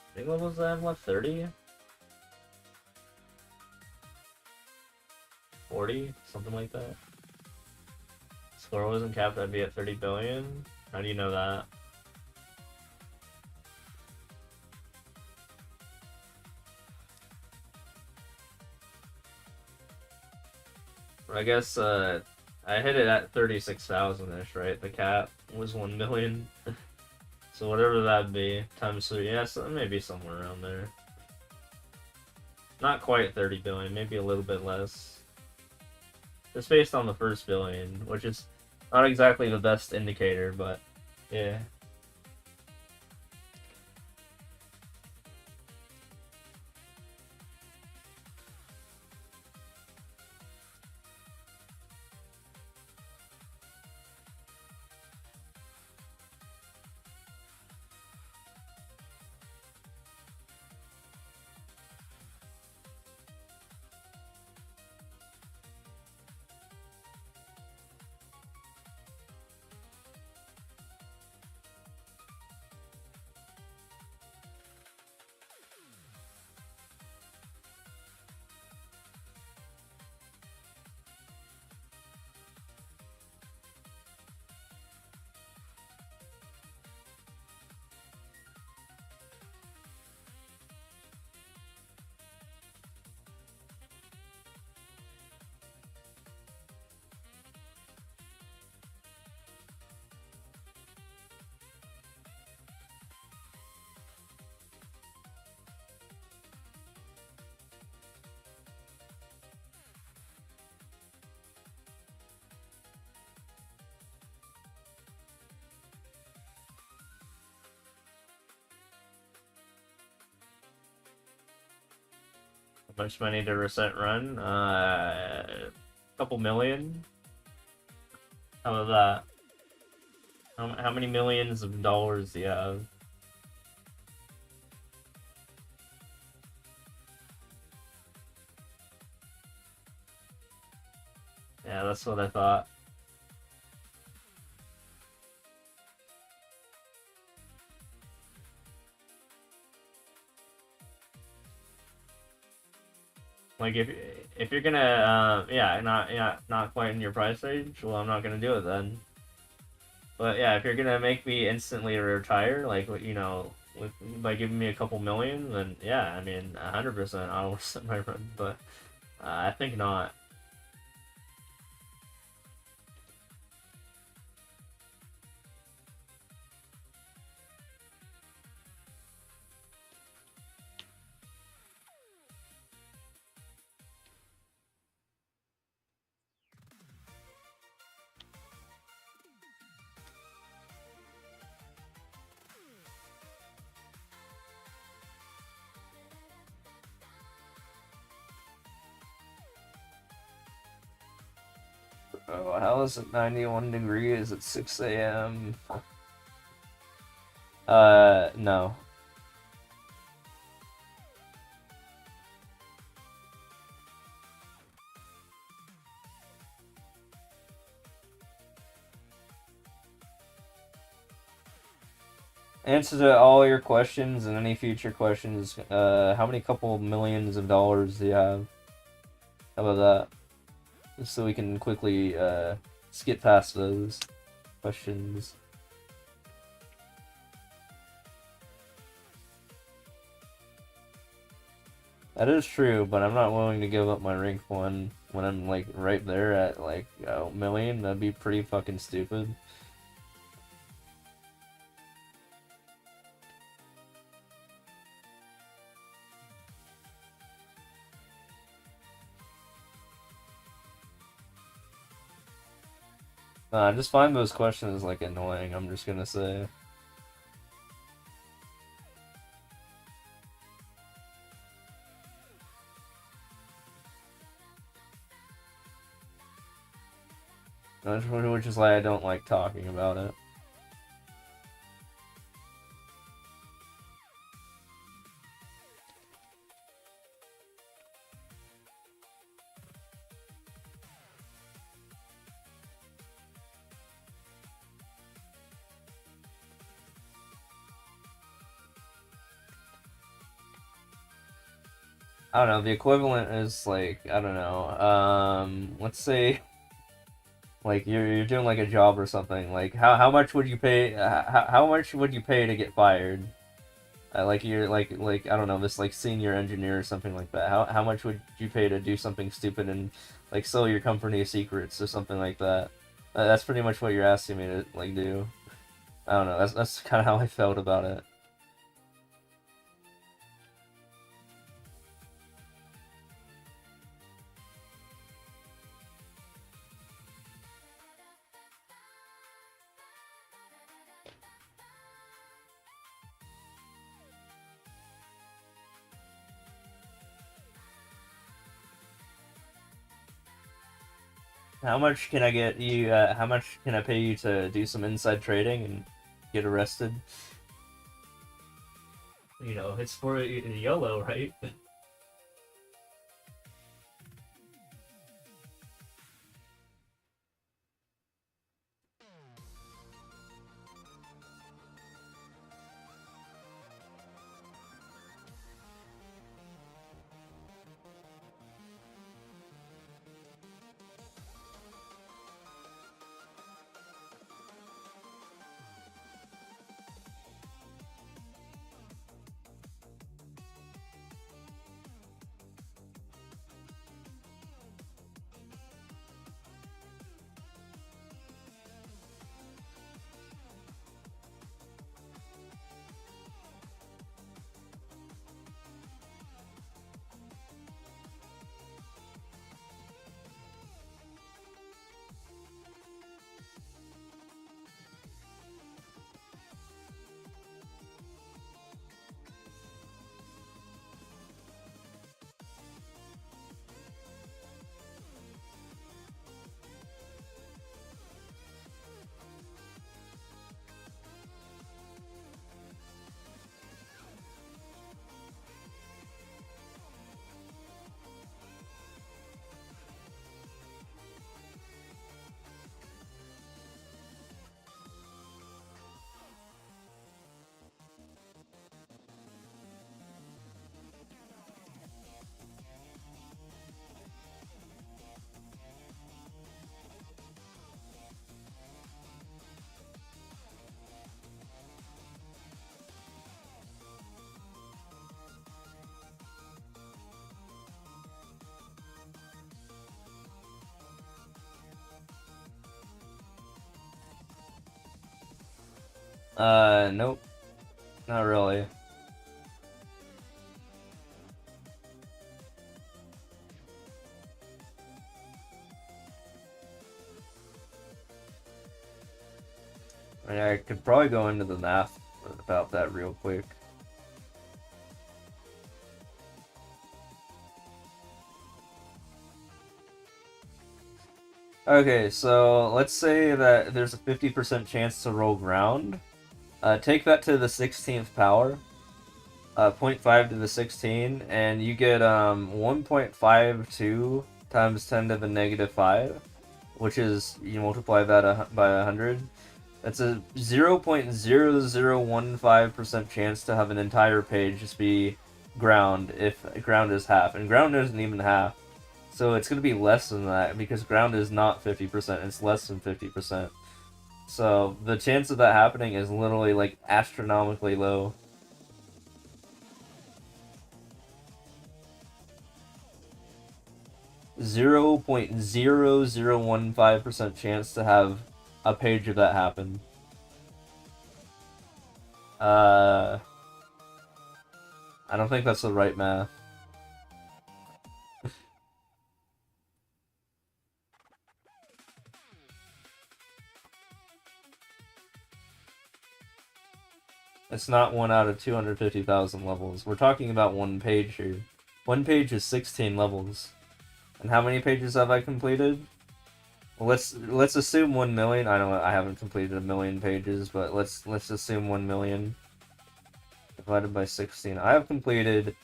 I think levels I have left 30? 40? Something like that. Score wasn't capped, I'd be at 30 billion? How do you know that? I guess, I hit it at 36,000-ish, right? The cap was 1 million. So whatever that'd be, times 3, yeah, so maybe somewhere around there. Not quite 30 billion, maybe a little bit less. Just based on the first billion, which is not exactly the best indicator, but yeah. How much money to reset run? Couple million. How about that? How many millions of dollars do you have? Yeah, that's what I thought. Like if you're gonna yeah not quite in your price range, well I'm not gonna do it then. But yeah, if you're gonna make me instantly retire, like you know, by giving me a couple million, then yeah, I mean 100% I'll reset my run. But I think not. Oh, how is it 91 degrees at 6 a.m.? No. Answer to all your questions and any future questions. How many couple millions of dollars do you have? How about that? Just so we can quickly skip past those questions. That is true, but I'm not willing to give up my rank 1 when I'm like right there at like a million. That'd be pretty fucking stupid. I just find those questions like annoying, I'm just gonna say. Which is why I don't like talking about it. I don't know, the equivalent is like, I don't know, let's say like you're doing like a job or something. Like how much would you pay how much would you pay to get fired? Like you're like I don't know, this like senior engineer or something like that. How much would you pay to do something stupid and like sell your company secrets or something like that? That's pretty much what you're asking me to like do. I don't know. That's kind of how I felt about it. How much can I get you? How much can I pay you to do some inside trading and get arrested? You know, it's for YOLO, right? Nope. Not really. I mean, I could probably go into the math about that real quick. Okay, so let's say that there's a 50% chance to roll ground. Take that to the 16th power. 0.5 to the 16, and you get 1.52 times 10 to the negative 5, which is, you multiply that by 100. That's a 0.0015% chance to have an entire page just be ground if ground is half, and ground isn't even half. So it's going to be less than that because ground is not 50%, it's less than 50%. So the chance of that happening is literally like astronomically low. 0.0015% chance to have a page of that happen. I don't think that's the right math. It's not 1 out of 250,000 levels. We're talking about one page here. One page is 16 levels. And how many pages have I completed? Well, let's assume 1 million. I know I haven't completed 1 million pages, but let's assume 1 million divided by 16. I have completed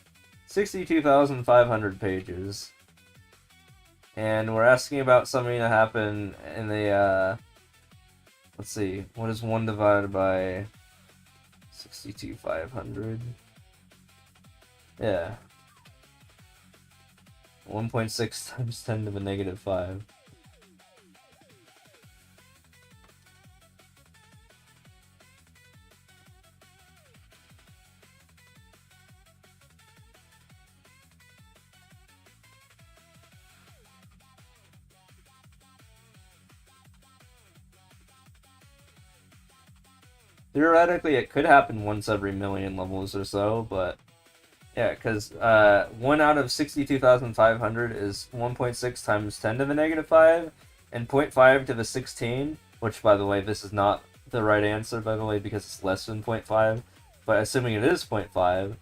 62,500 pages. And we're asking about something to happen in the let's see, what is 1 divided by 62,500? Yeah. 1.6 times 10 to the negative 5. Theoretically, it could happen once every million levels or so, but yeah, because 1 out of 62,500 is 1.6 times 10 to the negative 5, and 0.5 to the 16, which, by the way, this is not the right answer, by the way, because it's less than 0.5, but assuming it is 0.5,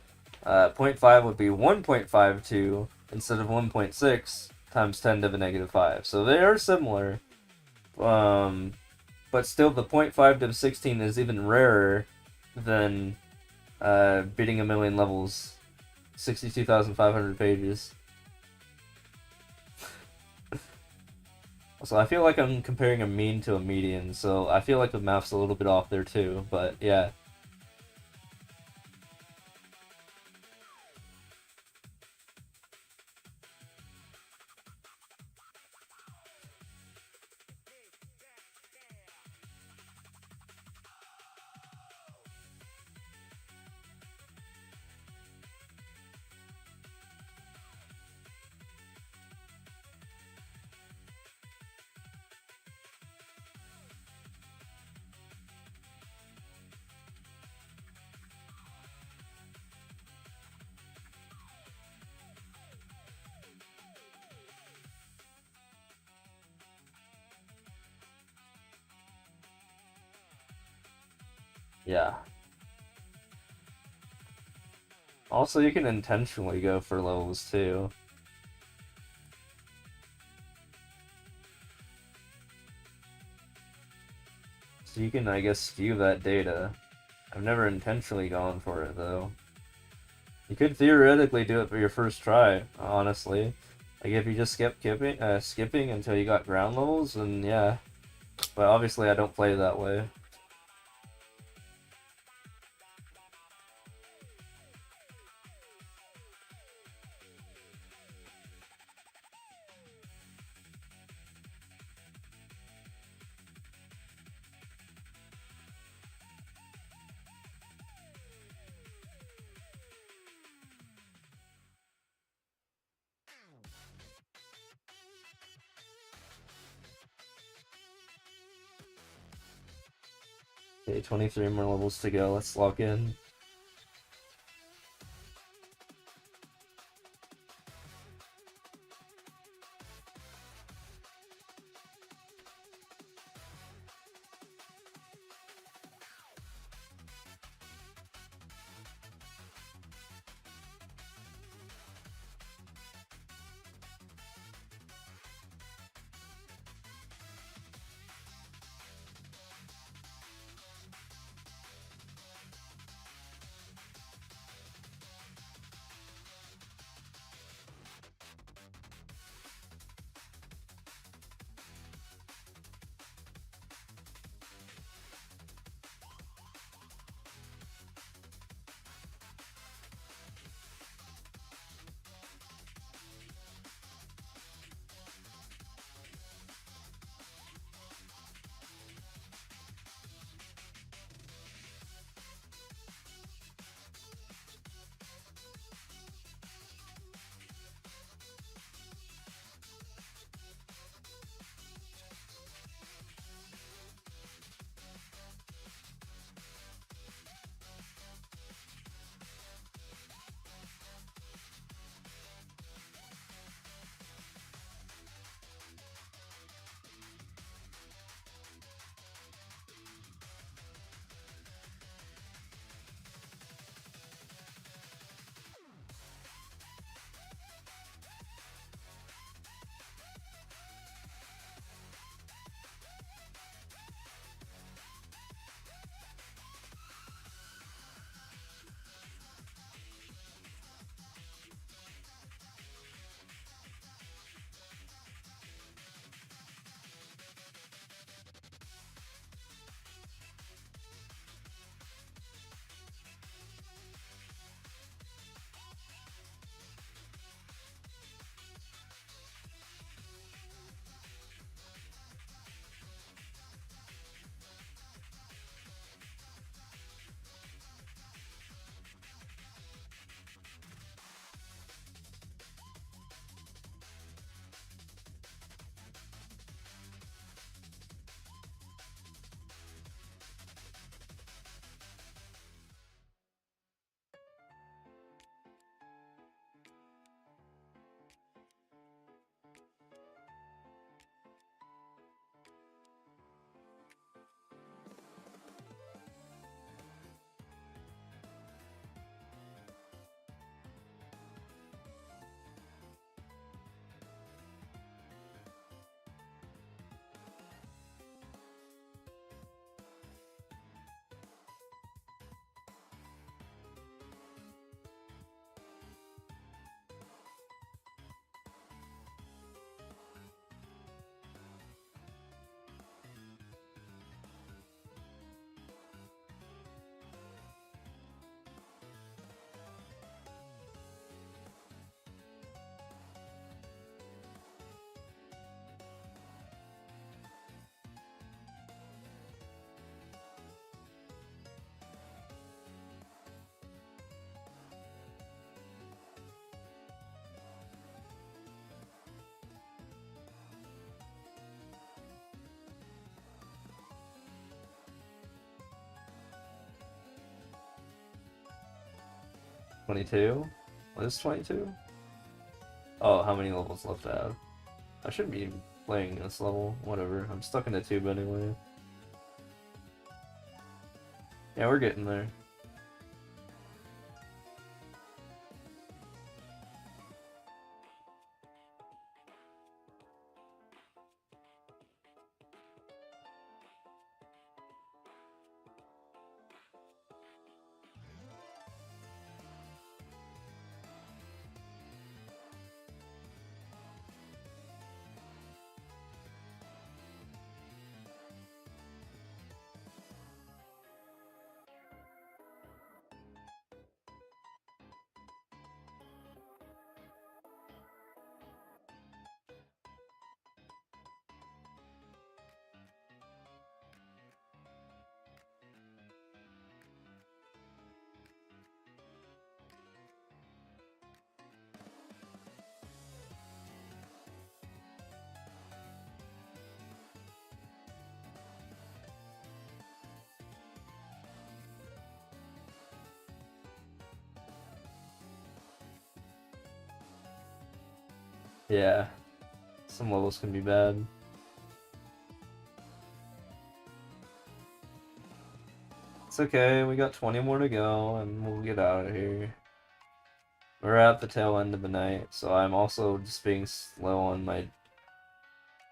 0.5 would be 1.52 instead of 1.6 times 10 to the negative 5. So they are similar. But still, the 0.5 to the 16 is even rarer than beating 1 million levels. 62,500 pages. So I feel like I'm comparing a mean to a median, so I feel like the math's a little bit off there too, but yeah. Yeah. Also, you can intentionally go for levels too. So you can, I guess, skew that data. I've never intentionally gone for it, though. You could theoretically do it for your first try, honestly. Like, if you just skipping until you got ground levels, then yeah. But obviously I don't play that way. Okay, 23 more levels to go. Let's lock in. $22? What is 22? Oh, how many levels left I have? I shouldn't be playing this level. Whatever. I'm stuck in the tube anyway. Yeah, we're getting there. Yeah, some levels can be bad. It's okay, we got 20 more to go and we'll get out of here. We're at the tail end of the night, so I'm also just being slow on my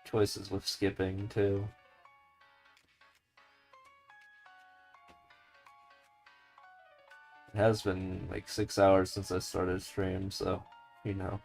choices with skipping too. It has been like 6 hours since I started stream, so you know.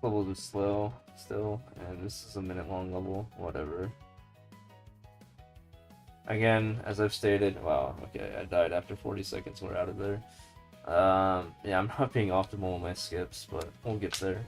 Level is slow still, and this is a minute-long level. Whatever. Again, as I've stated, wow, okay, I died after 40 seconds. We're out of there. Yeah, I'm not being optimal with my skips, but we'll get there.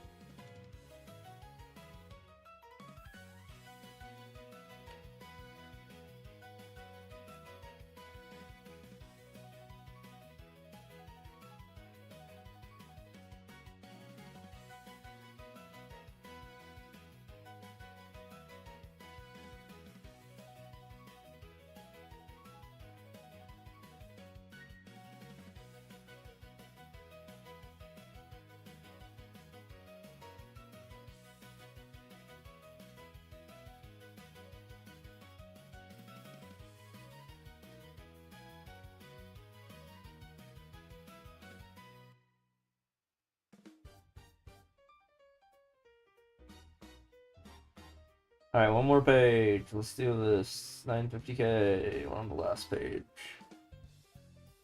Alright, one more page. Let's do this. 950k. We're on the last page.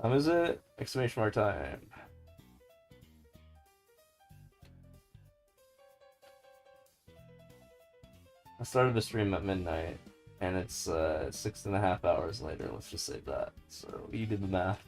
Time is it? Exclamation mark time. I started the stream at midnight, and it's 6.5 hours later. Let's just say that. So you did the math.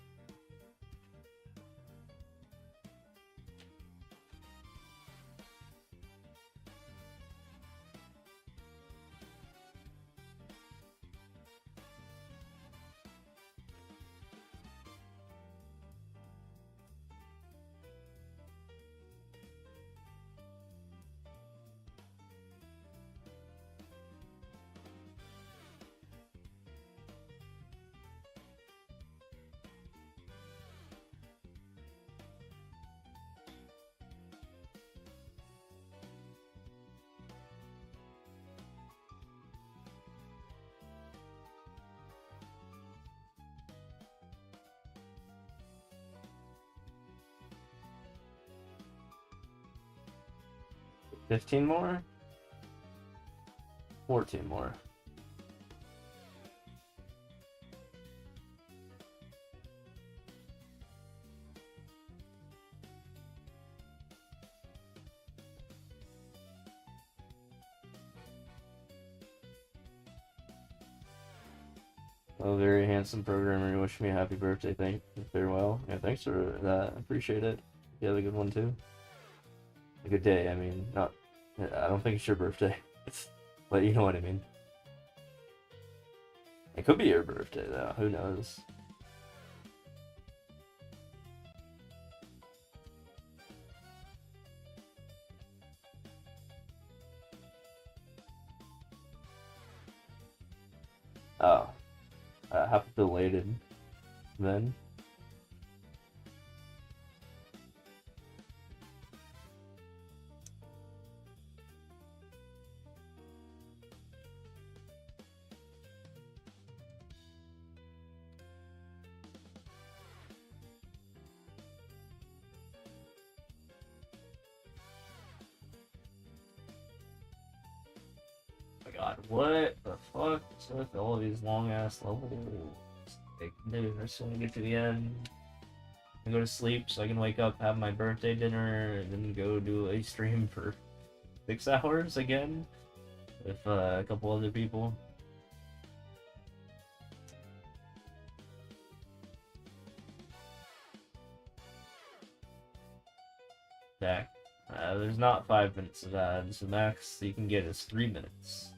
$15 more? 14 more. Oh, very handsome programmer. You wish me a happy birthday. Thank you. Farewell. Yeah, thanks for that. I appreciate it. You have a good one too. A good day. I mean, not. I don't think it's your birthday, but you know what I mean. It could be your birthday though. Who knows? Oh, happy belated then. God, what the fuck is with all these long ass levels? Like, dude, I just want to get to the end and go to sleep so I can wake up, have my birthday dinner, and then go do a stream for 6 hours again with a couple other people. Zach, there's not 5 minutes of ads. The max you can get is 3 minutes.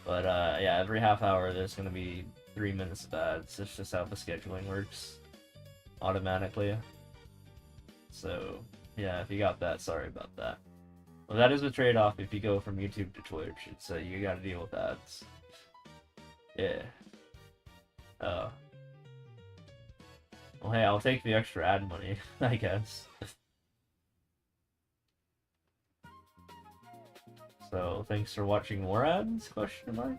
But yeah, every half hour there's gonna be 3 minutes of ads. That's just how the scheduling works automatically. So yeah, if you got that, sorry about that. Well, that is the trade-off if you go from YouTube to Twitch. It's you gotta deal with ads. Yeah. Oh. Well, hey, I'll take the extra ad money, I guess. So, thanks for watching more ads, question mark?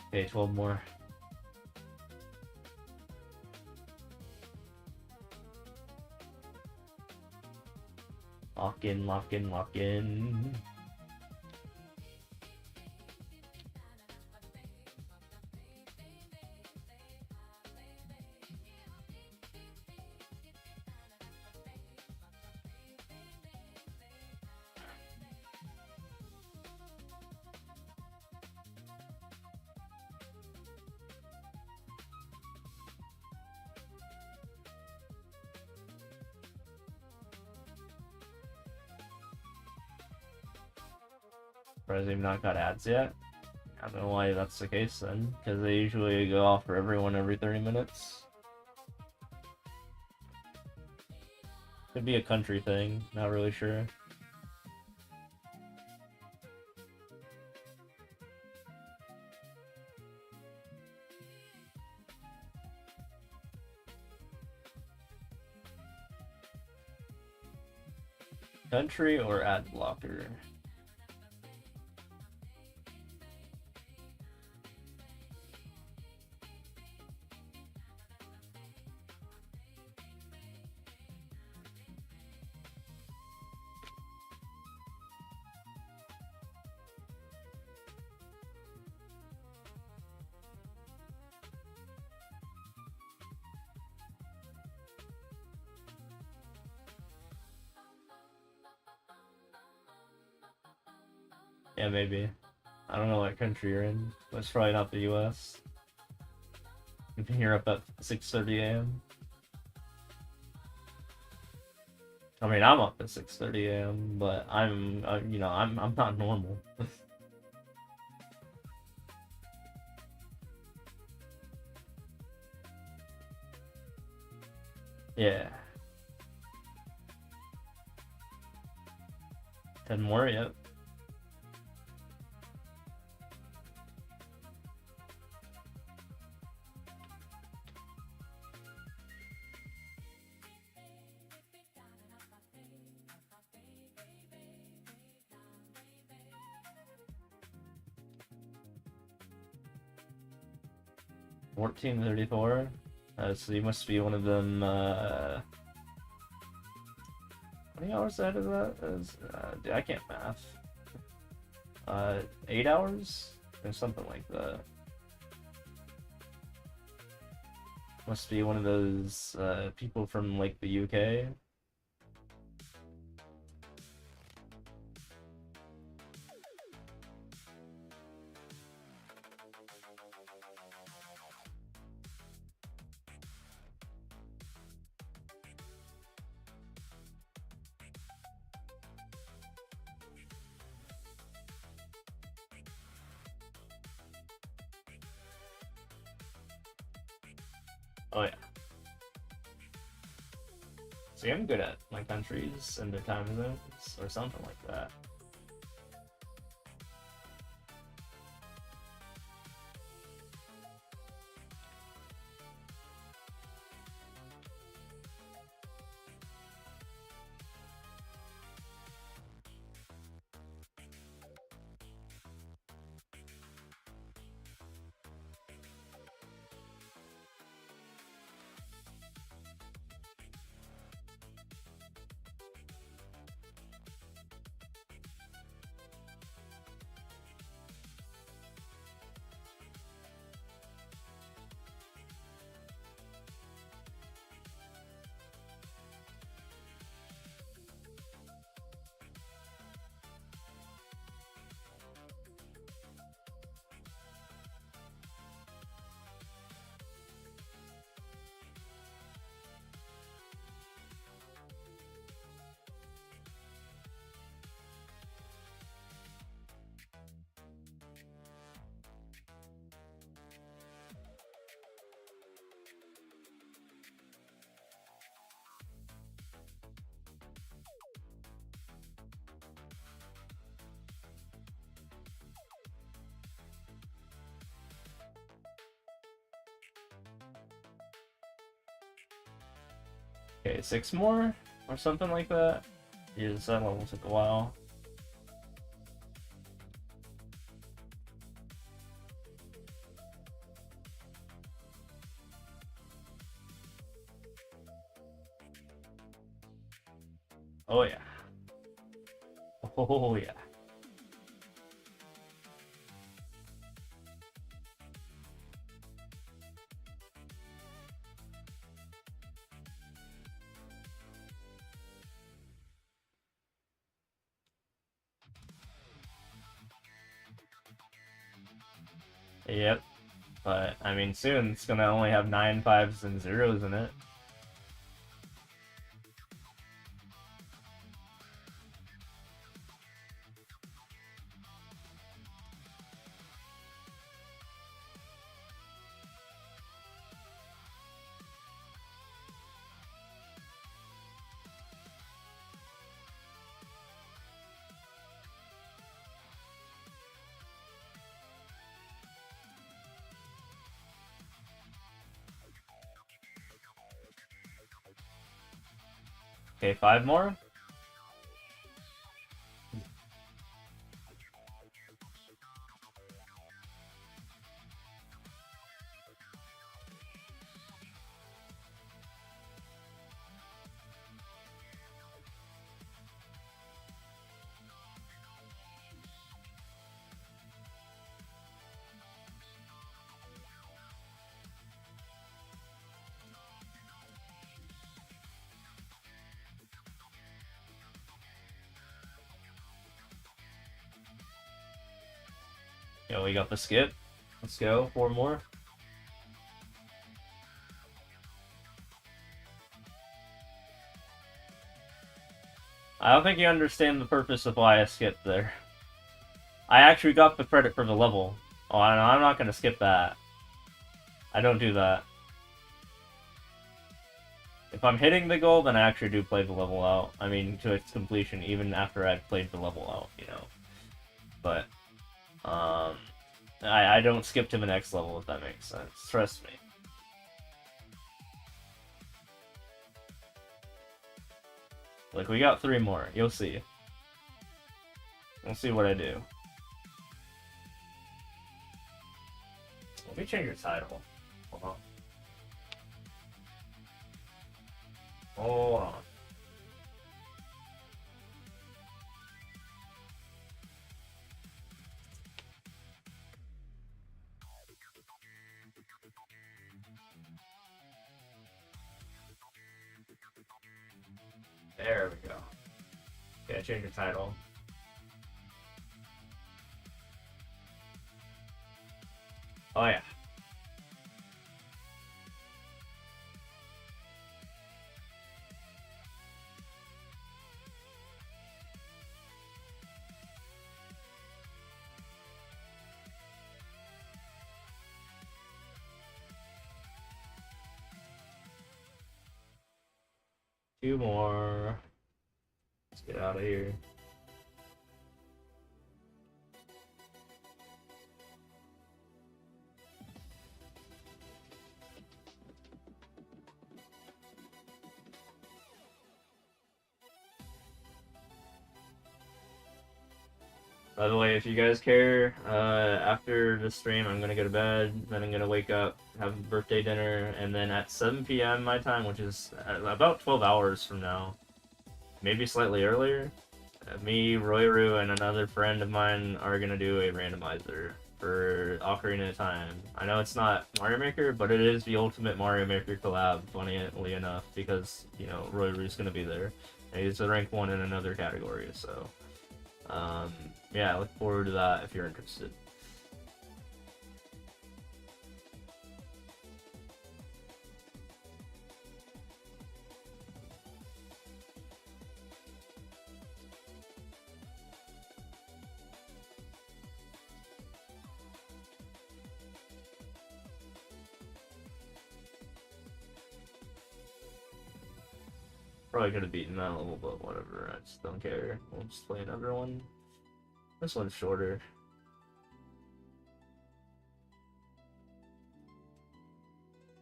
Okay, 12 more. Lock in, lock in, lock in. Surprised they've not got ads yet. I don't know why that's the case then, because they usually go off for everyone every 30 minutes. Could be a country thing, not really sure. Country or ad blocker? Yeah, maybe. I don't know what country you're in, but it's probably not the US. You can hear up at 6:30 a.m. I mean, I'm up at 6:30 a.m., but I'm not normal. Yeah. 10 more, yep. $14.34. So you must be one of them. How many hours ahead of that? Dude, I can't math. 8 hours or something like that. Must be one of those people from like the UK. Oh yeah. See, I'm good at my countries and their time zones or something like that. Okay, 6 more or something like that. Yes, that level took a while. Oh yeah. Oh yeah. Yep. But I mean, soon it's gonna only have 9 5s and 0s in it. Okay, 5 more. Yo, we got the skip. Let's go. 4 more. I don't think you understand the purpose of why I skipped there. I actually got the credit for the level. Oh, I'm not gonna skip that. I don't do that. If I'm hitting the goal, then I actually do play the level out. I mean, to its completion, even after I've played the level out, you know. But, I don't skip to the next level, if that makes sense. Trust me. Like, we got 3 more. You'll see. We'll see what I do. Let me change your title. Hold on. Hold on. There we go. Okay, change your title. Oh yeah. Two more. Let's get out of here. By the way, if you guys care, after the stream, I'm gonna go to bed, then I'm gonna wake up, have a birthday dinner, and then at 7 p.m. my time, which is about 12 hours from now, maybe slightly earlier, me, Royru, and another friend of mine are gonna do a randomizer for Ocarina of Time. I know it's not Mario Maker, but it is the ultimate Mario Maker collab, funnily enough, because, you know, Royru's gonna be there. And he's a rank 1 in another category, so... yeah, I look forward to that if you're interested. Probably could have beaten that level, but whatever, I just don't care. We'll just play another one. This one's shorter.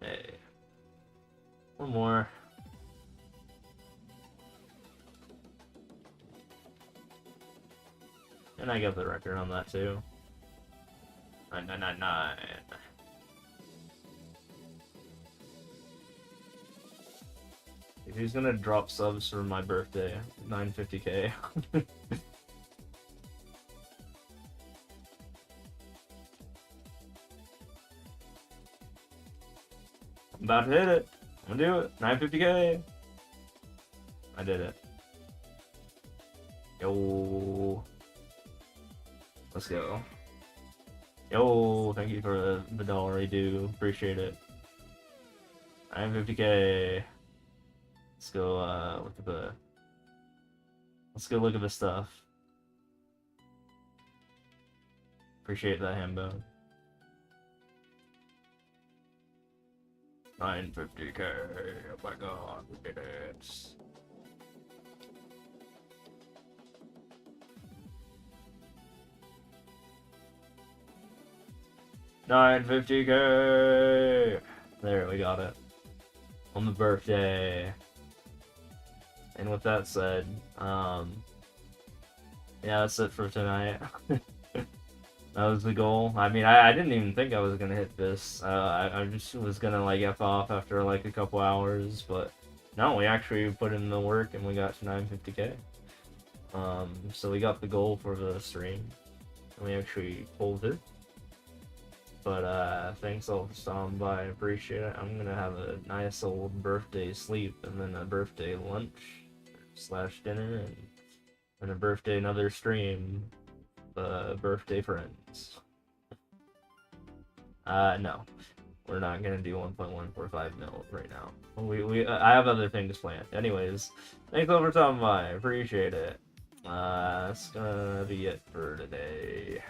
Hey. One more. And I got the record on that too. 9999. If he's gonna drop subs for my birthday, 950k. I'm about to hit it. I'm gonna do it. 950k. I did it. Yo. Let's go. Yo, thank you for the dollar. I do appreciate it. 950k. Let's go look at the. Let's go look at the stuff. Appreciate that, Hambo. 950k. Oh my god, we did it. $950k. There, we got it. On the birthday. And with that said, yeah, that's it for tonight. That was the goal. I mean, I didn't even think I was gonna hit this. I just was gonna like F off after like a couple hours, but no, we actually put in the work and we got to 950k. So we got the goal for the stream, and we actually pulled it. But thanks all for stopping by. I appreciate it. I'm gonna have a nice old birthday sleep, and then a birthday lunch / dinner, and a birthday another stream. Birthday friends. No. We're not gonna do 1.145 mil right now. I have other things planned. Anyways, thanks all for stopping by. Appreciate it. That's gonna be it for today.